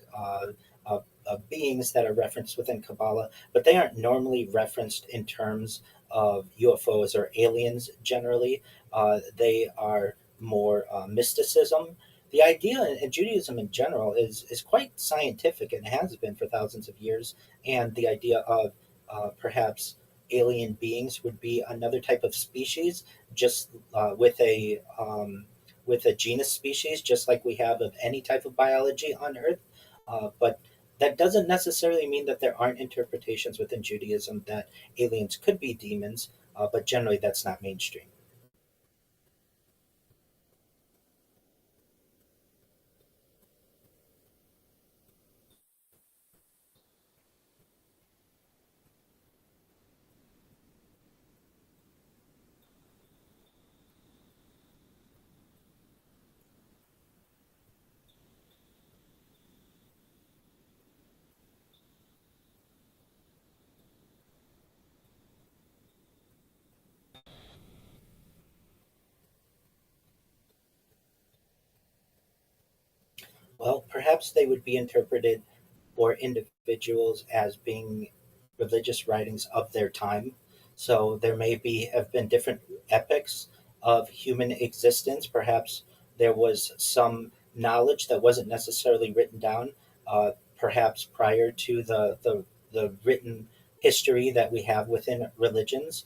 beings that are referenced within Kabbalah, but they aren't normally referenced in terms of UFOs or aliens. Generally, they are more mysticism. The idea in Judaism in general is quite scientific and has been for thousands of years. And the idea of perhaps alien beings would be another type of species, just with a genus species, just like we have of any type of biology on Earth. But that doesn't necessarily mean that there aren't interpretations within Judaism that aliens could be demons, but generally that's not mainstream. Well, perhaps they would be interpreted for individuals as being religious writings of their time. So there may be have been different epochs of human existence. Perhaps there was some knowledge that wasn't necessarily written down, perhaps prior to the written history that we have within religions.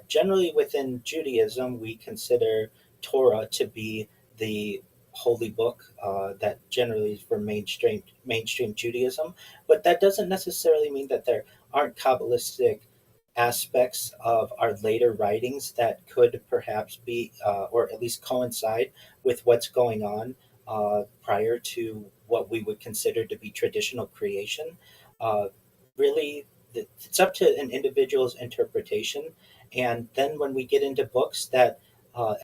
Generally, within Judaism, we consider Torah to be the holy book that generally is for mainstream Judaism, but that doesn't necessarily mean that there aren't Kabbalistic aspects of our later writings that could perhaps be, or at least coincide with what's going on prior to what we would consider to be traditional creation. Uh, Really, it's up to an individual's interpretation, And then when we get into books that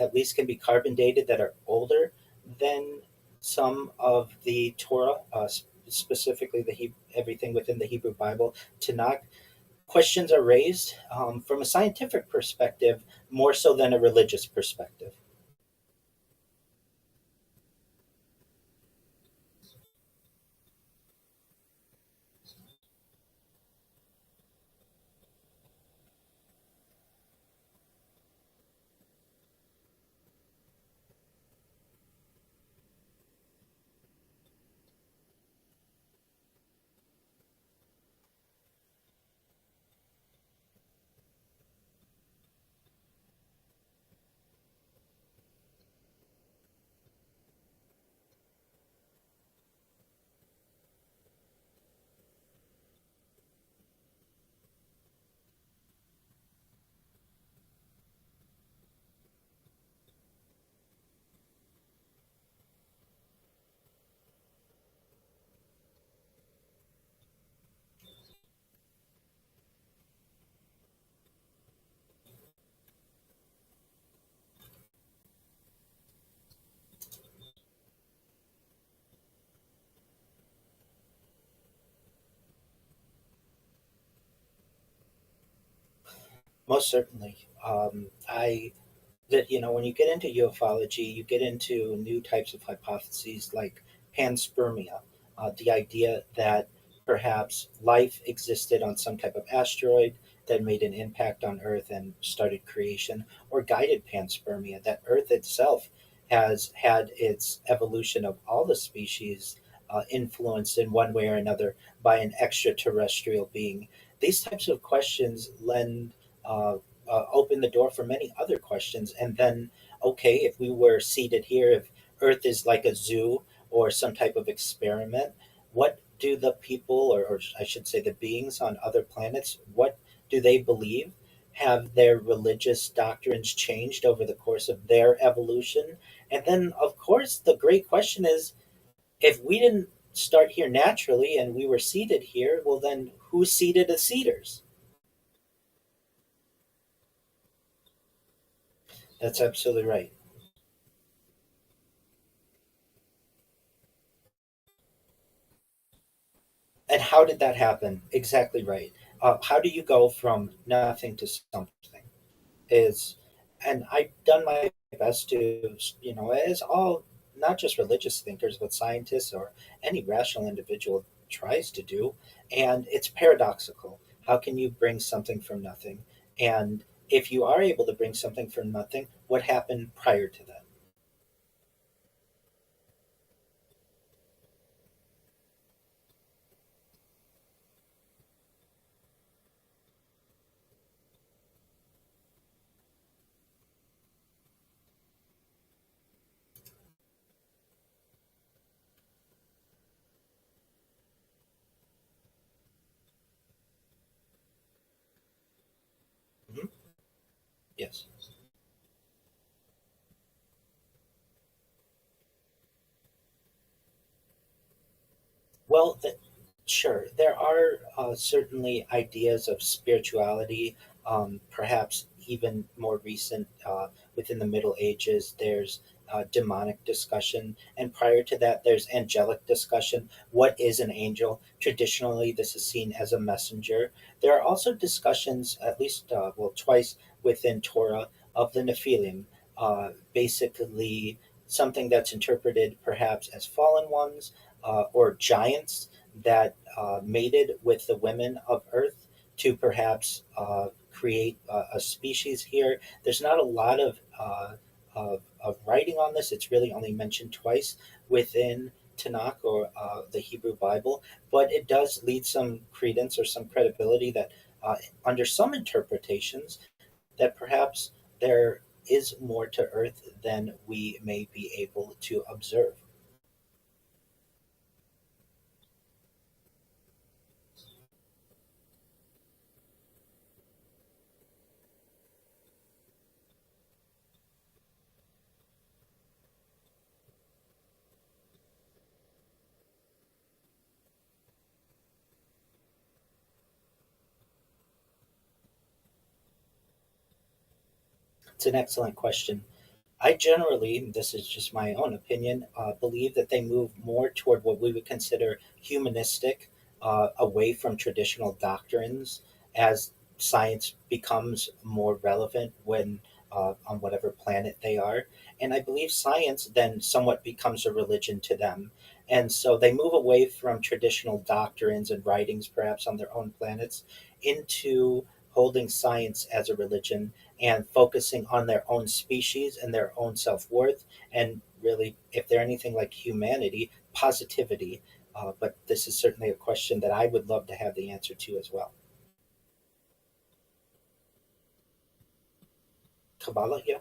at least can be carbon dated that are older than some of the Torah, specifically everything within the Hebrew Bible, Tanakh, questions are raised from a scientific perspective more so than a religious perspective. Most certainly. I that when you get into ufology, you get into new types of hypotheses like panspermia, the idea that perhaps life existed on some type of asteroid that made an impact on Earth and started creation, or guided panspermia, that Earth itself has had its evolution of all the species influenced in one way or another by an extraterrestrial being. These types of questions lend uh, open the door for many other questions. And then, okay, if we were seated here, if Earth is like a zoo or some type of experiment, what do the people, or I should say the beings on other planets, what do they believe? Have their religious doctrines changed over the course of their evolution? And then, of course, the great question is, if we didn't start here naturally and we were seated here, well, then who seated the seaters? That's absolutely right. And how did that happen? Exactly right. How do you go from nothing to something? Is and I've done my best to, as all not just religious thinkers, but scientists or any rational individual tries to do, and it's paradoxical. How can you bring something from nothing? And if you are able to bring something from nothing, what happened prior to that? Mhm. Yes. Well, sure. There are certainly ideas of spirituality, perhaps even more recent within the Middle Ages. There's demonic discussion, and prior to that, there's angelic discussion. What is an angel? Traditionally, this is seen as a messenger. There are also discussions, at least, well, twice within Torah, of the Nephilim, basically something that's interpreted perhaps as fallen ones or giants that mated with the women of Earth to perhaps create a species here. There's not a lot of writing on this. It's really only mentioned twice within Tanakh or the Hebrew Bible, but it does lead some credence or some credibility that under some interpretations that perhaps there is more to Earth than we may be able to observe. It's an excellent question. I generally, this is just my own opinion, believe that they move more toward what we would consider humanistic, away from traditional doctrines as science becomes more relevant when on whatever planet they are. And I believe science then somewhat becomes a religion to them. And so they move away from traditional doctrines and writings, perhaps on their own planets, into holding science as a religion and focusing on their own species and their own self worth, and really, if they're anything like humanity, positivity. But this is certainly a question that I would love to have the answer to as well. Kabbalah, yeah.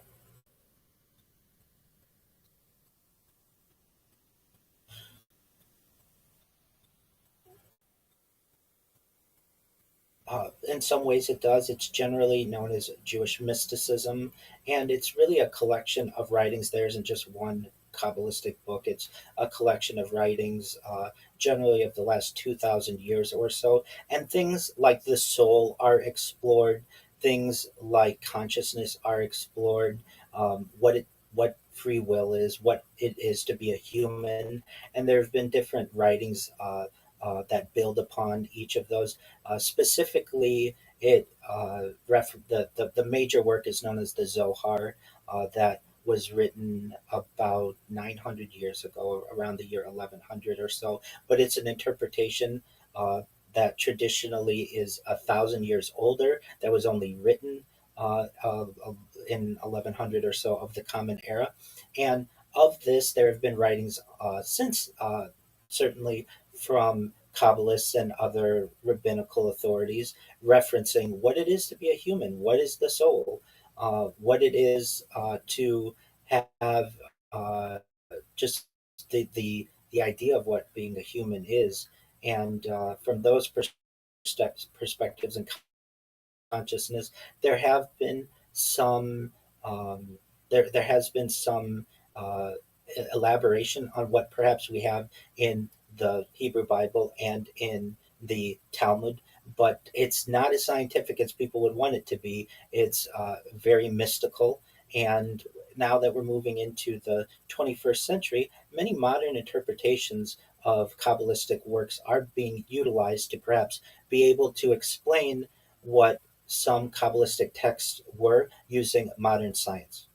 In some ways, it does. It's generally known as Jewish mysticism, and it's really a collection of writings. There isn't just one Kabbalistic book, it's a collection of writings, generally of the last 2,000 years or so. And things like the soul are explored, things like consciousness are explored, what free will is, what it is to be a human. And there have been different writings that build upon each of those. Specifically, the major work is known as the Zohar, that was written about 900 years ago, around the year 1100 or so. But it's an interpretation that traditionally is 1,000 years older. That was only written in 1100 or so of the Common Era, and of this there have been writings since, certainly from Kabbalists and other rabbinical authorities, referencing what it is to be a human, what is the soul, what it is to have uh, just the idea of what being a human is. And from those perspectives and consciousness, there have been some there has been some uh, elaboration on what perhaps we have in the Hebrew Bible and in the Talmud, but it's not as scientific as people would want it to be. It's very mystical. And now that we're moving into the 21st century, many modern interpretations of Kabbalistic works are being utilized to perhaps be able to explain what some Kabbalistic texts were using modern science.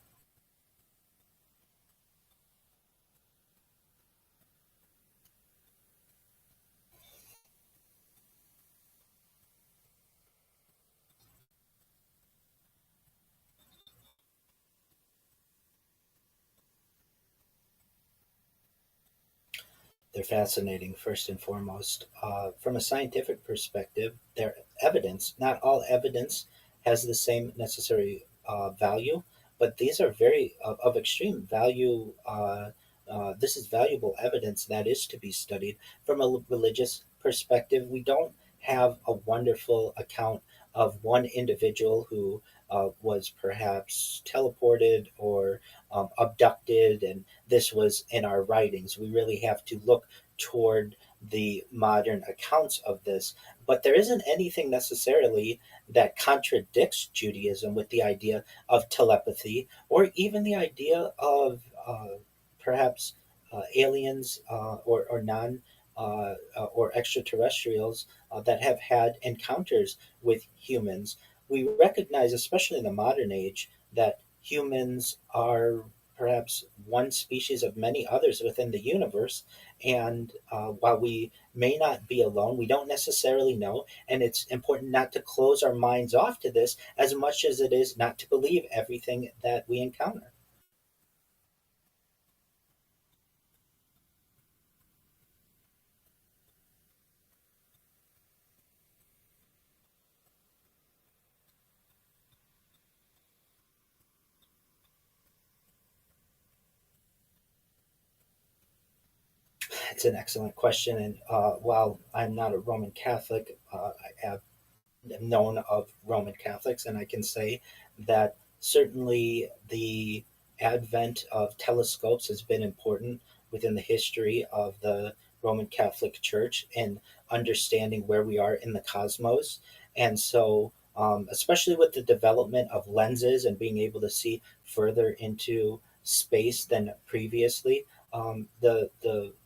They're fascinating, first and foremost. From a scientific perspective, their evidence, not all evidence has the same necessary value, but these are very of extreme value. This is valuable evidence that is to be studied. From a religious perspective, we don't have a wonderful account of one individual who was perhaps teleported or abducted, and this was in our writings. We really have to look toward the modern accounts of this. But there isn't anything necessarily that contradicts Judaism with the idea of telepathy, or even the idea of perhaps aliens, or non. Or extraterrestrials that have had encounters with humans. We recognize, especially in the modern age, that humans are perhaps one species of many others within the universe. And while we may not be alone, we don't necessarily know. And it's important not to close our minds off to this as much as it is not to believe everything that we encounter. It's an excellent question. And while I'm not a Roman Catholic, I have known of Roman Catholics, and I can say that certainly the advent of telescopes has been important within the history of the Roman Catholic Church in understanding where we are in the cosmos. And so especially with the development of lenses and being able to see further into space than previously. The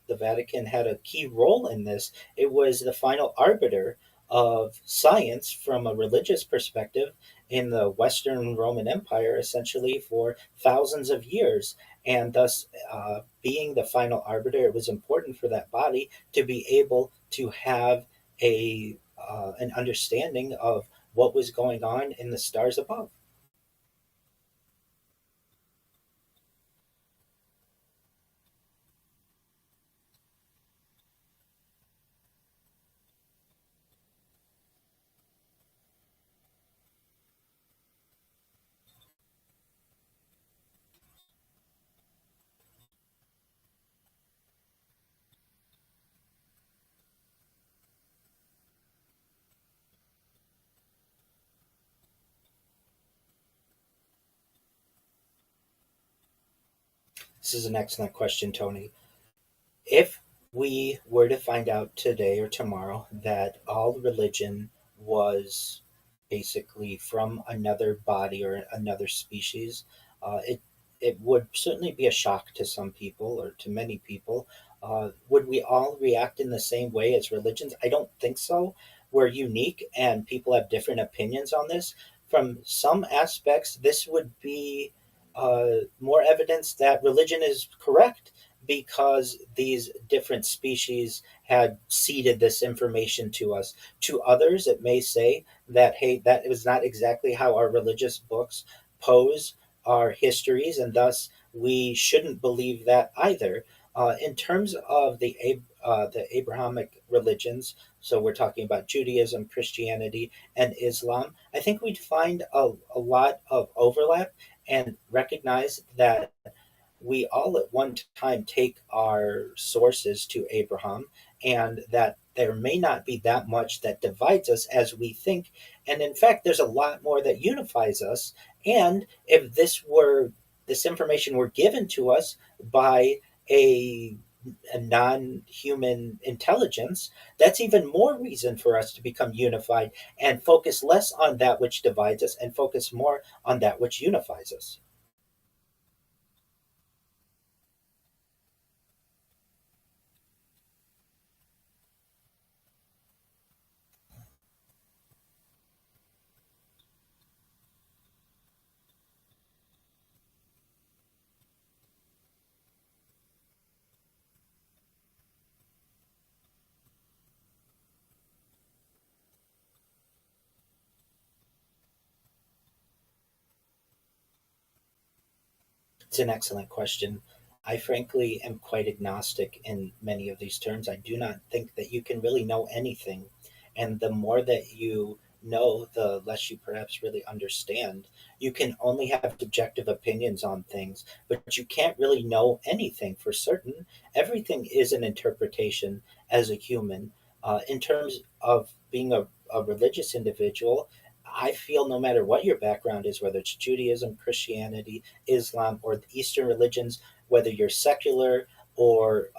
Vatican had a key role in this. It was the final arbiter of science from a religious perspective in the Western Roman Empire, essentially for thousands of years. And thus, being the final arbiter, it was important for that body to be able to have an understanding of what was going on in the stars above. This is an excellent question, Tony. If we were to find out today or tomorrow that all religion was basically from another body or another species, it would certainly be a shock to some people or to many people. Would we all react in the same way as religions? I don't think so. We're unique and people have different opinions on this. From some aspects, this would be more evidence that religion is correct because these different species had seeded this information to us. To others, it may say that, hey, that is not exactly how our religious books pose our histories, and thus we shouldn't believe that either. In terms of the Abrahamic religions, so we're talking about Judaism, Christianity, and Islam, I think we'd find a lot of overlap and recognize that we all at one time take our sources to Abraham, and that there may not be that much that divides us as we think. And in fact, there's a lot more that unifies us. And if this information were given to us by a a non-human intelligence, that's even more reason for us to become unified and focus less on that which divides us and focus more on that which unifies us. It's an excellent question. I frankly am quite agnostic in many of these terms. I do not think that you can really know anything. And the more that you know, the less you perhaps really understand. You can only have subjective opinions on things, but you can't really know anything for certain. Everything is an interpretation as a human. In terms of being a religious individual, I feel no matter what your background is, whether it's Judaism, Christianity, Islam, or the Eastern religions, whether you're secular or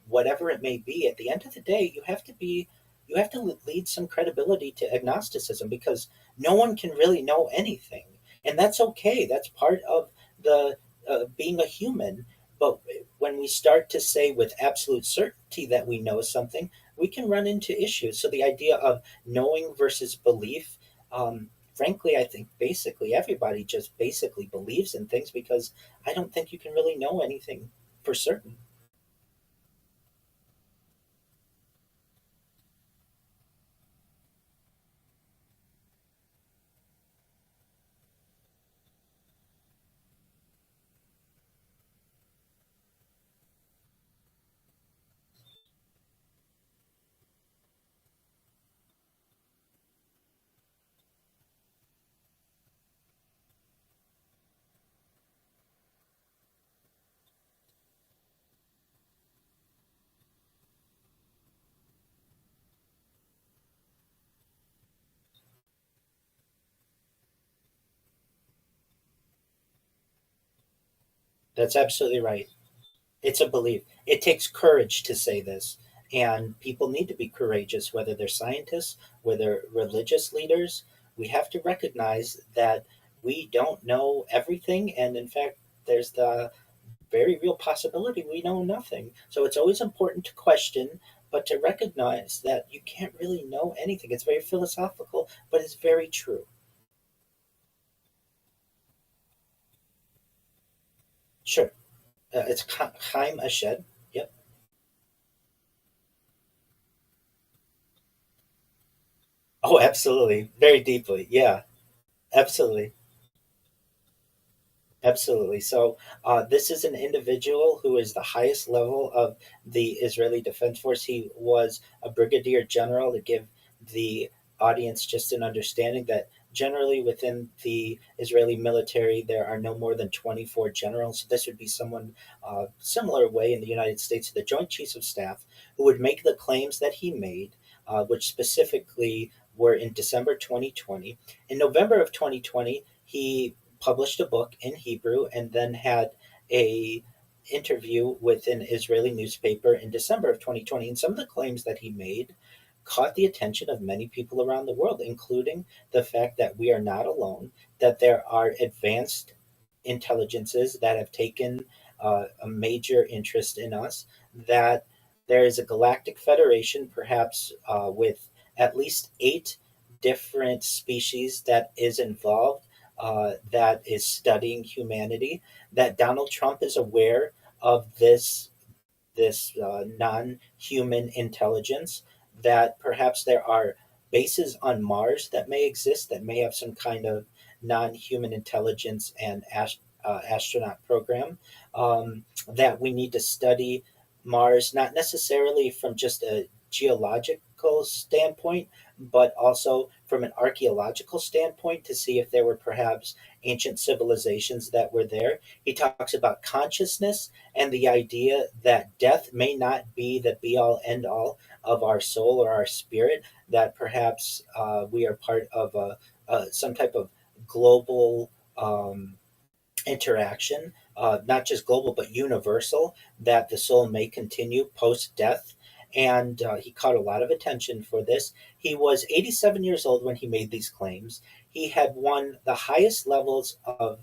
whatever it may be, at the end of the day, you have to lead some credibility to agnosticism because no one can really know anything, and that's okay. That's part of the being a human. But when we start to say with absolute certainty that we know something, we can run into issues. So the idea of knowing versus belief, frankly, I think basically everybody just basically believes in things because I don't think you can really know anything for certain. That's absolutely right. It's a belief. It takes courage to say this, and people need to be courageous, whether they're scientists, whether religious leaders, we have to recognize that we don't know everything, and in fact, there's the very real possibility we know nothing. So it's always important to question, but to recognize that you can't really know anything. It's very philosophical, but it's very true. Sure. It's Chaim Ashed. Yep. Oh, absolutely. Very deeply. Yeah, absolutely. Absolutely. So, this is an individual who is the highest level of the Israeli Defense Force. He was a brigadier general, to give the audience just an understanding that generally within the Israeli military, there are no more than 24 generals. This would be someone similar way in the United States to the Joint Chiefs of Staff, who would make the claims that he made, which specifically were in December 2020. In November of 2020, he published a book in Hebrew and then had a interview with an Israeli newspaper in December of 2020. And some of the claims that he made caught the attention of many people around the world, including the fact that we are not alone, that there are advanced intelligences that have taken a major interest in us, that there is a galactic federation, perhaps with at least 8 different species that is involved, that is studying humanity, that Donald Trump is aware of this non-human intelligence, that perhaps there are bases on Mars that may exist that may have some kind of non-human intelligence and astronaut program, that we need to study Mars not necessarily from just a geological standpoint, but also from an archaeological standpoint to see if there were perhaps ancient civilizations that were there. He talks about consciousness and the idea that death may not be the be all end all of our soul or our spirit, that perhaps we are part of some type of global interaction, not just global but universal, that the soul may continue post death. And he caught a lot of attention for this. He was 87 years old when he made these claims. He had won the highest levels of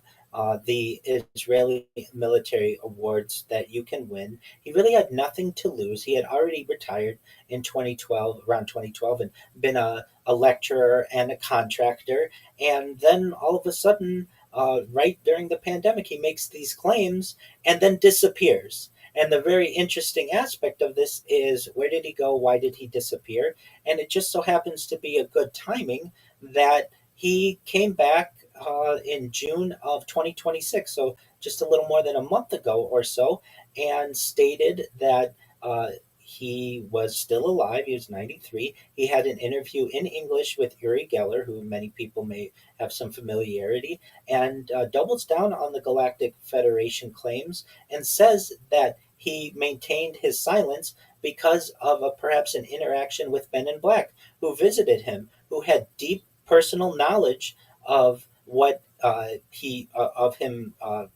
the Israeli military awards that you can win. He really had nothing to lose. He had already retired in 2012, around 2012, and been a lecturer and a contractor. And then all of a sudden, right during the pandemic, he makes these claims and then disappears. And the very interesting aspect of this is, where did he go? Why did he disappear? And it just so happens to be a good timing that he came back in June of 2026, so just a little more than a month ago or so, and stated that he was still alive. He was 93. He had an interview in English with Uri Geller, who many people may have some familiarity, and doubles down on the Galactic Federation claims and says that he maintained his silence because of perhaps an interaction with Men in Black, who visited him, who had deep personal knowledge of what he of him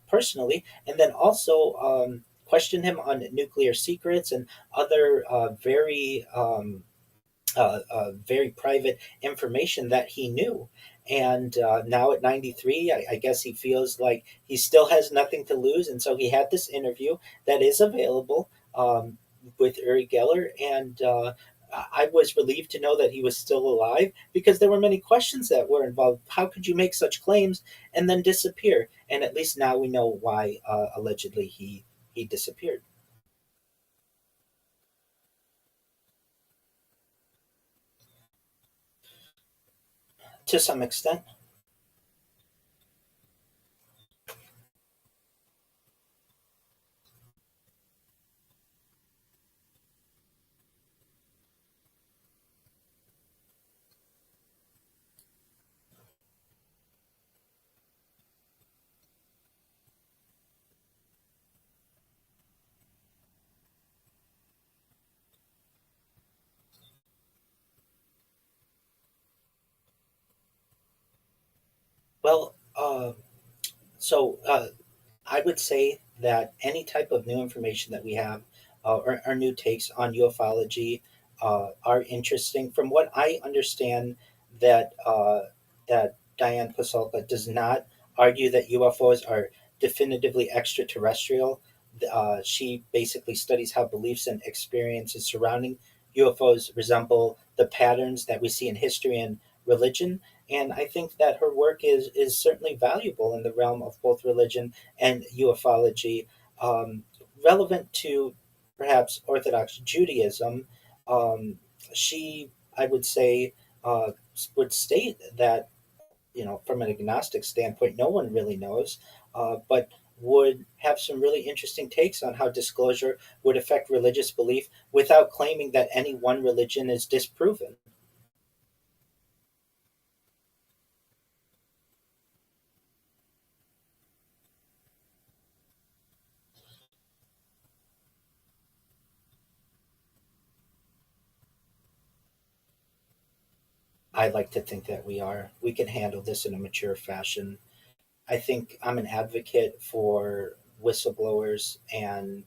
personally, and then also questioned him on nuclear secrets and other very private information that he knew. And now at 93, I guess he feels like he still has nothing to lose. And so he had this interview that is available with Uri Geller. And I was relieved to know that he was still alive, because there were many questions that were involved. How could you make such claims and then disappear? And at least now we know why allegedly he disappeared. To some extent. Well, so I would say that any type of new information that we have, or new takes on ufology, are interesting. From what I understand, that that Diane Pasulka does not argue that UFOs are definitively extraterrestrial. She basically studies how beliefs and experiences surrounding UFOs resemble the patterns that we see in history and religion. And I think that her work is certainly valuable in the realm of both religion and ufology, um, relevant to perhaps Orthodox Judaism. Um, she, I would say, uh, would state that, from an agnostic standpoint, no one really knows, but would have some really interesting takes on how disclosure would affect religious belief without claiming that any one religion is disproven. I like to think that we are. We can handle this in a mature fashion. I think I'm an advocate for whistleblowers and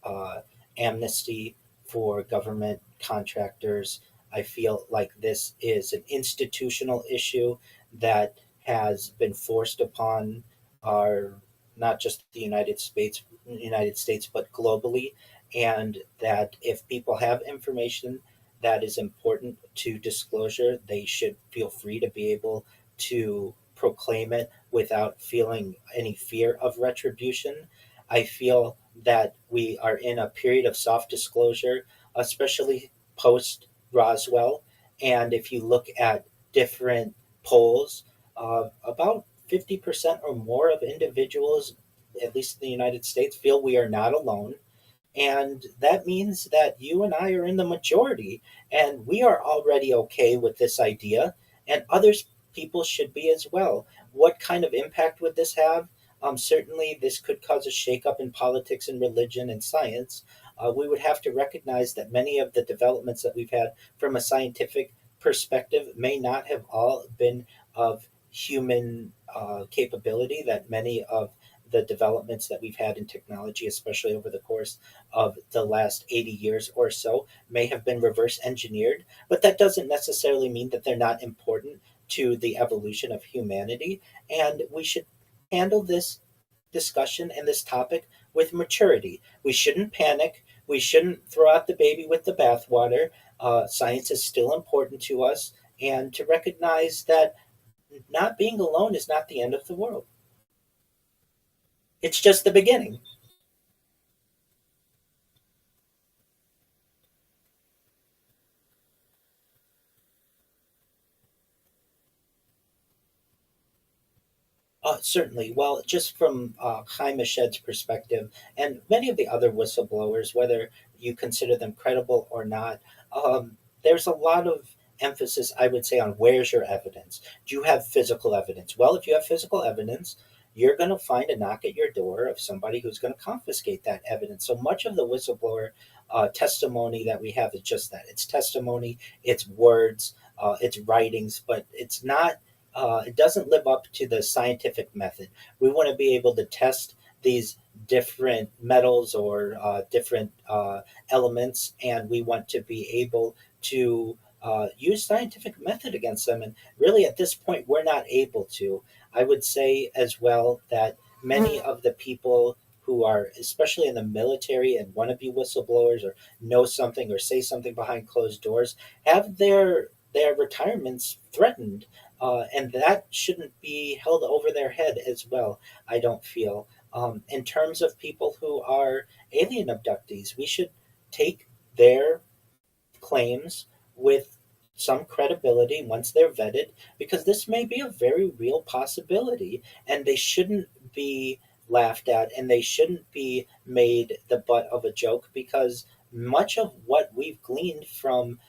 uh, amnesty for government contractors. I feel like this is an institutional issue that has been forced upon our, not just the United States, but globally, and that if people have information that is important to disclosure, they should feel free to be able to proclaim it without feeling any fear of retribution. I feel that we are in a period of soft disclosure, especially post Roswell. And if you look at different polls, about 50% or more of individuals, at least in the United States, feel we are not alone, and that means that you and I are in the majority, and we are already okay with this idea, and others people should be as well. What kind of impact would this have? Certainly, this could cause a shakeup in politics and religion and science. We would have to recognize that many of the developments that we've had from a scientific perspective may not have all been of human capability, that many of the developments that we've had in technology, especially over the course of the last 80 years or so, may have been reverse engineered, but that doesn't necessarily mean that they're not important to the evolution of humanity. And we should handle this discussion and this topic with maturity. We shouldn't panic. We shouldn't throw out the baby with the bathwater. Science is still important to us, and to recognize that not being alone is not the end of the world. It's just the beginning. Certainly. Well, just from Chaim Shed's perspective, and many of the other whistleblowers, whether you consider them credible or not, there's a lot of emphasis, I would say, on where's your evidence? Do you have physical evidence? Well, if you have physical evidence, you're going to find a knock at your door of somebody who's going to confiscate that evidence. So much of the whistleblower testimony that we have is just that, it's testimony, it's words, it's writings, but it doesn't live up to the scientific method. We want to be able to test these different metals or different elements, and we want to be able to use scientific method against them. And really, at this point, we're not able to. I would say as well that many of the people who are, especially in the military and want to be whistleblowers or know something or say something behind closed doors, have their retirements threatened, and that shouldn't be held over their head as well. I don't feel. In terms of people who are alien abductees, we should take their claims with some credibility once they're vetted, because this may be a very real possibility, and they shouldn't be laughed at, and they shouldn't be made the butt of a joke, because much of what we've gleaned from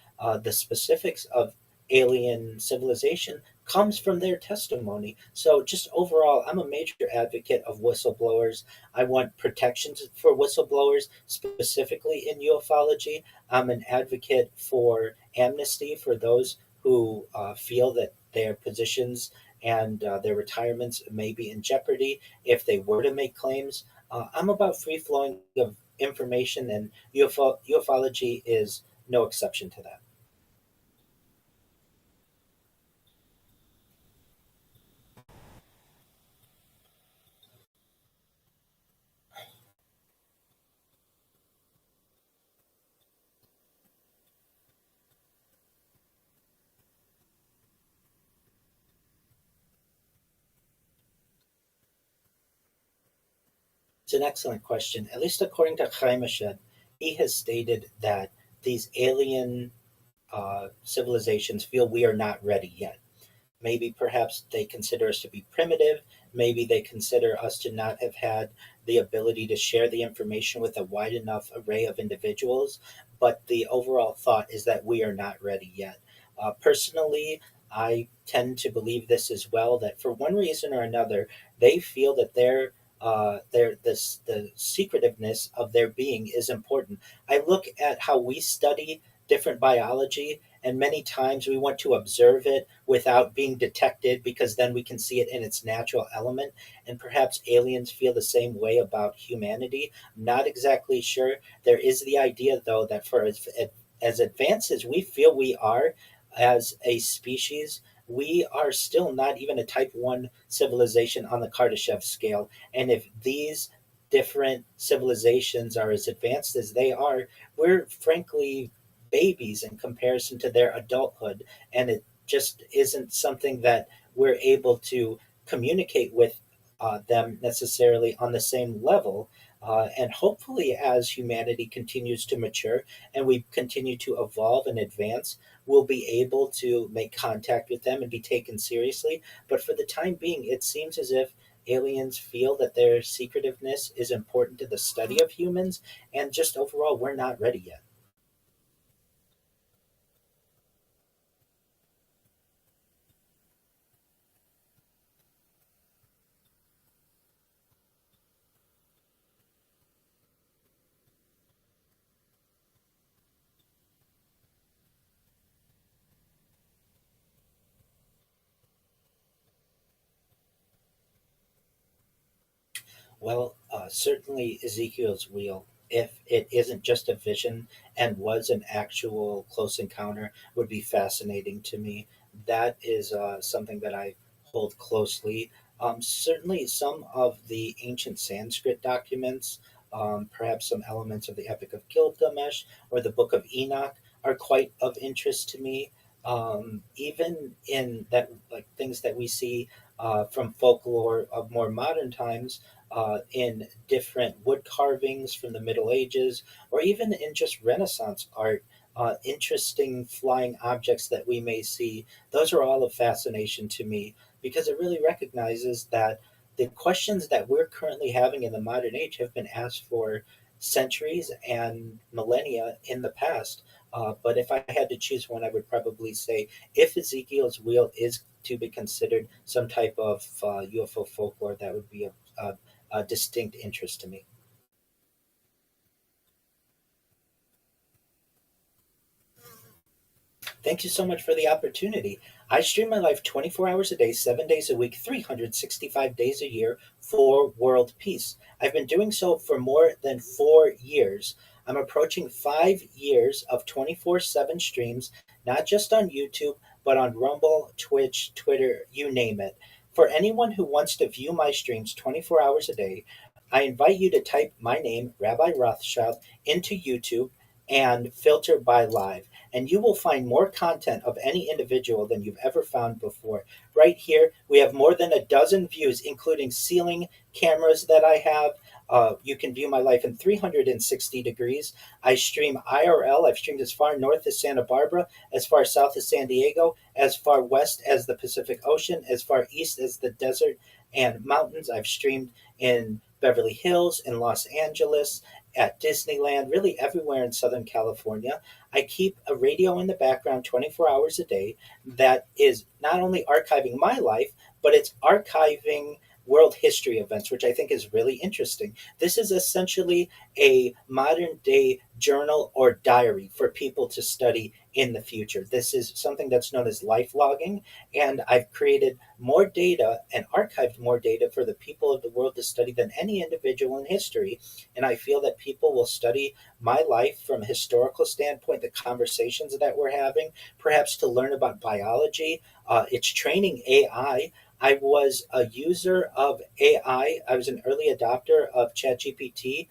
the specifics of alien civilization comes from their testimony. So, just overall, I'm a major advocate of whistleblowers. I want protections for whistleblowers, specifically in ufology. I'm an advocate for amnesty for those who feel that their positions and their retirements may be in jeopardy if they were to make claims. I'm about free flowing of information, and ufology is no exception to that. It's an excellent question. At least according to Chaim, he has stated that these alien civilizations feel we are not ready yet. Maybe perhaps they consider us to be primitive. Maybe they consider us to not have had the ability to share the information with a wide enough array of individuals. But the overall thought is that we are not ready yet. Personally, I tend to believe this as well. That for one reason or another, they feel that the secretiveness of their being is important. I look at how we study different biology, and many times we want to observe it without being detected because then we can see it in its natural element. And perhaps aliens feel the same way about humanity. I'm not exactly sure. There is the idea, though, that for as advanced as we feel we are as a species, we are still not even a type 1 civilization on the Kardashev scale. And if these different civilizations are as advanced as they are, we're frankly babies in comparison to their adulthood. And it just isn't something that we're able to communicate with them necessarily on the same level. And hopefully, as humanity continues to mature and we continue to evolve and advance, we'll be able to make contact with them and be taken seriously. But for the time being, it seems as if aliens feel that their secretiveness is important to the study of humans, and just overall, we're not ready yet. Well, certainly Ezekiel's wheel, if it isn't just a vision and was an actual close encounter, would be fascinating to me. That is something that I hold closely. Certainly, some of the ancient Sanskrit documents, perhaps some elements of the Epic of Gilgamesh or the Book of Enoch, are quite of interest to me. Even in that, like things that we see from folklore of more modern times in different wood carvings from the Middle Ages, or even in just Renaissance art, interesting flying objects that we may see. Those are all of fascination to me because it really recognizes that the questions that we're currently having in the modern age have been asked for centuries and millennia in the past. But if I had to choose one, I would probably say if Ezekiel's wheel is to be considered some type of UFO folklore, that would be a distinct interest to me. Thank you so much for the opportunity. I stream my life 24 hours a day, 7 days a week, 365 days a year for world peace. I've been doing so for more than 4 years. I'm approaching 5 years of 24/7 streams, not just on YouTube, but on Rumble, Twitch, Twitter, you name it. For anyone who wants to view my streams 24 hours a day, I invite you to type my name, Rabbi Rothschild, into YouTube and filter by live, and you will find more content of any individual than you've ever found before. Right here, we have more than a dozen views, including ceiling cameras that I have. You can view my life in 360 degrees. I stream IRL. I've streamed as far north as Santa Barbara, as far south as San Diego, as far west as the Pacific Ocean, as far east as the desert and mountains. I've streamed in Beverly Hills, in Los Angeles, at Disneyland, really everywhere in Southern California. I keep a radio in the background 24 hours a day that is not only archiving my life, but it's archiving world history events, which I think is really interesting. This is essentially a modern day journal or diary for people to study in the future. This is something that's known as life logging, and I've created more data and archived more data for the people of the world to study than any individual in history. And I feel that people will study my life from a historical standpoint, the conversations that we're having, perhaps to learn about biology. It's training AI. I was a user of AI. I was an early adopter of ChatGPT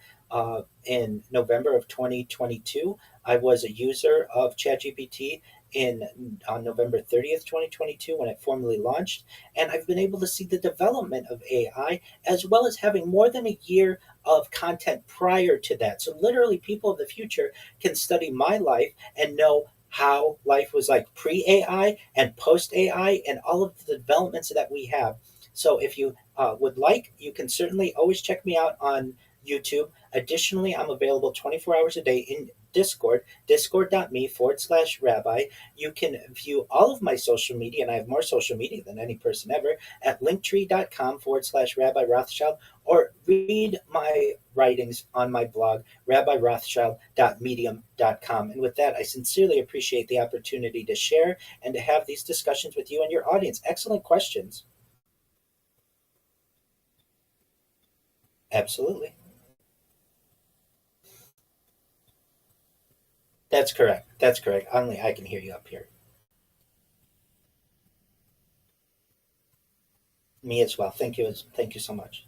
in November of 2022. I was a user of ChatGPT in on November 30th, 2022, when it formally launched, and I've been able to see the development of AI as well as having more than a year of content prior to that. So literally, people of the future can study my life and know how life was like pre AI and post AI and all of the developments that we have. So if you would like, you can certainly always check me out on YouTube. Additionally, I'm available 24 hours a day in Discord, discord.me/rabbi. You can view all of my social media, and I have more social media than any person ever, at linktree.com/rabbi Rothschild, or read my writings on my blog, rabbirothschild.medium.com. And with that, I sincerely appreciate the opportunity to share and to have these discussions with you and your audience. Excellent questions. Absolutely. That's correct. That's correct. Only I can hear you up here. Me as well. Thank you. Thank you so much.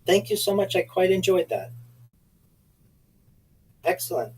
Thank you so much. I quite enjoyed that. Excellent.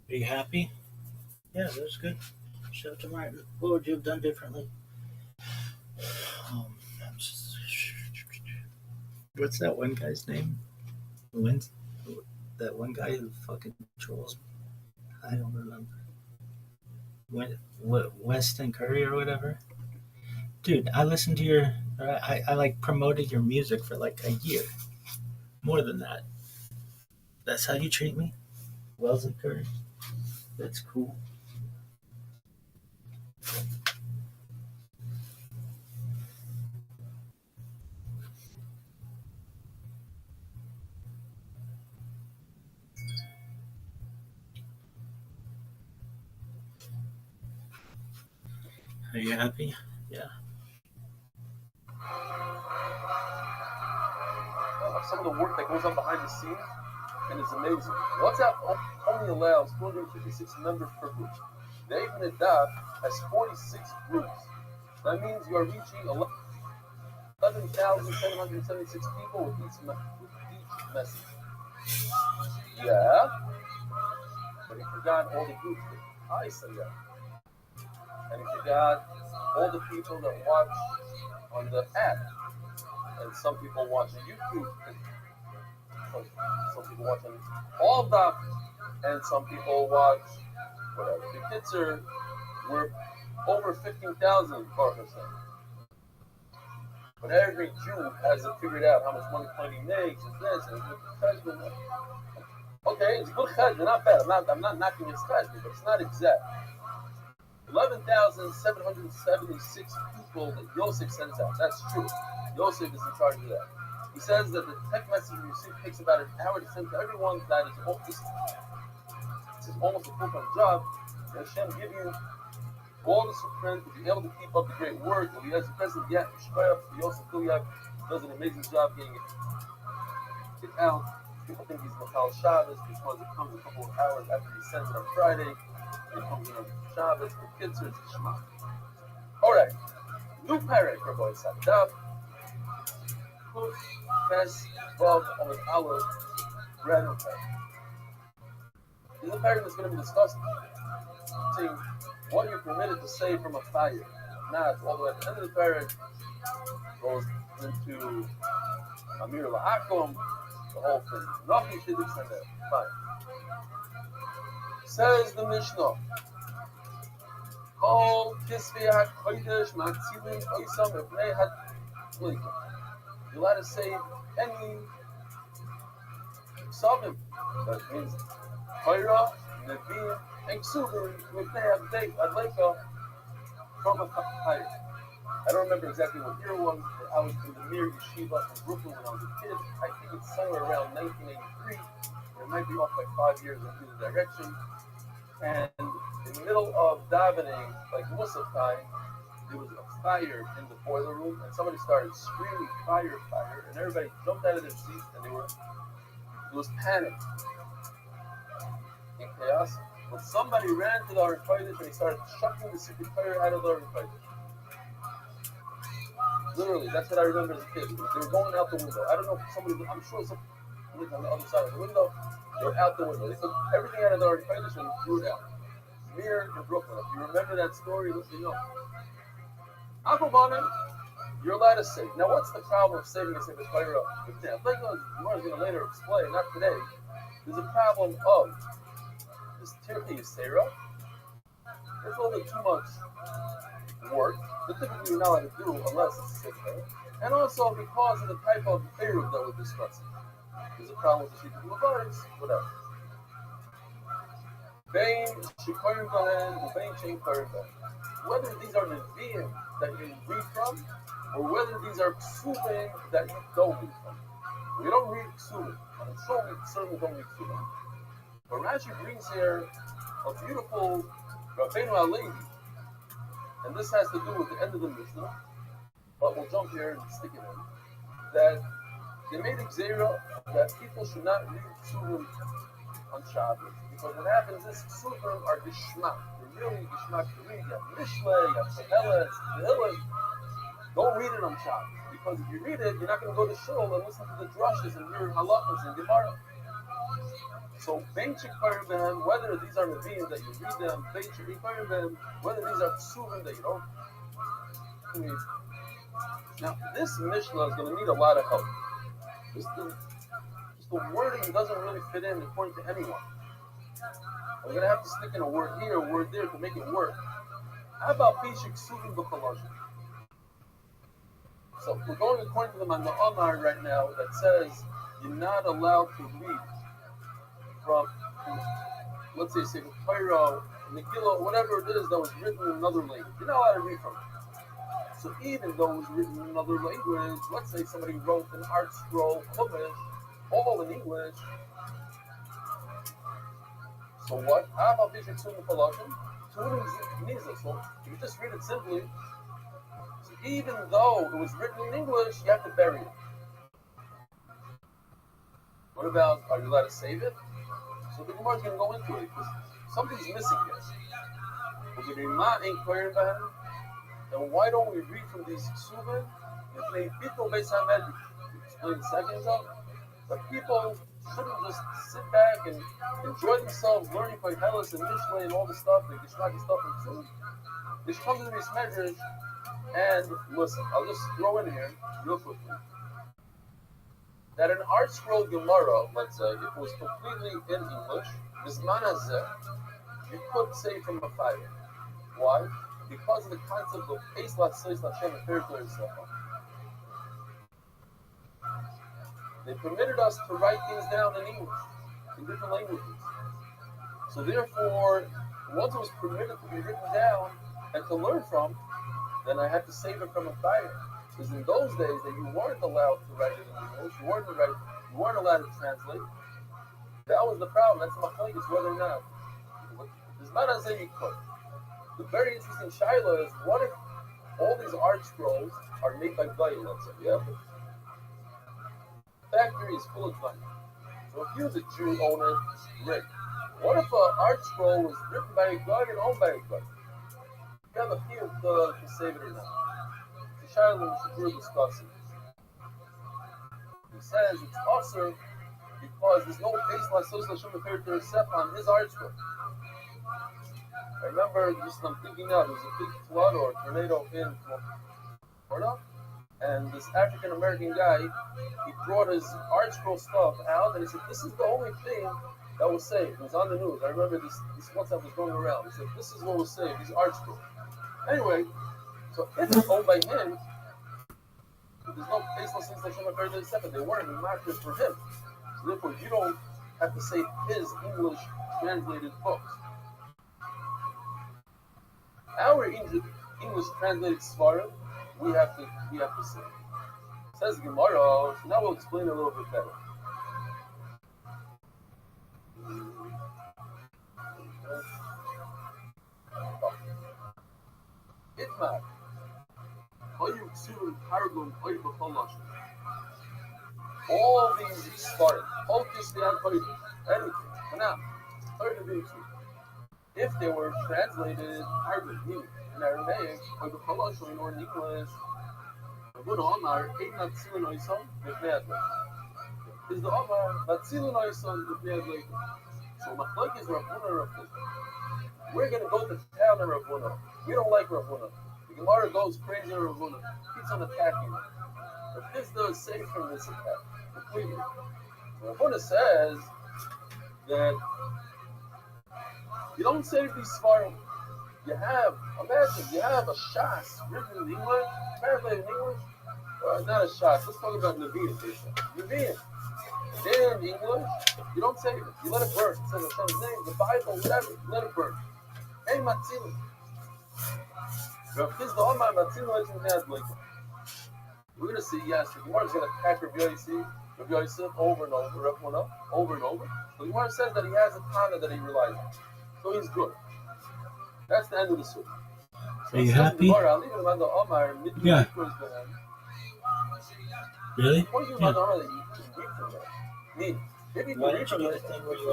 Are you happy? Yeah, that was good. Shout out to Martin. What would you have done differently? Um, what's that one guy's name? When's that one guy who fucking trolls? I don't remember. Weston Curry or whatever. Dude, I listened to your. I like promoted your music for like a year. More than that. That's how you treat me, Wellesley Curry. That's cool. Are you happy? Yeah. Some of the work that goes on behind the scenes, and it's amazing. WhatsApp only allows 256 members per group. The Even Daf has 46 groups. That means you are reaching 11,776 people with each message. Yeah, but you forgot all the groups that I send out. And you forgot all the people that watch on the app. And some people watch on YouTube. Some people watch on all of them. And some people watch whatever. The kids we're over 15,000 partners now. But every Jew hasn't figured out how much money Pliny makes and this and this. Okay, it's good cheshbon, not bad. I'm not knocking his cheshbon, but it's not exact. 11,776 people that Yosef sends out. That's true. Yosef is in charge of that. He says that the text message you receive takes about an hour to send to everyone. That is almost a full-time job. And Hashem give you all the strength to be able to keep up the great work. When he has the president, Yosef Kuliak does an amazing job getting it out. People think he's Machal Shabbos because it comes a couple of hours after he sends it on Friday. It comes in on Shabbos. The kids are Shema. All right. New parak for Boy Sadaf. Kuf Tes Vav Amid Aleph Brand new parak. This is a parak that's going to be discussing what you're permitted to say from a fire. Not all the way at the end of the parak goes into Amir La'akom, the whole thing. Nothing should extend that. Fine. Says the Mishnah. Kol Kisvei HaKodesh Matzilin Oisam Evnei HaTlika. You're allowed to say any Ksavim. That means Torah, Nevi'im, and Ksuvim Evnei HaTlika from a fire. I don't remember exactly what year it was, but I was in the Mir Yeshiva in Brooklyn when I was a kid. I think it's somewhere around 1983. It might be off by 5 years in either direction. And in the middle of davening, like Musaf time, there was a fire in the boiler room, and somebody started screaming, fire, fire, and everybody jumped out of their seats, and there was panic and chaos. But somebody ran to the Aron Kodesh, and he started chucking the secret fire out of the Aron Kodesh. Literally, that's what I remember as a kid. They were going out the window. I don't know if somebody, I'm sure somebody lived on the other side of the window. They were out the window. They took everything out of the Aron Kodesh and threw it out. Here in Brooklyn. If you remember that story, let me know. Aquabonin, you're allowed to say. Now, what's the problem of saving a Sefer Torah? Like Gemara is going to later explain, not today. There's a problem of this Tirchi Yisera. There's a little bit too much work that typically you're not allowed to do unless it's a Sefer. And also because of the type of Eruv that we're discussing. There's a problem with the Shita Lavaris, whatever. Whether these are Nevi'im that you read from, or whether these are Ksuvim that you don't read from. We don't read Ksuvim. I'm sure we certainly don't read Ksuvim. But Rashi brings here a beautiful Rabbeinu Alevi, and this has to do with the end of the Mishnah, but we'll jump here and stick it in, that they made a gzera that people should not read Ksuvim on Shabbos, because what happens is Ksuvim are Gishmak. They're really Gishmak to read. You have Mishle, you have Kohelet, Tehillim. Don't read it on Shabbos, because if you read it, you're not going to go to shul and listen to the drushes and hear halachas and Gemara. So, whether these are Nevi'im that you read them, whether these are Ksuvim that you don't read. Now, this Mishnah is going to need a lot of help. Just the wording doesn't really fit in according to anyone. We're going to have to stick in a word here, a word there to make it work. How about Pishik Ksuvim B'Chalashim? So, we're going according to the Ma'amar right now that says you're not allowed to read from, let's say, Torah, Megillah, whatever it is that was written in another language. You're not allowed to read from it. So even though it was written in another language, let's say somebody wrote an art scroll, Chumash, all in English. So what? How about Bishop Sunnah Palashim? So if you just read it simply, so even though it was written in English, you have to bury it. What about, are you allowed to save it? So the Gemara is going to go into it because something's missing here. And why don't we read from these Ksuvim? Explain seconds ago, but people shouldn't just sit back and enjoy themselves learning Koheles and Mishle and all the stuff, the Gishmaki stuff and Ksuvim. They should come to these measures and listen. I'll just throw in here real quickly that an art scroll Gemara, let's say, if it was completely in English, Bizman Hazeh, you could say from a fire. Why? Because of the concept of Eis Latzois Lashem and Perikler Sefer. They permitted us to write things down in English, in different languages. So therefore, once it was permitted to be written down and to learn from, then I had to save it from a fire. Because in those days that you weren't allowed to write it in English, you weren't allowed to translate. That was the problem. That's my point, is whether or not. There's not as if you could. The very interesting shaila is, what if all these art scrolls are made by Goyim, let's say? Yeah? The factory is full of Goyim. So if you as a Jew own it, great. What if an art scroll was written by a Goy and owned by a Goy? You have a field to save it or not. The shaila we should discussing. He says it's also because there's no base like social Shemapir Sef on his art scroll. I remember, I'm thinking now, there was a big flood or a tornado in Florida, and this African American guy, he brought his art scroll stuff out, and he said, this is the only thing that was saved. It was on the news. I remember this WhatsApp was going around. He said, this is what was saved, these art scrolls. Anyway, so if it's owned by him, there's no baseless things that should have heard separate. They weren't marked for him. So therefore, you don't have to save his English translated books. Our English translated Svarim, we have to say. It says Gemara, so now we'll explain a little bit better. Itmar, all these Svarim, anything, for now, if they were translated in Aramaic or the Palashon or in English, is the Omar Batzilun Oison B'Bnei. So Machlok is Ravuna Ravuna. We're going to go to town on Ravuna. We don't like Ravuna. The Gemara goes crazy on Ravuna. Keeps on attacking him. But this is safe from this attack completely. So Ravuna says that you don't save these Svarim. Imagine you have a Shas written in English, translated in English. Not a Shas. Let's talk about Nevi'im. Nevi'im. In English, you don't save it. You let it burn. It says Hashem's name, the Bible, whatever. You let it burn. Hey, Matzili. We're going to see, yes, the Gemara is going to attack Rabbi Yosef over and over, over and over. The Gemara says that he has a Tana that he relies on. So he's good. That's the end of the suit. Are you happy? Yeah. Really? Yeah. Why don't you do the thing where you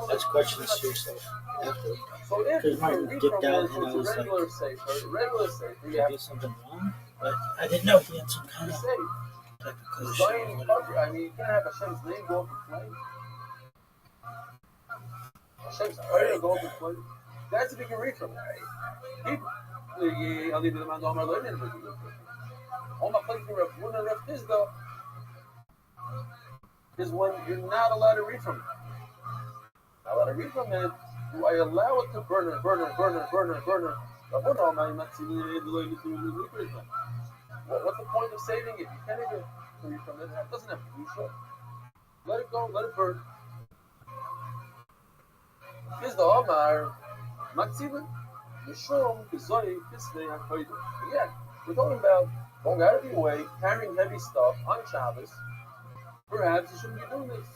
let's question yourself after? Because Martin dipped out and I was like, did I do something wrong? But I didn't know if he had some kind of type of kosher or whatever. I mean, you can't have Hashem's name go up in flames. Hashem's prayer go up in flames. That's a big read from it. All my place is when you're not allowed to read from it. Not allowed to read from it. Do I allow it to burn and burn and burn and burn and burn? What's the point of saving it? You can't even read from it. It doesn't have kedusha. Let it go. Let it burn. Here's the Omar. Matzivin. Mishum Kizoi Kisvei HaKoydim. Again, we're talking about going out of your way, carrying heavy stuff on Shabbos. Perhaps you shouldn't be doing this.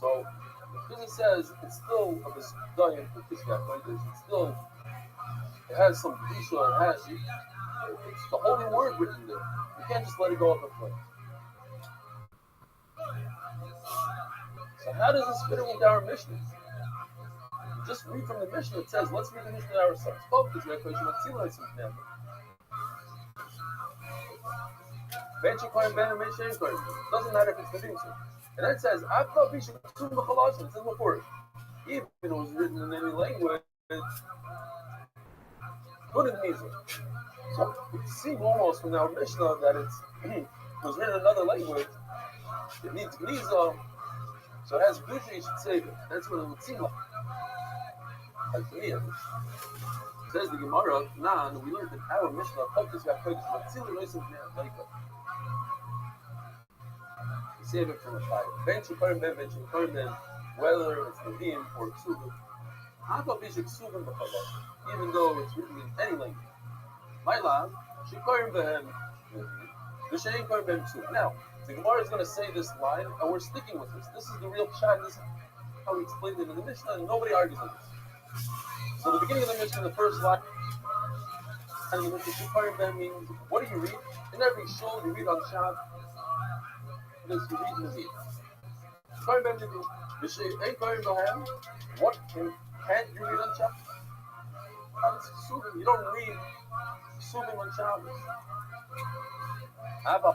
So, because it says it's still of this dying for Kisvei HaKoydim, it has some kedusha, it's the holy word written there. You can't just let it go up in flames. So how does this fit in with our Mishnah? Just read from the Mishnah. It says, let's read the Mishnah ourselves. Focus, doesn't matter if it's convincing. And then it says, it says before it. Even if it was written in any language, put it in Israel. So it seems almost from our Mishnah that it was written in another language. It needs Gniza. So it has Gniza, you should save it. That's what it would seem like. Like to me, it says the Gemara, we learned that our Mishnah focus got focused on Tzili Noisim Bnei You save it from a fire. Ben Shekarim Ben whether it's Nevi'im or Ksuvim. Hava Bishik Ksuvim B'Chalot, even though it's written in any language. My love, Shekarim Ben V'Shein Karim Ben Ksuvim. Now, the Gemara is going to say this line, and we're sticking with this. This is the real pshat. This is how we explained it in the Mishnah, and nobody argues on this. So the beginning of the Mishnah, the first line, and the Mishnah, Shekarim Ben means, what do you read? In every shul you read on Shabbat, because you read Nevi'im. Shekarim Ben means, V'Shein Karim Ben, what can't you read on Shabbat? You don't read Suvim on Shabbos. Abba.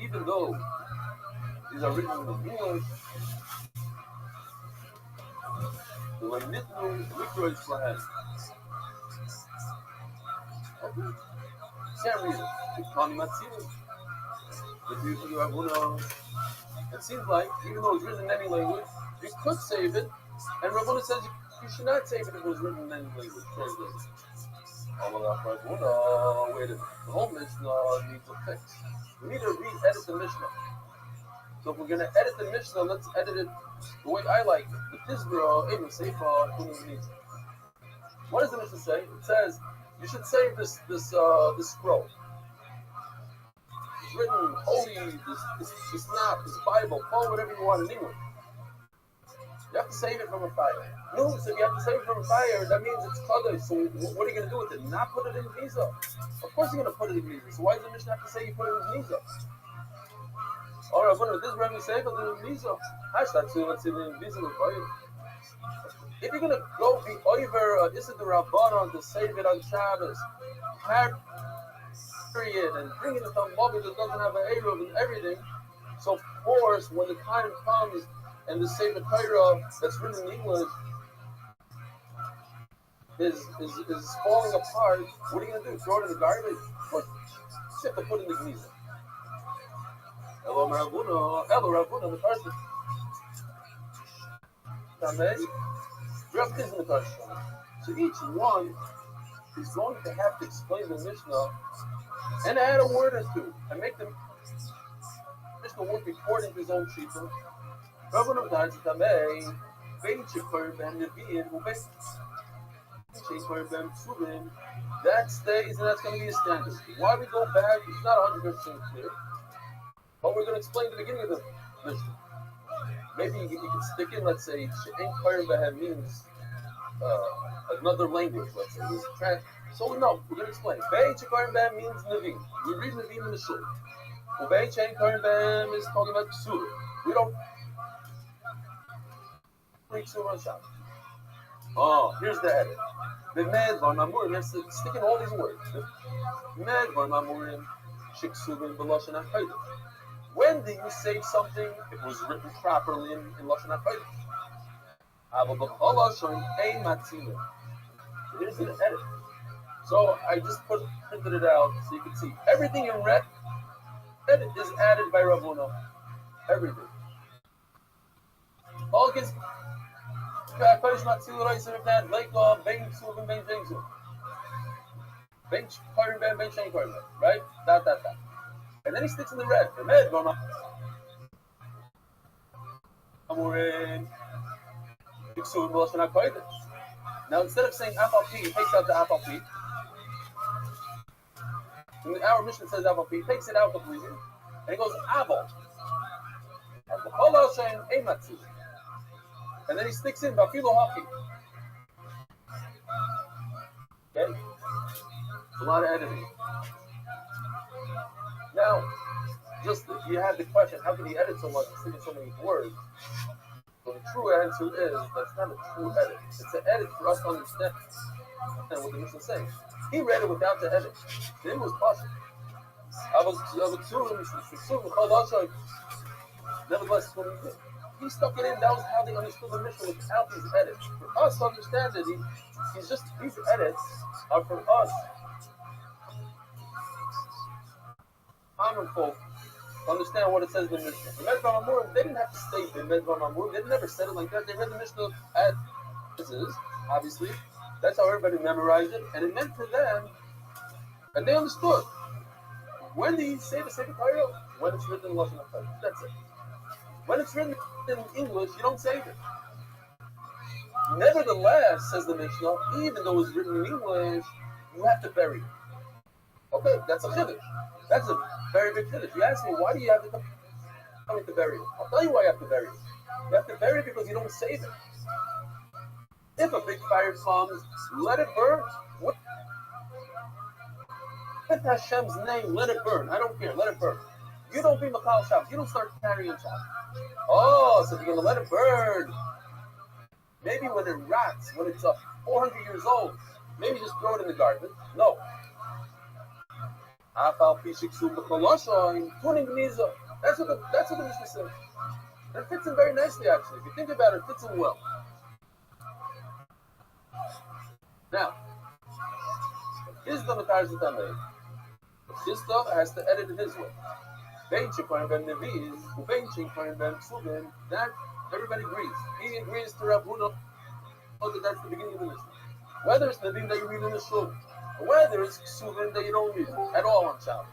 Even though these are written in English, the way Nitnu Mikro is Flahen. Okay. Can't read it. It seems like, even though it's written in any language, you could save it, and Rabbi says you should not save it if it was written in any language. Translated. Wait a minute. The whole Mishnah needs a fix. We need to re-edit the Mishnah. So if we're going to edit the Mishnah, let's edit it the way I like it. The Tizbra, Ibn Seifa, what does the Mishnah say? It says you should save this scroll. It's written holy, this map, this Bible, call whatever you want in English. You have to save it from a fire. No, so if you have to save it from a fire, that means it's Kaddish. So what are you going to do with it? Not put it in Gniza. Of course you're going to put it in Gniza. So why does the Mishnah have to say you put it in Gniza? All right, but this Rabbi say put it in Gniza. Hashtag so let's say in Gniza with fire. If you're going to go be over Issa the Rabbanon to save it on Shabbos, carry it and bring it to some mobile that doesn't have an Eruv and everything. So of course, when the time comes, and the Sefer Torah that's written in English is falling apart, what are you going to do? Throw it in the garbage? You have to put it in the Gniza. Hello, Ravuna, the person. We have kids in the person. So each one he's going to have to explain the Mishnah and add a word or two and make the Mishnah work according to his own shita. That stays, and that's going to be a standard. Why we go back, it's not 100% clear. But we're going to explain the beginning of the Mishnah. Maybe you can stick in, let's say, She'en Kohen Behem means another language, let's say. So we know, we're going to explain. Be'en She'en Behem means Nevi'im. We read Nevi'im in the Shul. Be'en She'en Kohen Behem is talking about Ksura. We don't read Ksura on Shabbat. Oh, here's the edit. The Medvar Mamurim, let's stick in all these words. Medvar Mamurim, Sheksuvim, B'Lashon HaKodesh. When do you say something if it was written properly in Lashon HaKodesh? Ava B'Chol Lashon Ein Matzilim. Here's the edit. So I just printed it out so you can see. Everything in red edit is added by Rav Huna. Everything. All gets Kodesh Matzil Reisem if that Leikah, Ben Ksuvim, Ben Shengzum. Ben Kohen Ben, Ben Shein Kohen Ben. Right? That. And then he sticks in the red. The red going up. Now instead of saying Afal Pi, he takes out the Afal Pi. Our mission says Afal Pi, he takes it out completely. And he goes Aval. And then he sticks in Bafilo Haki. Okay? It's a lot of editing. Now, just if you have the question, how can he edit so much, stick in so many words? So the true answer is, that's not a true edit. It's an edit for us to understand what the mission is saying. He read it without the edit. It was possible. Nevertheless, when he stuck it in, that was how they understood the mission without these edits. For us to understand it, these edits are for us. Common folk understand what it says in the Mishnah. The Medvar Mamurim, they didn't have to state the Medvar Mamurim. They never said it like that. They read the Mishnah as this is, obviously. That's how everybody memorized it. And it meant to them, and they understood. When do you say the Sefer Torah? When it's written in Lashon HaKodesh. That's it. When it's written in English, you don't save it. Nevertheless, says the Mishnah, even though it's written in English, you have to bury it. Okay, that's a chiddush. That's a very big chiddush. You ask me, why do you have to come to bury it? I'll tell you why you have to bury it. You have to bury it because you don't save it. If a big fire comes, let it burn. With Hashem's name, let it burn. I don't care, let it burn. You don't be Makal Shabbos. You don't start carrying Shabbos. Oh, so you're going to let it burn. Maybe when it rots, when it's 400 years old, maybe just throw it in the garbage. No. That's what the Mishnah says. And it fits in very nicely, actually. If you think about it, it fits in well. Now, here's the Matar Zitameh. This stuff has to edit it his way. That everybody agrees. He agrees to Rav Huna that that's the beginning of the Mishnah. Whether it's Nevi'im that you read in the Shul, or whether it's Ksuvim that you don't read at all on Shabbos.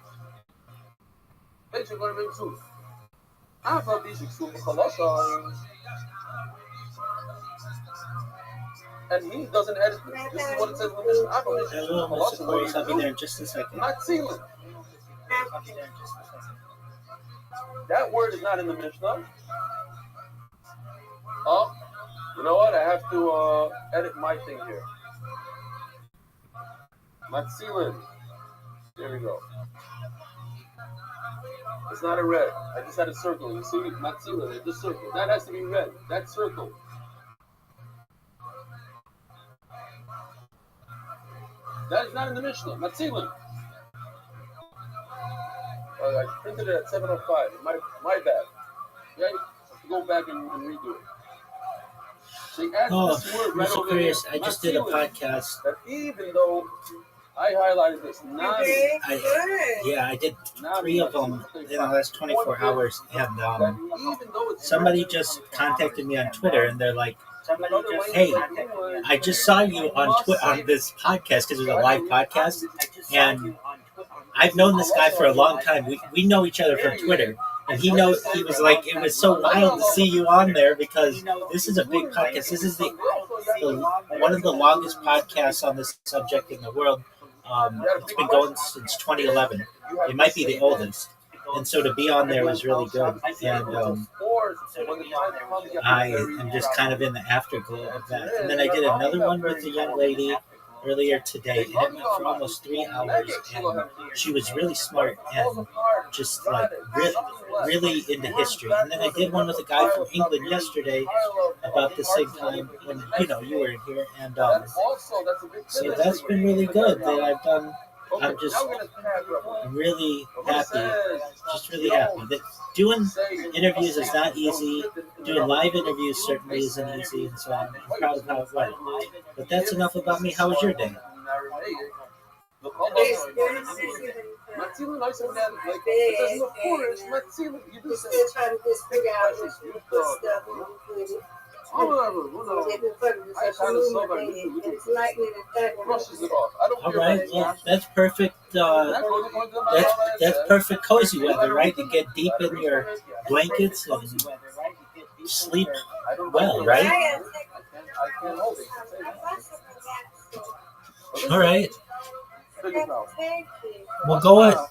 And he doesn't edit this. This is what it says in the Mishnah. I'll be there in just a second. Not sealing. I'll be there in just a second. That word is not in the Mishnah. Oh, you know what? I have to edit my thing here. Matzilin. There we go. It's not a red. I just had a circle. You see, Matzilin, it's just circle. That has to be red. That circle. That is not in the Mishnah. Matzilin. I printed it at 7:05. My bad. Okay? I have to go back and redo it. So you add this word right over there. I just did a podcast. That even though I highlighted this, I did 3 of them in the last 24 hours. And somebody just contacted me on Twitter, and they're like, Hey, I just saw you on this podcast because it was a live podcast, and I've known this guy for a long time. We know each other from Twitter, and he was like, it was so wild to see you on there because this is a big podcast. This is the one of the longest podcasts on this subject in the world. It's been going since 2011. It might be the oldest. And so to be on there was really good. And I am just kind of in the afterglow of that. And then I did another one with a young lady earlier today, and it went for almost 3 hours. And she was really smart and just like really into history. And then I did one with a guy from England yesterday about the same time when you were in here. And so that's been really good that I've done. I'm just really happy, that doing interviews is not easy. Doing live interviews certainly isn't easy, and so I'm proud of how it went. But that's enough about me. How was your day? All right, well, that's perfect. That's perfect cozy weather, right? To get deep in your blankets and sleep well, right? All right. Well,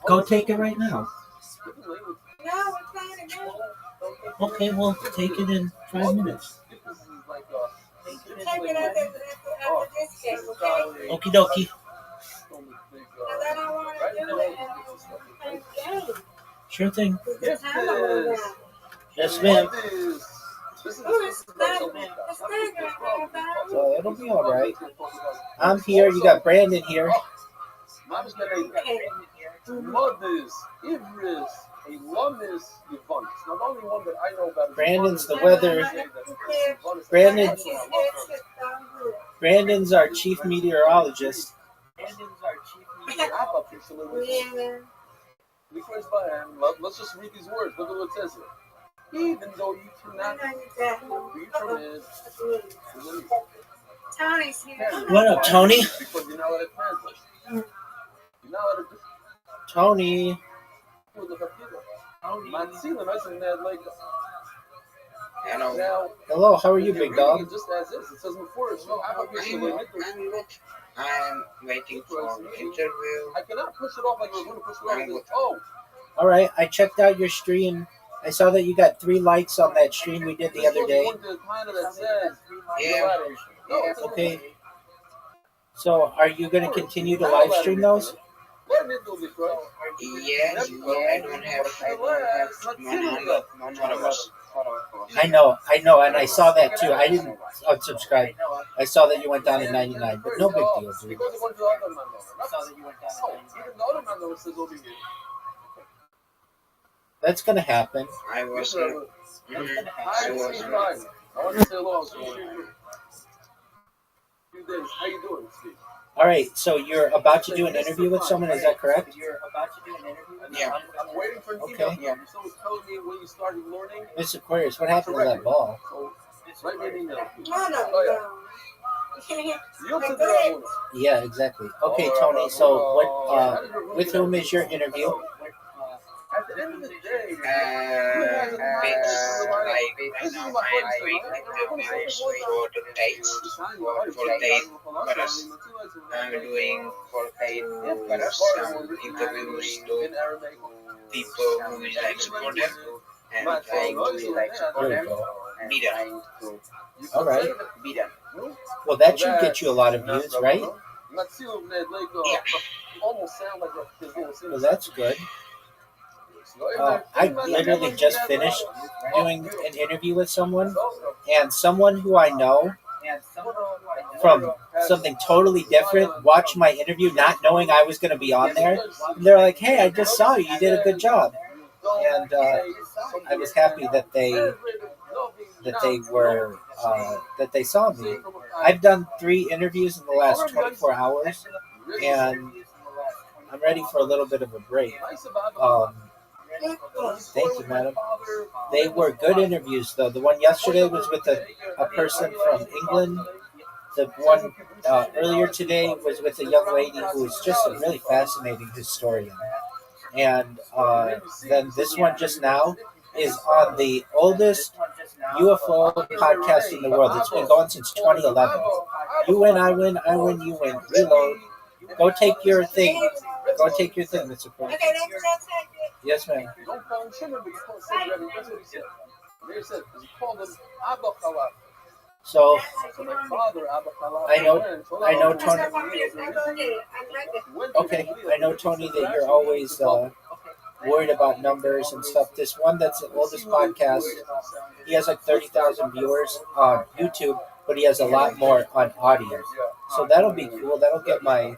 go take it right now. Okay, we'll take it in 5 minutes. Okie dokie. Sure thing. Yes, ma'am. So it'll be all right. I'm here. You got Brandon here. Brandon's the weather. Brandon's our chief meteorologist. Let's just read these words. Look at what it says here. Even though you cannot be permitted. Tony's here. What up, Tony? Because you're not allowed to translate. You're not allowed to. Tony. Hello, how are you, big dog? Just as is. It says before it's no I'm waiting for interview. I cannot push it off like we're going to push it off. Oh. All right, I checked out your stream. I saw that you got 3 likes on that stream we did the other day. Yeah. Okay. So, are you going to continue to live stream those? Yes, but I don't have 100 followers. I know, and I saw that too. I didn't unsubscribe. I saw that you went down to 99, but no big deal, dude. That's gonna happen. I was. How you doing, Steve? All right, so you're about to do an interview with someone, is that correct? Yeah. I'm waiting for an email. Okay. Yeah. Someone's telling me when you started learning. Miss Aquarius, what happened to that ball? So, write me an email. No. Yeah, exactly. Okay, Tony, so what? With whom is your interview? At the end of the day, It's like right now I'm waiting interviews for the dates. For dates, I'm doing for some interviews to people who is like support them and trying to like support them. Be done. All right. Be done. Well, that should get you a lot of views, right? Yeah. Well, that's good. I literally just finished doing an interview with someone, and someone who I know from something totally different watched my interview not knowing I was going to be on there. And they're like, hey, I just saw you. You did a good job. And I was happy that they saw me. I've done 3 interviews in the last 24 hours, and I'm ready for a little bit of a break. Thank you, madam. They were good interviews, though. The one yesterday was with a person from England. The one earlier today was with a young lady who is just a really fascinating historian. And then this one just now is on the oldest UFO podcast in the world. It's been going since 2011. You win, I win, I win, you win. Reload. Go take your thing. Go take your thing, Mr. Pro. Yes, ma'am. So I know Tony. Okay, I know Tony that you're always worried about numbers and stuff. This one that's the oldest podcast, he has like 30,000 viewers on YouTube, but he has a lot more on audio. So that'll be cool. That'll get my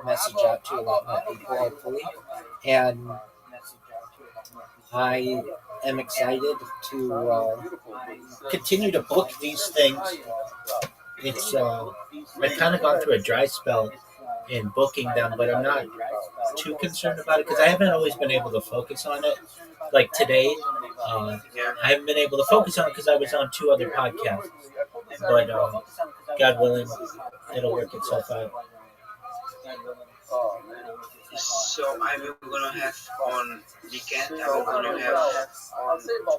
message out to a lot more people, hopefully. And I am excited to continue to book these things. It's I've kind of gone through a dry spell in booking them, but I'm not too concerned about it because I haven't always been able to focus on it. Like today, I haven't been able to focus on it because I was on 2 other podcasts. But God willing, it'll work itself out. So I'm gonna have on weekend. I'm gonna have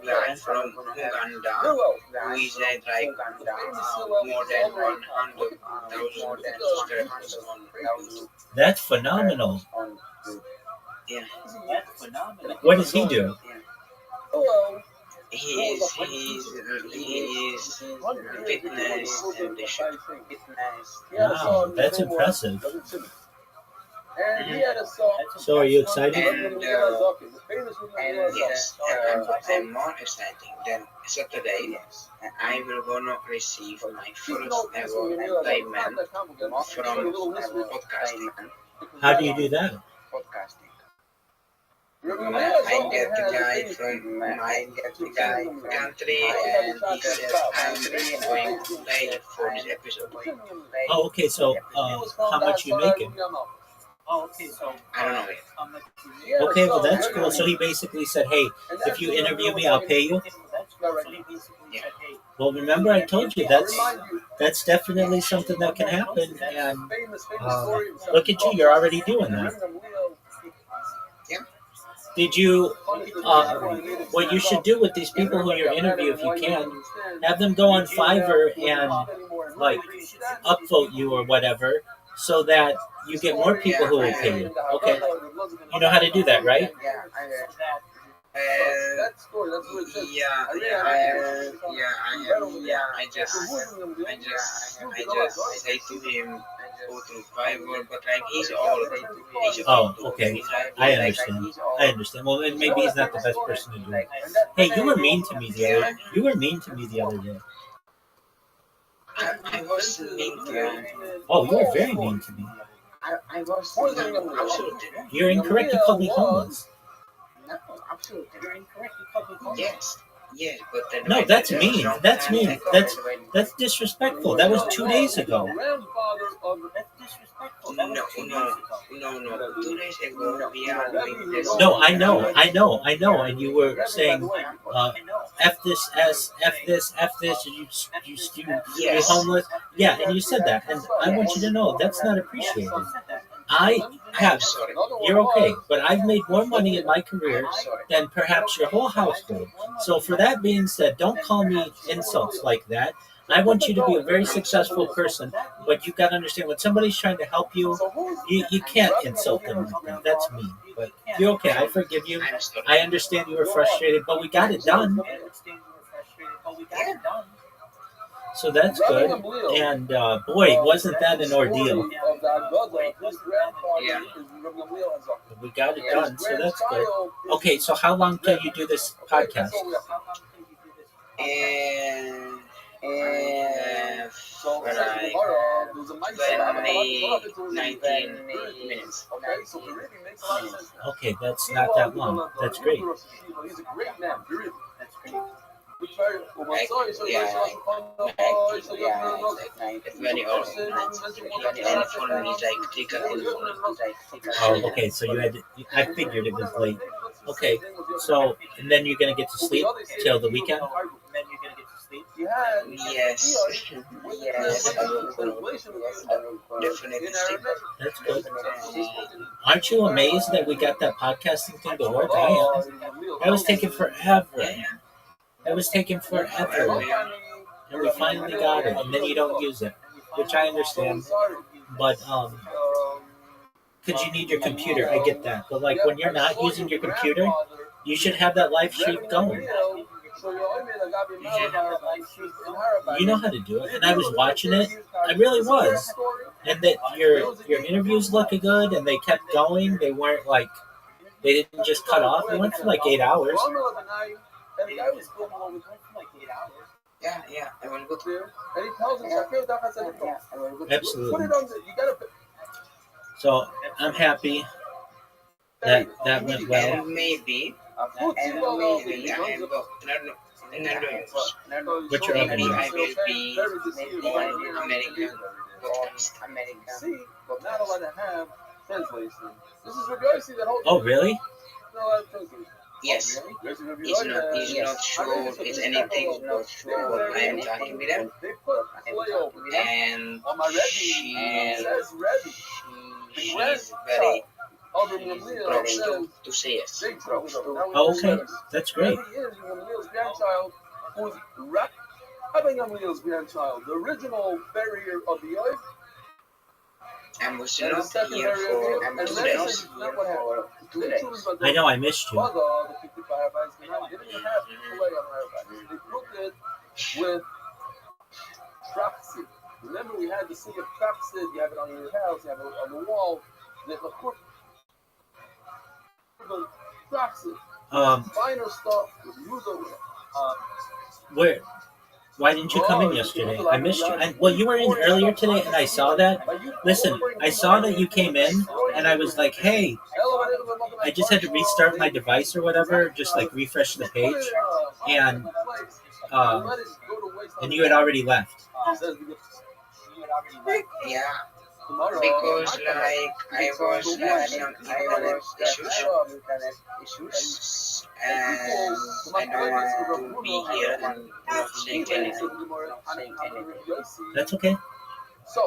guy from Uganda who is at like more than 100,000 subscribers on YouTube. That's phenomenal. Yeah. What does he do? He's fitness and Wow, that's impressive. So are you excited? And yes, I'm more exciting than Saturday. I will gonna receive my first ever payment from podcasting. How do you do that? Podcasting. I get the guy from my country and he says I'm going to pay for this episode. Oh, okay. So how much you making? I don't know yet. Okay, well that's cool. So he basically said, "Hey, if you interview me, I'll pay you." Yeah. Well, remember I told you that's definitely something that can happen. And look at you, you're already doing that. Yeah. Did you? What you should do with these people who you interview, if you can, have them go on Fiverr and like upvote you or whatever, so that you get more people who will pay you. Okay, you know how to do that, right? I just say to him, go through Fiverr, but like he's old. Oh, okay. I understand. Well, then maybe he's not the best person to do it. Hey, you were mean to me the other day. I was mean to him. Oh, you were very mean to me. I was absolutely. You're incorrect. You called me homeless. No, absolutely. You're incorrect. You called me homeless. Yes, but then no, that's mean. That's mean. That's disrespectful. That was 2 days ago. No. 2 days ago, we are doing this. No, I know. And you were saying, "F this, F this, you're homeless." Yeah, and you said that, and I want you to know that's not appreciated. You're okay, but I've made more money in my career than perhaps your whole household. So for that being said, don't call me insults like that. I want you to be a very successful person, but you've got to understand when somebody's trying to help you, you can't insult them like that. That's mean. But you're okay. I forgive you. I understand you were frustrated, but we got it done. So that's good. And boy, wasn't that an ordeal? Yeah. We got it done, so that's good. Okay, so how long till you do this podcast? For like 19 minutes. Okay, that's not that long. That's great. Oh, okay. So I figured it was late. Okay, so and then you're gonna get to sleep till the weekend. Yes, yes, I will go. Yes, I will go. Definitely sleep. That's good. Aren't you amazed that we got that podcasting thing to work? I am. That was taking forever. That was taking forever, and we finally got it. And then you don't use it, which I understand. But because you need your computer, I get that. But like when you're not using your computer, you should have that live stream going. You know how to do it, and I was watching it. I really was, and that your interviews looked good, and they kept going. They weren't like they didn't just cut off. They went for like 8 hours. Yeah, I will go to. And he tells him, Absolutely. So I'm happy that went well. And maybe I am go. What's your other Maybe news? I will be on American podcast. See, but not allowed to have translation. This is Rabbi that holds. Oh, really? Yes, it's not sure. It's anything not sure what I am talking with them. They put play over. And On my Rabbi, it says Rabbi. she's very proud to say yes. Oh, okay, that's great. Rabbi is Gamliel's grandchild, who's Rabbi Gamliel's grandchild, the original barrier of the earth. And was not here for 2 days. I know I missed you. They put it with Traxid. Remember, we had the city of Traxid. You have it on your house. You have it on the wall. There's a court. Traxid. Finer stuff with Yuda. Where? Why didn't you come in yesterday? I missed you. Well, you were in earlier today, and I saw that. Listen, I saw that you came in, and I was like, hey, I just had to restart my device or whatever, just like refresh the page, and you had already left. Yeah, because like I was having some internet issues, and I don't want to be here and not saying anything. That's okay. So,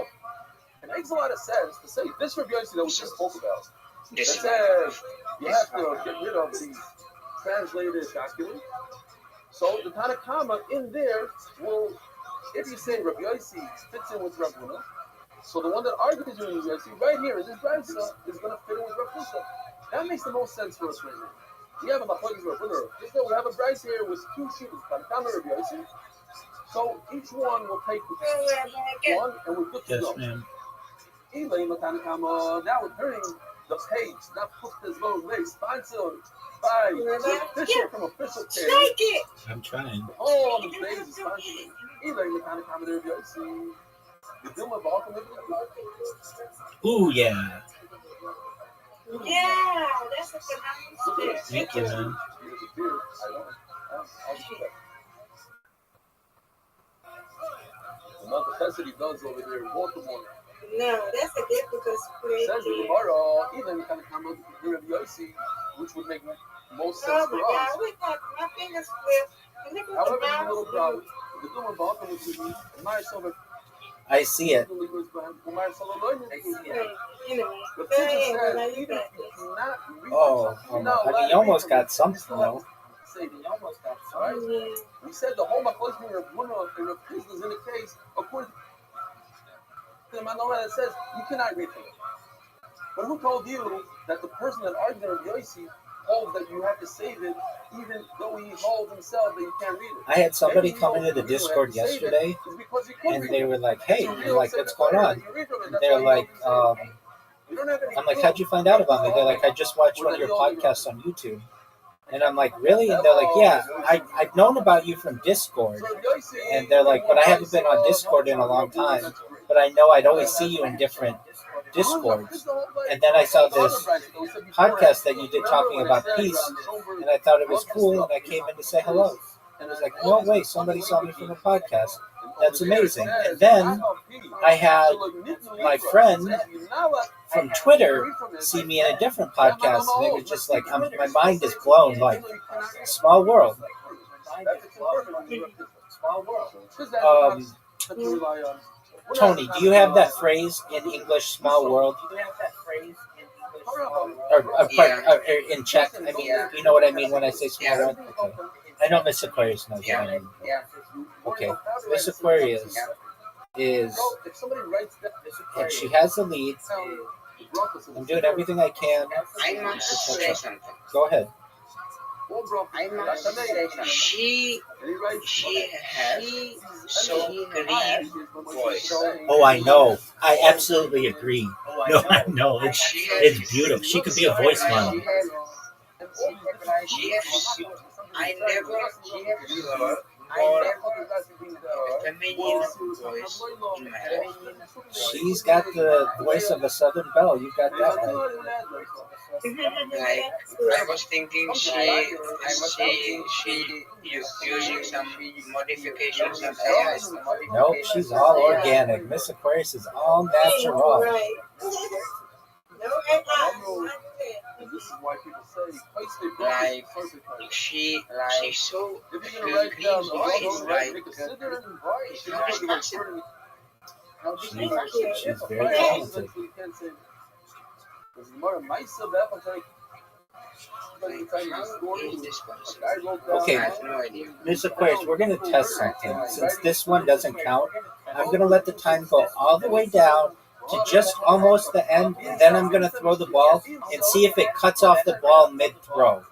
it makes a lot of sense to say this Rabbi Yossi that we just spoke about. That This says you have to get rid of the translated document. So the Tanakama in there will, if you say Rabbi Yossi fits in with Rav Huna, so the one that argues with Rabbi Yossi right here in this brayso is going to fit in with Rav Huna. That makes the most sense for us right now. We have a machlokes Rav Huna. We have a brayso here with two sheets, Tanakama Rabbi Yossi. So each one will take one, and we're good to Yes, go. ma'am. Now we're turning the page, not put this little late, sponsored by official from official page. I'm trying. All the page is sponsored. Elaine Mechanicama Rabbi Yossi. The Dilma Balkan Rabbi Yossi. Ooh, yeah. Yeah, that's a phenomenal step. Thank you, man. Here's a beer. I don't. I'll do that. The Mount Chesed does over there in Baltimore. No, that's a difficult spread. Says the Gemara, even kind of come up with Rabbi Yossi, which would make most sense Oh for my us. God, we got my fingers flipped. Look at However, the there's a mouse little problem. The Duma Balkan, which is my silver, I see it. Anyway, the go teacher ahead, says, now you even got if you this. cannot read Oh, you're not I allowed mean, to you almost read got something, though. Say you almost got something. Right? We said the whole Machlokes of one of the prisoners in the case, according to the Manorah, that says you cannot read from it. But who told you that the person that argued with Yossi holds that you have to save it, even though he holds himself that you can't read it? I had somebody Maybe come you into the don't have to Discord save it yesterday, is because you could and read they it. were like, hey, So I'm you like, don't what's say going the on? prayer, you read from it. That's They're why you like, don't say it. You don't have any I'm like, proof. how'd you find out about me? They're like, I just watched one of your podcasts on YouTube. And I'm like, really? And they're like, yeah, I've known about you from Discord. And they're like, but I haven't been on Discord in a long time. But I know I'd always see you in different Discords. And then I saw this podcast that you did talking about peace. And I thought it was cool. And I came in to say hello. And I was like, no way, somebody saw me from a podcast. That's amazing. And then I had my friend from Twitter see me in a different podcast, and it was just like my mind is blown. Like small world. Tony, do you have that phrase in English, small world? Or in Czech? I mean, you know what I mean when I say small world? Okay. I know Miss Aquarius knows what I mean. Okay. Miss Aquarius is, and she has the lead. I'm doing everything I can. I must say something. Go ahead. I must say something. She has so green voice. Oh, I know. I absolutely agree. No, I know. It's beautiful. She could be a voice model. She has. I never heard more feminine voice in my life. She's got the voice of a Southern belle. You got that right. Like I was thinking, she using some modifications of AI. Nope, she's all organic. Miss Aquarius is all natural. Right. No AI. This is why people say Like she's so green voice, like She's very talented. Okay, I have no idea. Miss Aquarius, we're going to test something. Since this one doesn't count, I'm going to let the time go all the way down to just almost the end, and then I'm going to throw the ball and see if it cuts off the ball mid-throw.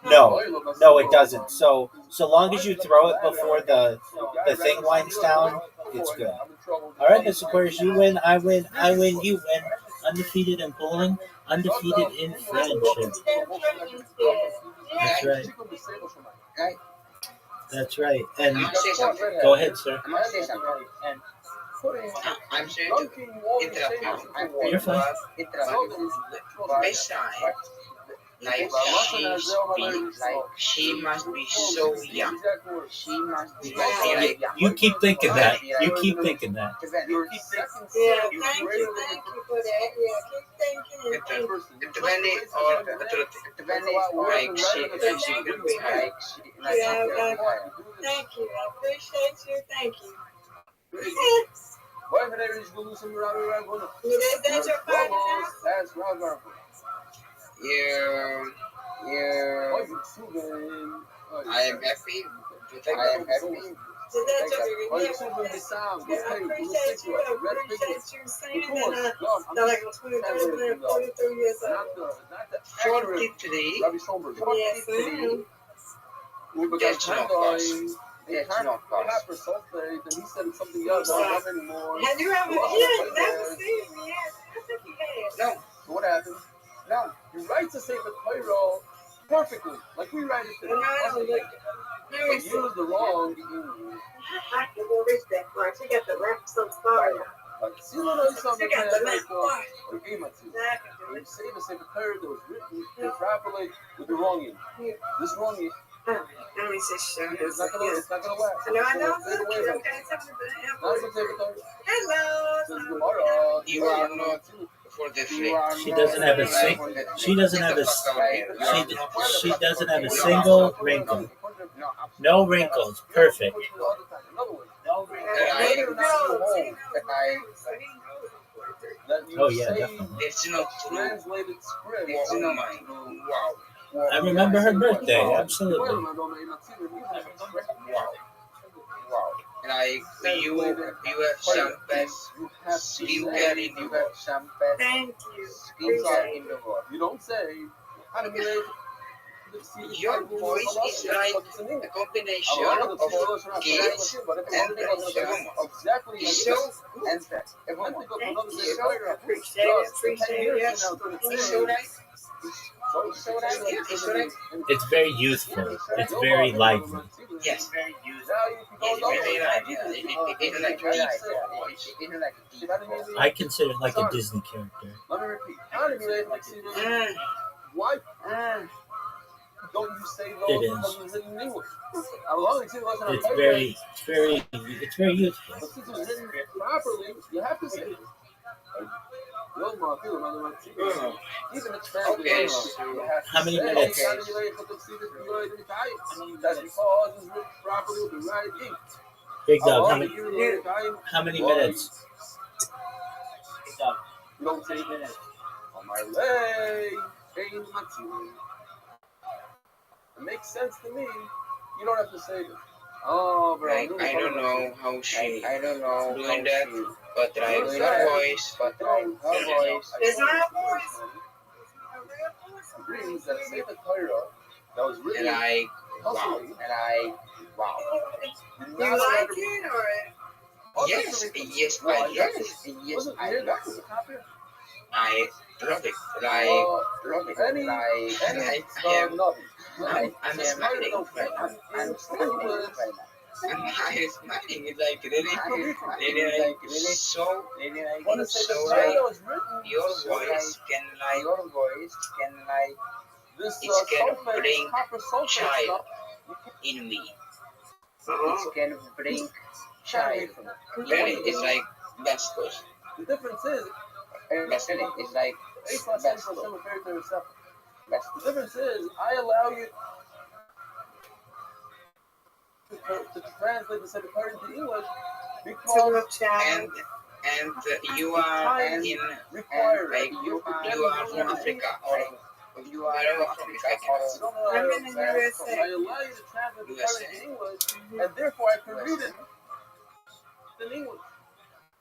No, it doesn't. So long as you throw it before the thing winds down, it's good. All right, Miss Aquarius, you win, I win, you win. Undefeated in bowling, undefeated in friendship. That's right. That's right. And I must say something. go ahead, sir. I must say something. I'm sorry to interrupt you. You're fine. Besides, like she must be so young. She must be like You keep thinking that. You keep thinking that. Yeah, thank you for that. Yeah, keep thinking. Like she will be like Yeah, thank you. I appreciate you. Thank you. Is that your partner now? Yeah. I am happy. I am happy. Is that your I appreciate you. I appreciate you saying that. They're like 23, 43 years old. 43. Yes, ma'am. That's not close. That's not close. Have you ever? Yeah, never seen me yet. I think you have. No. So what happens? No, you write the Sefer Torah perfectly, like we write it today. No, I don't look. But use the wrong I can go reach that part. You got the rap so sorry. like see what I something You got the left part. okay, my team. Exactly. When you say the Sefer Torah that was written improperly with the wrong in. This wrong in. Let me just show you. It's not gonna last. No, I know. Look, you don't gotta tell me Not the Sefer Torah. hello. Says Gemara. You are not for the free. She doesn't have a she doesn't have a single wrinkle. No wrinkles. Perfect. Oh yeah, definitely. It's not true. Translated script. It's not mine. Wow. I remember her birthday. Absolutely. Wow. Like you have some best skincare in the world. Thank you. Skincare in the world. You don't say. Your voice is like a combination of kids and a woman. It's so good. A woman. It's so Appreciate it. It's so nice. It's so nice. It's so nice. It's very youthful. It's very lively. Yes. It's very nice. It's like a deep voice. I consider it like a Disney character. Let me repeat. Why? don't you say It those is. because it's written in English? It's very useful. But since it's written properly, you have to say it. Even it's translated. Okay, You so have to How many say minutes? That's because it's written properly with the right ink. Big dog, how many minutes? Big dog. You don't say minutes. On my leg, ain't my team. It makes sense to me. You don't have to say this. Oh, bro. Like, I don't know how she doing that, but like her voice, It's not a voice. Agrees that say the Torah that was written and like, wow. Do you like it or? Yes, I love it. Yes, I love it. I love it. Any I'm smiling right now. I'm smiling. It's like really like so like your voice can this it can bring copper sulfate child stuff, in me. it can bring child. Really, it's like best course. The difference is, Best it's like A plus N plus M very very separate. The difference is, I allow you to translate the Secretary into English because and you are in like you are from Africa or you are from Africa. I'm in the USA. I allow you to translate the Secretary into English, and therefore I can read it in English.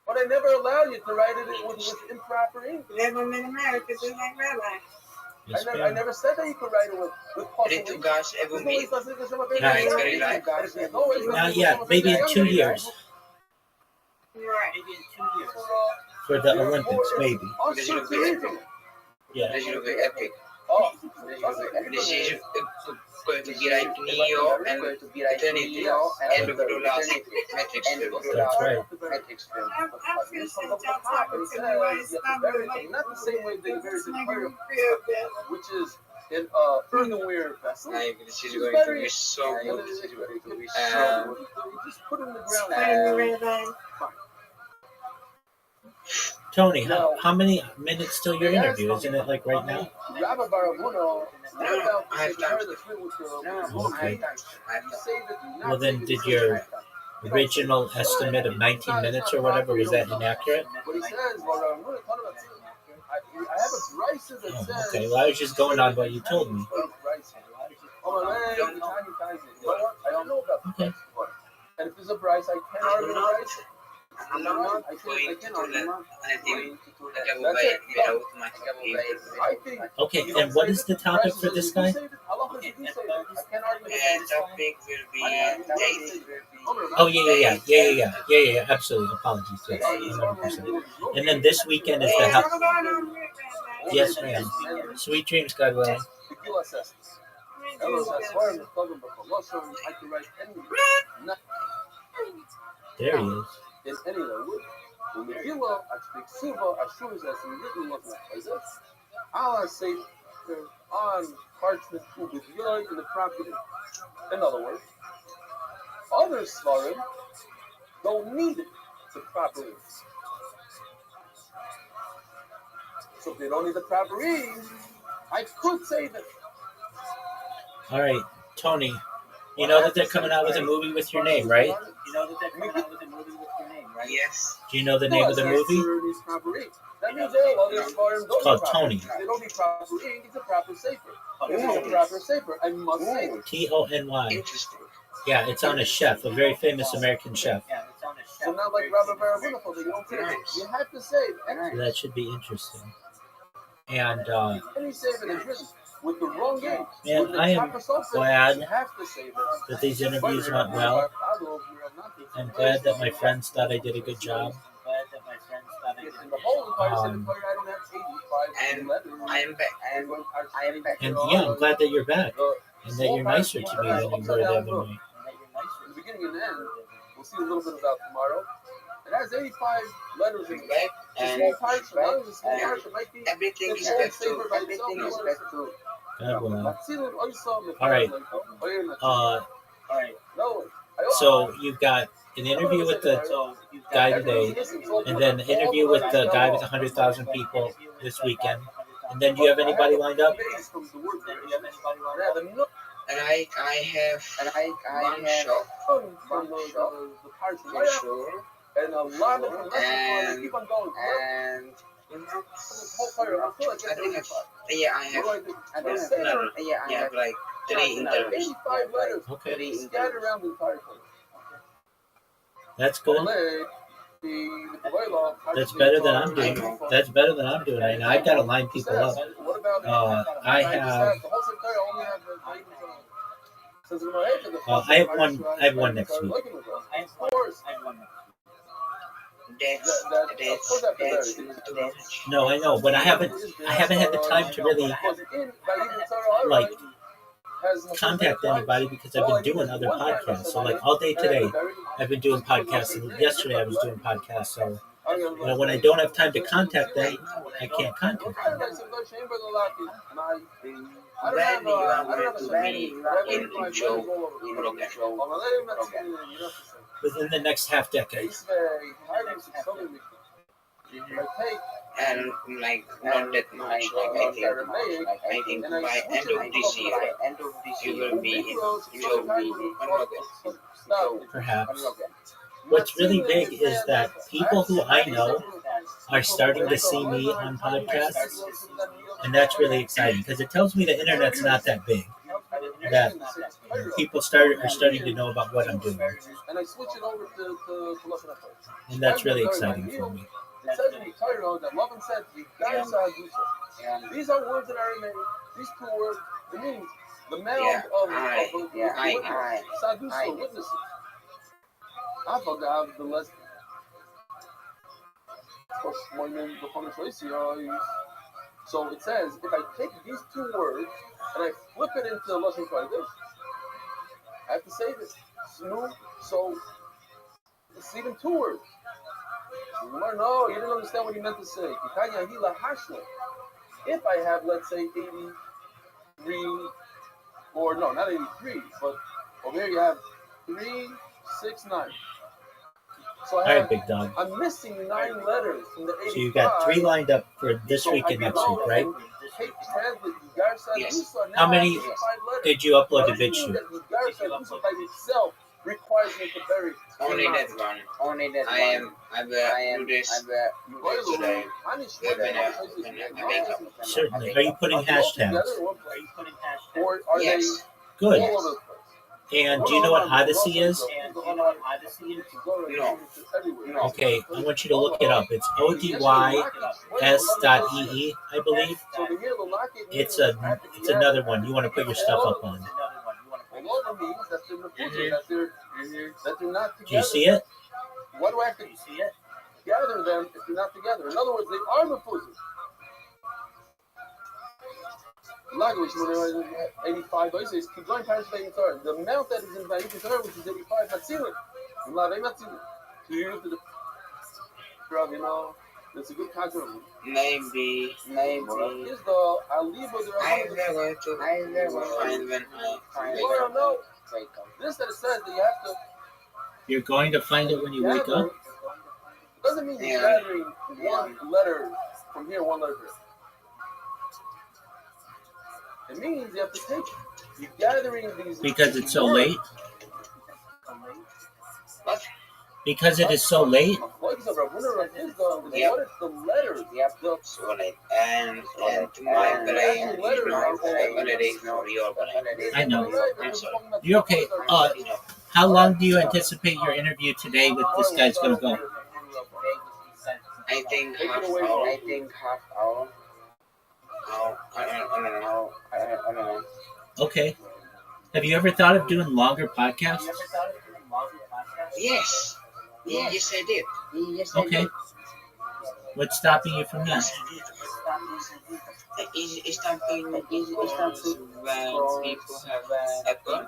But I never allow you to write it with improper ink. Live them in America just like Rabbi. Yes, I never said that you could write it with Ready to guys ever meet? Not yet. Maybe in 2 years. Right. Maybe in 2 years. For the Olympics, maybe. This will be epic. Yeah. This will be epic. This is going to be like Neo and Eternity and the last Matrix film. That's right. I appreciate y'all talking to me while it's not Not the same way they very making me Secretary, feel better. which is in earthenware vessel. Like this is going to be so good. This is going to be so good. You just put it in the ground. Explain the Rabbi. Tony, how many minutes till your interview? Isn't it like right now? Rabbi Barabuno, I have time. Okay. Well, then, did your original estimate of 19 minutes or whatever, was that inaccurate? What he says, I have a Bryce that Oh, says. okay. Well, I was just going on what you told me. I don't know about the Bryce. And if there's a Bryce, I can't argue the Bryce. I'm not going to do anything that I will wait without my copy. Okay, and what is the topic for this guy? And topic will be dating. Oh, yeah, absolutely. Apologies. Yes, 100%. And then this weekend is the house. Yes, ma'am. Sweet dreams, God willing. There he is. In any language, when Megillah, I speak Suva, Ashur is as written looking like this. Allah say on parchment with Yoy in the property. In other words, other Svarim don't need it to properly. So if they don't need the proper ink, I could say that. All right, Tony. You know that they're coming out with a movie with your name, right? Yes. Do you know the name of the movie? That means all other Svarim don't It's called need proper Tony. ink. They don't need proper ink. It's a proper safer. It's a proper safer. I must say it. Tony. Interesting. Yeah, it's on a chef, a very famous American chef. So not like Rabbi Barabunafo, that you don't say it. You have to say it. So that should be interesting. And Any saver that's written with the wrong ink, man, with the I am proper sulfate, glad you have to say that these interviews went well. I'm glad that my friends thought I did a good job. And I am back. And yeah, I'm glad that you're back and that you're nicer to me than you were the other night. In the beginning and end, we'll see a little bit about tomorrow. It has 85 letters in it. And Small parts, it might be everything is its own back to saver by itself. All right. So you've got an interview with the guy today, and then an interview with the guy with 100,000 people this weekend. And then do you have anybody lined up? And I have one shop for sure. And a lot of And keep on going. And I think I have like 3 interviews. 85 letters. Okay. Scattered around the entire place. That's cool. That's better than I'm doing. That's better than I'm doing. And I gotta line people up. I have one next week. That's No, I know, but I haven't had the time to really like contact anybody because I've been doing other podcasts. So like all day today, I've been doing podcasts, and yesterday I was doing podcasts. So when I don't have time to contact them, I can't contact them. when you are going to be in show program. Within the next half decade. And like not that much, like I think by end of this year you will be in show program. Perhaps. What's really big is that people who I know are starting to see me on podcasts, and that's really exciting because it tells me the internet's not that big. That people are starting to know about what I'm doing, and that's really exciting for me. It says in the Torah that Rabbi said, these are words that are made. These 2 words, it means the mouth of Saduso, witnesses. I forgot the lesson. So it says, if I take these 2 words and I flip it into the lesson like this, I have to say this. So it's even 2 words. No, you didn't understand what he meant to say. If I have, let's say, 83, or no, not 83, but over here you have 3, 6, 9. So All right, big dog. I'm missing 9 letters from the 85. So you got 3 lined up for this week and next week, right? Yes. How many did you upload to BitChute? Requires me to bury Only that one. I am 2 days today when I wake up. Certainly. Are you putting hashtags? Or are Yes. Good. they all over the place? And do you know what Odyssey is? No. Okay, I want you to look it up. It's ODYS.EE, I believe. It's another one you want to put your stuff up on. Do you see it? What do I have to gather them if they're not together? In other words, they are mefuzah. 85 bases. Keep going past the amount that is in Vayikra Torah, which is 85, Matzilim. You know, it's a good concept. Maybe. Is the Aliba the I'm never to find when I don't know. This that it says that you have to. You're going to find it when you wake up? Doesn't mean you're gathering one letter from here, one letter there. It means you have to take. You're gathering these. Because it's so late? What? Because it is so late? Yeah. What is the letters? So late. And my brain is not already for your brain. I know. I'm sorry. You're okay. How long do you anticipate your interview today with this guy's going to go? I think half hour. I don't know. Okay. Have you ever thought of doing longer podcasts? Yes. Yes, I did. Okay. What's stopping you from that? It's something when people have Apple.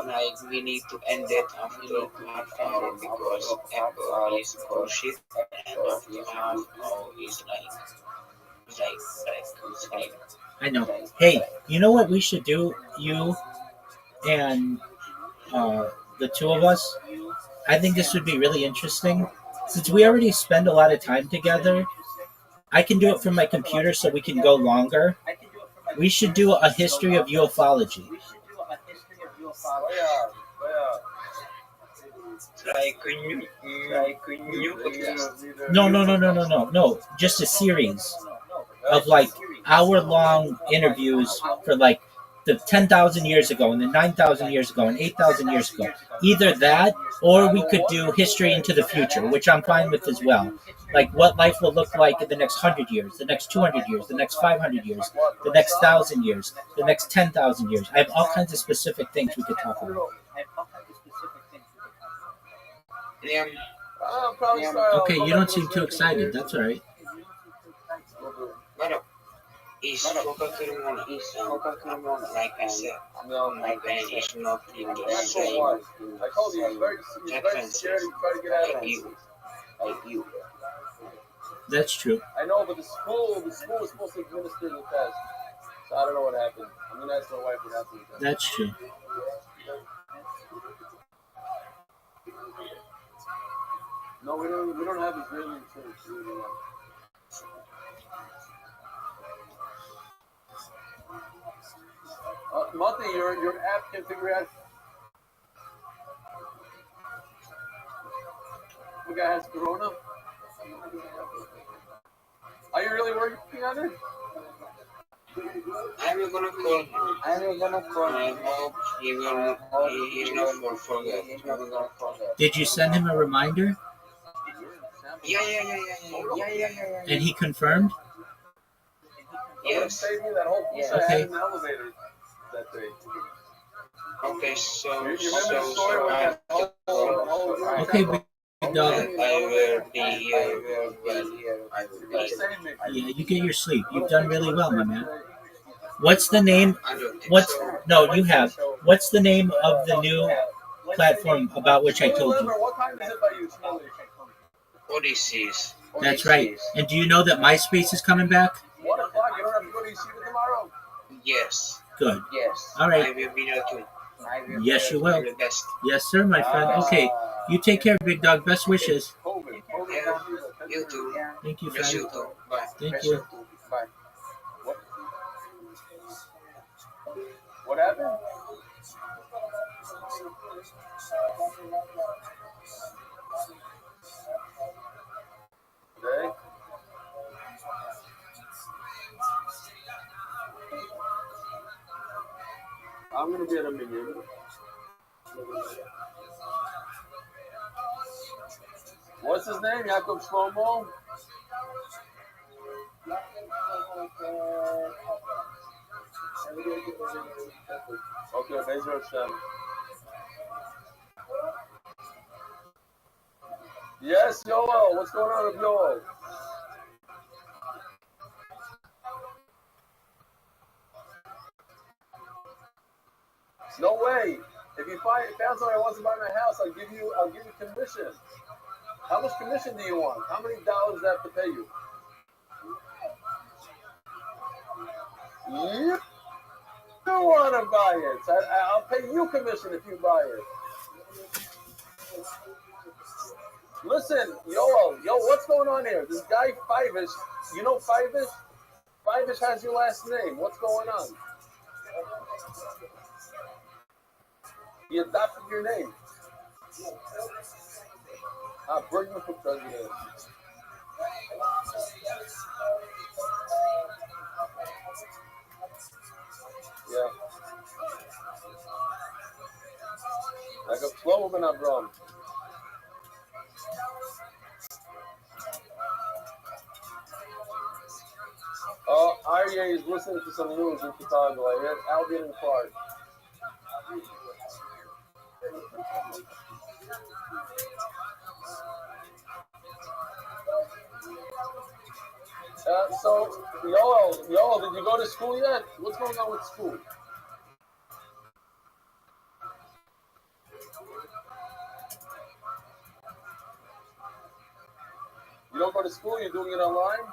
Like we need to end it after half hour because Apple is bullshit and after half hour is like I know. Hey, you know what we should do? You and the two of us. I think this would be really interesting. Since we already spend a lot of time together, I can do it from my computer so we can go longer. We should do a history of ufology. No. Just a series of like hour-long interviews for like the 10,000 years ago and the 9,000 years ago and 8,000 years ago. Either that, or we could do history into the future, which I'm fine with as well. Like what life will look like in the next 100 years, the next 200 years, the next 500 years, the next 1,000 years, the next 10,000 years. I have all kinds of specific things we could talk about. Okay, you don't seem too excited. That's all right. Is like I said, my brain is not in the same I told you, he's very scared. He tried to get out of it. like you. That's true. I know, but the school was supposed to administer the test. So I don't know what happened. I'm going to ask my wife what happened with that. That's true. No, we don't have Israeli insurance. Monty, your app can figure out. The guy has corona. Are you really working on it? I'm gonna call him. I hope he's not forget. Did you send him a reminder? Yeah. And he confirmed? Yes. Okay. Okay, so Okay, big dog. I will be here. Yeah, you get your sleep. You've done really well, my man. What's the name? You have. What's the name of the new platform about which I told you? What time is it by you? Odysseus. That's right. And do you know that MySpace is coming back? 1 o'clock. You don't have to go to Yeshiva tomorrow. Yes. Good. Yes. All right. I will be there too. Yes, you will. The best. Yes, sir, my friend. Okay. You take care, big dog. Best wishes. Yeah. You too. Thank you, Yes, you friend. too. Bye. Thank you. Bye. What happened? Okay. I'm gonna be at a minyan. What's his name? Jacob Shlomo? Okay, Bezer Hashem. Yes, Yoel. What's going on with Yoel? No way. If you found somebody who wants to buy my house, I'll give you commission. How much commission do you want? How many dollars do I have to pay you? You want to buy it. I'll pay you commission if you buy it. Listen, yo, what's going on here? This guy Fivish, you know Fivish? Fivish has your last name. What's going on? He adopted your name. Bring him for president. Yeah. Like a flow of an Abram. Arya is listening to some news in Chicago. I heard Albion and Clark. So, Yoel, did you go to school yet? What's going on with school? You don't go to school? You're doing it online?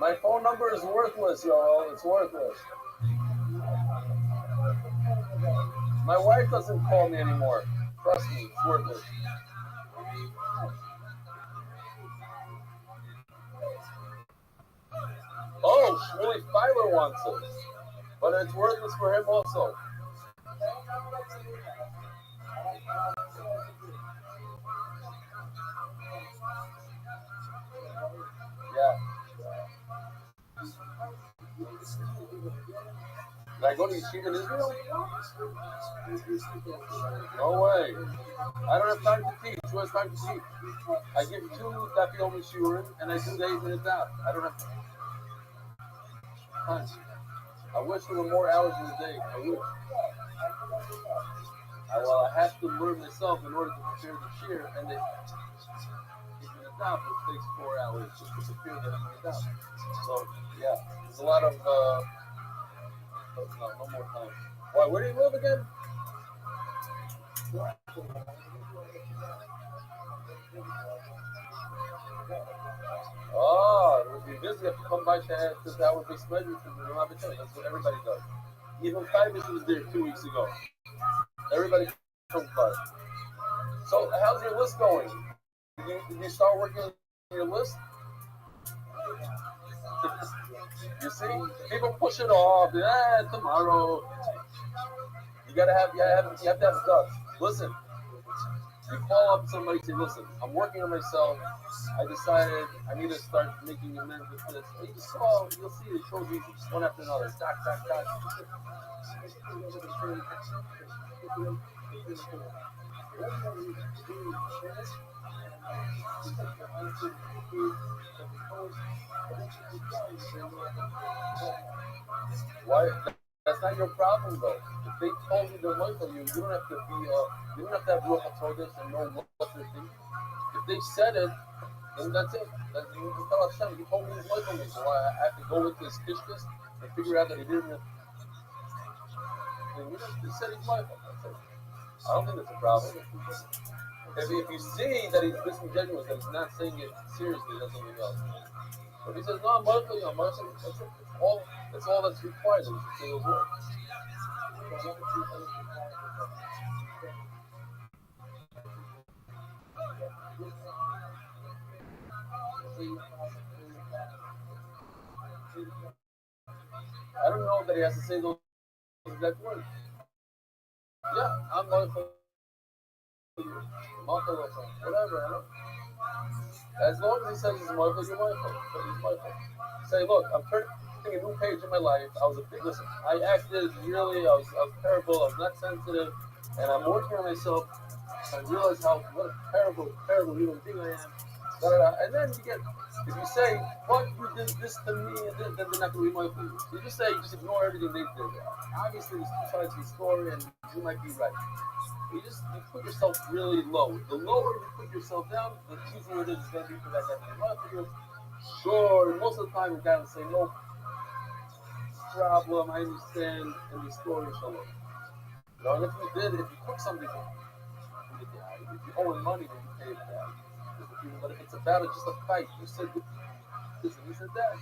My phone number is worthless, y'all. It's worthless. My wife doesn't call me anymore. Trust me, it's worthless. Oh, Shmuley Filer wants it. But it's worthless for him also. Yeah. Did I go to Yeshiva in Israel? No way. I don't have time to teach. Who has time to teach? I give 2 Daf Yomi Shiurim and I do the 8-minute daf. I don't have time. I wish there were more hours in the day. I wish. Well, I have to learn myself in order to prepare the shir and the 8-minute daf, which takes 4 hours just to prepare the 8-minute daf. So, yeah, there's a lot of, no more time. Why, where do you live again? Oh, if you're busy, you have to come by to our big measure from the Rabbi. That's what everybody does. Even Fibus was there 2 weeks ago. Everybody comes by. So, how's your list going? Did you start working on your list? You see, people push it off. Tomorrow. You have to have guts. Listen, you call up somebody and say, listen, I'm working on myself. I decided I need to start making amends with this. And you just call, you'll see it shows you one after another. Tack. Why? That's not your problem, though. If they told you they're loyal to you, you don't have to be. You don't have to have Ruach HaKodesh and know what they're thinking. If they said it, then that's it. You tell Hashem, you told me he's loyal to me, so I have to go with this kishkas and figure out that he didn't. He said he's loyal. That's it. I don't think that's a problem. If you see that he's disingenuous, that he's not saying it seriously, that's something else. But if he says, no, I'm loyal to you, that's it. That's all that's required. That he should say those words. I don't know that he has to say those exact words. Yeah, I'm loyal to you. Whatever, I don't. As long as he says he's loyal, you're loyal. Say, look, I'm turning a new page in my life. I was a big listen. I acted really. I was terrible. I was not sensitive, and I'm working on myself. I realize what a terrible human being I am. And then you get, if you say, "What you did this to me," then they're not going to be my food. You just ignore everything they did. Obviously, there's 2 sides to the story, and you might be right. You put yourself really low. The lower you put yourself down, the easier it is going to be for that guy to run for you. Sure, most of the time the guy will say, no problem, I understand, and the story is over. Now, if you cook something, if you owe him money, then you pay it back. But if it's about just a fight, you said this and you said that.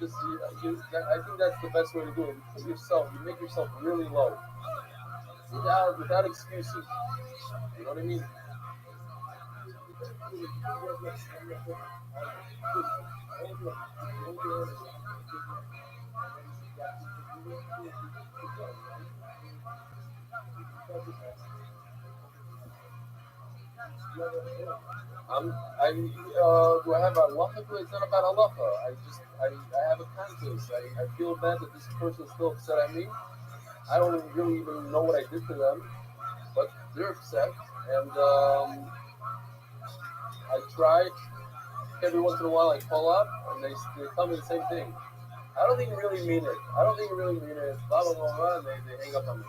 I think that's the best way to do it. You make yourself really low. Without excuses. You know what I mean? Do I have a halacha? It's not about halacha. I have a conscience. I feel bad that this person is still upset at me. I don't really even know what I did to them, but they're upset, and I try. Every once in a while I call up, and they tell me the same thing. I don't think you really mean it. Blah, blah, blah, and they hang up on me.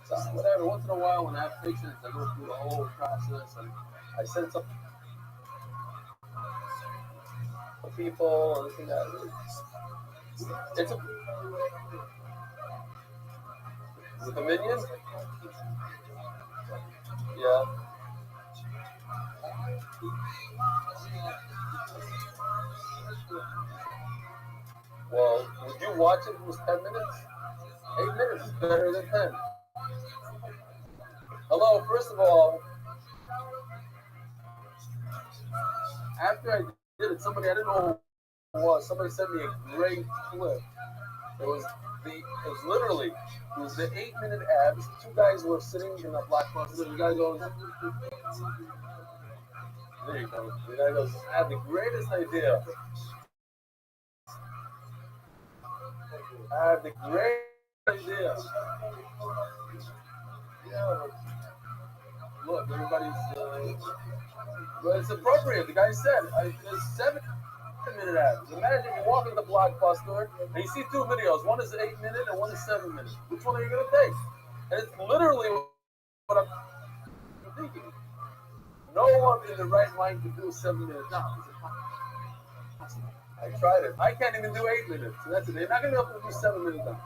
So whatever, once in a while when I have patience, I go through the whole process, and I send something to people, and this and that. It's with a minion? Yeah. Well, would you watch it if it was 10 minutes? 8 minutes is better than 10. Hello, first of all, after I did it, somebody, I didn't know who it was, somebody sent me a great clip. It was literally, it was the 8-minute abs. Two guys were sitting in a black box. The guy goes, there you go. The guy goes, I had the greatest idea. I had the greatest idea. Yeah, look, everybody's, but it's appropriate. The guy said, there's 7-minute ads. Imagine you walk in the Blockbuster and you see two videos. One is 8 minute and one is 7 minutes. Which one are you going to take? And it's literally what I'm thinking. No one in the right mind can do a 7-minute now. It's impossible. I tried it. I can't even do 8 minutes. So that's it. They're not going to be able to do 7 minutes now.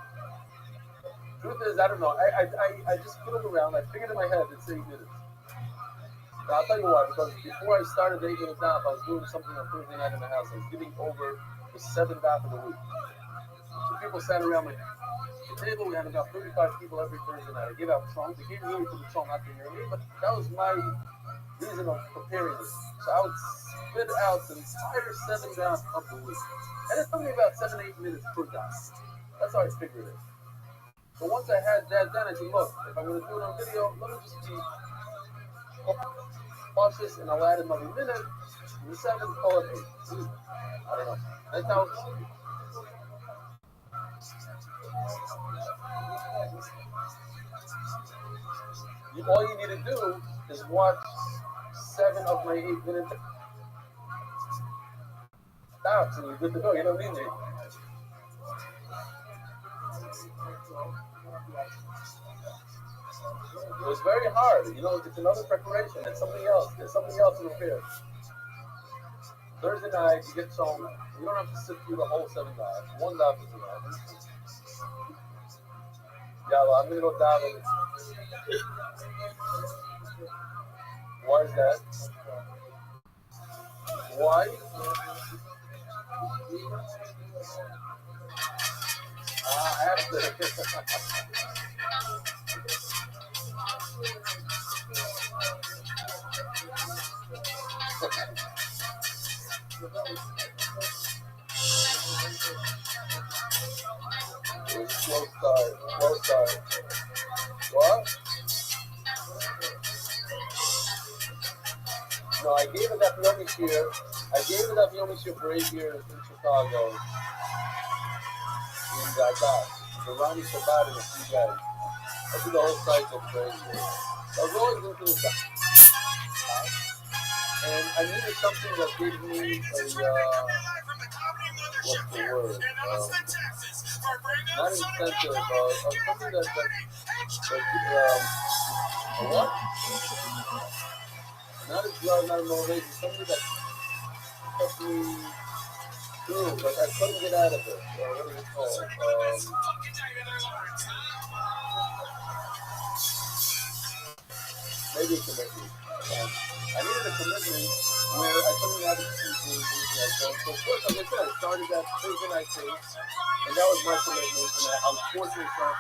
Truth is, I don't know. I just put it around. I figured in my head it's 8 minutes. Now, I'll tell you why, because before I started the 8-minute daf, I was doing something on Thursday night in the house. I was giving over the 7th daf of the week. So people sat around my table. We had about 35 people every Thursday night. I gave out trunks. I gave really to the trunk, not to hear me, but that was my reason of preparing this. So I would spit out the entire 7 daf of the week. And it's only about 7-8 minutes per daf. That's how I figured it. So once I had that done, I said, look, if I'm going to do it on video, let me just be cautious and I'll add another minute. And the 7th, call it 8. I don't know. That's how. All you need to do is watch 7 of my 8-minute stops and you're good to go. You don't need me. It was very hard. You know, it's another preparation. It's something else. There's something else to prepare. Thursday night, you get home. You don't have to sit through the whole 7 dives. One dive is enough. Yeah, well, I'm going to go down and... Why is that? Why? After. Slow start. What? No, I gave it that Yomi I gave it that Yomi for 8 years in Chicago. And I got the Ronnie Shabbat and a few guys. I did the whole cycle for 8 years. I was always into the dive. And I needed something that gave me what's the word? Not incentive, something that what? Not a drug, not a motivation, something that kept me through, but I couldn't get out of it. What is it called? Maybe a commitment. I needed a commitment where I couldn't have it so first, like I said, I started that Thursday night thing, and that was my commitment, and I was fortunate enough.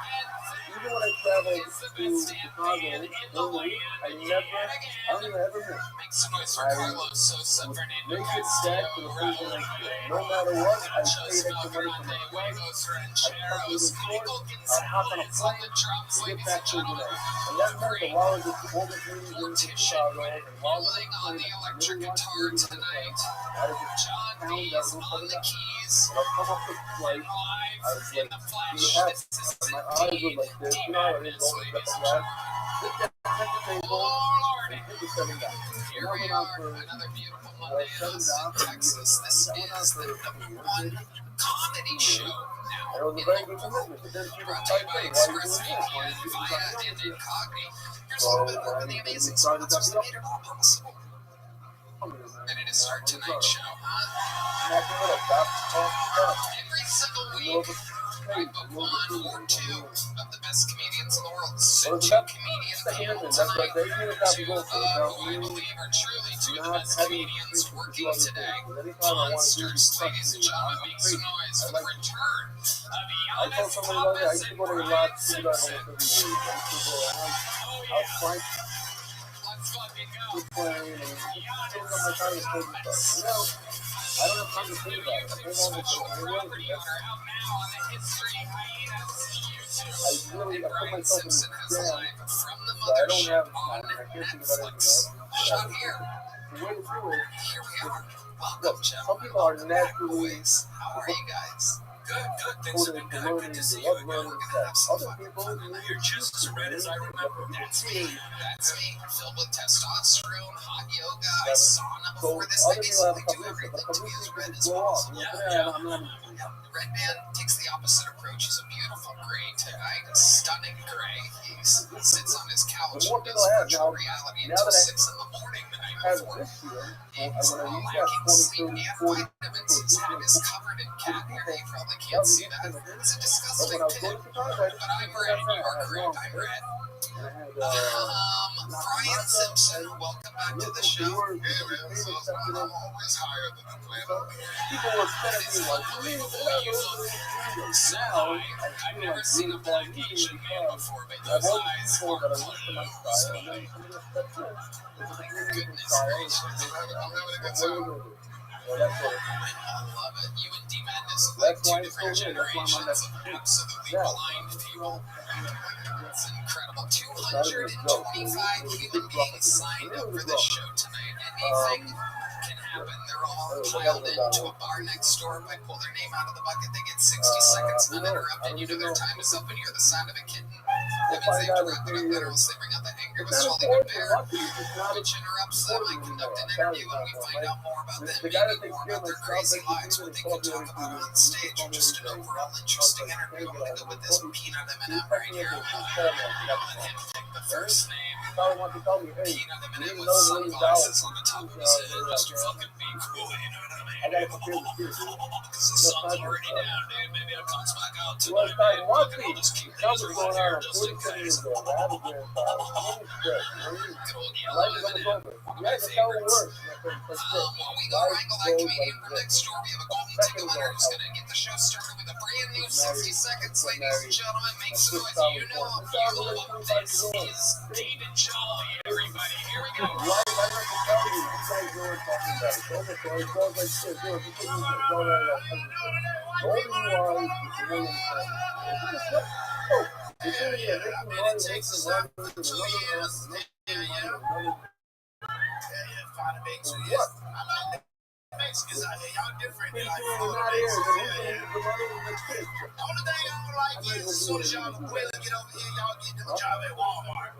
Even when I traveled to Chicago during the week, I don't even ever miss. I would make it set for the Thursday night trip. No matter what, I paid extra money for my flight. I cut the short. I'd hop on a plane to get back Thursday night. And that meant that while I was at all the meetings in Chicago, and while I was on the electric guitar tonight, I had to just pound that roof on the keys. I'd come up the flight. I was like, my eyes were like this, you know how it is, all the stuff like that. Sit down at the table and hit the 7 down. Here we are, another beautiful Monday in Austin, Texas. This is the #1 comedy show now in the world. Brought to you by ExpressVPN via and Incogni. Here's a little bit more of the amazing sponsors that made it all possible. Ready to start tonight's show, huh? Every single week, Right, but one or two of the best comedians in the world. So But two that's comedian second panel amendment. That's tonight. what they even if that Two was also who I believe are truly two of the best comedians working today. Monsters, ladies and gentlemen, make some noise for the return of I told Giannis somebody about that. I Papas used to and go to the Brian last two guys Simpson. almost every week. I used to go around. I was fine. Let's fucking go. Just playing and just filling up my time with crazy stuff. You know, I don't have time to think about it. I hold on to Special it. property owner out now on the History Hiatus YouTube. I put myself in this Simpson has jam live from the that I don't mothership have on time. I can't think about anything Netflix. else. Shot here. The way to do it, Here we are. Welcome, look, some gentlemen. people are Welcome back, naturally boys. How are you guys? Good, good. Things good have been at good. learning, Good to they see you love again. We're learning gonna have stuff. some Other fun. people, You're just as red as I remember. That's me. That's me. Filled with testosterone, hot yoga. I sauna so before this. other I people have a basically do couple of everything to be as red as blow off. possible. I'm not Yeah. The red man takes the opposite approach. He's a beautiful gray tonight, a stunning gray. He sits on his couch more and people does I have virtual now- reality now until that I 6 in the morning the night have before. this year. He's When I use that lacking 20, sleep 30, and 40 vitamins. His hat is covered in cat hair. You probably that can't was see the that. thing. It's a But disgusting when I was pit. going to Chicago, I But I'm red. You are correct. I'm red. And I had, Brian Simpson, welcome back to the show. People I'm always higher than the planet. were sending me like, now I've never seen a black Asian man before, but I've those always eyes people are that are used to my style, and then somebody else steps in. It's a completely different goodness style. gracious. I'm having a good What are time. we gonna do? Well, that's what I love it. You and D-Madness are That's like why two it's so different good. That's why I'm on generations that of absolutely Yeah. blind people. It's incredible. That was a 225 joke. human beings signed up for this show tonight. Anything can happen. They're all piled into a bar next door. If I pull their name out of the bucket, they get 60 seconds uninterrupted. You know their time is up when you hear the sound of a kitten. That means they've directed a literal. They bring out the angry It's not Australian important, bear, it's not which interrupts them. I conduct an interview and we find out more about them, the guy that maybe takes more care of about their my crazy stuff, lives, what they can talk about on stage, or just an overall interesting interview. I'm gonna go with this peanut M&M right here. I'm gonna let him pick the first name. Probably want to tell me, hey, Peanut you M&M didn't with know $1 million. sunglasses on the top of his head, just to fucking be cool, you know what I mean? I gotta compare the two. Because the sun's already down, dude. Maybe it comes back out Well, tonight, it's like man. one Fucking thing. I'll just keep Tell these what's right going here on. just in 47 case. years old. I have a grandfather. I'm stressed. Good old yellow Life is M&M. over. One of Yeah, my that's how it favorites. works. While we go wrangle that comedian from next door, we have a golden ticket winner who's going to get the show started with a brand new 60 seconds. Ladies and gentlemen, make some noise. You know him. You love him. This is David Jolly, everybody. Here we go. Life, I have to tell you, you guys know what I'm talking about. It's over. So it goes like shit. Dude, you can use it. Go right out. The older you are, the more you understand. Oh, you're sitting here making money, making money, what? Mexicans out here, y'all different. You're Like, not here. The money is the shit. the only thing I don't like is as soon as y'all get over here, y'all get them job at Walmart.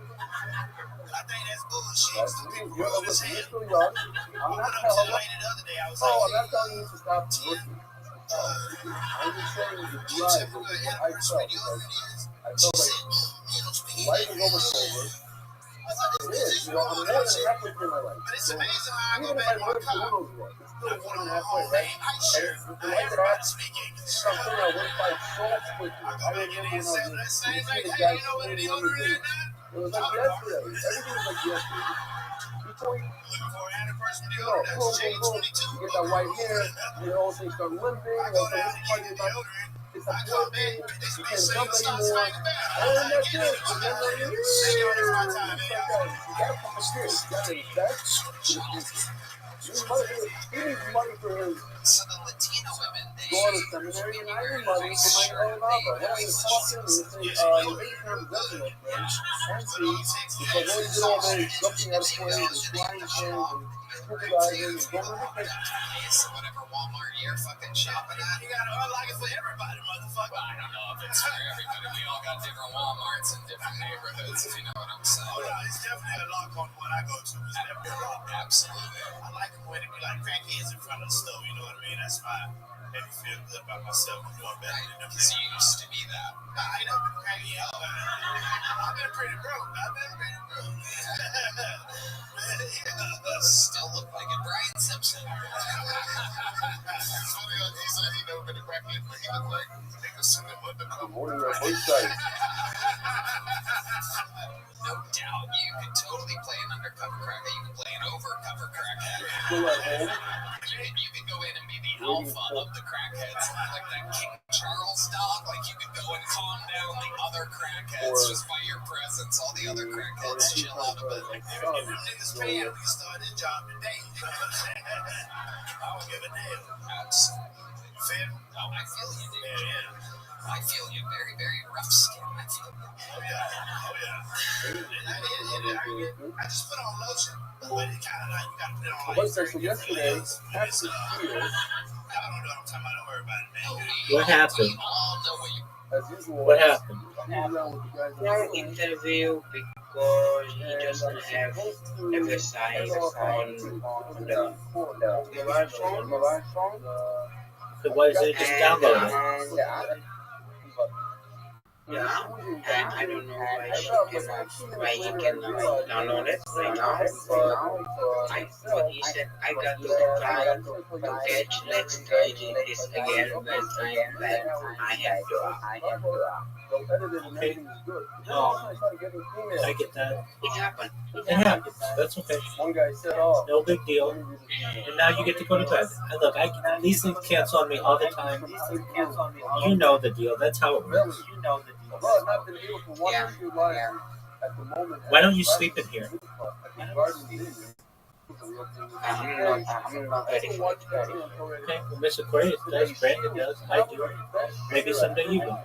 I think that's bullshit. That's Some me. people You're grow as hell. still young. I'm not To the telling you. lady the other day, I was Oh, I'm like, not telling you to stop working. I'm just saying you you drive. tell me what I anniversary felt deodorant like is? I She felt like said, you know, speaking life of is almost over. I was like, It is. You know, I'm more than halfway through my life. but it's So amazing how I go even if back I to my work for car. who knows what, it's still I more put than on halfway, all right? day ice shirt. And the Now life that everybody I speak English. something that went by so quickly. I go I back in there remember and when say I was the same you see thing. the Hey, guy you know what swinging the on the deodorant is thing. now? It was like yesterday. Everything was like yesterday. Before you Looking for an anniversary know, deodorant. boom, That's boom, boom. J22. You get that white hair, your whole thing start limping, I all go the down and party get the about deodorant. it's I a come poor in, thing, this you bitch can't say jump it starts anymore. raining down. And then that's Get it. it. And then like, Thank y'all, that's my time, it's man. like that. You gotta put the shit. You gotta invest for the future. He needs money for his So the Latino women, they daughter's seminary, and I need money for my own opera. When I was talking, he said, you make him resident, right? Empty, because when you get all those jumping out of planes and flying planes and scuba diving and going on vacation. So whatever Walmart you're fucking shopping at, you gotta unlock it for everybody, motherfucker. Well, I don't know if it's for everybody. We all got different Walmarts in different neighborhoods, if you know what I'm saying. Oh, no, it's definitely a lock on what I go to. It's definitely a lock. Absolutely. I like it when it be like crackheads in front of the stove, you know what I mean? That's fine. Made me feel good about myself. I'm doing better than them. Because you used to be that. I ain't been cracking up. I've been pretty broke. Still look like a Brian Simpson. It's funny, he said he never been a crackhead, but he looked like niggas sitting in the Good morning, Rabbi side. No doubt, you could totally play an undercover crackhead. You could play an overcover crackhead. Still at home. You could go in and be the alpha of the crackheads, like that King Charles dog. Like you could go and calm down the other crackheads just by your presence. All the other crackheads chill out a bit. If them niggas pay, we start a job today. I don't give a damn. Absolutely. You feel me? Oh, I feel you, dude. Yeah. I feel you. Very, very rough skin. I feel you. Oh, yeah. I just put on lotion. But it kind of like, you got to put it on like So yesterday, after the I year, don't know what I'm talking about. Don't worry about it, man. What happened? as usual, What happened? No interview because he doesn't have a website on the mobile phone. So why is it just download it? Yeah, and I don't know why he cannot download it right now. But he said I got to try to catch. Let's try this again when I'm back. I have to. Okay. I get that. It happened. It happens. That's okay. One guy said, "Oh, No big deal. And now you get to go to bed. And look, these things cancel on me all the time. You know the deal. That's how it works. You know the deal. well, not been able to watch Yeah. you live at the moment." Why don't you sleep in here? I'm not ready for it. Okay, well, Mr. Corey does, Brandon does, I do. Maybe someday you will.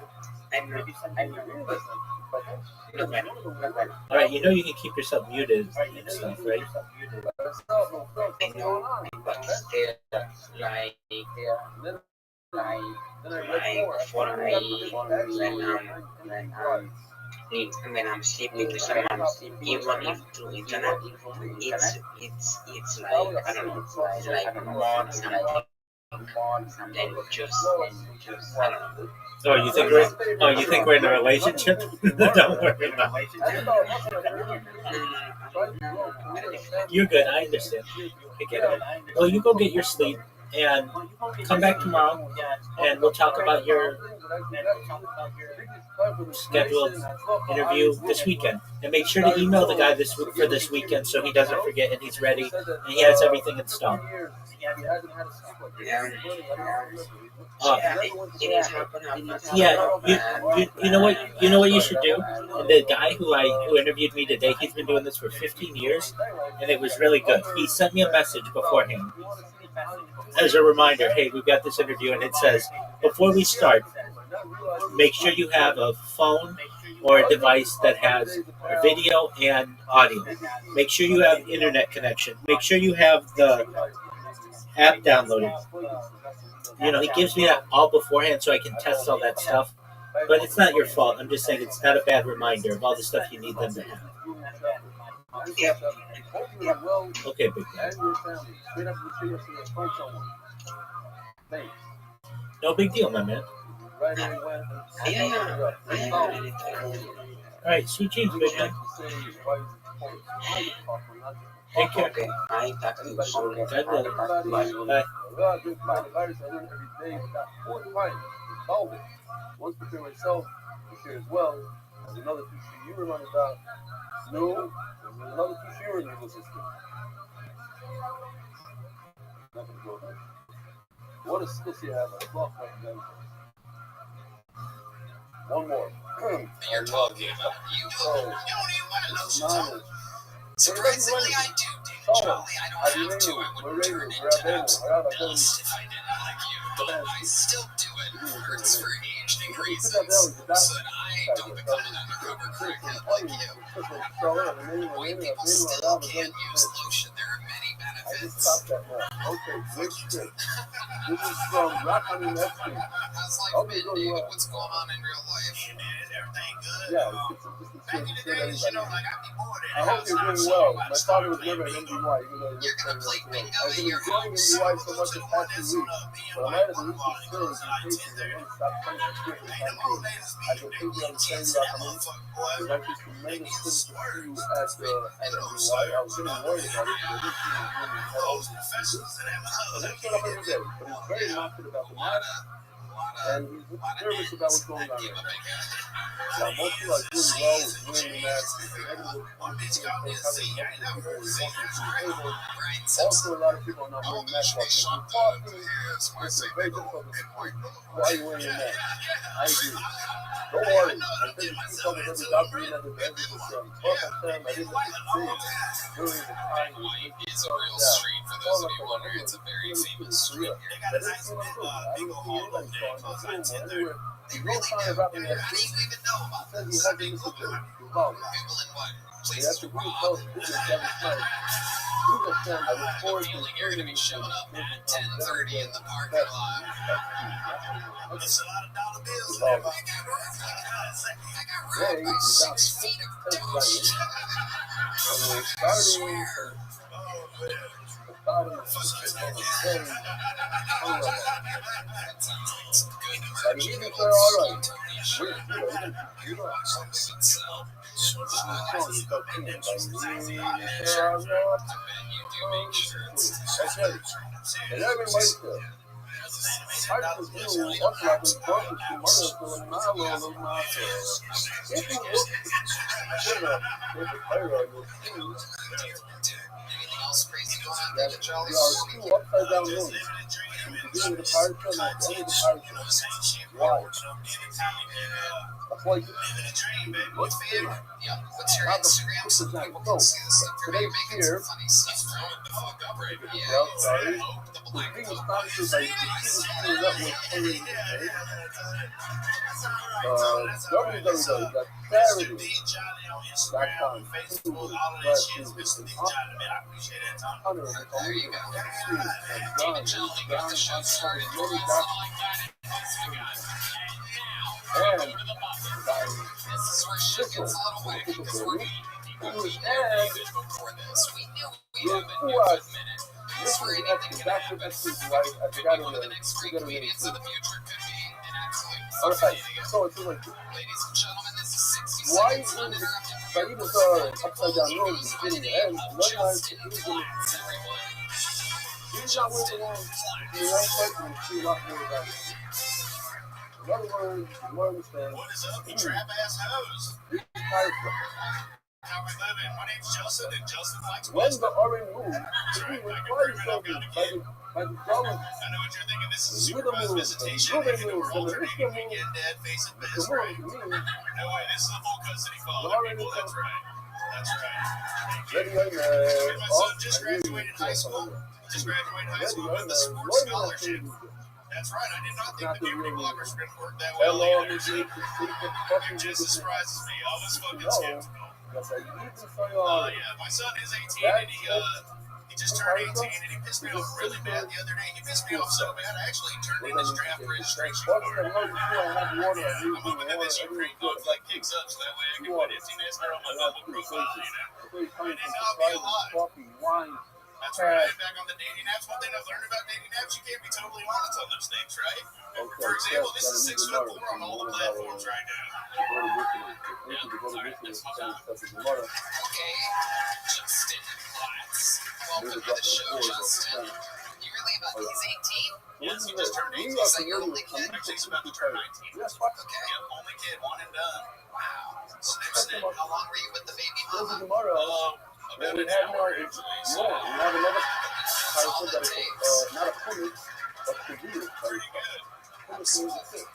All right, you know you can keep yourself muted and stuff, right? I know, but still, like for me, when I'm sleeping with someone, even if through internet, it's like I don't know, it's like more something than just I don't know. Oh, you think we're in a relationship? Don't worry about it. You're good. I understand. I get it. Well, you go get your sleep and come back tomorrow, and we'll talk about your scheduled interview this weekend. And make sure to email the guy for this weekend so he doesn't forget and he's ready and he has everything installed. You know what you should do. And the guy who interviewed me today, he's been doing this for 15 years, and it was really good. He sent me a message beforehand as a reminder. Hey, we've got this interview, and it says before we start, make sure you have a phone or a device that has video and audio. Make sure you have internet connection. Make sure you have the app downloaded. You know, he gives me that all beforehand so I can test all that stuff. But it's not your fault. I'm just saying it's not a bad reminder of all the stuff you need them to have. Okay, big guy. No big deal, my man. All right, sweet dreams, big guy. Take care. Okay, I talk to you soon. God bless. Bye. Once between myself and share as well, there's another two you remember about. No, there's another two you in your system. Nothing to go there. What a skill you have at block right now. One more. You're talking about you don't even wear lotion. Surprisingly, I do, Charlie. I don't have to. I wouldn't turn into absolute dust if I didn't like you. But I still do it. It's for aging reasons, so that I don't become an undercover crackhead like you. Why people still can't use lotion, there are many benefits. I just stopped that now. Okay, great shit. This is from Rabbi Epstein. How's life I'll been, be going David? well. What's going on in real life? Is everything good? Yeah, it's just a Back in the shit days, everybody. like I'd be bored at I hope you're doing well. My father was never an MDY, even though he You're lived gonna play very bingo I've been at your enjoying house. MDY so much the past 2 weeks, but I'm at a recent surge in cases and really stopped playing for shit for the time being. I completely understand you, Rachamim. There's actually tremendous things to see you at MDY. I was getting worried about it because I didn't see you really had all these excuses. And they showed up every day, but he's very knocking about the match, and he's nervous about what's going on right now. While most people are doing well with winning the match, and everyone is having multiple people walking to the table. Also, a lot of people are not winning the match while drinking coffee. It's very difficult to support why you're winning the match. I agree. Don't worry. I think you keep up with every doctor in every business. Fuck Hashem, I didn't let you see during the time you It's a real street. For those of you wondering, it's a very famous street here. I didn't see anybody calling the film anywhere. There's no sign of Rabbi How do you even know about says he this? hasn't listened to it. Wow. People in what? They Places have to to really rob. tell us business every time. You understand, I look forward to Feeling you're gonna be showing up at 10:30 in the parking That's lot. That's a lot of dollar bills. Oh. I got Yeah, robbed by you 6 feet of dough. And we're starting from the bottom of the shit on the thing. But he didn't say all right. You know, and everybody said, I just knew what's like this bunch of two months ago in my little mouth. If you look, there's a player on your shoes. That there are two upside down rooms. In the beginning of the pirate show and at the end of the pirate show. Why? That's why you what's your Instagram so people can see the stuff you're making some funny stuff. Throw it the fuck up right now. Yeah, sorry. The biggest sponsors like the network www.charity.com. There you go. David Jones, we got the show started. And This is where shit gets a little wacky because we're before this. We knew we'd have a new minute. this was actually back to Esther's wife. I forgot One of the her next great comedians of the future could be an absolute Alright, fucking so it's like, ladies and gentlemen, this is 60 why seconds is uninterrupted. Saeed's upside down road is getting the end? Why not he's not with the one? The right person is see a lot more about it. In other words, you understand. What is up, you trap ass hoes? These pirates, How we living? My name's Joseph, and Joseph likes when wisdom. the orange moves, he requires something by the dollars. I know what you're thinking. This is With the supervised moves, visitation. the Even though we're moves, the alternating moves, weekend dad face and the biz, right? moves, No way, this is a full custody The father, orange people. That's is right. That's right. ready on My son just graduated high school. Just graduated high school with a sports scholarship. That's right. I did not think the beauty bloggers were going to work that well. Hello, It just surprises me. I was fucking skeptical. Yeah, my son is 18 and he just turned 18 and he pissed me off really bad the other day. He pissed me off so bad I actually turned in his draft registration form. I'm hoping that this Ukraine conflict kicks up so that way I can put empty nester on my double profile, you know. And I'll be alive. That's right. Back on the dating apps. One thing I've learned about dating apps, you can't be totally honest on those things, right? For example, this is 6 foot 4 on all the platforms right now. Okay, Justin Platts. Welcome to the show, Justin. You really about he's 18? Yes, he just turned 18. Is that your only kid? Actually, he's about to turn 19. Yes, Okay, only kid, one and done. Wow. Snip, snip. How long were you with the baby mama? tomorrow. About We an have hour, now, actually. we So, have another that's all person it that takes. is not a comic, but to do it. Pretty good. This is the 6. This is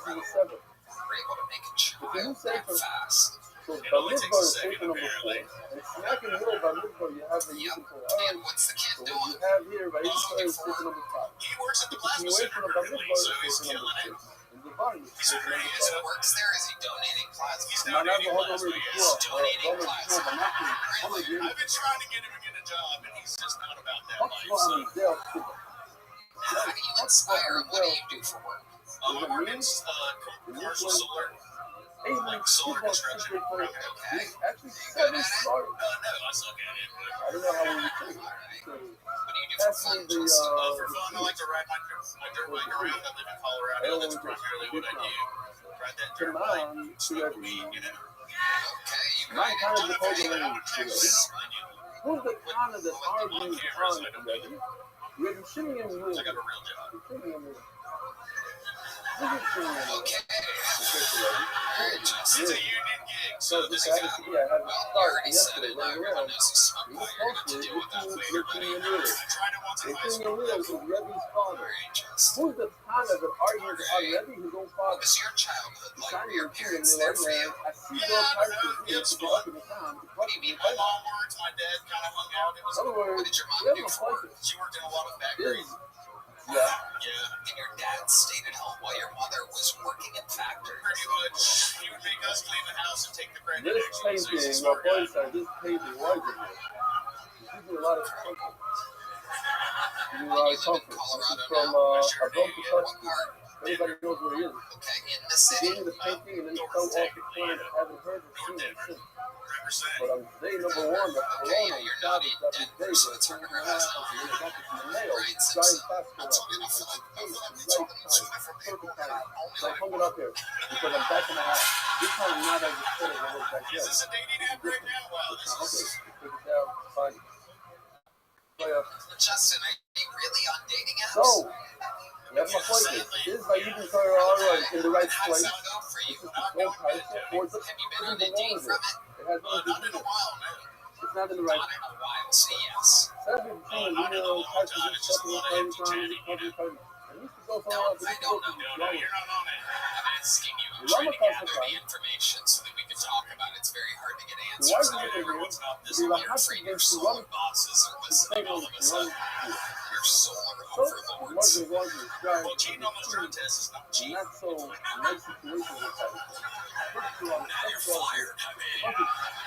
the 7. We're able to make a But can you child say that for fast. so It only takes Bamidbar a is second, taken number 4. apparently. And Snack in the Hill by Midbar, you have the Yep. using for And orange. what's the kid So what doing? you have here by He's East looking is for taken number 5. He works at the plasma Continuation center of currently, Bamidbar so is he's taken number killing it. 6. And the Vine is He's taken great. number So 5. works there. Is he donating plasma He's My now dating neighbor class, over but the yeah, school. still dating class. But not Really? I've been trying to get him to get a job, and he's just not about that What's life. wrong So, with Dale? How do you inspire him? What do you do for work? I work in commercial solar, like solar construction. Okay. Actually, 7 smart. No, I suck at it. But, I don't know how we would think. What do you do for fun? The for fun, I like to ride my dirt bike around. I live in Colorado. That's primarily what I do. Ride that dirt bike, smoke weed, you know. Okay, you My grind kind your of the time. program I do. who's the kind of the arguing Cameras, I don't need them. You're shooting in the I got a real job. Okay. It's a union gig, so this I is had how. to see, I had to Well, you start already said yesterday it. Now running everyone around. knows you smoke He pot. was You're going to have to posted, deal with that later, buddy. I tried it once in high school. was Rebbe's father. Very interesting. Who's the kind of the arguing on Rebbe, his own What father? was your childhood like? Were Signing your your parents in there for you? I see Yeah, those I types don't know. of It was things fun. up in the town. What do you mean My by that? mom worked, my dad kind of hung out. It was. In other words, What did your mom he do has for no work? She worked in a lot of factories. Yeah. Yeah, And your dad stayed at home while your mother was working in factories. pretty much. He would make us clean the house and take the credit. This Actually, so he's a painting, my smart guy. boy said, this painting, why is it here? This gives me a lot of comfort. Gives me a lot of comfort. This is from a broken What touch. part? Everybody knows where he is. Okay, in the He city. gave me the painting and then he fell off the planet. I haven't heard or seen it since. Represent. But on day number 1, the Okay, yeah, corona, you're the not job in is that Denver, big. so it's hard to And realize then I got this in the mail. Right, This so giant passport that's up what there. I feel like. I feel like Right it's all time. sort of from Perfect people time. only So I like hung it up here because I'm back in the house. This time I'm not as excited as I was back Is then. this a dating app right now? Wow, this Okay, is. take it down. Fine. Justin, are you really on dating apps? So, that's my point. This is how you can turn all right in the right How does place. that go for you? This is the whole title for the Have you been on a date from it? It has nothing Not to in do a with it. while, man. It's not in the right. Not in a while, say yes. Says we've seen Not in a long types time. of It's just a lot of empty chatting, you know. And this is also No, how I don't know. No, you're not on it. I'm asking you. I'm You're trying on to the gather classified. the information so that we can talk about it. It's very hard to get Why answers. do you think Everyone's not this you're alert. not Afraid your to solar run? bosses are listening all of a sudden. Your solar So, overlords. Martin was described Well, cheating on the drug test is not cheap. not so nice situations with that. First of all, Now you're fired. I mean,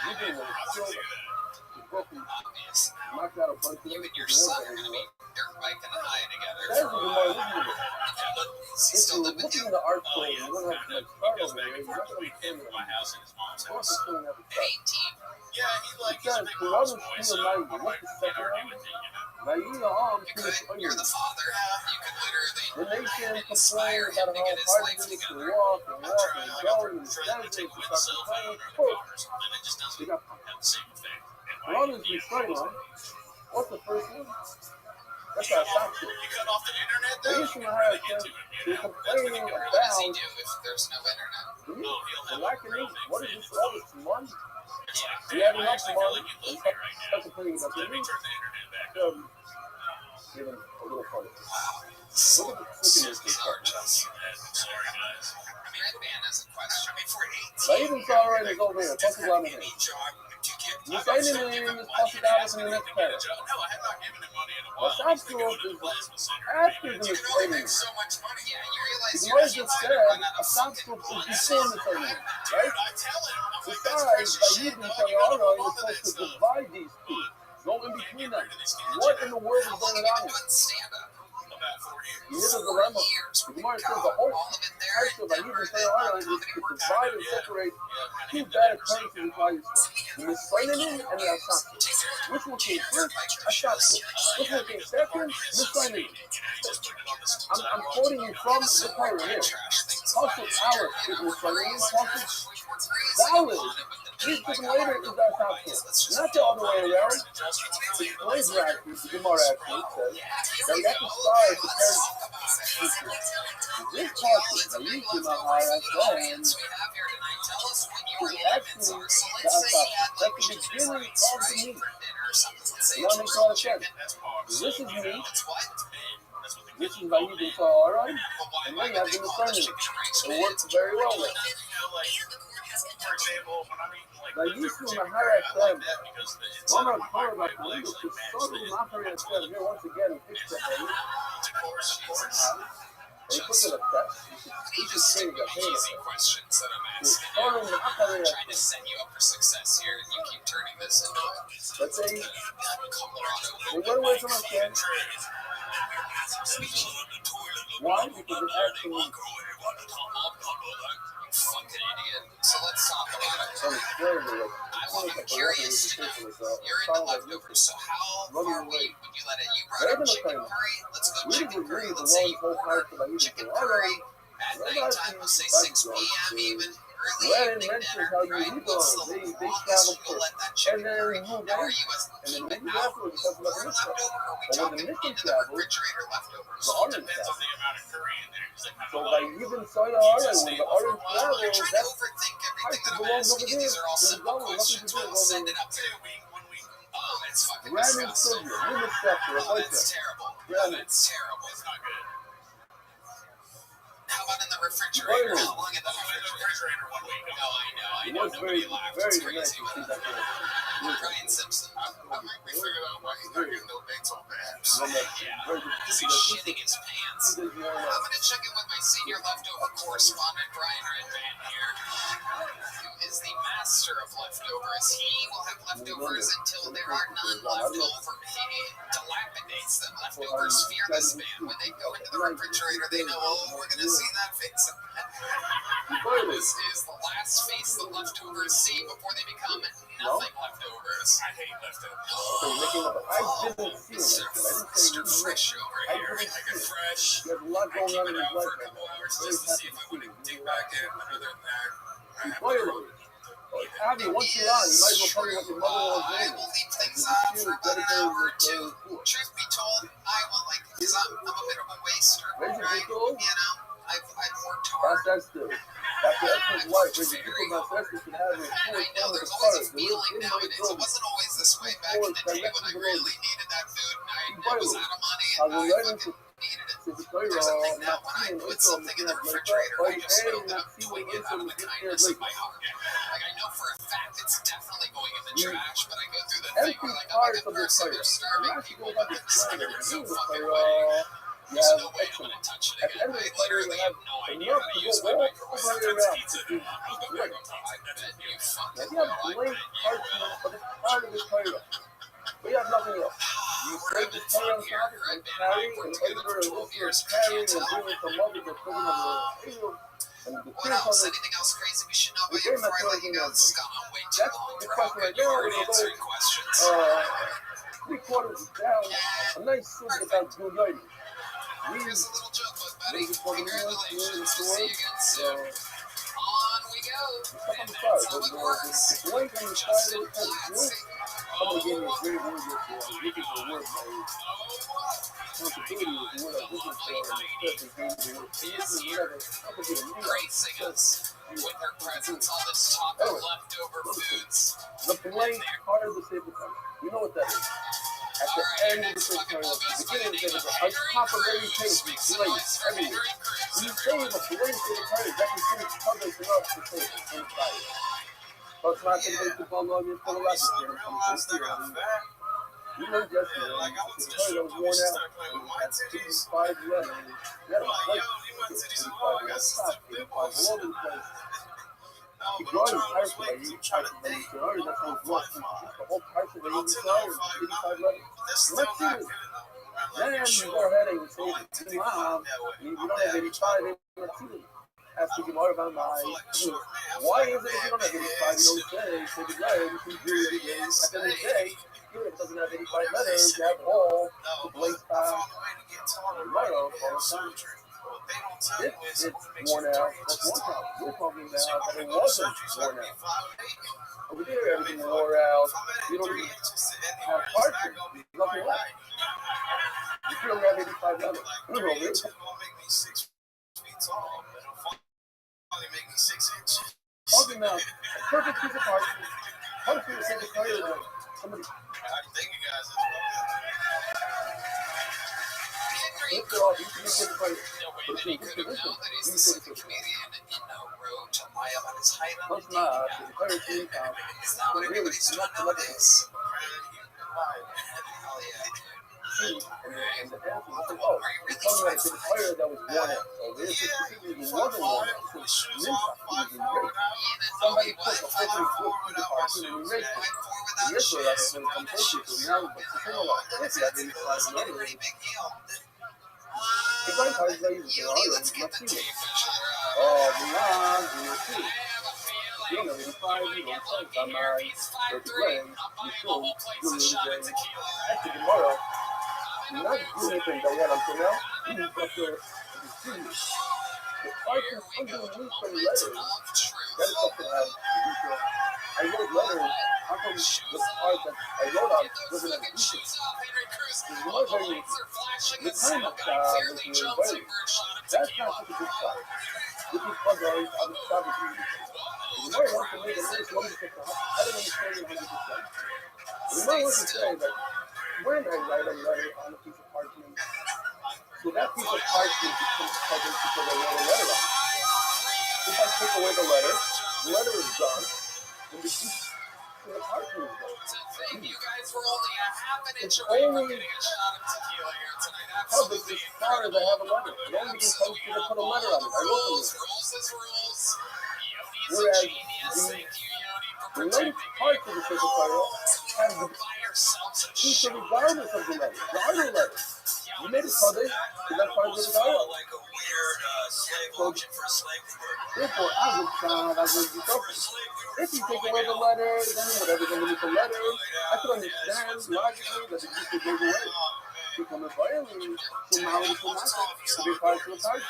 you didn't I want wouldn't do to that. broken, Obvious. knocked out a bunch of You them. and your son are going to be dirt biking high together That's for the a more while. listening to it. Does he If still you're live with looking you? in the art Oh, school, yeah. you're going to have to like He start goes over back here. and You're forth not going to between understand my house and his mom's it. house. At 18. Yeah, he's a big Because mom's whoever's boy, still so alive, my what wife the can't second argue one? with it, you know. Now, you know, I'm You could. You're the father. You could literally The nation inspire complains him about to how get his hard life it is to together. walk and I walk try, and like, go I'll and try to desert take and away the cell start phone or the complaining. car or something. It just They doesn't got have the same effect. What is he starting on? What's the first one? That's our top tip. You cut off the internet, They though? used to You have really get to him, you they're know? complaining What about does he do if there's no internet? the lack of news. What is this all this money? It's like, We have damn, I enough actually feel money. like you And love me right start now. complaining about the Let me news. turn the internet back on. Give him a little funny. Wow. Look at the flipping this Bizarre, Justin. I'm sorry, guys. I mean, that man has a question. I mean, for 18. Now even Colorado is over here. Plus a lot of Any him. job to get You're signing in this plus a dollars in the next pair. No, I have not given him money in a Well, while. South He's been going to the School plasma center. after Maybe the You it's- can only training. make so much money. Yeah, you realize The you're Lord not just going said to run out a of South fucking School is money. before the training, Dude, right? I tell him, I'm like, that's Besides, crazy by shit, using dog. You gotta Colorado, hold you're on to that supposed to stuff. divide these two. Go in between them. What in the world is How long going have you on been here? doing stand-up? About 4 years. You hear the 4 dilemma. years. The Where Gemara you says got the whole all of it there Christ in of Denver, Ayudah then Colorado is comedy to works. divide and separate Yeah, two bad currencies in Palestine. The Misraimim and the Assassins. Which one came first? Assassin. Which one came second? Misraimim. I'm quoting you from the Torah here. Pasuk Aleph is Misraimim. Pasuk Daled, three taken later is Assassin. Not the other way around. The Blazer actually, the Gemara actually says that we have to start the parents. This pasuk, the Yishim Maharash, We have here tonight. Tell us when your is limits actually are. So the let's say you had Assassin. like That's the chicken beginning bites, of the right, meat. for dinner or something. Let's say Now it's make grilled all chicken. sense. That's carbs. This is meat. It's what? That's what This the is by Yidin Sahara, Well, why and would then you have they the call it Misraimim. chicken rings? It works very well You there. know, like, for example, when I'm eating like Now, the Yishim chicken Maharash curry, I like said, that because the inside Mama of my Torah about microwave legs like the match subtle the Maharash said, here once again, fix the hay. of course. you put it like that, He just stupid easy questions that I'm asking. I'm trying to set you up for success here, and you keep turning this into let's say Colorado. we went away from our friend. Why? Because it actually You fucking idiot. So let's talk about it. I'm curious to know. You're into leftovers, so how far would you let it? You brought up chicken curry. Let's go chicken curry. Let's say you order chicken curry at nighttime. Let's say 6 p.m. even. Early evening dinner, right? What's the longest you'll let that chicken curry? Now, are you keep it out for leftover, or are we talking into the refrigerator leftovers? Depends on the amount of curry in there. So like even soy oil and the orange I'm flavor, trying to overthink everything that I'm asking you. These are all simple questions. We'll send it up to you. Oh, it's fucking random disgusting. sugar, human structure, Oh, that's terrible. Oh, that's terrible. It's not good. How about in the refrigerator? How long in the refrigerator? 1 week. No, I know. Nobody laughed. It's crazy. Brian Simpson. I might be figuring out why he's not getting no dates on Babs. Yeah, because he's shitting his pants. I'm gonna check in with my senior leftover correspondent, Brian Redband here, who is the master of leftovers. He will have leftovers until there are none left over. He dilapidates them. Leftovers fear this man. When they go into the refrigerator, they know, oh, we're gonna see that face. This is the last face the leftovers see before they become nothing leftovers. I hate leftovers. I didn't see Mr. it. Fresh over here. I get fresh. There's a lot I going keep on it in his out for a life. couple hours just to see if I want to dig back in. But other than that, I have Spoiler. Abby, once you're on, you might as well tell me what your mother was I doing. will leave things out for about an hour or two. Truth be told, I will like because I'm a bit of a waster, right? You know, I've worked hard. That's good. That's the extra wife. When you put my sister can have her And I know there's always a feeling nowadays. It wasn't always this way back in the day when I really needed that food and I was out of money and I fucking needed it. There's a thing now when I put something in the refrigerator, I just know that I'm doing it out of the kindness of my heart. Like I know for a fact it's definitely going in the trash, but I go through the thing where like I'm like a person, they're starving people, but they're starving in some fucking way. There's no way I'm gonna touch it again. I literally have no idea how to use my microwave. Sometimes pizza, I'll go back on top. I bet you fucking will. I bet you will. but it's part of the Torah. We have nothing else. You We're break having the fun Torah on here. top Red and Band and I carry worked and together over for and 12 look years, for but you carry can't and tell. bring it to mother the prison of the What else? Anything else crazy we should know about you before I let you go? This has gone on way too That's long. the We're all question good. right You now. already answering questions. 3/4 down. A nice suit about Giuliani. Here's a little joke book, buddy. Congratulations. We'll see you again soon. On we go. And that's how it works. Justin Platts. Somebody gave me a great word yesterday. I was looking for a word. Responsibility is the word I was looking for. And Is here gracing us with her presence on this talk of leftover foods. the blank part of the staple time. You know what that is. At the end of the staple time, the beginning of it, on top of every page, it's blanks everywhere. When you say the blank staple time, that considers coverage enough to say it's inside. So it's not going to make the ball on your full life. You know, yesterday, the toilet was worn out, and it had 85 letters. You had a plate, 85 letters, 85 all over the place. He brought his tire for like 85 letters. So already that's how it's lost. The whole tire for the 85 letters. Let's see it. Then you go ahead and say, Mom, we don't have 85, let's see it. Asking him all about my, why is it if you don't have 85, you don't say the letter, you can do it again. At the end of the day, it doesn't have 85 letters, you have all the blank style, right on, all the time. It's worn out, that's one problem. We're talking about that it wasn't worn out. Over there, everything wore out, you don't even have parts of it, there's nothing left. If you don't have 85 letters, you know it. Make me 6 inches. Talking about a perfect piece of parchment. How do you say the toilet like somebody? How do you think you guys are? Lift it off, you can get the toilet. No way that he could have known that he's the second comedian in a row to lie about his height on Close the enough. dating The toilet's clean top. app. Is that what everybody's doing nowadays? Hell yeah. see, and the answer was like, oh, it's talking about a fire that was worn out. So this specifically wasn't worn out. It was nimsa. It was erased. Somebody took a perfectly good piece of parchment and erased it. And yes, so that's when it comes to it. So now, but the thing about this, that really flies another. It's like how it's like, you know, it's not seen it. Oh, the line, you will see. You don't have any fire, you don't check. I'm married, 30 grand, you show, you're really great. After tomorrow, you're not doing anything that we had until now. You need to put your disease. The parchment underneath the letters, that is something I wrote letters. How come the part that I wrote on doesn't have details? It's more very, the time of was very, that's not such a good part. This is what I was establishing. The more I want to make a nice one, I don't understand it 100%. The more I want to say that when I write a letter on a piece of parchment, so that piece of parchment becomes covered because I wrote a letter on it. If I take away the letter is gone, and the piece of the parchment is gone. It's only public as far as I have a letter. It only becomes public because I put a letter on it. I wrote something. Whereas the length part of the paper title has the piece regardless of the letter. The other letter. You made it public, so that's part of the title. So, therefore, I would be focused. If you take away the letter, then whatever's underneath the letter, I could understand logically that it just goes away. Become a violence, so now it's a matter to be part of the title.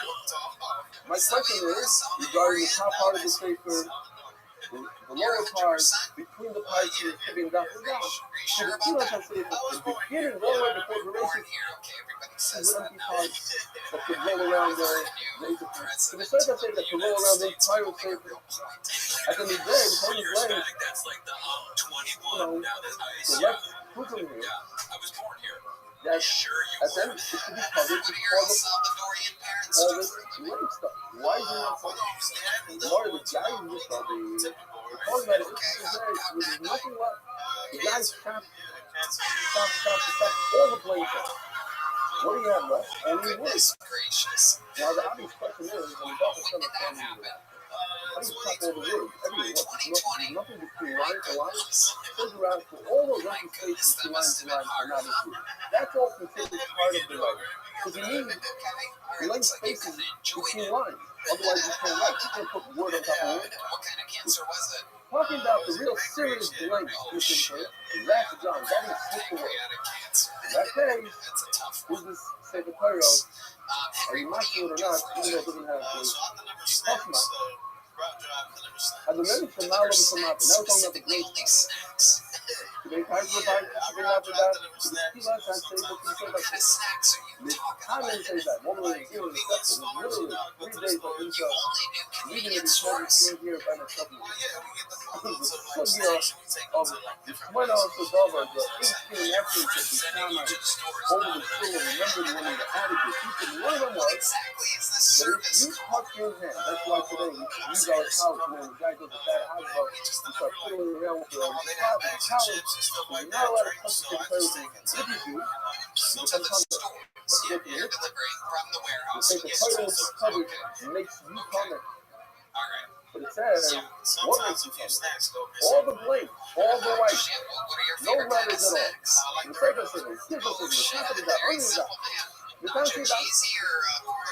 My question is, regarding the top part of the paper, the lower part, between the parts, you're sitting down and down. So the two lines I say, the beginning, all the way before the races, is an empty part that could roll around the laser. So the second I say that could roll around the entire paper. At the end of the day, the point is laying, so let's put them here. That at the end, it should be covered with all this lame stuff. Why is it not covered? More of the guy who just got the point that there's nothing left. The guys stop all the blame stuff. What do you have left? Only wood. Now the obvious question is, and it's also some of the how do you chop all the wood? Every nothing between line to line. Figure out for all those empty spaces between line to line are not included. That's all considered part of the writing. Because you need blank spaces between lines. Otherwise you can't write. You can't put word on top of word. Talking about the real serious blanks you can put, that's John. That is just the word. In that case, we just say the pyro, are you not sure or not, even though it doesn't have the Chachma. At the minute from now over from now, now we're talking about the great snacks. Today, time for the bring after that, to the key last time, say what you say about this. How many say that? One way to do it, it's literally 3 days of intro. Reading it is more than here by myself. The year of the 20 of the dollar, the 18 efforts of the camera over the school, remember one of the attitudes. One of them was that if you touch your hand, that's why today we use our couch when the guy goes to that house, you start fiddling around with the couch. You're not allowed to touch the clothing. If you do, you become convict. But you go to the lips. You think the title is covered makes you comment. But it says, what makes you comment? All the blame, all the right, no letters at all. The second signal, here's the signal, top of the dot, under the dot. You can't see that.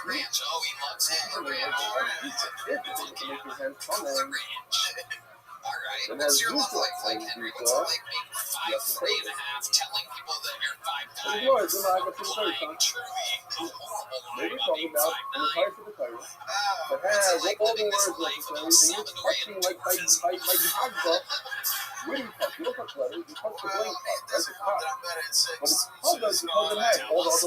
Ranch. Oh, he loves it. It's to make his hands comment. Alright, what's your love life like, Henry? What's it like being 5'3.5", telling people that you're 5'9"? Lying truly a horrible lie about being 5'9". But has like living this life without Salvadorian torches. Where do you touch? You don't touch letters, you touch the blank part. That's the top. But it's public because it has all the other words.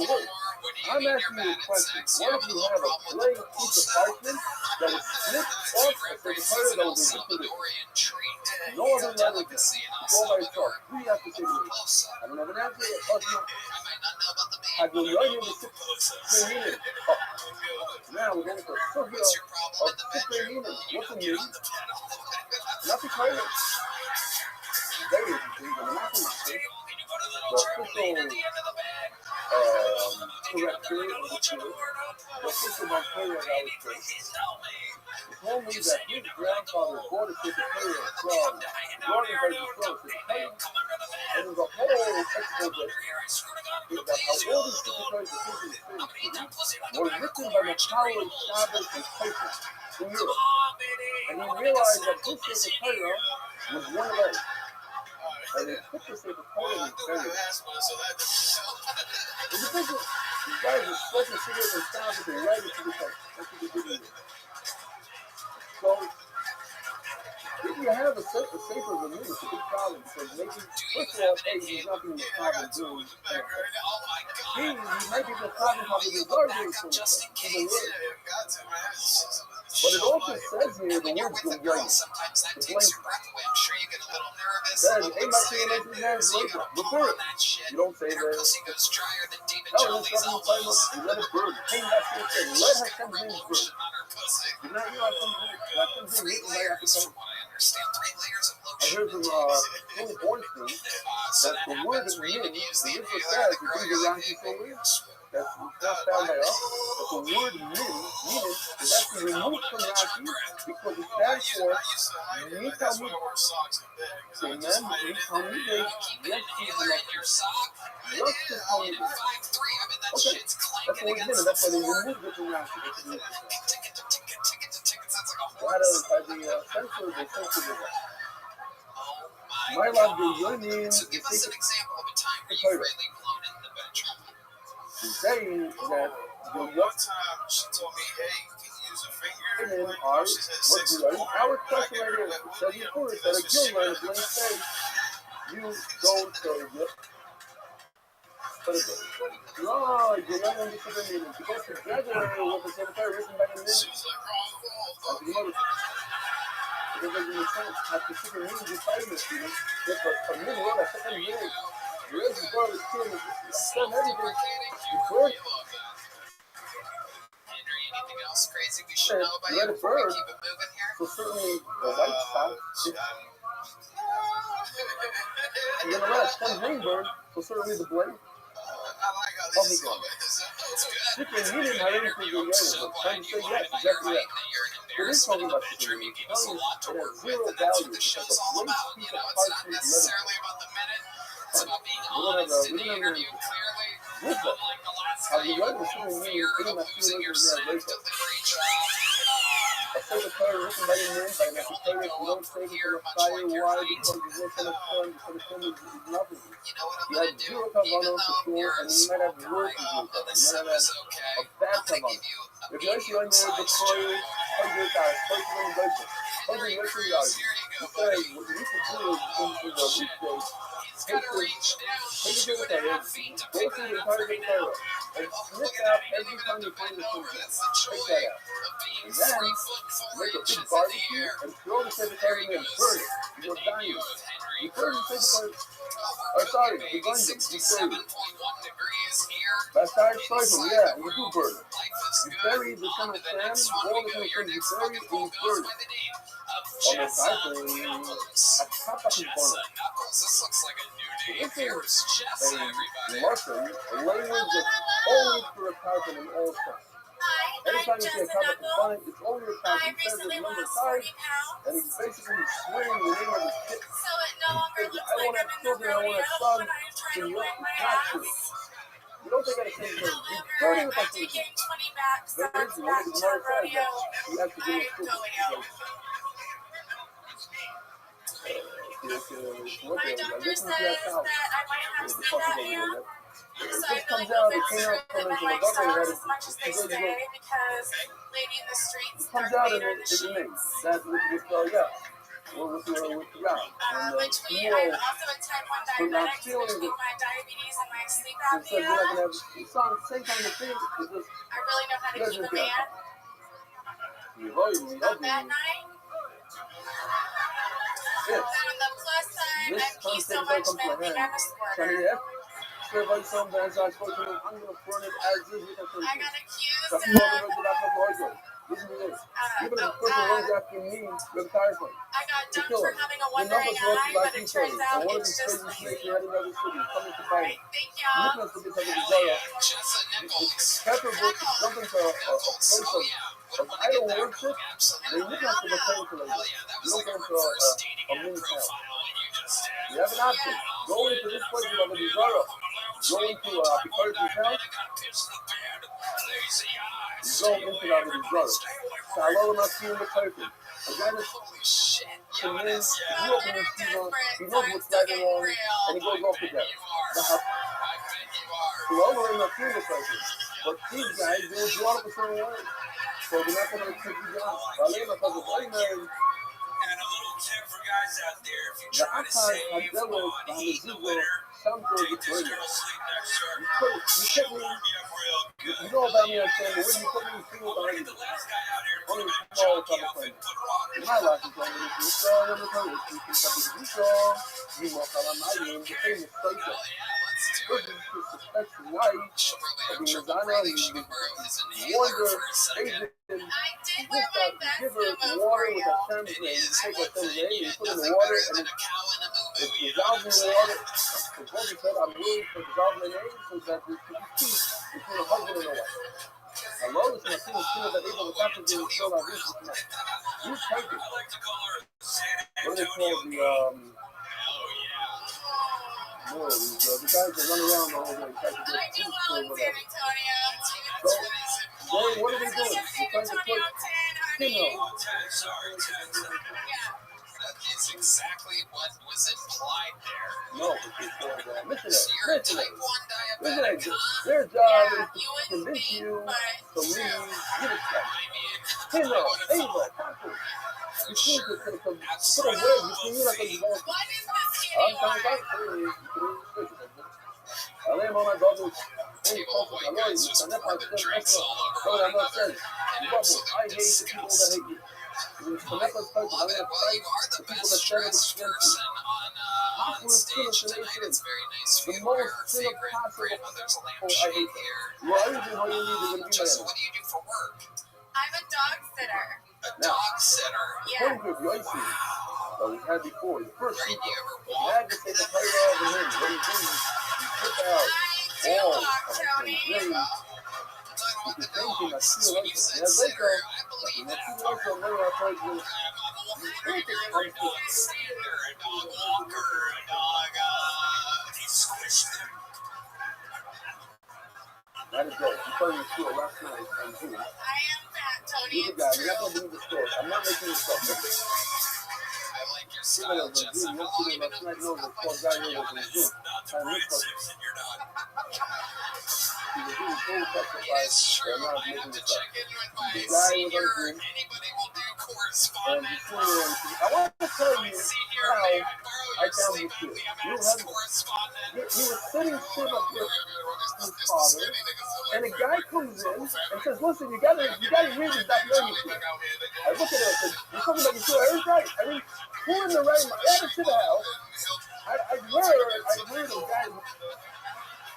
I'm asking you a question. What if you have a blank piece of parchment that was snipped off as a title that was in no other letters, it's all by itself. Who do you have to say to me? I don't have an answer. I go, you're in the 6 minutes. Now we're going for a circle of 6 minutes. What's the meaning? Not the title. Very interesting, but not the master. The official corrector in the field, the system of prayer that I was faced. He told me that his grandfather bought a Secretariat from Rothschild Secretariat, and the whole expose that how all these Secretariat decisions were written by the power of Shabbos and Pesach in Europe. And he realized that his Secretariat was one of those. And they took the Secretariat and buried it. It's because these guys are smoking cigarettes and sounds and writing to the text. That's what they're doing. So, if you have a safer venue, it's a big problem because maybe, first of all, A, he's not being the problem doing anything. B, he might be the problem probably the guard doing something to the word. But it also says here the word Gilgalim. The blank. Then, A might say an empty man's labor. Refer it. You don't say that. No, that's not what you let it burn. Hang that thing and let Hashem's name burn. Do not you Hashem's name written by Hashem? I heard from Philip Bornstein that the word of min, the Israel says, the thing around you so weird. That's not found by us. But the word min, meaning, is actually removed from Rashi because it stands for Mitalmud. Amen. Mitalmudei Yeshivulach. Okay. That's what it's been, and that's why they removed it from Rashi. By the censor, they censored it. My love, your name is the Torah. He's saying that the what she told me, hey, can you use a finger? women are what you are. Our question right here says you first that a Gilman is going to say you don't say it. But it is. No, you don't understand the meaning. Because together with the Secretary written by the men. Because in the sense, at the second meaning, you find this meaning, if a men wrote a second meaning, the rest is part of the kid, it's done everything, you burn it. Anything else crazy we should know about you before we keep it moving here? So certainly, the white spot, you're going to let a stem ring burn, so certainly the blade. Oh my God, Secret meaning, I don't think you're right, but trying to say yes, exactly that. It is talking about secret meaning. It has zero value because a blank piece of parchment letter. It's about being honest in the interview, clearly. Have you read the secret meaning of losing your sight of delivery job? A secretary written by your name, by an secretary of no saving from a fire, why? Because the work of the sun, because the sun is nothing. You have zero kavana for sure, and you might have worse than zero kavana. You might have a bad kavana. If you're actually on there, the story, $100,000, $100,000. $100,000. You say, what you need to do is, in the weekdays, take the secretary, go through the entire secretary, and sniff out every time you find the sentence. Take that out. And then, make a big barbecue, and throw the secretary in and burn it. You're dying. You burn the secretary. Oh, sorry, the gun, you burn it. That's our cycle, yeah, you do burn it. You bury the son of Sam, all the things you bury, and you burn it. On the cycle, a kappa component. This is a Russian language that's only for a carbon in all sense. Anytime you see a carbon component, it's only a carbon. It says the number of times, and he's basically swearing the name of his kid. I want to have children, I want to have sons, and you not true. You don't think I can say you burning with that thing. There is one of the more times you have to do it too. My doctor says that I might have some apnea, so I feel like we'll fix it and I might stop as much as they say because Lady in the Streets Darth Vader in the Sheets. That's with yeah. With Rob. Between, I'm also a type 1 diabetic, so between my diabetes and my sleep apnea, I really know how to keep a man. On that night. And on the plus side, I pee so much men think I'm a squirter. I got accused of Listen to this. Even if a person runs after me, you're the tire plane. I got To dumped kill for him. having a Your wandering numbers eye, must be like but it each turns other. out And one of it's these just crazy like... snakes in every other city coming to fight Alright, him. thank You y'all. must have been talking to Hell Zara. yeah, Jessa Nichols. Pepper will jump into a place Oh yeah, of would want to idol get that worship. wrong, Then absolutely. you have to return to Hell labor. yeah, that You was don't like go a into reverse dating a app mini town. profile what you just did. You have an option. Go into this place you have a desire. Go into a person's house. You go into that desire. Shalom Akim the person. A guy that's Holy shit. and then Giannis. you open his TV, he knows what's right and wrong, and he goes off the deck. I bet you are. So over in the field person. But these guys, they were brought up a certain way. So they're not going to take you down. Because of ordinary. And a little tip for guys out there, if you The try to outside save of on heat in the winter, sometimes take it's this radio. girl sleep next to her. You She'll take me, warm you up real good. you know about me, I understand, but when you put me in field, Well, we're gonna get the last guy out here and put only him in a small jockey type of outfit thing. and put her on In it. my life, it's only this is all in the place. You can come to the beach, you must have a night in the famous place. Hell yeah, let's do Good it. disrespect to white. She'll probably have I mean, trouble Lasagna, breathing. he She can was borrow his inhaler wonder, for a second. Asian. I did You wear just my got best give her move water for with you. a Sam's It name. You is take one that Sam's thing. name, You you had put it in the nothing water, better and than a cow in a moo-moo, it's you know what I'm dissolved in the saying? water. The brother said, I'm willing to dissolve my name so that there can be peace between a husband and a wife. Hello, this is my skin that able to capture the show that this is not. You take it. I like to call her San What do they Antonio call the, Hell yeah. no, the guys that run around all day try to I get do peace well or in San whatever. Antonio. So, Jay, what are they doing? San They're trying to Antonio put 10, honey. Sorry, Yeah. that is exactly what was implied there. no, it's called missionary. So you're a Missionary. type 1 diabetic, Missionary. huh? Their job Yeah, is you to wouldn't convince think, you but to it's leave. true. Give it back. I mean, Hello, I would have Ava, thought Taco. for You seem sure. to put a Absolutely. wedge between you like a divorce. What is the skinny I'm one? trying to Além mama dogo Two old white guys just poured their drinks all over one another. And absolute disgust. Love it. Well, you are the best dressed person on stage tonight. It's very nice of you to wear our favorite grandmother's lampshade here. So what do you do for work? I'm a dog sitter. A dog sitter. Yeah. But we had before, the first Right, people, you ever you walk? had to take the title off of him. What he did, he took out I do all walk, of Tony. his grain. I'm talking about the Thinking dogs. I So feel when like you said that sitter, later, I believe when that you part. also know I told you, I'm a dog sander, a dog walker, a dog, he squished them. that is dope. You told me to it last night on Zoom. I am fat, Tony. He's a It's guy, true. you're not going to believe the story. I'm not making this up. I like your style, Jessa. How long have you been doing this stuff? Giannis, not to Brian Simpson, you're not. It is true. I have to check in with my senior. Anybody will do correspondent. I want to tell My you senior, how may I borrow I your found sleep this kid. apnea You mask have correspondent? he was sitting still up with his father, and a guy comes in and says, "Listen, you gotta read this documentary." I look at her and said, "You talking about your two errors, right? I mean, who in the right mind? Add it to the house. I heard a guy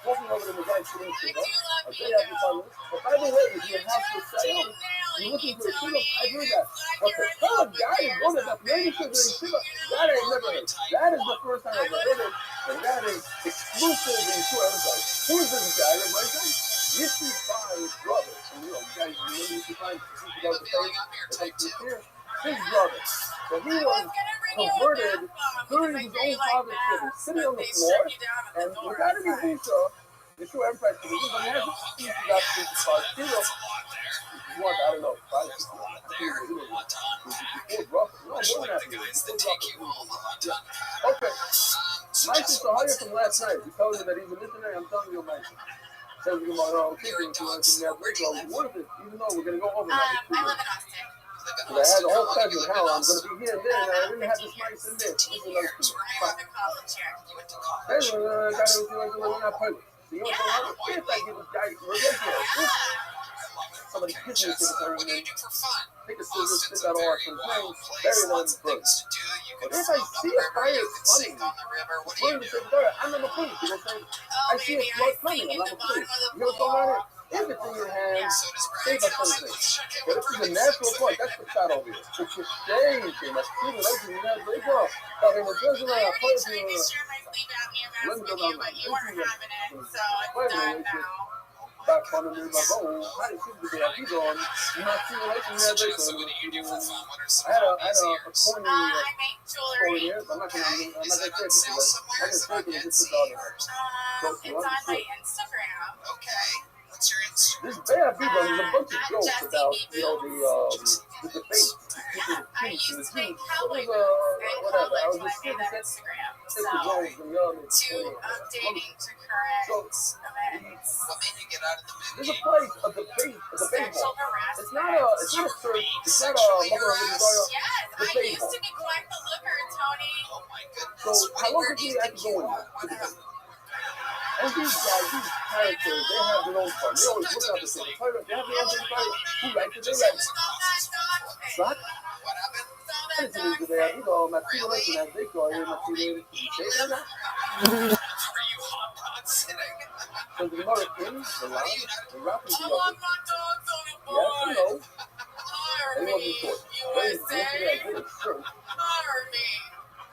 walking over to the guy sitting in the I do love I'll tell you, you after though. 5 minutes. But by the way, if your You house was just keep sale, nailing you're me, looking for a Tony. I heard It's that. like But you're to in tell a love with guy me to or go to that something. lady says they're Shiva, that ain't never heard. That is the first time I've ever heard it. And that is exclusive in two episodes. Who is this guy? My son? Yissi Five's brother. And you know, guys, you know Yissi Five? I have a feeling I'm here type 2. His brother. So he was converted during his own father's service, sitting on the floor, and without any visa, the show Empire TV, but he has pieces that still, what, I don't know, 5, 6, A lot there. A lot to unpack. before Much like the guys that take you home, a lot to unpack. Okay, So Mike Jessa, is Ohio what's from it? last night. He told me that he's a missionary. I'm telling you, Mike. Tells me about our You're a dog sitter. Where do you live? What is it? Even though we're going to go over I that. live in Austin. I had the whole segment, how I'm going to be here and there, and I didn't have this nice and this. 15 years. Where I do you went to college here. You went to Then college. I got everything like the way I put it. So you want to know how if I give a guy ridiculous. I love it. Somebody Okay, kissed me to the Jessa, thing, what do you do for fun? take a scissors, Austin's stick a that off, very and wild bury place. it on Lots the of book. things to do. You can But if I float on see the a river. fire You can coming, sing on the river. What do you Bring do? the thing there. I'm in the pool. People say, Oh, I see a baby, flood I coming. sing I'm in in the the pool. bottom of the You know what's going on pool. there? If it's in your hand, So does say Brad. that's something. But if it's a natural part, that's the shot over here. It's the shame thing. That's true. That's the natural part. But in the I desert, I already play tried to share my sleep apnea mask Let me with go you, down but you there. weren't having it, so it's Wait a done minute. now. Back on the my bowl. How did you do that? He's on. My simulation So, had Jess, this what do you do for fun? What are some I had hobbies a of yours? pointy I make story jewelry. here. I'm not Okay. gonna Is say it on this. sale I somewhere? Is can it say on this. This is Etsy? all Or... So, it's on my Instagram. Okay. What's your Instagram? this bad people, there's a bunch of At jokes Jesse about, B. the debate. Yeah, I used to make cowboy What was, boots in whatever. I college was when I just made sitting that there. Instagram. It's So, the young and young and to updating to current events. What made you get out of the mid there's a place, a debate Sexual ball. harassment. It's not a church. It's not a Yes, I debate used ball. to be quite the looker, Tony. Oh my goodness. So how long did you actually go in there? And these guys, these characters, they have their own fun. They always look out the same. They have their own fun. Who likes it? They like it. What? What happened? I didn't see today. You know, my simulation as they call it, my simulation. Say that now. Are you hot pot sitting? Because the American, the line, the rap is I the want other. my dogs on the board. Yes, you know. Hire They me, want me short. They USA. get a shirt. Hire me.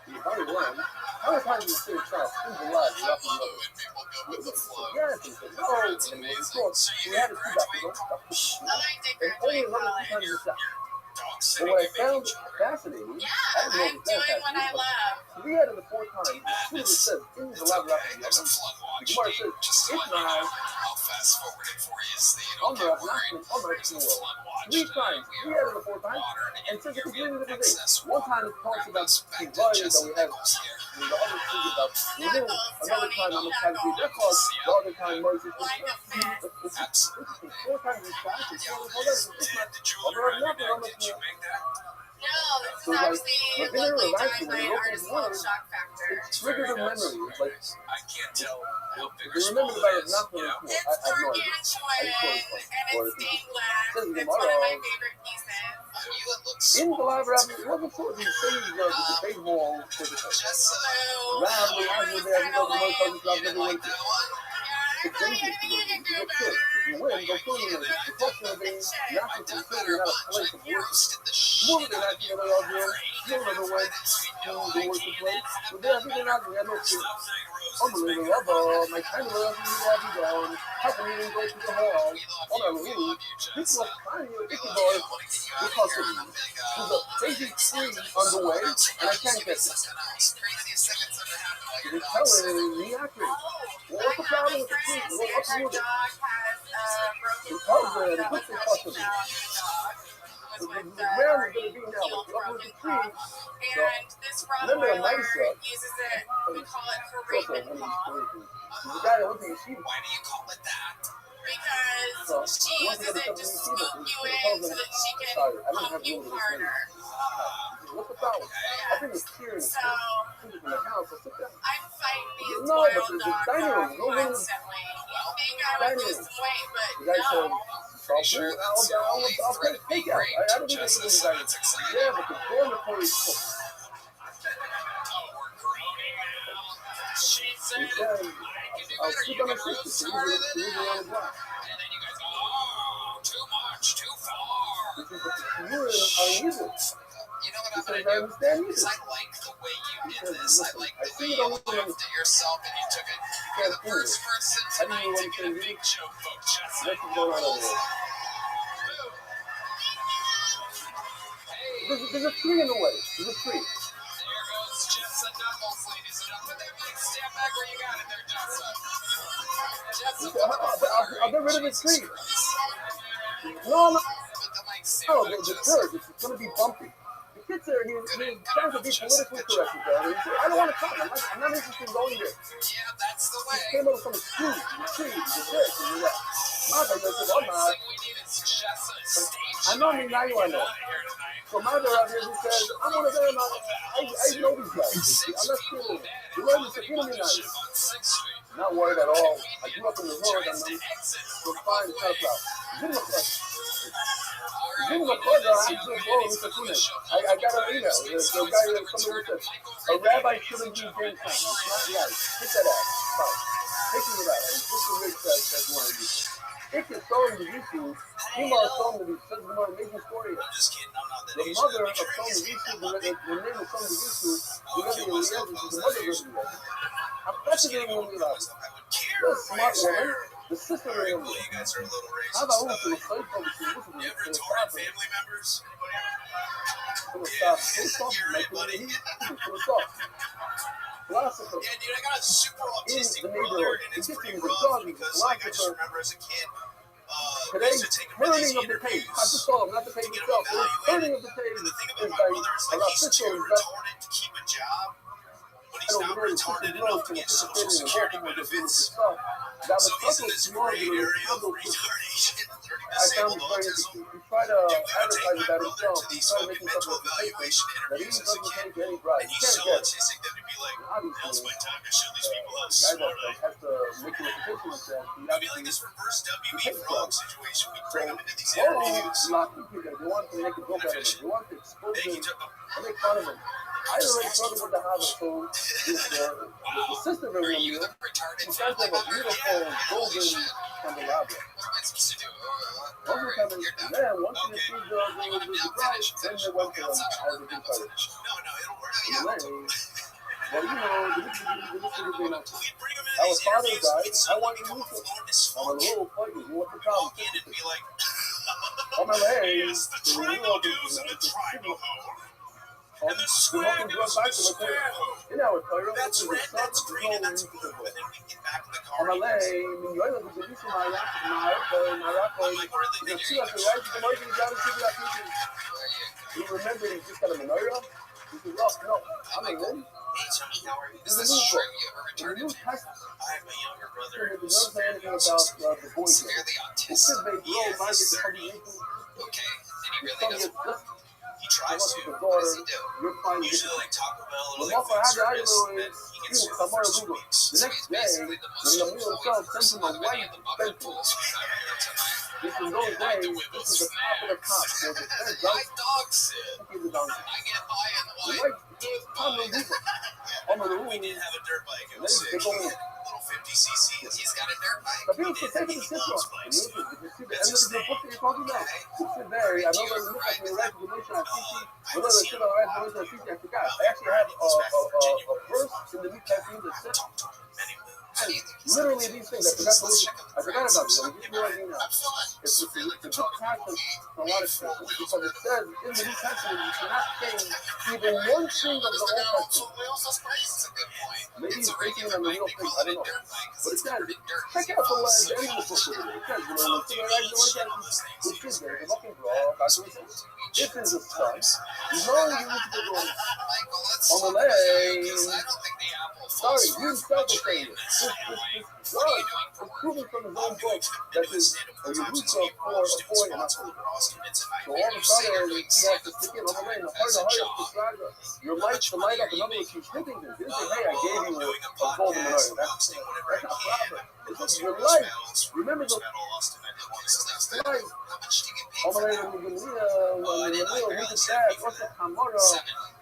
You hire one. How many times you see a child in the life? I love it when people go with the flow. Yes, he said, no. It's amazing. So you We had didn't to see graduate that. college? I like to And only graduate another college. times you Dog But sitting what I and found making children. fascinating, Yeah, I didn't know I'm it was that doing what I fascinating, love. we had it the fourth time. As soon as it says, in the It's lab okay. There's a flood the watch. Gemara says, Just to it's let you know, not. I'll fast forward it for you so you don't get worried. There's a flood watch. Three times. We had it the fourth time. And since it completed the day, one time it talks about the volume that we have. And the other thing about another time I'm going to that called the other time Moses. Absolutely. Four times we shot. It's not. Did you learn that? Did you make that? No, this is actually lovely done by an artist called Shock Factor. It's triggers a memory. It's like I can't tell how big or you small remember it about it, is. not You very know? cool. It's I have no idea. gargantuan and it's stained glass. Says It's tomorrow. one of my favorite pieces. You it looks In the small. live rap, it wasn't sure if he saved the baseball for the Just Rap, the last was there, kind of lame. you You didn't like that one? Yeah, I think you can do better. If you win, go kill you. The question of being not I've to done consider better, not but a place of you work. roasted the More shit than out that, of you you. know, you're Great. another way to No, the I work to can't. play. Have But then, done I think they're not, better. they're not Stop saying roses. unbelievable. My kind of love you have you done. How can you even go to the hall? We love On a you. We room, love you, people Jessa. are trying to We get love the you. I ball. want to get you out of Because here of on a big, there's a basic tree underway, and I can't get it. Craziest thing that's ever happened while You're your dog's sick. telling me accurate. Well, what's the I have problem a with the tree? friend, Well, and what's her with it? dog has a broken Because paw. the That was quickly how she possible. found the dog. Was with The the ground is already going to be now. healed If you uproot broken the paw. tree, And this remember the Rottweiler mice up. uses it, we call it her So, raven when he's paw. crazy. The guy that went to your sheep. Why do you call it that? Because So, she he wants to uses go it to to something you scoop see, you but in so that she can pump you harder. What's the problem? I think it's serious. So, In the house, so sit down. I'm fighting these No, but wild the dogs dining room, no women- constantly. You think I would lose some weight, but The guy said, no. Pretty sure that's your only threat of being raped, I don't think Jessa, anybody's so like, that's exciting. yeah, but the dormitory is full. Oh, we're groaning now. She said, He said, I can do I'll better. sleep You on can my roast sister. harder He than was on the that. block. And then you guys go, oh, too much, too far. He said, but you were unusual. You know what He I'm said, gonna I do? understand you. Because I like the way you He did said, this. I listen, like I the see way you you don't want laughed at yourself and you took it. You're the first person I didn't tonight even to want to get a say big joke book, Jessa. What's going on over there? Hey, There's a tree in the way. There's a tree. there goes Jessa Knuckles, ladies and gentlemen. There, Mike, stand back where you got it there, Jessa. Jessa, I'll get rid of this tree. But No, the mic stand back, the Jessa. church, it's going to be bumpy. The kids are here, he's trying to be politically correct with that. He said, I don't want to come. I'm not interested in going there. Yeah, that's the way. He came over from the street, the trees, the this, and that. My brother said, I'm Next not. thing we need is Jessa stage. I know me now, I know. So my brother out here, he says, I'm one of them. I know these guys. I'm not cool. You know, he's a human nice. Not worried at all. I grew up in the hood. I'm fine to talk about. Give him a question. Give him a question. I got an email. The guy, somebody said, a rabbi shouldn't be James Time. It's not right. Take that out. Fine. Taking it out. And just the rich says one of these. it can throw him to YouTube. Meanwhile, Psalm to be such an amazing story. I'm just kidding. I'm not that The Asian. mother That'd of be Psalm crazy. to YouTube, the name of Psalm to YouTube, I would kill myself if I was the that mother of Asian. Rabbi. I'm I'm just kidding. fascinated I when would we kill love. myself. I would care You're a for smart his woman. hair. The sister Alright, of cool. You guys are a little how racist. about who You to the have retarded family members? Anybody? You're it, buddy. Philosopher. Yeah, dude, I got a super autistic the brother, neighborhood. and it's He pretty gets in the rough dog, because, he's a like, I just philosopher. remember as a kid, we Today, used to take him to these turning of the page. I just interviews saw him, not the to page get him itself. The evaluated. turning of the page And the thing is about my like brother is, a like, lot he's of too retarded to keep a job, but he's not retarded enough to get Social Security benefits. So he's in this gray area of retardation, learning I found disabled it very autism. interesting. We try to Dude, we would advertise take my about brother himself. to We these try to fucking make mental himself a evaluation that he interviews as a doesn't kid, take any right. and You he's can't so get it. autistic that he'd be like, now's Obviously, my time to show these people how guy smart I that am. has to make a reputation with that. It would be like this reverse WB Frog situation. We'd bring him into these Oh, interviews. lot of people, they want to make a joke out of it. They want to expose Thank him you, Joe. and make fun of him. I already struggled with the habit, so the sister of Are Romeo, you the retarded she sounds family like a member? beautiful Yeah, holy golden shit. candelabra. What am I supposed to do? Most of Alright, the time, you're done. man, once you Okay. see You want him the now? prize, Finish. then Finish. they went Okay, to I'll them stop as a recording. big I'll fight. finish. No, it'll work. In Yeah, the I'll way, well, you know, We'd bring him into our these father interviews. died. He'd I suddenly want to become use it. fluent as I'm a fuck. little fighter. You want the Walk problem? in and be like, On my way, yes, the triangle goes in the triangle hole. And the square goes in the square hole. You know, Torah, That's this is red, the that's sun, green, and no that's need to blue. go. And then we get back in the On car. my way, Minyoy, the Jerusalem, my I'm like, where are they the thinking? Tzilach, the right, the Moed, the Jam, the Tzilach, he remembered he just got a menorah. He said, no, I'm a woman. Hey, Tony, how are you? This Is is this a true? new You ever The retarded? New Testament. I have a younger brother It who's doesn't say severely anything about autistic. the boys. Severely It autistic. said they He grow is by the 30. Okay, and he really doesn't work. He tries to. the What does daughter, he do? you're fine. Usually like Taco Bell or The like Muffler food had the service, idol and then is he gets you, through the Kamar first 2 Lugo. weeks. The So next he's day, basically the when most the meal itself sends him a of any white of the bucket pencil. pools we've had here tonight. This is those days, this is the top of the top. So the third My dog said, is the donkey. I get by in The white white dirt Kamar bike. Lugo. On the room, We did have a dirt bike. It then was they sick. go in. Little 50 cc's. He's got a dirt bike. The people He say did. the He loves system. bikes. If you see the That's end his of the thing. book that you're talking about, Okay. it's sit there. I know there's a look at the right dimension I see. When I should have read the I forgot. I actually have a verse in the New Testament that says literally these things. I forgot about them. I'm just realizing now. It's the book passes a lot of stuff because it says in the New Testament you cannot change even one thing of the Old Testament. Maybe it's breaking on the real thing. I don't know. But it says, check out the end of the book over there. It says, when I look at the right it says there, the fucking draw, this is the sun. You know you need to go on the leg. Sorry, you start to say this. This was proving from his own book that is a Yerusha for a boy and not for a girl. So all of a sudden, he has to stick it on the lane. Your light to light up. In other words, he's thinking this. He didn't say, hey, I gave you a golden menorah. That's not proper. It's your life. Remember the life. On the lane of the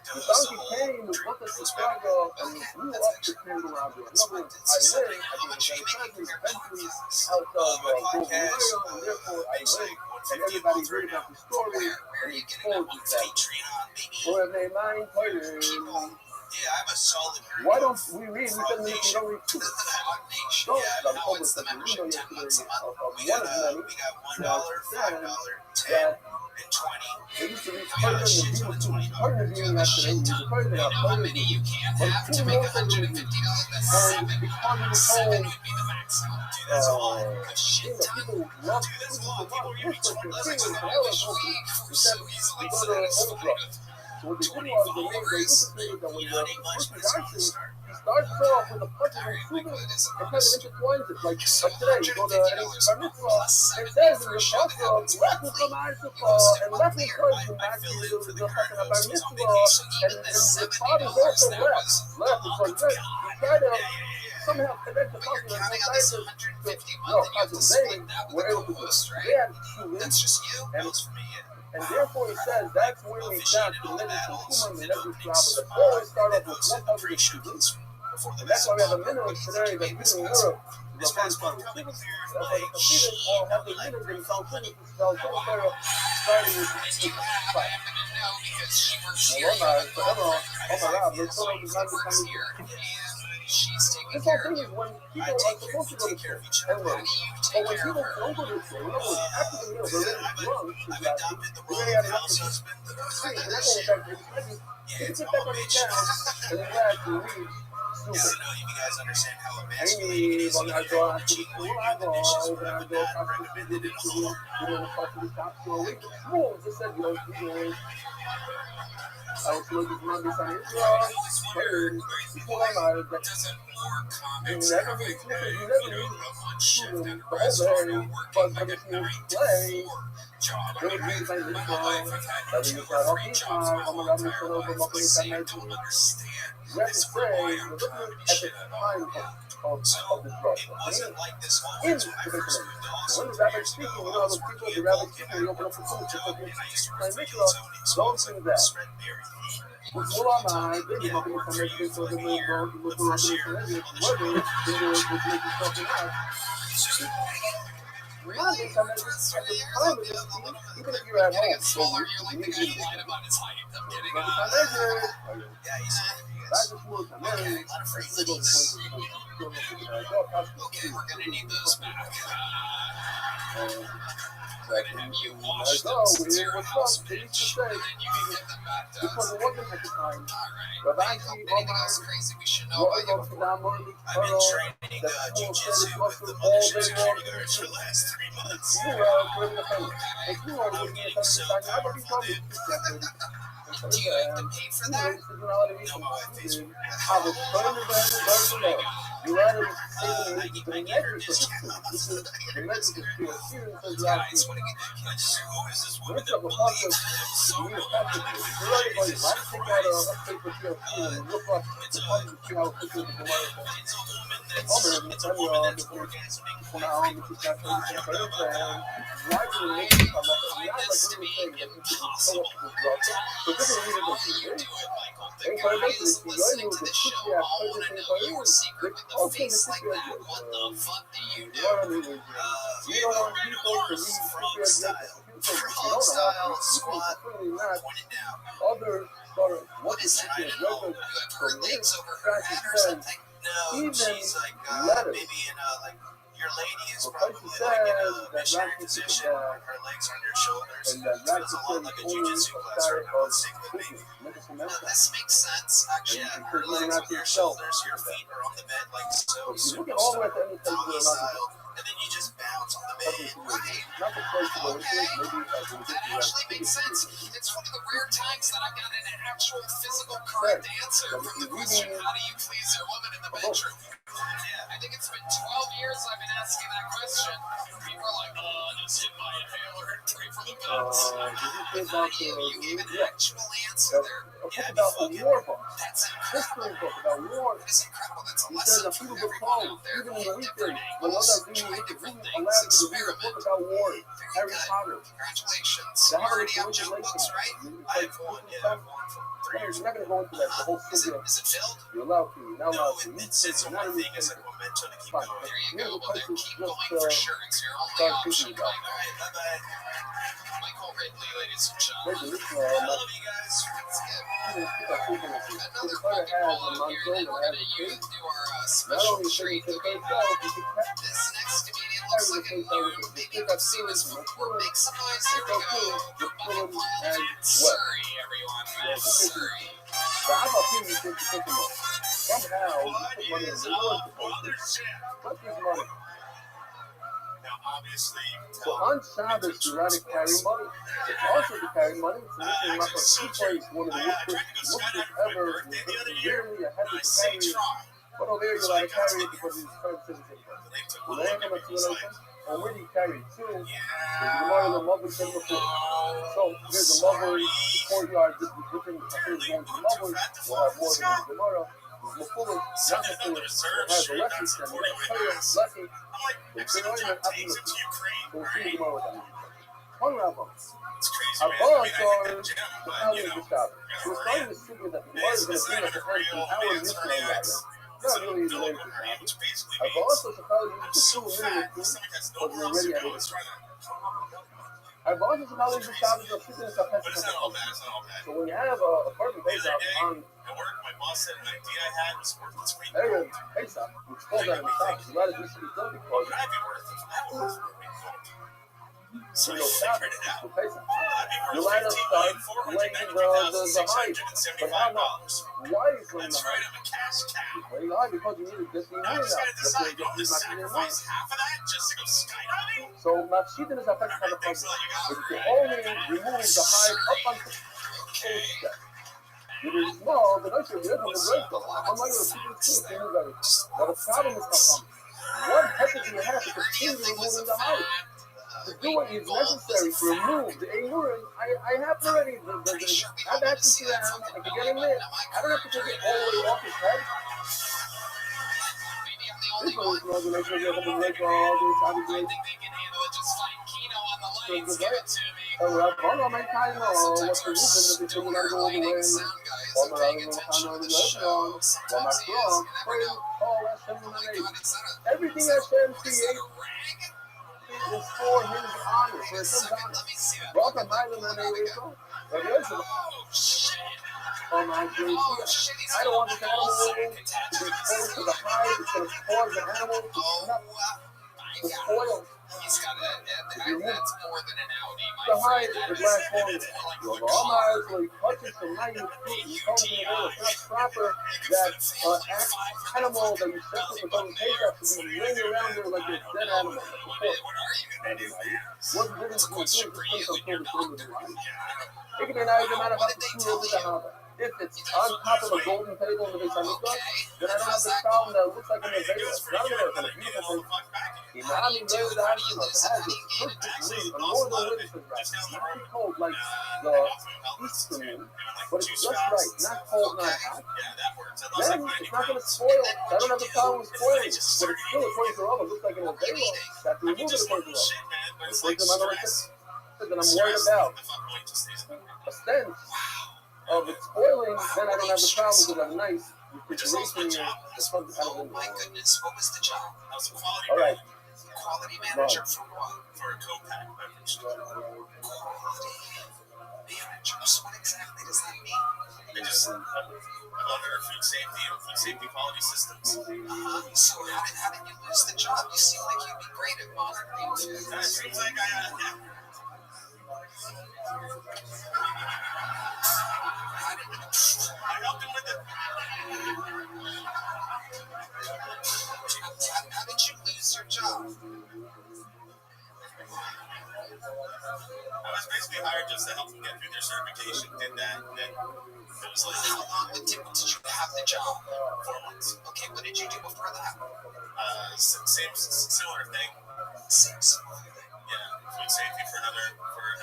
the donkey came with what the Chicago and flew up the candelabra. In other words, I live, I mean, eventually out of Golden Royal, and therefore I live, and everybody heard about the story, and he told us that. For they mind players. Yeah, I have a solid. Why don't we read? We said we don't read two. Don't. Yeah, how is the membership 10 bucks a month? We got $1, $5, $10, and 20. They used to read We got a shit ton of 20. A shit ton. You know how many you can have to make $150? That's 7. 7 would be the maximum. Dude, that's a lot. A shit ton. Dude, that's a lot. People are giving me less than $20 a week for so easily satisfied. So what they did was they integrated that when the person dies, he starts off with a punch of improvement and kind of intertwines it. Like today, you go to any bar mitzvah, it says in the shofar, left is the mitzvah, and left is good, and back to the fucking bar mitzvah, and the father's also left. Left is what it says. You try to somehow connect the fucking and both sides they were able to do it. They had two wins, and therefore, he says that's where we got the limits of Kuman and every flower. The boys start off with 100 students, before the And that's why we have a minimum Rabbi today made that this people in passage. Europe This is a passage fun becoming That's clear why the like Hasidim all have the minimum in South City to spell Torah starting with the As you Shema. have, I happen to know because she works here. Well, You have a so Emma, girlfriend, oh my right? God, let's So put on the she works Bible. here, and she's taking This whole care of thing you. is when I people are take supposed to go to care school of each and other. How learn. do you But take when care people of her? don't go to school, in other words, after the meal, they're really drunk, I've exactly. adopted the You role already of had enough to house do. husband. And that's all in fact, you It's sit all back on the bitch. couch and relax and read I stupid. don't know if you guys understand how Any emasculating it is. van You haar get door home, aan you're de cheating school, while I you're go doing the dishes. over I and would go not past the recommend it school, at all. you know, the part of the shop, so we small, just said, you know, I was looking for this on Israel, before I married, that Doesn't more you comics never have need, a you never need one shift children and the the whole rest are day, working but like if a you 9 to play, 4 job. I there mean, would be like my this life, I've had that 2 you or said, 3 okay, jobs my I'm whole gonna entire put over life. my Like, say, I internet. don't understand. You have to This is say, why you're I'm looking comedy at the shit at all. time So of the drug. it wasn't like this In always the when I first beginning. moved to So Austin when the 3 rabbi's years speaking, ago. you I know how was the people, working the in rabbi's Vulcan. speaking, I you open up worked the for food, full just job, like and I used to work my for mikvah, Hiltoni. So I don't was do like that. Spread Berry. Which will I mind, baby, Yeah, not I going to worked come for next you week, for so the like a main year, road, the look around first the year miscellaneous, on the murder, show. in the which makes you talking out. It's just Really? At the time of this scene, even if you're at home, so you're like the guy who lied about his height. I'm kidding. Rabbi Tamezer, Yeah, he's Back to school, Tamezer, okay, a lot of free goodies. Okay, we're gonna need those back. We're gonna have you wash them since you're a house bitch, and then you can get them back to us. Because it wasn't at the time. Alright. Anything else crazy we should know about you before? I've been training jiu-jitsu with the mothership security guards for the last 3 months. Do you have to pay for that? No, my wife pays for it. I was trying to learn the version of you let him say I the get her message discounts. this is the message to your students as Yeah, well. I just want to get that kid. Who is this woman What's that up with believes Hawkins? him so You need a much? package. You're right, but Jesus why take out a Christ. update for TLC and look up the puzzle to see how it fits into the life? It's a woman that's orgasming For quite now, frequently. this is not I don't know about that. why do they make it come up? I Not find like this we to were be saying that this is so impossible. much of the drug. So this is How really do you good. do it, Michael? The Hey, but guys basically, listening you to know, this the show cookie I all put want to this know in your for secret with the face like that. What the fuck do you do? You don't want people to leave Frog style. Frog style, squat, point it down. Other sort of What is that? I don't know. You have her legs over her head or something? No, even she's like maybe in like your lady is because probably she like in says a that missionary Rashi position, like her legs are on your shoulders. and that So it's a lot like a jujitsu class right now. Let's stick with me. This makes sense. Actually, yeah, her legs on your shoulders, your feet are on the bed like so. You look at all the way at the end of the Doggy style, and then you just bounce on the bed. Right. not the place to go into, Okay. maybe That actually makes sense. It's one of the rare times that I've got an actual physical correct answer from the question, how do you please your woman in the bedroom? Yeah, I think it's been 12 years I've been asking that question. People are like, just hit my inhaler and pray for the best. You gave an actual answer there. Yeah, about a war book. that's History incredible. book about war. It's incredible. That's a He says lesson that for people everyone become, out there. even in the Hit weekend, different when angles, others try do different allow things, you to read a experiment. book about war. Very Harry good. Potter. Congratulations. The You already have Harvard junk books, right? I have one. Yeah, I have one from 3 years You're ago. not going to go into that. The whole Is studio. it filled? You're allowed to. You're not No, allowed to. it sits on my thing as a memento to keep going. Fine. There you Here's go. the Well, then places keep just, going for sure. It's your only start option. thinking about. All right, bye-bye. Michael Ridley, ladies and gentlemen. Listen, I love you guys. Let's get another fucking ball out here that we're going to use to do our Not special only treat. to Okay, take yourself, you can this next comedian looks like a new. Maybe you've seen this before. Make some noise. Here we go. The Bucket Pile and Surrey, everyone. Matt Surrey. I'm a few you take them off. Somehow, you What put money in is the up, world. mothership? What is money? Now, obviously, you can So tell. on Shabbos, you got to carry money. It's also to carry money. So this is not a two place, one of the whoopers ever. Really, a heavy to carry. But over there, you got to carry it because it's friends to the same place. When they come to the or where do you carry it to? There's the mother, the mother, so there's a mother, the courtyard, this is different. I think going to the mother, we'll have more than the Gemara. The full of Yahoo has a lesson, and the lesson. It's an argument after the we'll see the Gemara with that. One Rabbi. Abba started the hour of the Shabbat. So it's starting to see that the Gemara is going to bring us an hour of Mishnah. not really related to Rabbi. I've also supposed I'm to so do a fat, minute my stomach has but nowhere we're else to already go. at It's it. trying to. I've also supposed to Shabbos of sitting in But it's not all Sapesach. bad. It's not all bad. So when you have a perfect The Pesach other day on at work, my boss said an idea I had was worth its weight in Erev gold. Pesach, which falls out of the Shabbos, you gotta do something good What because would I be worth if I was worth weight in gold? So you I know Shabbos figured it out. for Pesach. I'd be You worth line up start laying the height. But how much? $15,493,675. Why is laying That's the right, height? I'm a cash cow. Very high because you need to get the Now I money just out. gotta That's decide, do I want to you're not getting money. sacrifice half of that just to go skydiving? So Machshidin is a Pesach Alright, thanks a puzzle. lot, you got But you it. can only remove the height up until Okay. it is small, the nicer the other What's great up? though. I'm like a people Facts too, there. better. But the problem is come. What heck do you have to continue removing the height? To do what is necessary to remove the Emurim, I have already I've access to the animal, I can get him there. I don't have to take it all the way off his head. This one is not the next one, the next one, all this, I think they can handle it just fine. Keno on the lights, give it to me. my time, Sometimes what's the our reason that stoner they go away? lighting sound guy isn't paying attention to the show. Sometimes he is, you never know. Oh my God, is that Everything a, Hashem what is that, creates a rag? is for his honor, for Wait a his second, honor. let me see that. Welcome, Let me Highland, pull and it out again. Oh shit! Oh my Oh goodness. shit! He's I don't want this animal sack to be attached to his exposed to the stomach. hide. It's going to cause the animal to My God. spoil. He's got that's more than an Audi, my The friend. hide That is is, black formula. it's more like Well, the the Omar car. is like touching some minute fruit and telling me that it's not proper You can that fit a family of 5 in animal the that you set belly for button some there. paycheck should be laying around there like a dead animal. What are you gonna do, man? What's the difference It's a question for you and your doctor. If it's on top of a golden table in the Beis Hamikdash, then I don't have the sound that looks like an avail. It's not there, it's a beautiful thing. How do you do it? How do you lose it? How do you gain it back? A northern wind is not cold like the eastern wind, but it's just right, not cold, not hot. Then it's not going to spoil. I don't have the problem with spoiling, but it's still according to Rabbi, it looks like an avail. I have to remove it according to Rabbi. According to my that I'm worried about a stench of it spoiling, then I don't have the problem because I have a nice refrigeration here. Oh my goodness, what was the job? I was a quality All right. Quality manager for what? For a co-pack beverage. Quality manager. So what exactly does that mean? I just I'm under food safety and food safety quality systems. So how did you lose the job? You seem like you'd be great at monitoring food. It seems like I helped him with it. How did you lose your job? I was basically hired just to help them get through their certification. Did that, and then it was like, how long did you have the job? 4 months. Okay, what did you do before that? Similar thing. Same similar thing. Yeah, food safety for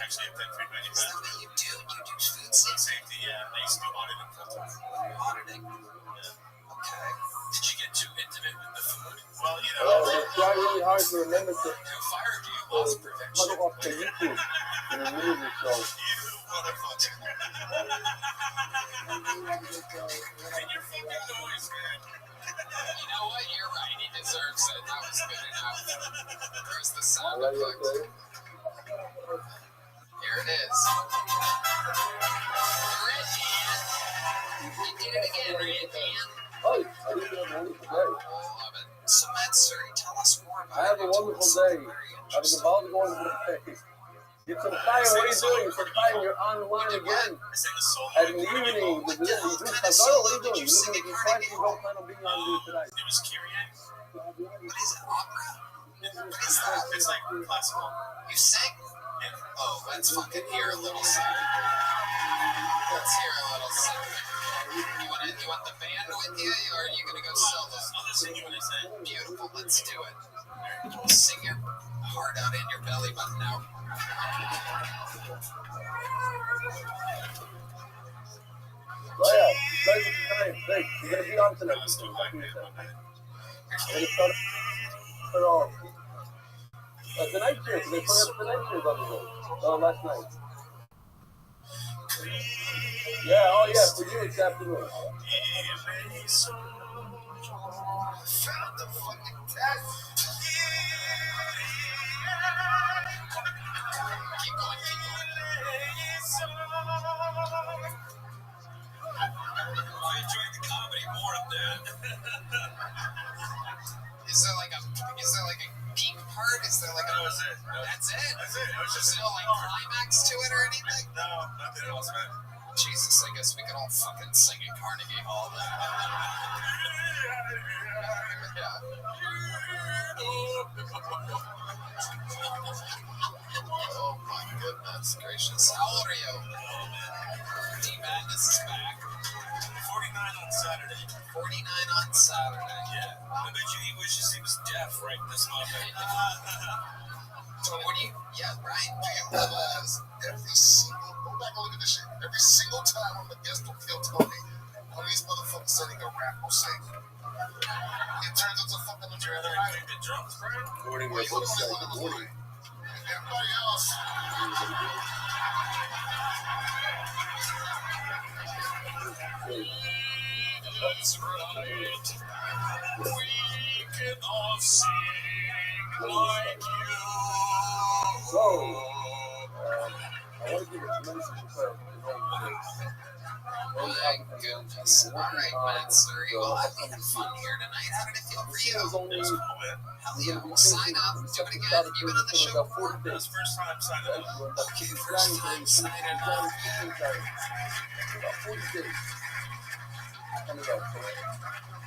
actually a pet food manufacturer. Is that what you do? You do food safety? Yeah. I used to do auditing full time. Auditing? Yeah. Okay. Did you get too intimate with the food? Well, you know. I try really hard to remember to who fired you? Loss prevention. put off the YouTube and remove it, so. You motherfucker. And your fucking noise, man. You know what? You're right. He deserves it. That was good enough. There's the sound effect. Here it is. Red hand. You did it again, Red hand. Oh, I didn't have a wonderful day. I love it. So, Matt, sir, tell us more about I have a wonderful day. I was about to go on the day. Get some time. What are you doing? Some time. You're online again. And in the evening, you do Chazara. What are you doing? You're listening to Christ. You don't plan on being on here tonight. It was Kyrie. What is it? Opera? What is that? It's like classical. You sing? Yeah. Oh, let's fucking hear a little something. Let's hear a little something. You want the band with you, or are you gonna go solo? I'll just sing you what I say. Beautiful. Let's do it. Sing your heart out and your belly button out. Oh yeah, guys, it's time. Thanks. You're gonna be on tonight. We're gonna start off. The night cheers. They put up the night cheers on the road. Last night. Yeah, oh yeah, for you it's afternoon. Found the fucking test. Keep going, keep going. I enjoyed the comedy more of that. Is there like a peak part? Is there like a... That was it. That's it? That's it. It was just no like climax to it or anything? No, nothing else, man. Jesus, I guess we could all fucking sing at Carnegie Hall then. Yeah. Oh my goodness gracious. How old are you? D-Madness is back. 49 on Saturday. 49 on Saturday. Yeah. I bet you he wishes he was deaf right this moment. So what do you... Yeah, Brian, do you realize every single... Go back and look at this shit. Every single time I'm a guest will kill Tony, one of these motherfuckers setting a rap will sing. It turns out to fucking the trailer. I the drums, Brian. Morning, we're both saying good morning. Everybody else. That's right. We can all sing like you. So, I want to give a tremendous amount My goodness. All right, Matt, sir. Well, I'm having fun here tonight. How did it feel for you? Hell yeah. We'll sign up. Do it again. Have you been on the show before? This First time signing up. Okay, first time signing up. About 40 days coming up. So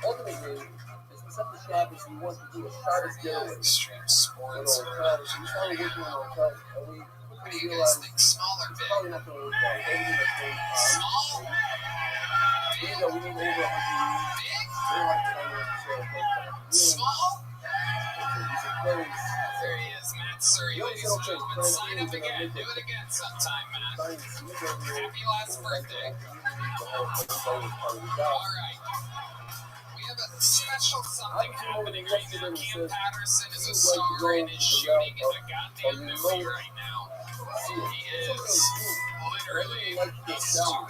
ultimately, as we set the shop, is we want to do a Shabbos getaway. Extreme sports. We started working on our cut, and we What do you guys think? Small or big? probably not going to work out. Everything that's going on. Small? We need over 100 Big? We're like Small? He's a very... There he is, Matt Surrey, ladies and gentlemen. Sign up again. Do it again sometime, Matt. Happy last birthday. All right. We have a special something happening right now. Cam Patterson is a star and is shooting in a goddamn movie right now. He is literally a star.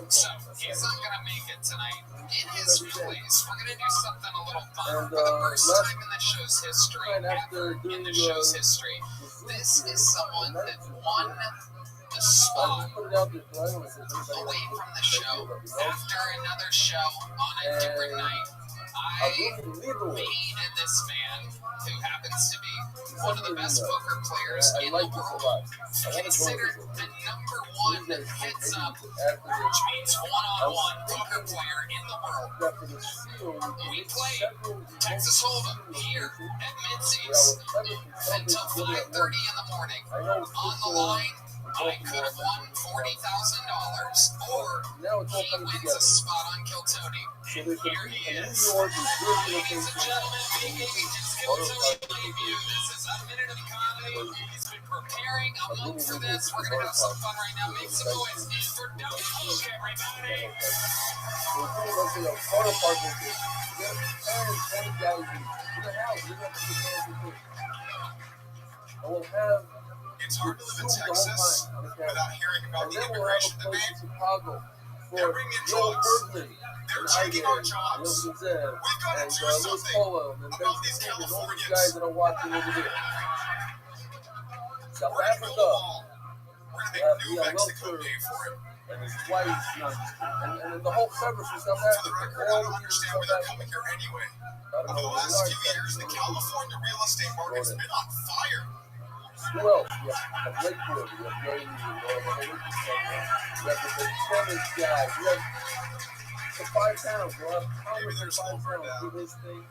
So, he's not going to make it tonight. In his place, we're going to do something a little fun. For the first time in the show's history, ever in the show's history, this is someone that won the spot away from the show after another show on a different night. I made this man, who happens to be one of the best poker players in the world, considered the #1 heads-up, which means one-on-one poker player in the world. We played Texas Hold'em here at Mincy's until 5:30 in the morning. On the line, I could have won $40,000, or he wins a spot on Kill Tony. And here he is. Ladies and gentlemen, making his Kill Tony debut. This is a minute of comedy. He's been preparing a month for this. We're gonna have some fun right now. Make some noise for Double Cook, everybody. I will have... It's hard to live in Texas without hearing about the immigration debate. They're bringing drugs. They're taking our jobs. We've got to do something about these Californians. Guys that are watching over there. South We're going to Africa. We're going to make New Mexico pay for it. And his wife, and the whole service in South For the Africa. record, I don't understand where they're coming here anyway. Over the last few years, the California real estate market's been on fire. Who else? You have Lakewood, you have Brady, you have the Lincoln Center, you have the Clemens guys, you have the 5 towns, you have Congress in 5 towns, do this thing,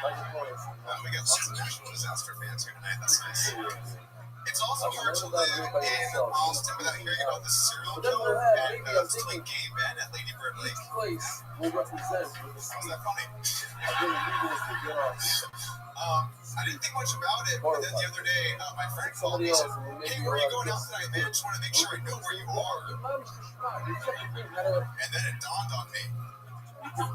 like the Forest. We got lots of national disaster fans here tonight, that's nice. It's also hard to live in Austin without hearing about the serial killer and stealing gay men at Lady Bird Lake. Each place will represent with the How's state. that funny? I really need this to get off. I didn't think much about it, but then the other day, my friend called me and said, hey, where are you going out tonight, man? Just want to make sure I know where you are. And then it dawned on me.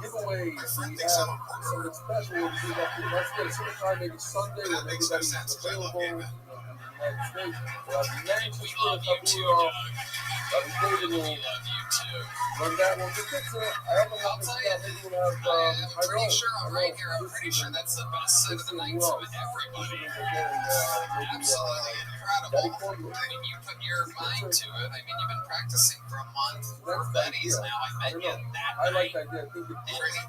Give away My friend the thinks I'm a murderer. something special. We'll do that for let's get sometime, maybe Sunday, That when makes no everybody's sense, because I love gay available in men. the United States. We'll have Manchester, We love you too, Fabio, Doug. David, We love you. too. Run that one to fix it. I hope I'm I'll not tell mixing you, up. Maybe we'll have I'm pretty sure I'm right here. I'm pretty sure that's the best set of the night to everybody. Absolutely incredible. I mean, you put your mind to it. I mean, you've been practicing for a month. We're buddies now. I met you that I like night. that idea.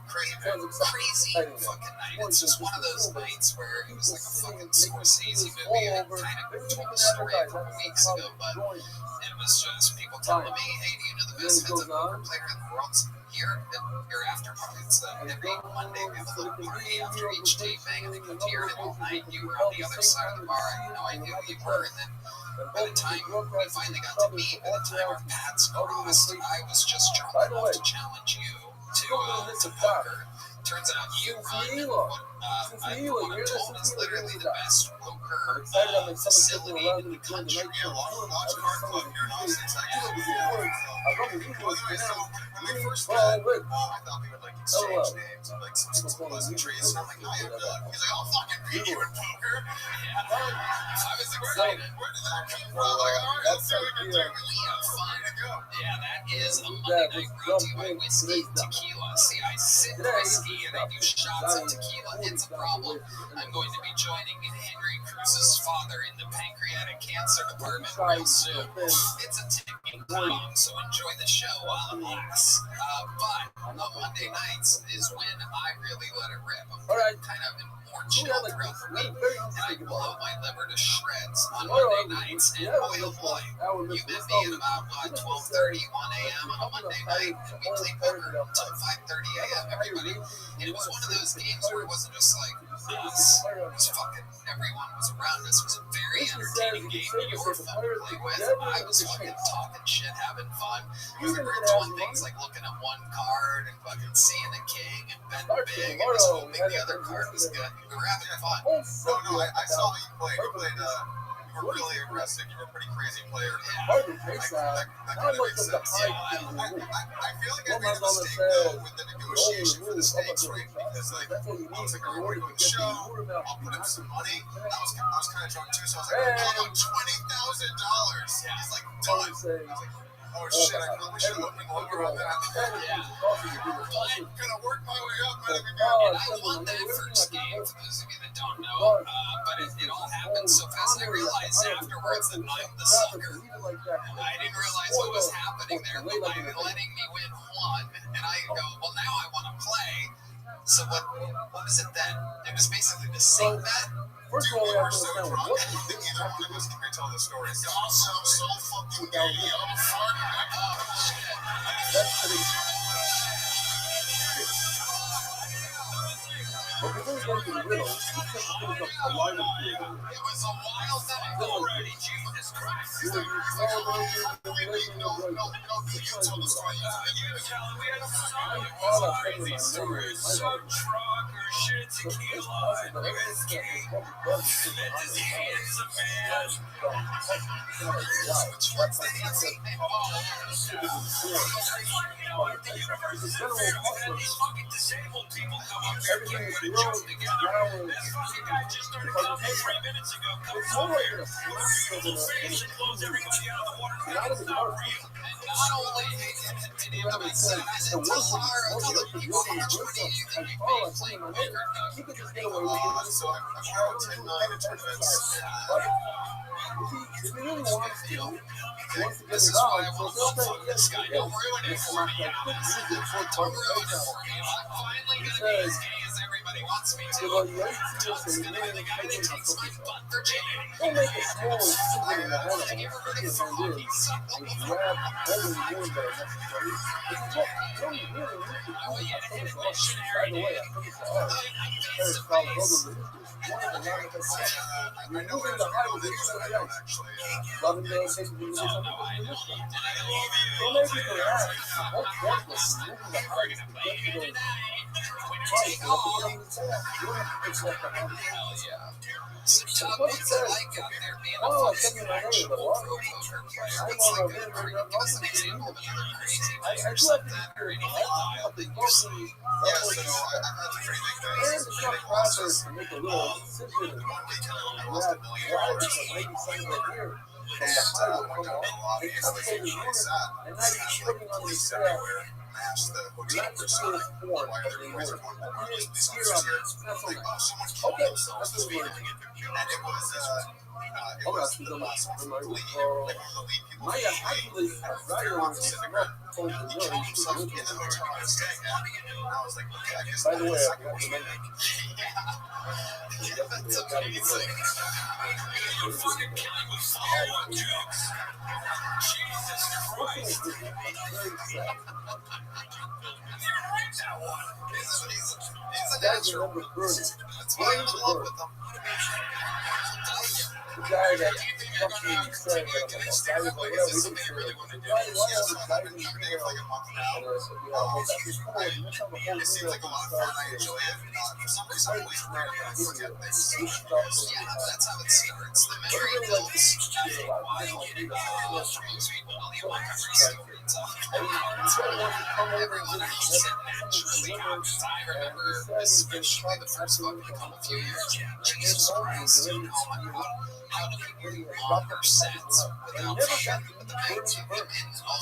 Crazy fucking night. It's just one of those nights where it was like a fucking Scorsese movie. I kind of told the story a couple weeks ago, but it was just people telling me, hey, do you know the best heads up poker player in the world? Here at your after party. It's every Monday we have a little party after each taping, and they come here, and all night you were on the other side of the bar. I had no idea who you were, and then by the time we finally got to meet, by the time our paths crossed, I was just drunk enough to challenge you to poker. Turns out you run what I'm told is literally the best poker facility in the country. Yeah, Watch Card Club here in Austin, Texas. When they first met, I thought we would like exchange names and like some pleasantries. And I'm like, hi, I'm Doug. He's like, I'll fucking beat you in poker. Yeah. I was like, where did that come from? Like, all right, let's see what we can do. We have fun to go. Yeah, that is a Monday night brought to you by whiskey tequila. See, I sip whiskey and I do shots of tequila. It's a problem. I'm going to be joining Henry Cruz's father in the pancreatic cancer department real soon. It's a ticking bomb, so enjoy the show while it lasts. But on Monday nights is when I really let it rip. I'm kind of more chill throughout the week, and I blow my liver to shreds on Monday nights. And boy, oh boy, you met me at about 12:30, 1 a.m. on a Monday night, and we played poker until 5:30 a.m. Everybody, and it was one of those games where it wasn't just like us. It was fucking everyone was around us. It was a very entertaining game. You were fun to play with. I was fucking talking shit, having fun. We were doing things like looking at one card and fucking seeing a king and betting big and just hoping the other card was good. We were having fun. No, I saw how you played. You played, you were really aggressive. You were a pretty crazy player. That Kind of makes sense. I feel like I made a mistake though with the negotiation for the stakes rate because like I was like, all right, we're doing the show. I'll put in some money. I was kind of drunk too, so I was like, I'm $20,000. He's like, done. I was like, oh shit, I probably should have opened longer on that. Yeah. I'm gonna work my way up, man. And I won that first game, for those of you that don't know, but it all happened so fast. I realized afterwards that I'm the sucker. I didn't realize what was happening there, but by letting me win one, and I go, well, now I want to play. So what was it then? It was basically the same bet. First of all, we have to so understand drunk, what I think either one of us can retell the story. It's also so fucking gay. I'm farting. Oh, shit. that's pretty. But before we get into the riddle, let's just finish up a line of It was a wild night already. Jesus Christ. you celebrating the relation No, of you tell the story. We had all our crazy stories. So drunk or shit tequila and whiskey. Met his hands a man. What's the answer? The universe is unfair. We've had these fucking disabled people come up here playing with a joke together. This fucking guy just started coming 3 minutes ago. Comes over here with a beautiful face and blows everybody out of the water. It's not real. Not only did he have said, I said, tell the people how much money you think you made playing poker. You can just get away with it. So I'm around 10 million in tournaments. If he really wants to, he wants to get This is involved. why I So won't they'll say, fuck this guy. Don't ruin it for me. Don't ruin it for me. I'm finally going to be as gay as everybody wants me to. Doug's going to be the guy that takes my butt virginity. don't make a small secret in the I hell want to get rid of of the fucking and son. grab every wound that is necessary. If you don't really need to, I want you to hit it by missionary the way, day. I think it's hard. Face to Called face. Brother Resistance. One of the manifestations. I know where to go. They don't actually. Loving the same thing No, I know. And I love you. So maybe perhaps what pointless moving the heart to Play get to here those tonight. Winner parts. take You have to all. get on the table. You don't have to fix left behind. Hell yeah. So Doug, what's it like out there being a fucking actual pro poker player? What's like give us an example of another crazy player or something or anything wild that you've seen. Yeah, so that's a pretty big thing. And it's not process to make a little decision. One weekend I You lost have $1 million. drivers that maybe something like here. from the hide will come off, and cut through his wound, and now you're putting on the staff, not the purest form of the wound. Okay, here that's so nice. Okay, that's what we're doing. Okay, Maya actually by the way, I forgot to mention. Guys remember Bernie. Bernie's a bird. The guy that fucking said that I'm about guy was like, whatever, he didn't say it. The guy, why all the guys in the video, and I said, yeah, well, that's just cool. You must have a whole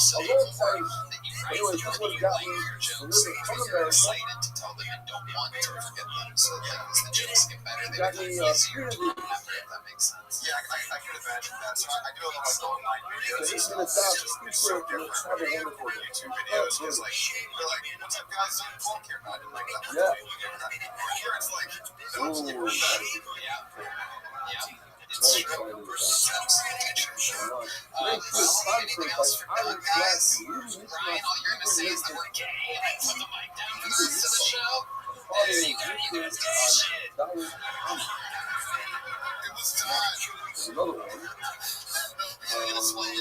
video from the start to the Anyway, this is what got me from America. Got me Yeah, I can imagine that. So I do a lot of online videos. He's gonna stop. He's have a wonderful YouTube videos. It's like, we're like, what's up, guys? I'm Paul here. I didn't like that. Yeah. Here it's like, ooh. it's Ryan, all you're gonna say is the word gay and I put the mic down for the rest of the show. It was time. Another one. You'll slowly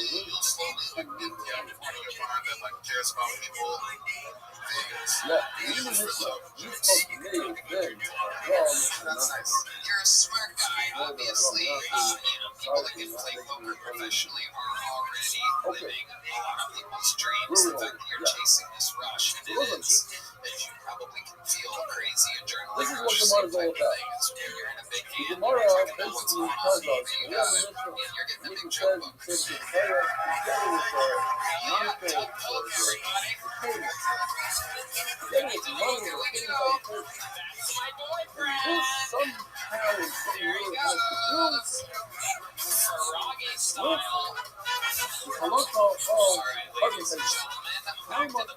like get down before you find that like cares about people. Yeah, even if you spoke to me, then that's nice. You're a smart guy, obviously. People that can play poker professionally are already living a lot of people's dreams. The fact that you're chasing this rush, and it is, as you probably can feel, crazy adrenaline. This is what Gemara's all about. You're in a big hand. Gemara basically tells us we have a mission. You're getting a We big can joke send book. to the player together with non-paying for the payment. Together with money or paying by the person. This somehow in some way has to do with organization. How much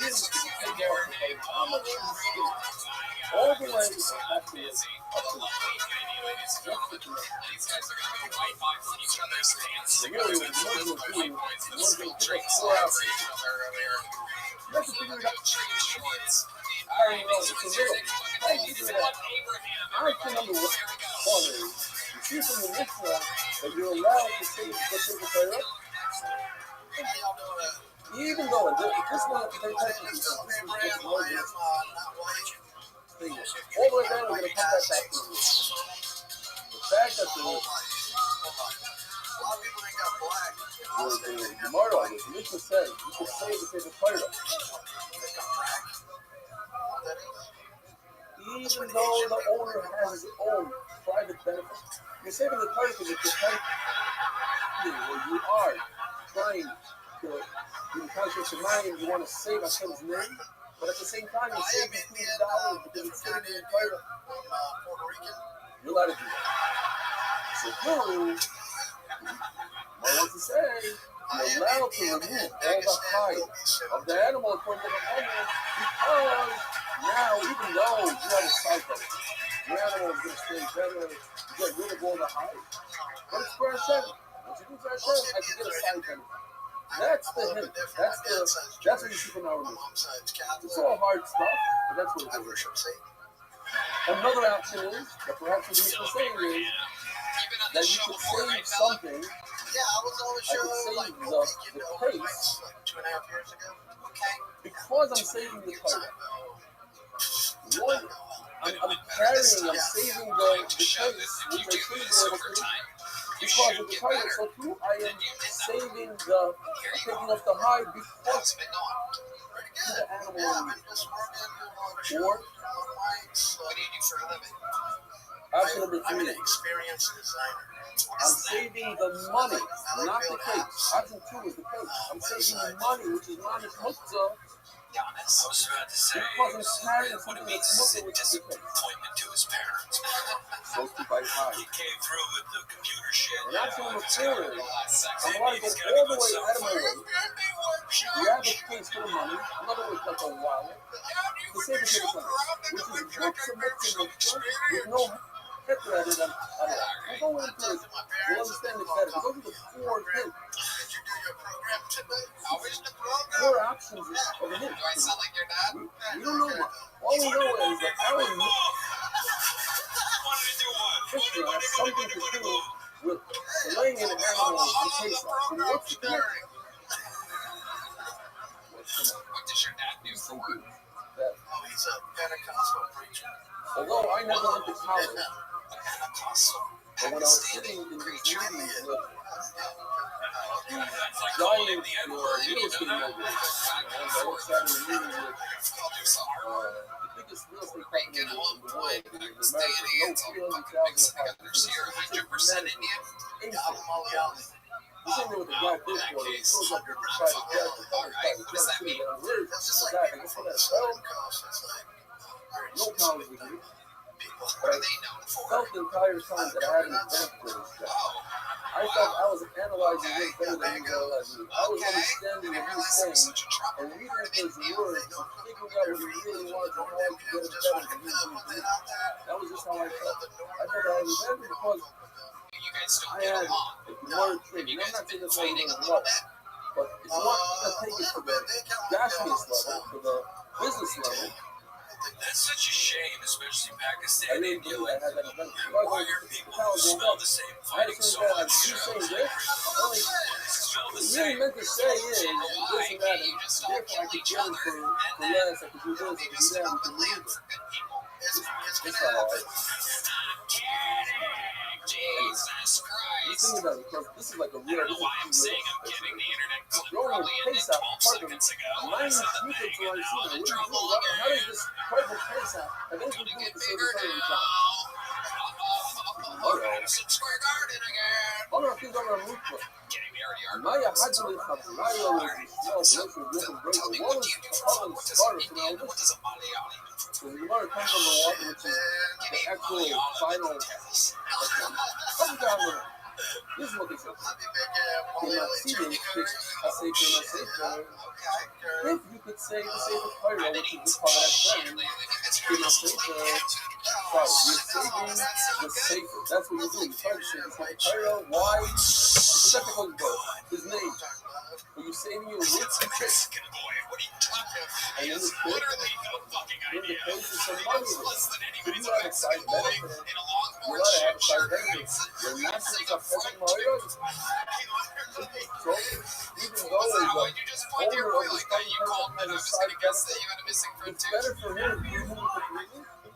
is to be paid off to pay? How much is it? All the way up to this. Really, what you want to do, you want to take 4 hours. You have to figure it out. I don't know, it's a little. I figure it out. I can number one is, you see from the next one that you're allowed to take the player up. Even though this one, they technically this is more than all the way down, we're going to come back to the fact that the Gemara, as Mishnah says, you can save the player up. Even though the owner has his own private benefit. You're saving the player because if you're trying where you are trying to, in conscious of mind, you want to save Hashem's name, but at the same time, you're saving $2 because it's sitting in the player. You're allowed to do that. So, you, what wants to say, you're allowed to remove all the hide of the animal according to the animal because now, even though you have a cycle, your animal is going to stay better, you get rid of all the hide. But it's for Hashem. Once you do it for Hashem, I can get a side benefit. That's the hint. That's what you see from our movie. It's all hard stuff, but that's what it is. Another option is, that perhaps what you're saying is, that you could save something. Yeah, I was on the show like the pace, like 2.5 years ago. Okay. Because I'm saving the player. One, I'm saving the pace, which I should be able to. Because of the title, so too, I am saving the taking off the hide because the animal or Option number I'm an 3. experienced designer. I'm saving the money, not the cake. Option 2 is the cake. I'm saving the money, which is not as muktzah. I was about to say, Because I'm carrying what something it means that's is muktzah, which is the cake. disappointment to his parents. Those two by high. He came through with the computer shit. And option number 4 is, I'm going to go He's all the gotta way go out of my way. workshop. Grab a case full of money, another way like a wallet, to save the cake money, which is muktzah with no heter added on it. We'll go into it. We'll understand it better. Those are the 4 hints. Did you do your program today? How is the program? 4 options of a hint. Do I sound like your dad? We don't know much. All we know is that our history has something to do with laying in animals in Pesach. And what's the connection? What does your dad do for work? That Oh, he's a Pentecostal preacher. although I never went to college, Pentecostal. but when I was sitting in these meetings with giant real estate moguls, I was sat in a meeting with the biggest real estate company in the world, in America, no 300,000 apartments. This ain't with the guy did for it. It shows like you're trying to get the cover back. What does that mean? That's just like that. That's what that no college degree. But I felt the entire time that I had an advantage for this guy. I felt I was analyzing him better than he was analyzing me. I was understanding what he was saying and reading his words and figuring out what he really wanted and how I could get it better than he was doing. That was just how I felt. I felt I had an advantage because I had a word training. I'm not saying that's all you're going to know. But if you want to take it to the gaseous level, to the business level, that's such a shame, especially I Pakistan, didn't India, do like it. I had that advantage. why your people smell the same, I had fighting to so say that, much. you saying this, only Smell the what you same. really meant to say is this and that, and therefore I could get it for less, I could do this, I could do that, we could leave it. It's It's gonna not happen. hard. Jesus Christ. Think about it, because this is like a real, this Why I'm is saying I'm getting the internet clip You're on probably pace ended out 12 partner. seconds ago. 9 sneakers till I see them. How does this partner pace out have anything to do with the service area job? Square Garden again. أنا في ضمن المطلق ما يحدد الخبراية والإسلام ولكن break the walls upon the stars from our list. So the water comes from the water, which is the actual final. Come down there. This is what they say. If you could say the Sefer Torah, which is the Torah you're saving the Sefer. That's what you're doing. You're trying to say the Sefer Torah. Why? To protect the Holy God, His name. But you're saving your roots and tricks. And in this book, in the place is some money. If you have a side benefit, you gotta have a side benefit. Your master's a present lawyer. So, even though as the owner of this company has a side benefit, it's better for him to do it.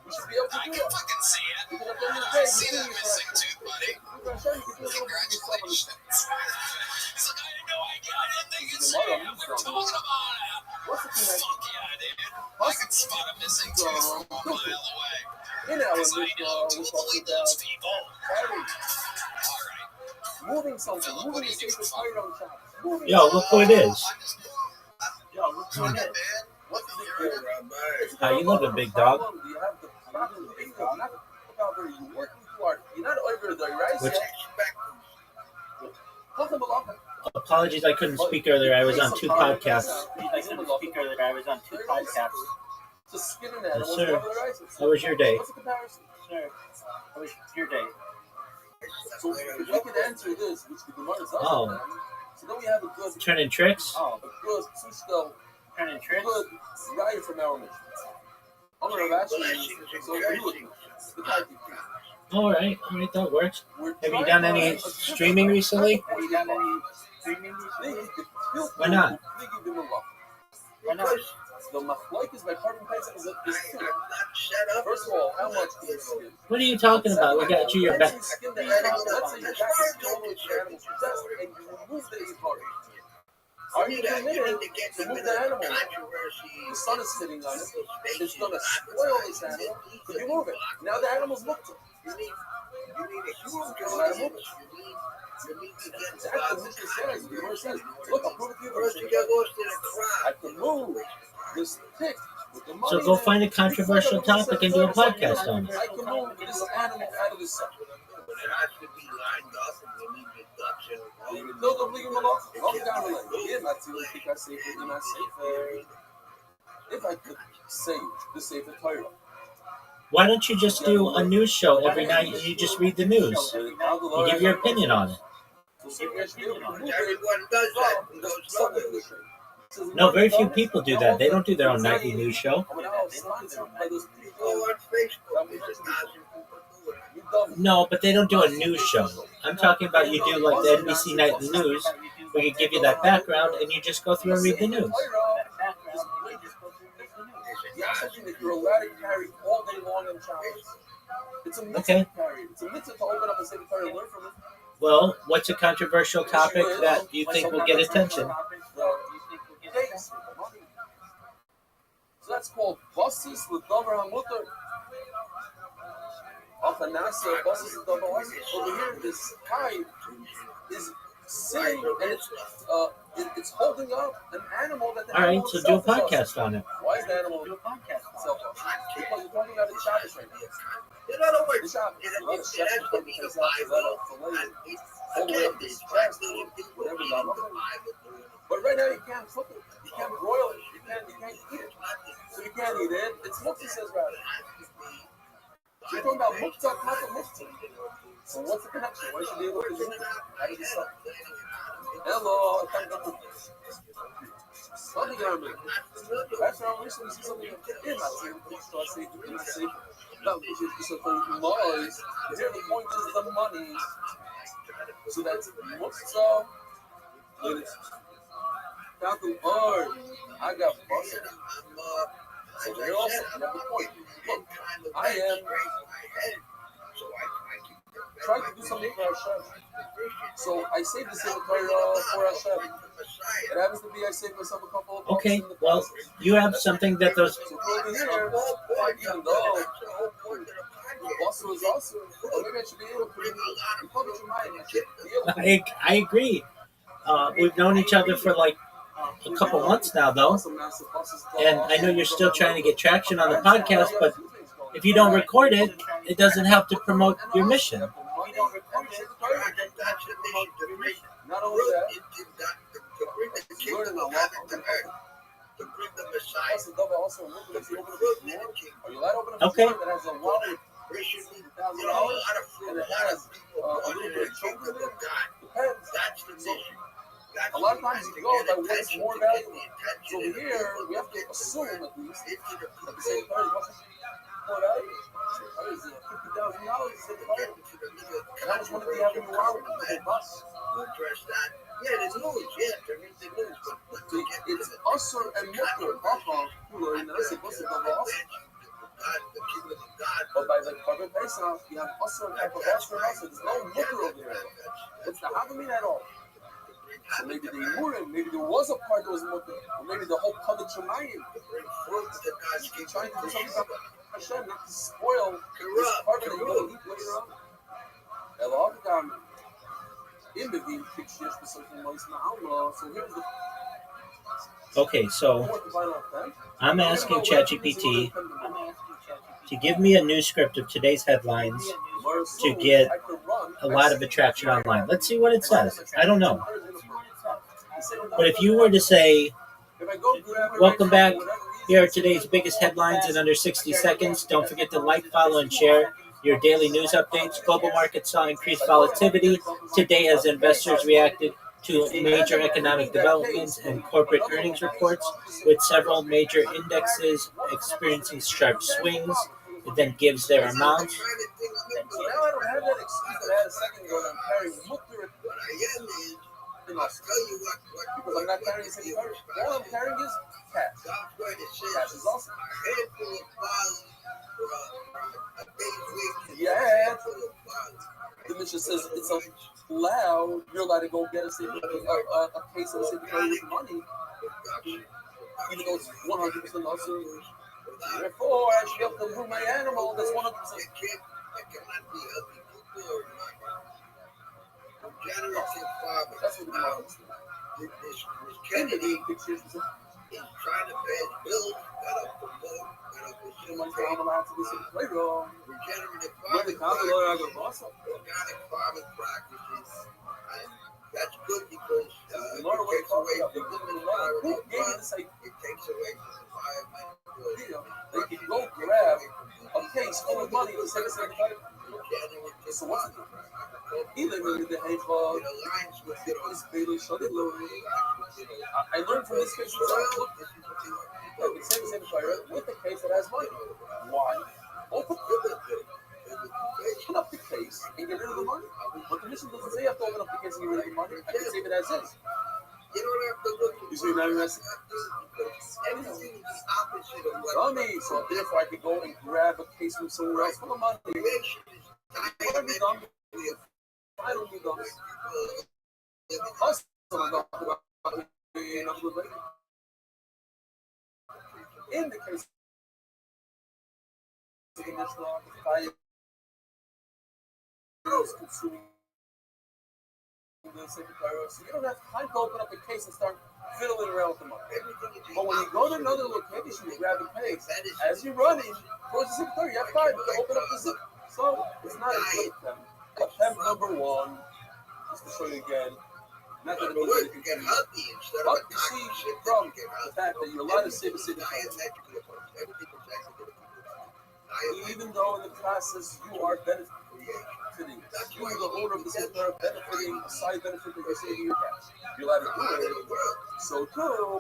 We should be able to do that. Because at the end of the day, you see missing tooth, buddy. Congratulations. He's like, I didn't know I didn't think it's Tomorrow, we were talking about it. What's the connection? Fuck yeah, dude. I can spot a missing tooth from a mile away. In our Because I know we're totally talking those about people. Kyrie. Alright. Moving something, moving the Sefer Torah on top. Moving Yo, look who it is. Yo, look who it is. What's the big deal, Rabbi? How you living, big dog? Do you have the problem? The big deal, not about where you're working too hard. You're not over there, right? Which- Welcome along. Apologies, I couldn't speak earlier. I was on 2 podcasts. Just skin in there. Yes, sir. How was your day? What's the comparison? Sir, how was your day? So if we could answer this, which the Gemara does, Oh. so then we have a good, Turning tricks? a good Tushko, Turning tricks? good value from our mission. I'm going to ask you, so you look, the type of thing. Alright, that works. Have you done any streaming recently? Why not? Why not? The machloek is my carbon price is two. First of all, how much do you skin? What are you talking about? We got you your back. Let's say you skin the animal, let's say you got the skin with the animal's possessed and you remove the part. Are you permitted to remove the animal? The sun is sitting on it. It's going to spoil this animal. So you move it. Now the animal's looked at. You need a huge It's not a audience. movement. You need to get That's what the mission says. The word says, look, I'll prove it to you. First, you get lost in a crowd. I can move this tick with the money. So go find a controversial topic and do a podcast on it. I can move this animal out of the sun. But it has to be lined up, and you need your ducks in a row. No, don't leave him alone. Don't down the leg. Yeah, not to think I say it, you're not safe. If I could save the Sefer Torah. Why don't you just do a news show every night and you just read the news? You give your opinion on it. Everyone does that and goes nowhere. No, very few people do that. They don't do their own nightly news show. Oh, on Facebook, there's 1,000 people do it. No, but they don't do a news show. I'm talking about you do like the NBC Nightly News, where you give you that background and you just go through and read the news. That's something that you're allowed to carry all day long in Shabbos. It's a mitzvah Okay. to carry. It's a mitzvah to open up and say the Torah and learn from it. Well, what's a controversial topic that you think will get attention? Days. So that's called basis l'davar hamutar. Achanasa basis l'davar hamutar. Over here, this guy is sitting and it's holding up an animal that the All right, animal so do a itself is podcast on it. Why is the animal itself up? Because you're talking about the Shabbos right now. In other The words, Shabbos. it A lot of has chefs to be the Bible. And again, there's 5 million people reading the Bible. But right now you can't cook it. You can't broil it. You can't eat it. So you can't eat it. It's muktzah, says Rabbi. You're talking about muktzah, not the muktzah. So what's the connection? Why should be able to do it? How did you start? Hello, something I remember. That's how I recently see something in my team. So I say, no, it's a noise. Here the point is the money. So that's muktzah. I got busted. So there also another point. Look, I am trying to do something for Hashem. So I saved the Sefer Torah for Hashem. It happens to be I saved myself a couple of bucks Okay, in the well, process. you have something that those. So over here, even though the boss was awesome, or maybe I should be able to publish your mind. I should be able to. I agree. We've known each other for like a couple months now, though, and I know you're still trying to get traction on the podcast, but if you don't record it, it doesn't help to promote your mission. That's the mission. Not only that, To bring the kingdom of heaven to earth. To bring the Messiah. also if you open up a drawer, are you allowed to open up a Okay. drawer that has a wallet There should be, $1,000 a lot of fruit, and a it lot has of people a under little the bit of chocolate kingdom in of it? God. Depends. That's the mission. A lot of times you go by what is more valuable. So here we have to assume at least that the same card is more valuable. What is it? $50,000 same card? And how much money do you have in your wallet? A bus. To address that. Yeah, there's news. Yeah, there is the news. But to get to It's the usher and mutter. the kingdom of God. But by the Korban Pesach, you have usher and usher and usher. There's no mutter over there. It's the Havamim at all. So maybe the Imurim, maybe there was a part that was mutter, or maybe the whole Kavod Shemayim. He's trying to do something about Hashem, not to spoil this part that you're going to eat later on. Elohim, in the Vim, pictures for something like Ma'alma. So here's the Okay, so fourth and final thing. I'm asking ChatGPT to give me a news script of today's headlines to get a lot of attraction online. Let's see what it says. I don't know. But if you were to say, welcome back, here are today's biggest headlines in under 60 seconds. Don't forget to like, follow, and share your daily news updates. Global markets saw increased volatility today as investors reacted to major economic developments and corporate earnings reports, with several major indexes experiencing sharp swings. It then gives their amounts. So now I don't have that excuse that I had a second ago that I'm carrying mutter What I am is, in I'll my tell you what because I'm not carrying a second card. All I'm carrying is cash. God's word it Cash says. is awesome. A handful of barley for a day's wage. Yeah. A handful of barley. The mission says it's allowed. You're allowed to go get a case of a second card with money, even though it's 100% also. Therefore, I should be able to move my animal. That's 100%. cannot be healthy people or regenerative farming. That's what Now, this Kennedy pictures. is trying to pay his bills, gotta promote, gotta facilitate regenerative farming practices, organic farming practices. And that's good because it takes away from the environmental run, it takes away from environmental. They can go grab a case full of money and say, so what's it? Either the hate bug, it's really short. I learned from this case itself. Look, it's same fire with the case that has money. Why? Open up the case and get rid of the money. But the mission doesn't say you have to open up the case and get rid of the money. I can save it as is. You don't have to look at You see what I'm saying? everything is the opposite of what Dummy. So therefore I could go and grab a case from somewhere else for the money. creation is. What have you done? I don't do dummies. Us, in the case of the Mishnah, consuming the sacred Torah, so you don't have time to open up a case and start fiddling around with the money. But when you go to another location, you grab a case. As you're running towards the sacred Torah, you have time to open up the zip. So it's not a good attempt. Attempt number one, just to show you again, not that it means anything to you. But you see from the fact that you're allowed to save a sacred Torah, even though in the process you are benefiting, you, the owner of the sacred Torah, benefiting a side benefit that you're saving your cash. You're allowed to do it. So too.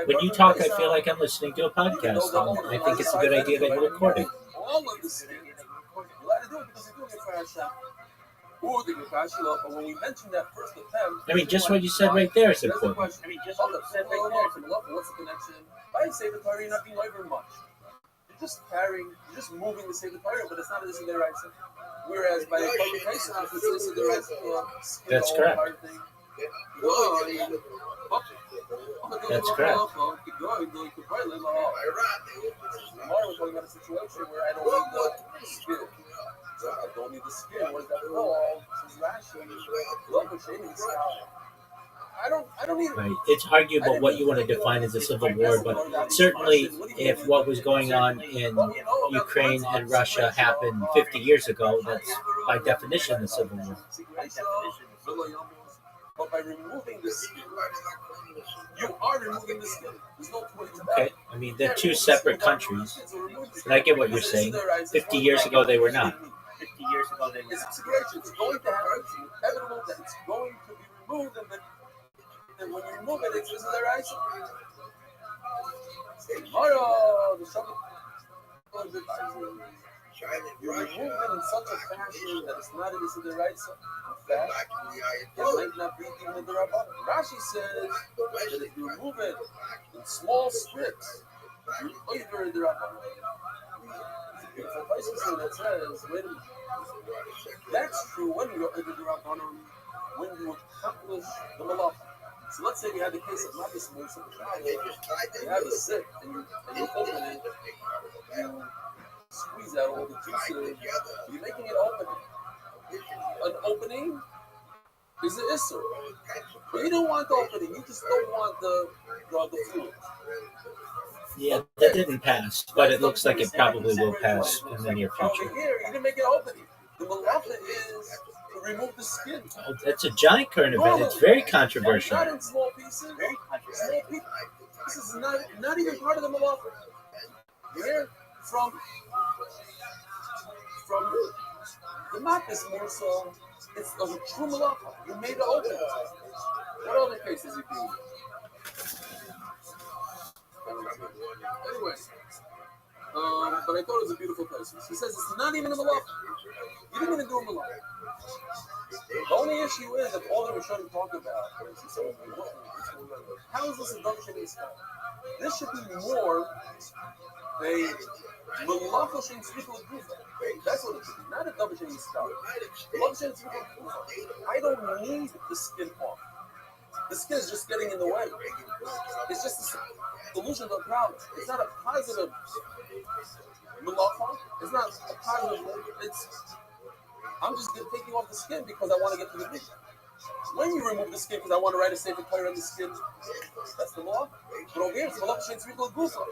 When you talk, I feel like I'm listening to a podcast, and I think it's a good idea that you record it. All of this thing, you're allowed to do it because you're doing it for Hashem. But when we mentioned that first attempt, I mean, just what you said right there is important. what's the connection? By sacred Torah, you're not being over much. You're just carrying, you're just moving the sacred Torah, but it's not a decision right. Whereas by the publication, it's a decision right. That's correct. That's correct. Tomorrow we're talking about a situation where I don't need the skin. I don't need the skin. What is that called? Says Rashi. I don't need it. Right. It's arguable what you want to define as a civil war, but certainly if what was going on in Ukraine and Russia happened 50 years ago, that's by definition a civil war. But by removing the skin, you are removing the skin. There's no point to that. Okay, I mean, they're two separate countries, but I get what you're saying. 50 years ago, they were not. 50 years ago, they were It's a not. situation. It's going to happen. It's inevitable that it's going to be removed, and then when you remove it, it's the right. Tomorrow, the you remove it in such a fashion that it's not in the right side. It might not be even the Rabbi. Rashi says that if you remove it in small strips, you're over the Rabbi. It's a place that says, wait a minute. That's true when you're over the Rabbi, when you accomplish the malacha. So let's say we had the case of Matis Musa. You have a zip and you open it, you squeeze out all the juices, you're making it open. An opening is an issur. But you don't want the opening, you just don't want the fluid. Yeah, that didn't pass, but it looks like it probably will pass in the near future. Over here, you didn't make it opening. The malacha is to remove the skin. Oh, that's a giant current event. It's very controversial. Not in small pieces. Very controversial. Small pieces. This is not even part of the malacha. Here, from the map is more so, it's a true malacha. You made it open. What other cases you do? Anyway, but I thought it was a beautiful place. He says it's not even a malacha. You didn't even do a malacha. The only issue is that all that we're trying to talk about is how is this a double sheni style? This should be more a malacha shen tzricha l'gufa. That's what it should be, not a double sheni style. Malacha shen tzricha l'gufa. I don't need the skin off. The skin is just getting in the way. It's just a solution of the problem. It's not a positive malacha. It's not a positive. I'm just taking off the skin because I want to get to the meat. When you remove the skin because I want to write a sefer Torah on the skin, that's the law. But over here, it's malach shein tzrikul gufa.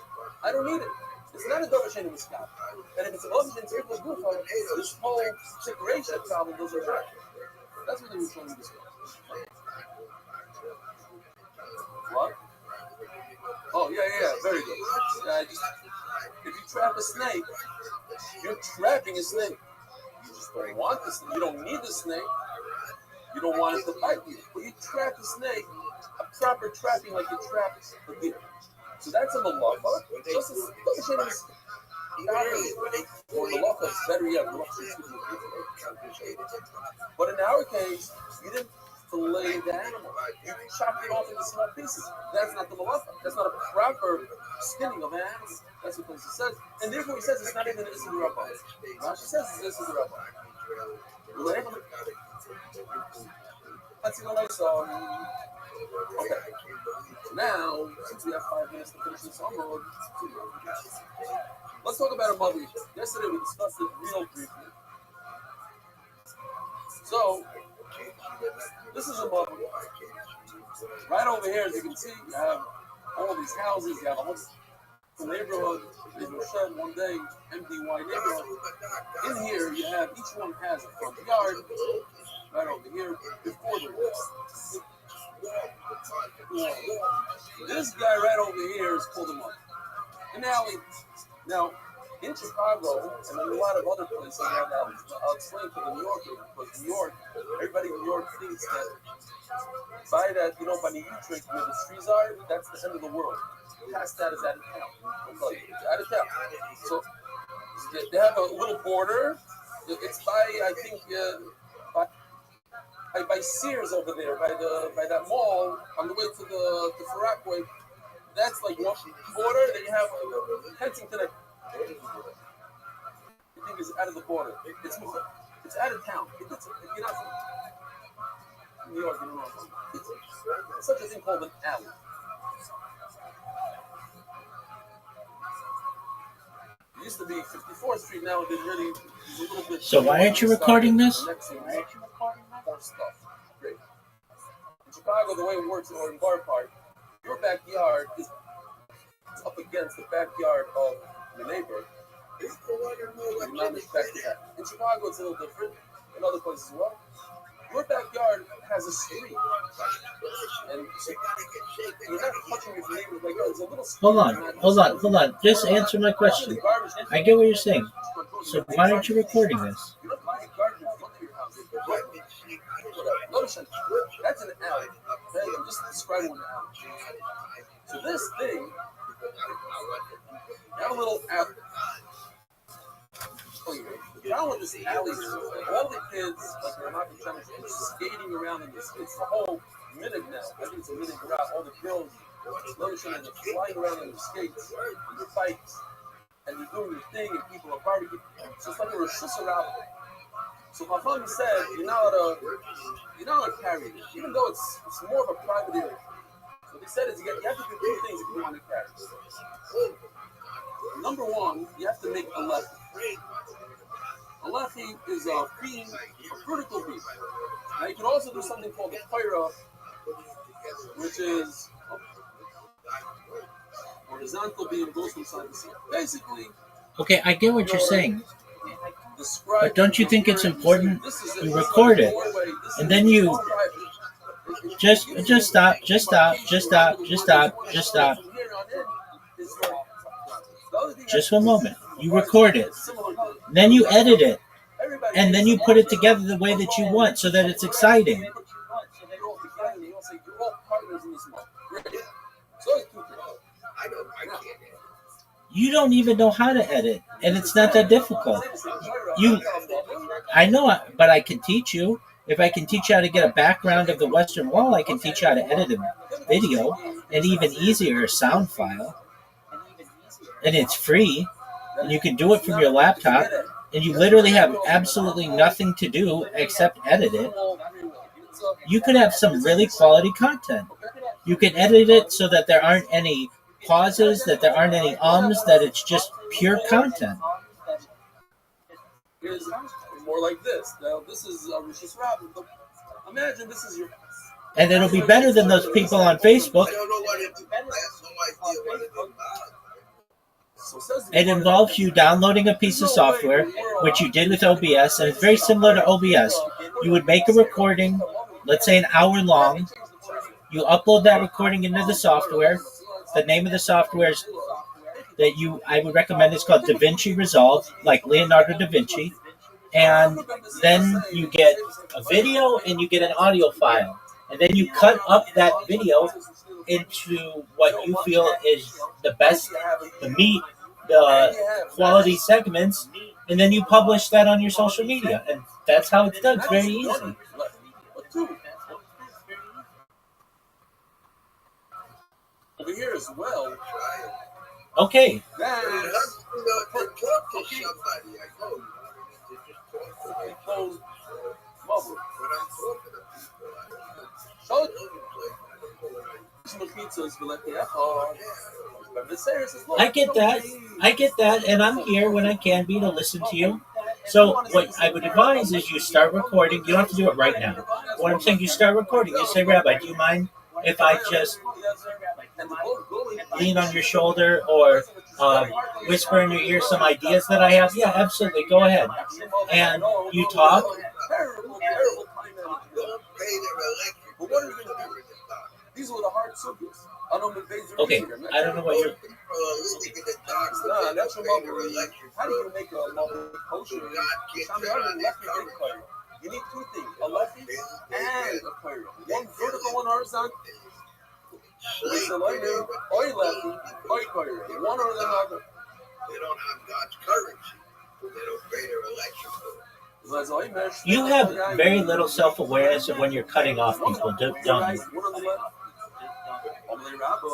I don't need it. It's not a davar shein miskaf. And if it's a malach shein tzrikul gufa, this whole separation problem goes away. That's what they were trying to discuss. What? Oh, yeah, very good. If you trap a snake, you're trapping a snake. You just don't want the snake. You don't need the snake. You don't want it to bite you. But you trap the snake, a proper trapping like you trap the deer. So that's a malacha. Just as or malacha is better yet. But in our case, you didn't fillet the animal. You chopped it off into small pieces. That's not the malacha. That's not a proper skinning of an animal. That's what Moses says. And therefore he says it's not even an issue Rabbi. Rashi says it's issue Rabbi. Okay. Now, since we have 5 minutes to finish this homework, let's talk about a mother. Yesterday we discussed it real briefly. So, this is a mother. Right over here, as you can see, you have all these houses. You have a whole neighborhood. They were shed one day, MDY neighborhood. In here, you have each one has a front yard. Right over here, before the wall. This guy right over here is called a mother. An alley. Now, in Chicago, and in a lot of other places, I'll explain to the New Yorker, because New York, everybody in New York thinks that by that, by the U-Trick where the trees are, that's the end of the world. Past that is out of town. I'll tell you, it's out of town. So, they have a little border. It's by, I think, by Sears over there, by that mall, on the way to the Farakway. That's like one border. Then you have Kensington. I think is out of the border. It's out of town. If you're not from New York, you don't know. It's such a thing called an alley. It used to be 54th Street. Now it's really a little bit. So why aren't you recording this? Stuff. Great. In Chicago, the way it works, or in Bar Park, your backyard is up against the backyard of your neighbor. You're not expecting that. In Chicago, it's a little different. In other places as well. Your backyard has a street. And so you're not touching your neighbor's backyard. There's a little street. Hold on. Just answer my question. I get what you're saying. So why aren't you recording this? You don't buy a garbage under your house. Notice that's an alley. Okay? I'm just describing an alley. So this thing, you have a little alley. Now with this alley, all the kids, like they're not skating around in this. It's the whole minute now. I think it's a minute around. All the girls, noticing that they're flying around on their skates, and their bikes, and they're doing their thing, and people are barbecuing. So it's like a Rosh Hashanah. So Chacham said, you're not allowed to carry it, even though it's more of a private area. So they said is you have to do 2 things if you want to carry it. Number 1, you have to make a lechi. A lechi is a beam, a vertical beam. Now you can also do something called a pyra, which is a horizontal beam goes from side to side. Basically. Okay, I get what you're saying. But don't you think it's important you record it, and then you just stop. Just one moment. You record it, then you edit it, and then you put it together the way that you want, so that it's exciting. You don't even know how to edit, and it's not that difficult. I know, but I can teach you. If I can teach you how to get a background of the Western Wall, I can teach you how to edit a video, and even easier, a sound file. And it's free, and you can do it from your laptop, and you literally have absolutely nothing to do except edit it. You could have some really quality content. You can edit it so that there aren't any pauses, that there aren't any ums, that it's just pure content. is more like this. Now, this is Rishis Rabbi. Imagine this is your. And it'll be better than those people on Facebook. I don't know what it is. I have no idea what it is. It involves you downloading a piece of software, which you did with OBS, and it's very similar to OBS. You would make a recording, let's say an hour long. You upload that recording into the software. The name of the software is I would recommend is called DaVinci Resolve, like Leonardo da Vinci. And then you get a video and you get an audio file. And then you cut up that video into what you feel is the best, the meat, the quality segments, and then you publish that on your social media. And that's how it's done. It's very easy. Over here as well. Okay. I get that, and I'm here when I can be to listen to you. So what I would advise is you start recording. You don't have to do it right now. What I'm saying, you start recording. You say, Rabbi, do you mind if I just lean on your shoulder or whisper in your ear some ideas that I have? Yeah, absolutely. Go ahead. And you talk. These were the hard sukkahs. Okay, I don't know what you're. Nah, that's your mother. How do you make a mother kosher? You need two things: a lefty and a courier. One vertical, one horizontal. Listen, oi lefty, oi courier. One or the other. They don't have God's currency. They don't pay their electric bill. You have very little self-awareness of when you're cutting off people, don't you?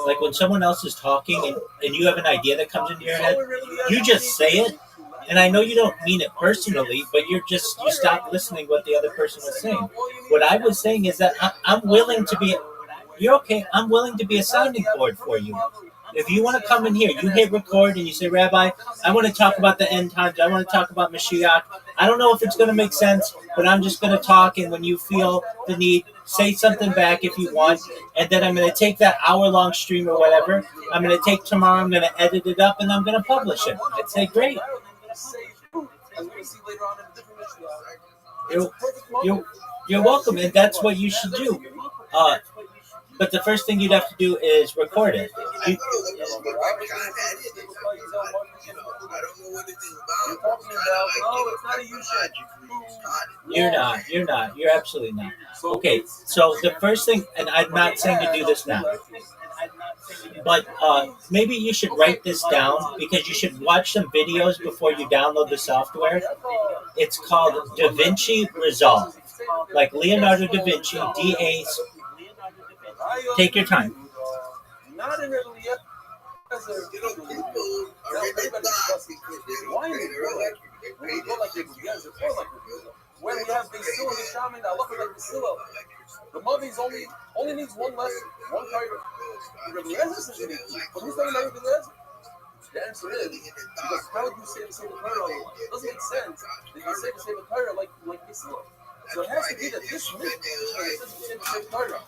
Like when someone else is talking and you have an idea that comes into your head, you just say it. And I know you don't mean it personally, but you stop listening what the other person was saying. What I was saying is that I'm willing to be, you're okay, I'm willing to be a sounding board for you. If you want to come in here, you hit record and you say, Rabbi, I want to talk about the end times. I want to talk about Mashiach. I don't know if it's going to make sense, but I'm just going to talk. And when you feel the need, say something back if you want. And then I'm going to take that hour-long stream or whatever. I'm going to take tomorrow. I'm going to edit it up and I'm going to publish it. I'd say, great. You're welcome. And that's what you should do. But the first thing you'd have to do is record it. You're not. You're absolutely not. Okay, so the first thing, and I'm not saying to do this now, but maybe you should write this down because you should watch some videos before you download the software. It's called DaVinci Resolve, like Leonardo da Vinci, D-A. Take your time. Not in Italy yet. When we have Basila and Shaman, I love it like Basila. The mummies only needs one lesson, one title. But who's saying everything else? The answer is because how do you say the same Torah? It doesn't make sense that you say the same Torah like Basila. So it has to be that this myth says the same Torah.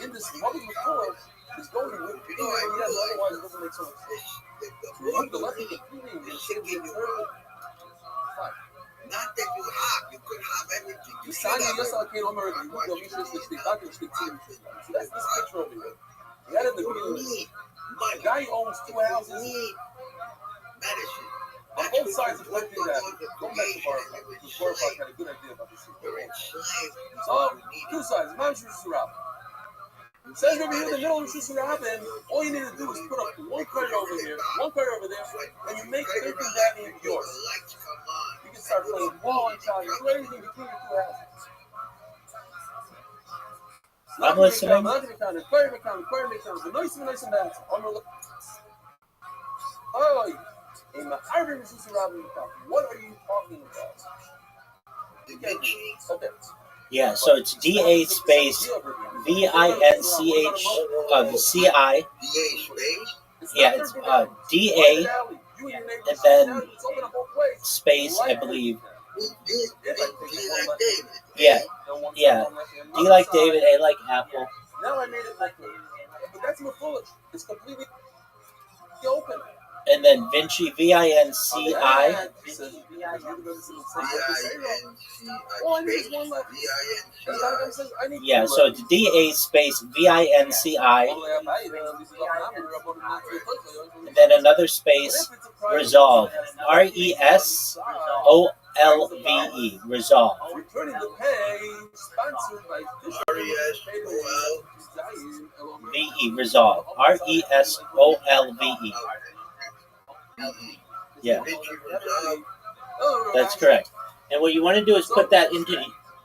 In this mother before is going with otherwise it doesn't make so much sense. Remove the left of the feeling and say the Torah. Not that you have, you could have everything. You signed it yesterday, came over and you go research this thing, that's this picture over here. You had it in the beginning. The guy owns 2 houses. Medicine. On both sides of that, going back to Bar Park had a good idea about this. So, 2 sides. Imagine Rabbi. It says over here in the middle of Rabbi, and all you need to do is put up one credit over here, one credit over there, and you make everything that name yours. You can start playing ball and child, you do everything between your 2 houses. I'm listening. What are you talking about? Okay. Yeah, so it's DA space VINCH CI. Yeah, it's DA and then space, I believe, like David. Yeah. Yeah. Do you like David? I like Apple. Now I made it like that. But that's Mephulish. It's completely open. And then Vinci, V-I-N-C-I. Yeah, so it's D-A space V-I-N-C-I. And then another space, Resolve. R-E-S-O-L-V-E. Resolve. Returning the pay, sponsored by V-E. Resolve. R-E-S-O-L-V-E. Yeah, that's correct. And what you want to do is put that into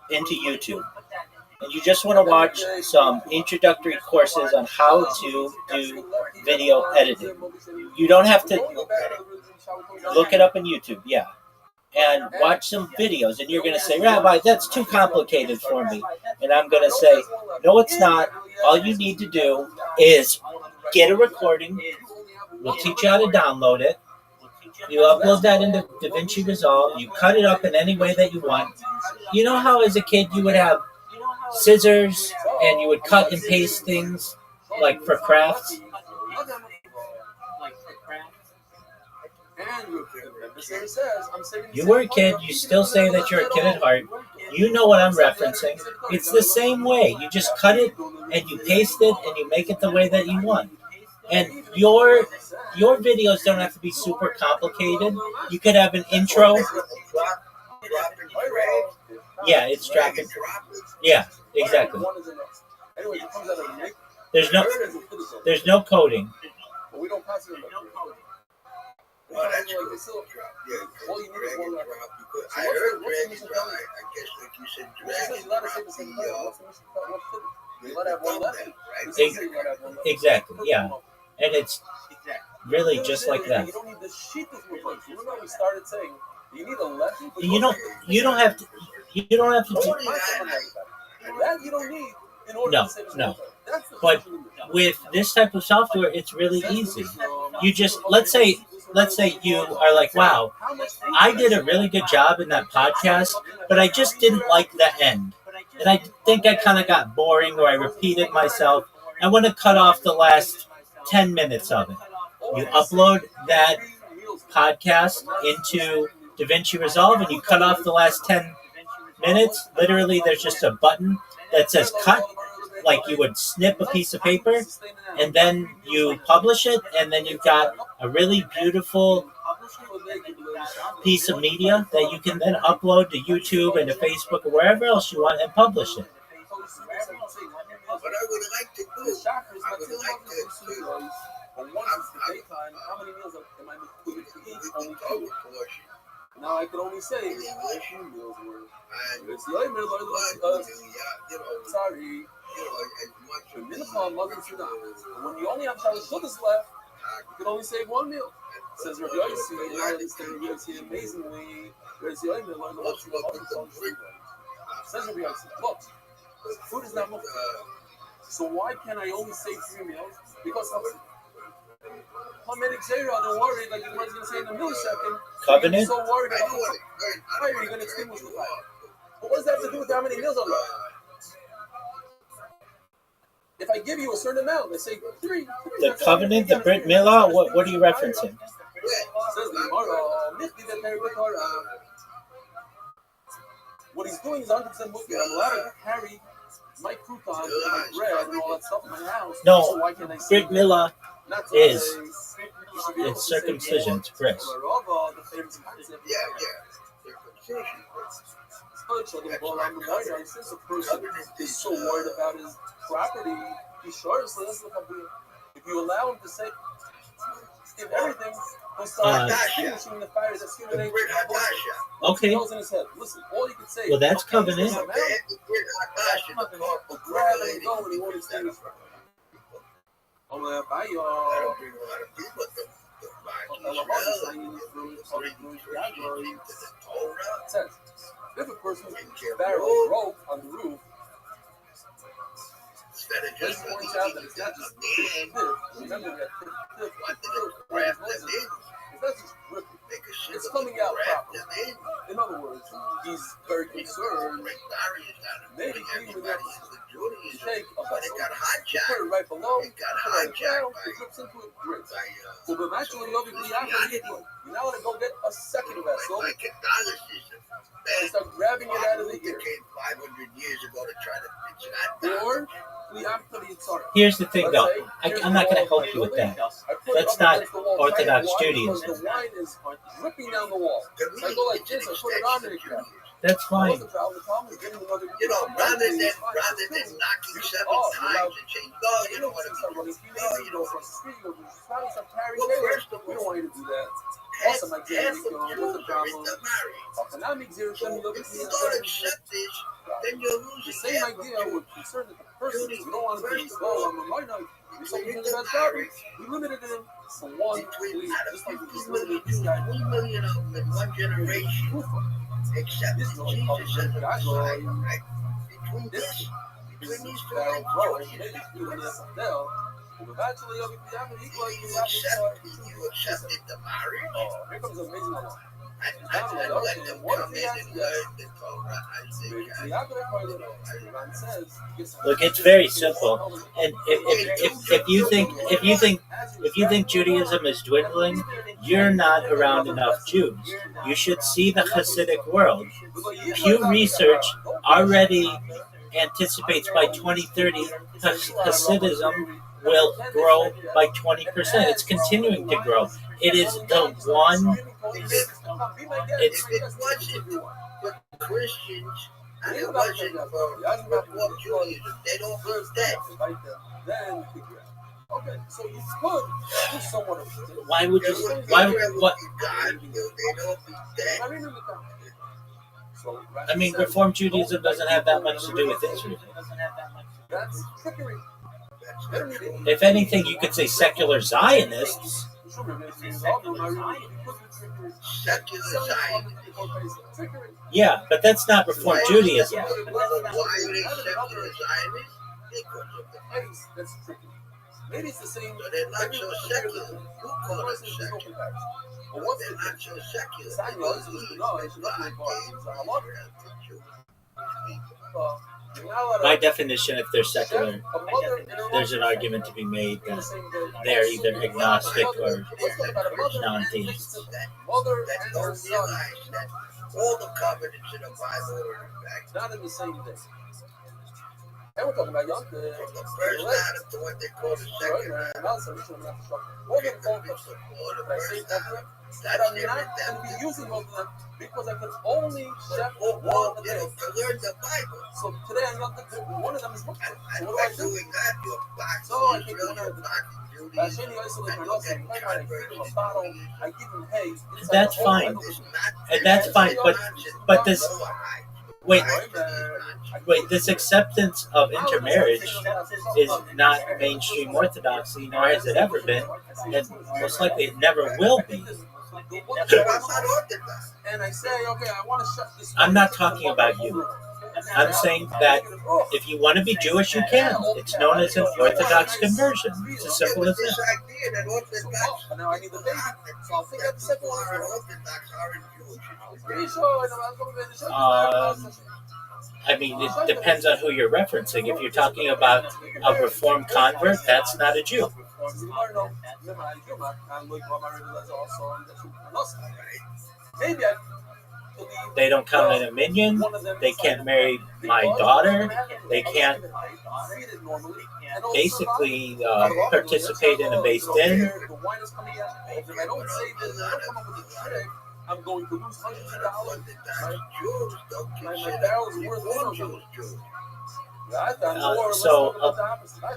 YouTube. And you just want to watch some introductory courses on how to do video editing. You don't have to look it up on YouTube, yeah. And watch some videos, and you're going to say, Rabbi, that's too complicated for me. And I'm going to say, no, it's not. All you need to do is get a recording. We'll teach you how to download it. You upload that into DaVinci Resolve. You cut it up in any way that you want. You know how as a kid you would have scissors and you would cut and paste things like for crafts? You were a kid. You still say that you're a kid at heart. You know what I'm referencing. It's the same way. You just cut it and you paste it and you make it the way that you want. And your videos don't have to be super complicated. You could have an intro. Yeah, it's dropping. Yeah, exactly. There's no coding. Well, that's true. Yeah, all you need is one drop. I heard Randy Brown, I guess like you said, Exactly, yeah. And it's really just like that. You don't need the sheet of Mephulish. Remember we started saying you need a lesson. You don't have to do that you don't need in order to save no. But with this type of software, it's really easy. You just let's say you are like, wow, I did a really good job in that podcast, but I just didn't like the end. And I think I kind of got boring or I repeated myself. I want to cut off the last 10 minutes of it. You upload that podcast into DaVinci Resolve and you cut off the last 10 minutes. Literally, there's just a button that says cut, like you would snip a piece of paper, and then you publish it, and then you've got a really beautiful piece of media that you can then upload to YouTube and to Facebook or wherever else you want and publish it. What I would like to do, I would like to now I can only say 2 meals worth. Sorry. When you only have Shalosh Chudas left, you can only save 1 meal. Says Rabbi Yossi, amazingly, says Rabbi Yossi, look, food is not much. So why can I only save 3 meals? Because Hamed Xera, don't worry, like the one's going to say in a millisecond. Covenant? You're so worried about the fire, you're going to extinguish the fire. But what does that have to do with how many meals I'm going? If I give you a certain amount, let's say 3. The covenant, the Brit Milah, what are you referencing? What he's doing is 100% moving. I'm allowed to carry my croutons and my bread and all that stuff in my house. No, so why can't I Brit Milah is it's circumcision, it's bris. Since a person is so worried about his property, he's sure. So let's look up here. If you allow him to say if everything, he'll start extinguishing the fires that accumulate. Okay. He goes in his head. Listen, all you can say. Well, that's covenant. Grab and go, and he won't extinguish. I don't bring a lot of people to if a person barrels rope on the roof, just points out that it's not just remember that it's not just gripping. it's coming out properly. In other words, he's very concerned. Maybe even if you take a vessel, you put it right below, put it on the ground, it drips into it, great. So eventually, you now want to go get a second vessel and start grabbing it out of the air. 500 years ago to try to fix that. Or here's the thing, though. I'm not going to help you with that. That's not Orthodox Judaism. The wine is ripping down the wall. So I go like this, I put it on the ground. That's fine. You know, rather than knocking 7 times and saying, no, you don't want to be. No, you don't want to. Well, first of all, we don't want you to do that. Also, my dear, half of Jews are intermarried. If you don't accept this, then you're losing. The same idea would concern the person. You don't want to be I'm a minority. We limited him to one. Just like we limited this guy. 3 million of them in one generation accepted Jesus as the Messiah, right? Between these two you accepted the marriage. Here comes an amazing one. And let them come in and learn the Torah as they can. Look, it's very simple. And if you think Judaism is dwindling, you're not around enough Jews. You should see the Hasidic world. Pew Research already anticipates by 2030 Hasidism will grow by 20%. It's continuing to grow. It is the one. If it wasn't for Christians and it wasn't for Judaism, they'd all be dead. Okay, so you could do somewhat of it. Why would you? What? They'd all be dead. I mean, Reform Judaism doesn't have that much to do with Israel. That's trickery. If anything, you could say secular Zionists. Secular Zionists. Yeah, but that's not Reform Judaism. Why are they secular Zionists? Because of the faith. That's tricky. Maybe it's the same. So they're not so secular. Who call it secular? But they're not so secular. By definition, if they're secular, there's an argument to be made that they're either agnostic or non-theists. All the covenants in the Bible are in fact not in the same day. And we're talking about young from the first Adam to what they call the second Adam. That I'm not going to be using all of them because I can only check one of them to learn the Bible. So today I'm not going to do one of them is booked. So what do I do? Doing that, you're boxing. So I think one of them. That's fine. That's fine. But this. Wait, this acceptance of intermarriage is not mainstream orthodoxy, nor has it ever been, and most likely it never will be. And I say, okay, I want to shut this. I'm not talking about you. I'm saying that if you want to be Jewish, you can. It's known as an Orthodox conversion. It's as simple as that. Now I need the baby, so I'll figure out the second one. I mean, it depends on who you're referencing. If you're talking about a Reformed convert, that's not a Jew. They don't come in a minion. They can't marry my daughter. They can't basically participate in a base din. I'm going to lose hundreds of dollars. My barrel's worth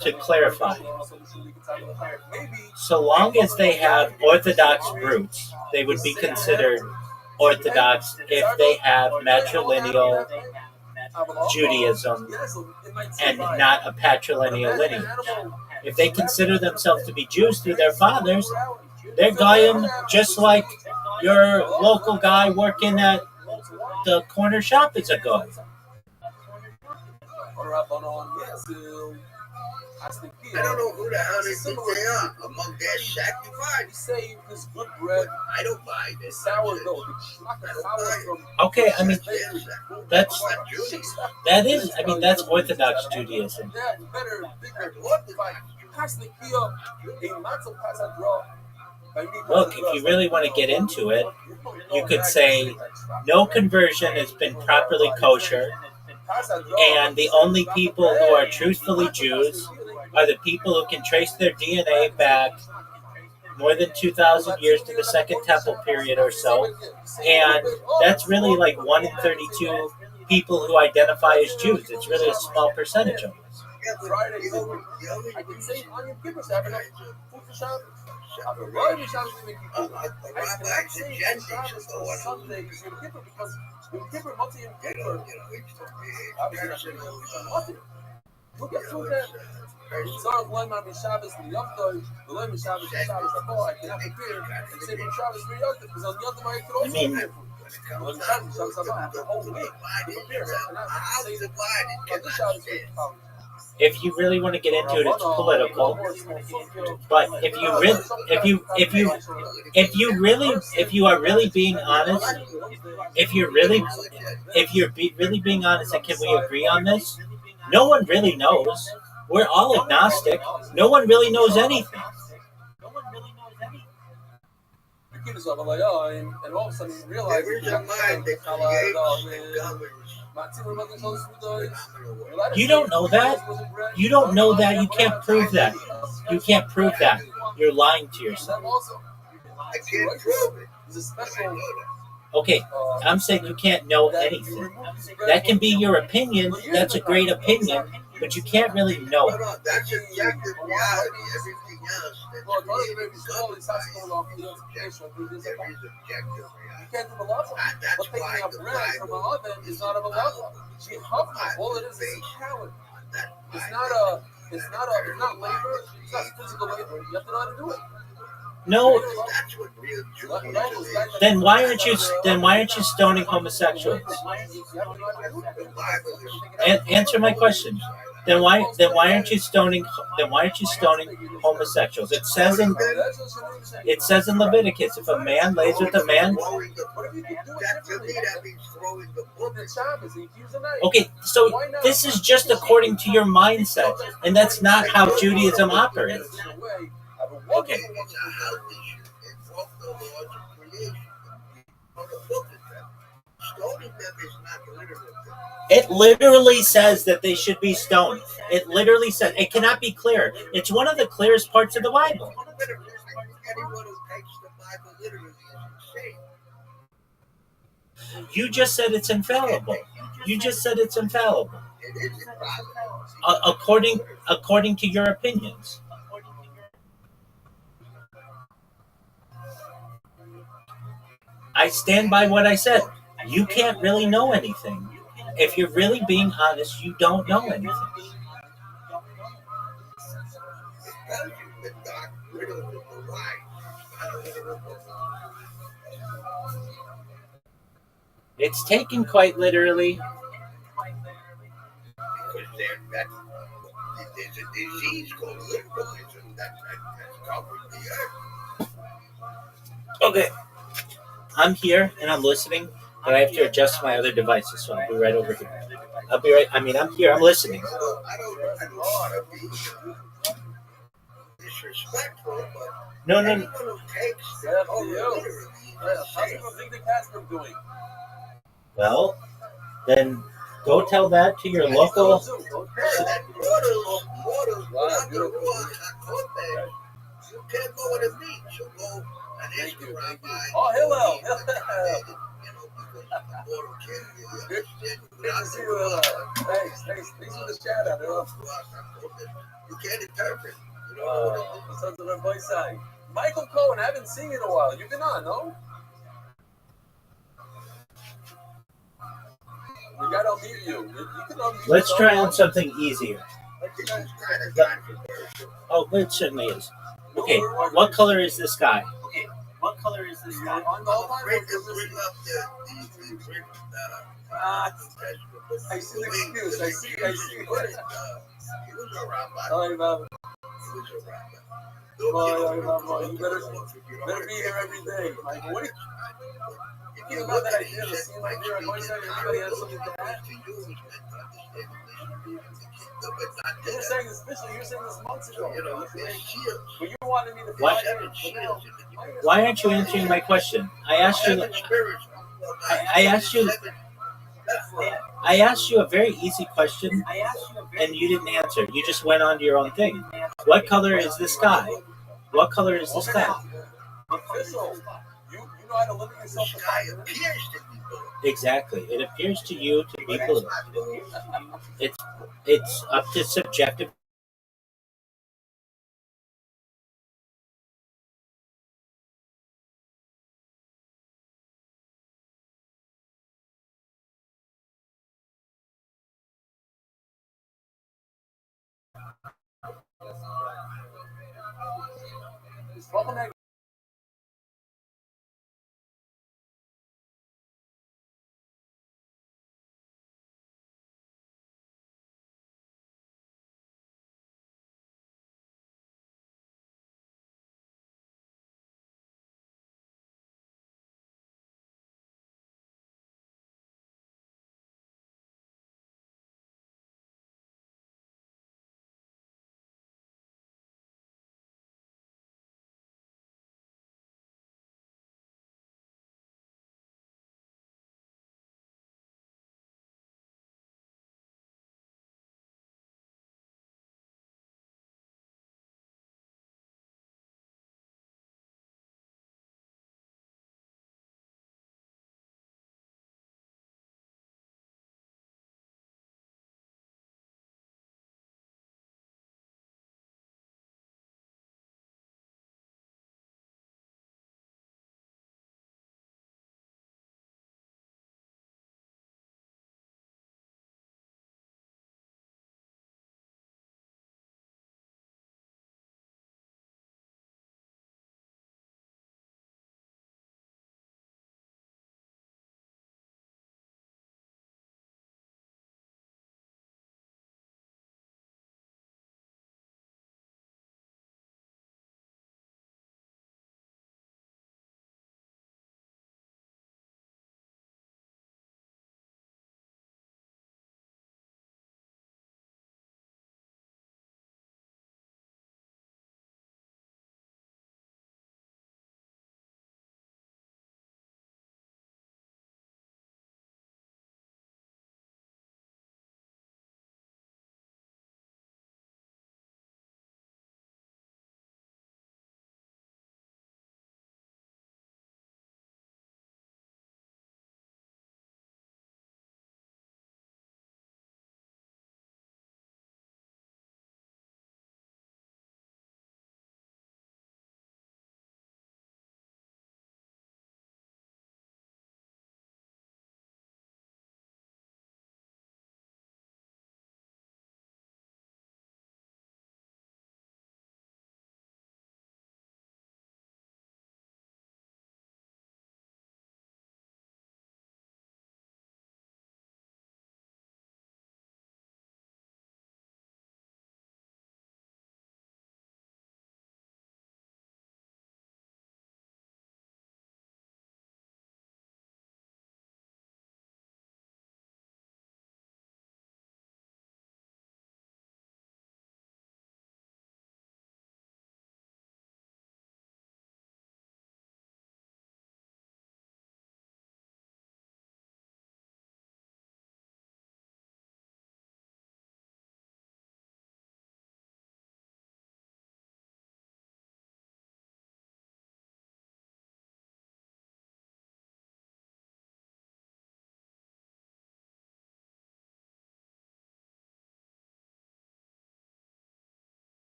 to clarify, so long as they have Orthodox roots, they would be considered Orthodox if they have matrilineal Judaism and not a patrilineal lineage. If they consider themselves to be Jews through their fathers, they're Goyim just like your local guy working at the corner shop is a Goy. I don't know who the hell they think they are. Among their sacrifice. We say this good bread, I don't buy this. sourdough, the schmack of sour from Okay, I mean, that's that's Orthodox Judaism. that better, bigger. Pass the key up. A matzah pass a draw. Look, if you really want to get into it, you could say no conversion has been properly kosher, and the only people who are truthfully Jews are the people who can trace their DNA back more than 2,000 years to the Second Temple period or so, and that's really like 1 in 32 people who identify as Jews. It's really a small percentage of us. I can say on your Kippur Sabbath, food for Shabbos. The Rabbi Shabbos we make Kippur. I cannot say Shabbos or Sunday is Yom Kippur because Yom Kippur, Mati Yom Kippur. Look at food there. Sorry, one man Shabbos in Yom Tov, the Lord Shabbos and Shabbos Abba. I cannot prepare and say from Shabbos for Yom Tov because on Yom Tov I could also prepare food. On Shabbos Abba, I have the whole week to prepare. I cannot say on this Shabbos for Shabbos. If you really want to get into it, it's political. But if you are really being honest, if you're really being honest, and can we agree on this? No one really knows. We're all agnostic. No one really knows anything. And all of a sudden you realize you don't know that. You don't know that. You can't prove that. You can't prove that. You're lying to yourself. I can't prove it. Okay, I'm saying you can't know anything. That can be your opinion. That's a great opinion, but you can't really know it. That's objective reality. Everything else that's created is objective reality. You can't do malacha. But taking a bread from an oven is not a malacha. All it is a challenge. It's not labor. It's not physical labor. You have to know how to do it. No. That's what real Judaism is. Then why aren't you stoning homosexuals? Answer my question. Then why aren't you stoning homosexuals? It says in Leviticus, if a man lays with a man. Okay, so this is just according to your mindset, and that's not how Judaism operates. Okay. It literally says that they should be stoned. It literally says it cannot be clearer. It's one of the clearest parts of the Bible. You just said it's infallible. According to your opinions. I stand by what I said. You can't really know anything. If you're really being honest, you don't know anything. It's taken quite literally. There's a disease called liberalism that's covering the earth. Okay. I'm here and I'm listening, but I have to adjust my other devices, so I'll be right over here. I'm here, I'm listening. I don't want to be disrespectful, but No. anyone who takes the literally How's you think the Casper doing? Well, then go tell that to your local. mortals without the Ruach HaKodesh, you can't go with a meat. So go and ask the rabbi. Oh, Hillel. Because the mortal can't really understand without the Ruach. Thanks for the shout out, Hillel. You can't interpret. You don't know what it is. Sons of Rabbi side. Michael Cohen, I haven't seen you in a while. You've been on, no? We gotta unmute you. You can unmute. Let's try on something easier. This is kind of controversial. Oh, it certainly is. Okay, what color is this guy? You're on the whole time. Afraid to bring up the I see the excuse. I see. He was a rabbi. Oh, Rabbi. He was a rabbi. You better be here every day. Like, what do you about that idea? The scene like here, everybody has something to add. You're saying this months ago. But you wanted me to What? Why aren't you answering my question? I asked you a very easy question, and you didn't answer. You just went on to your own thing. What color is the sky? What color is the sky? Official. You know how to limit yourself to Sky appears to be blue. Exactly. It appears to you to be blue. It's up to subjective. It's problematic.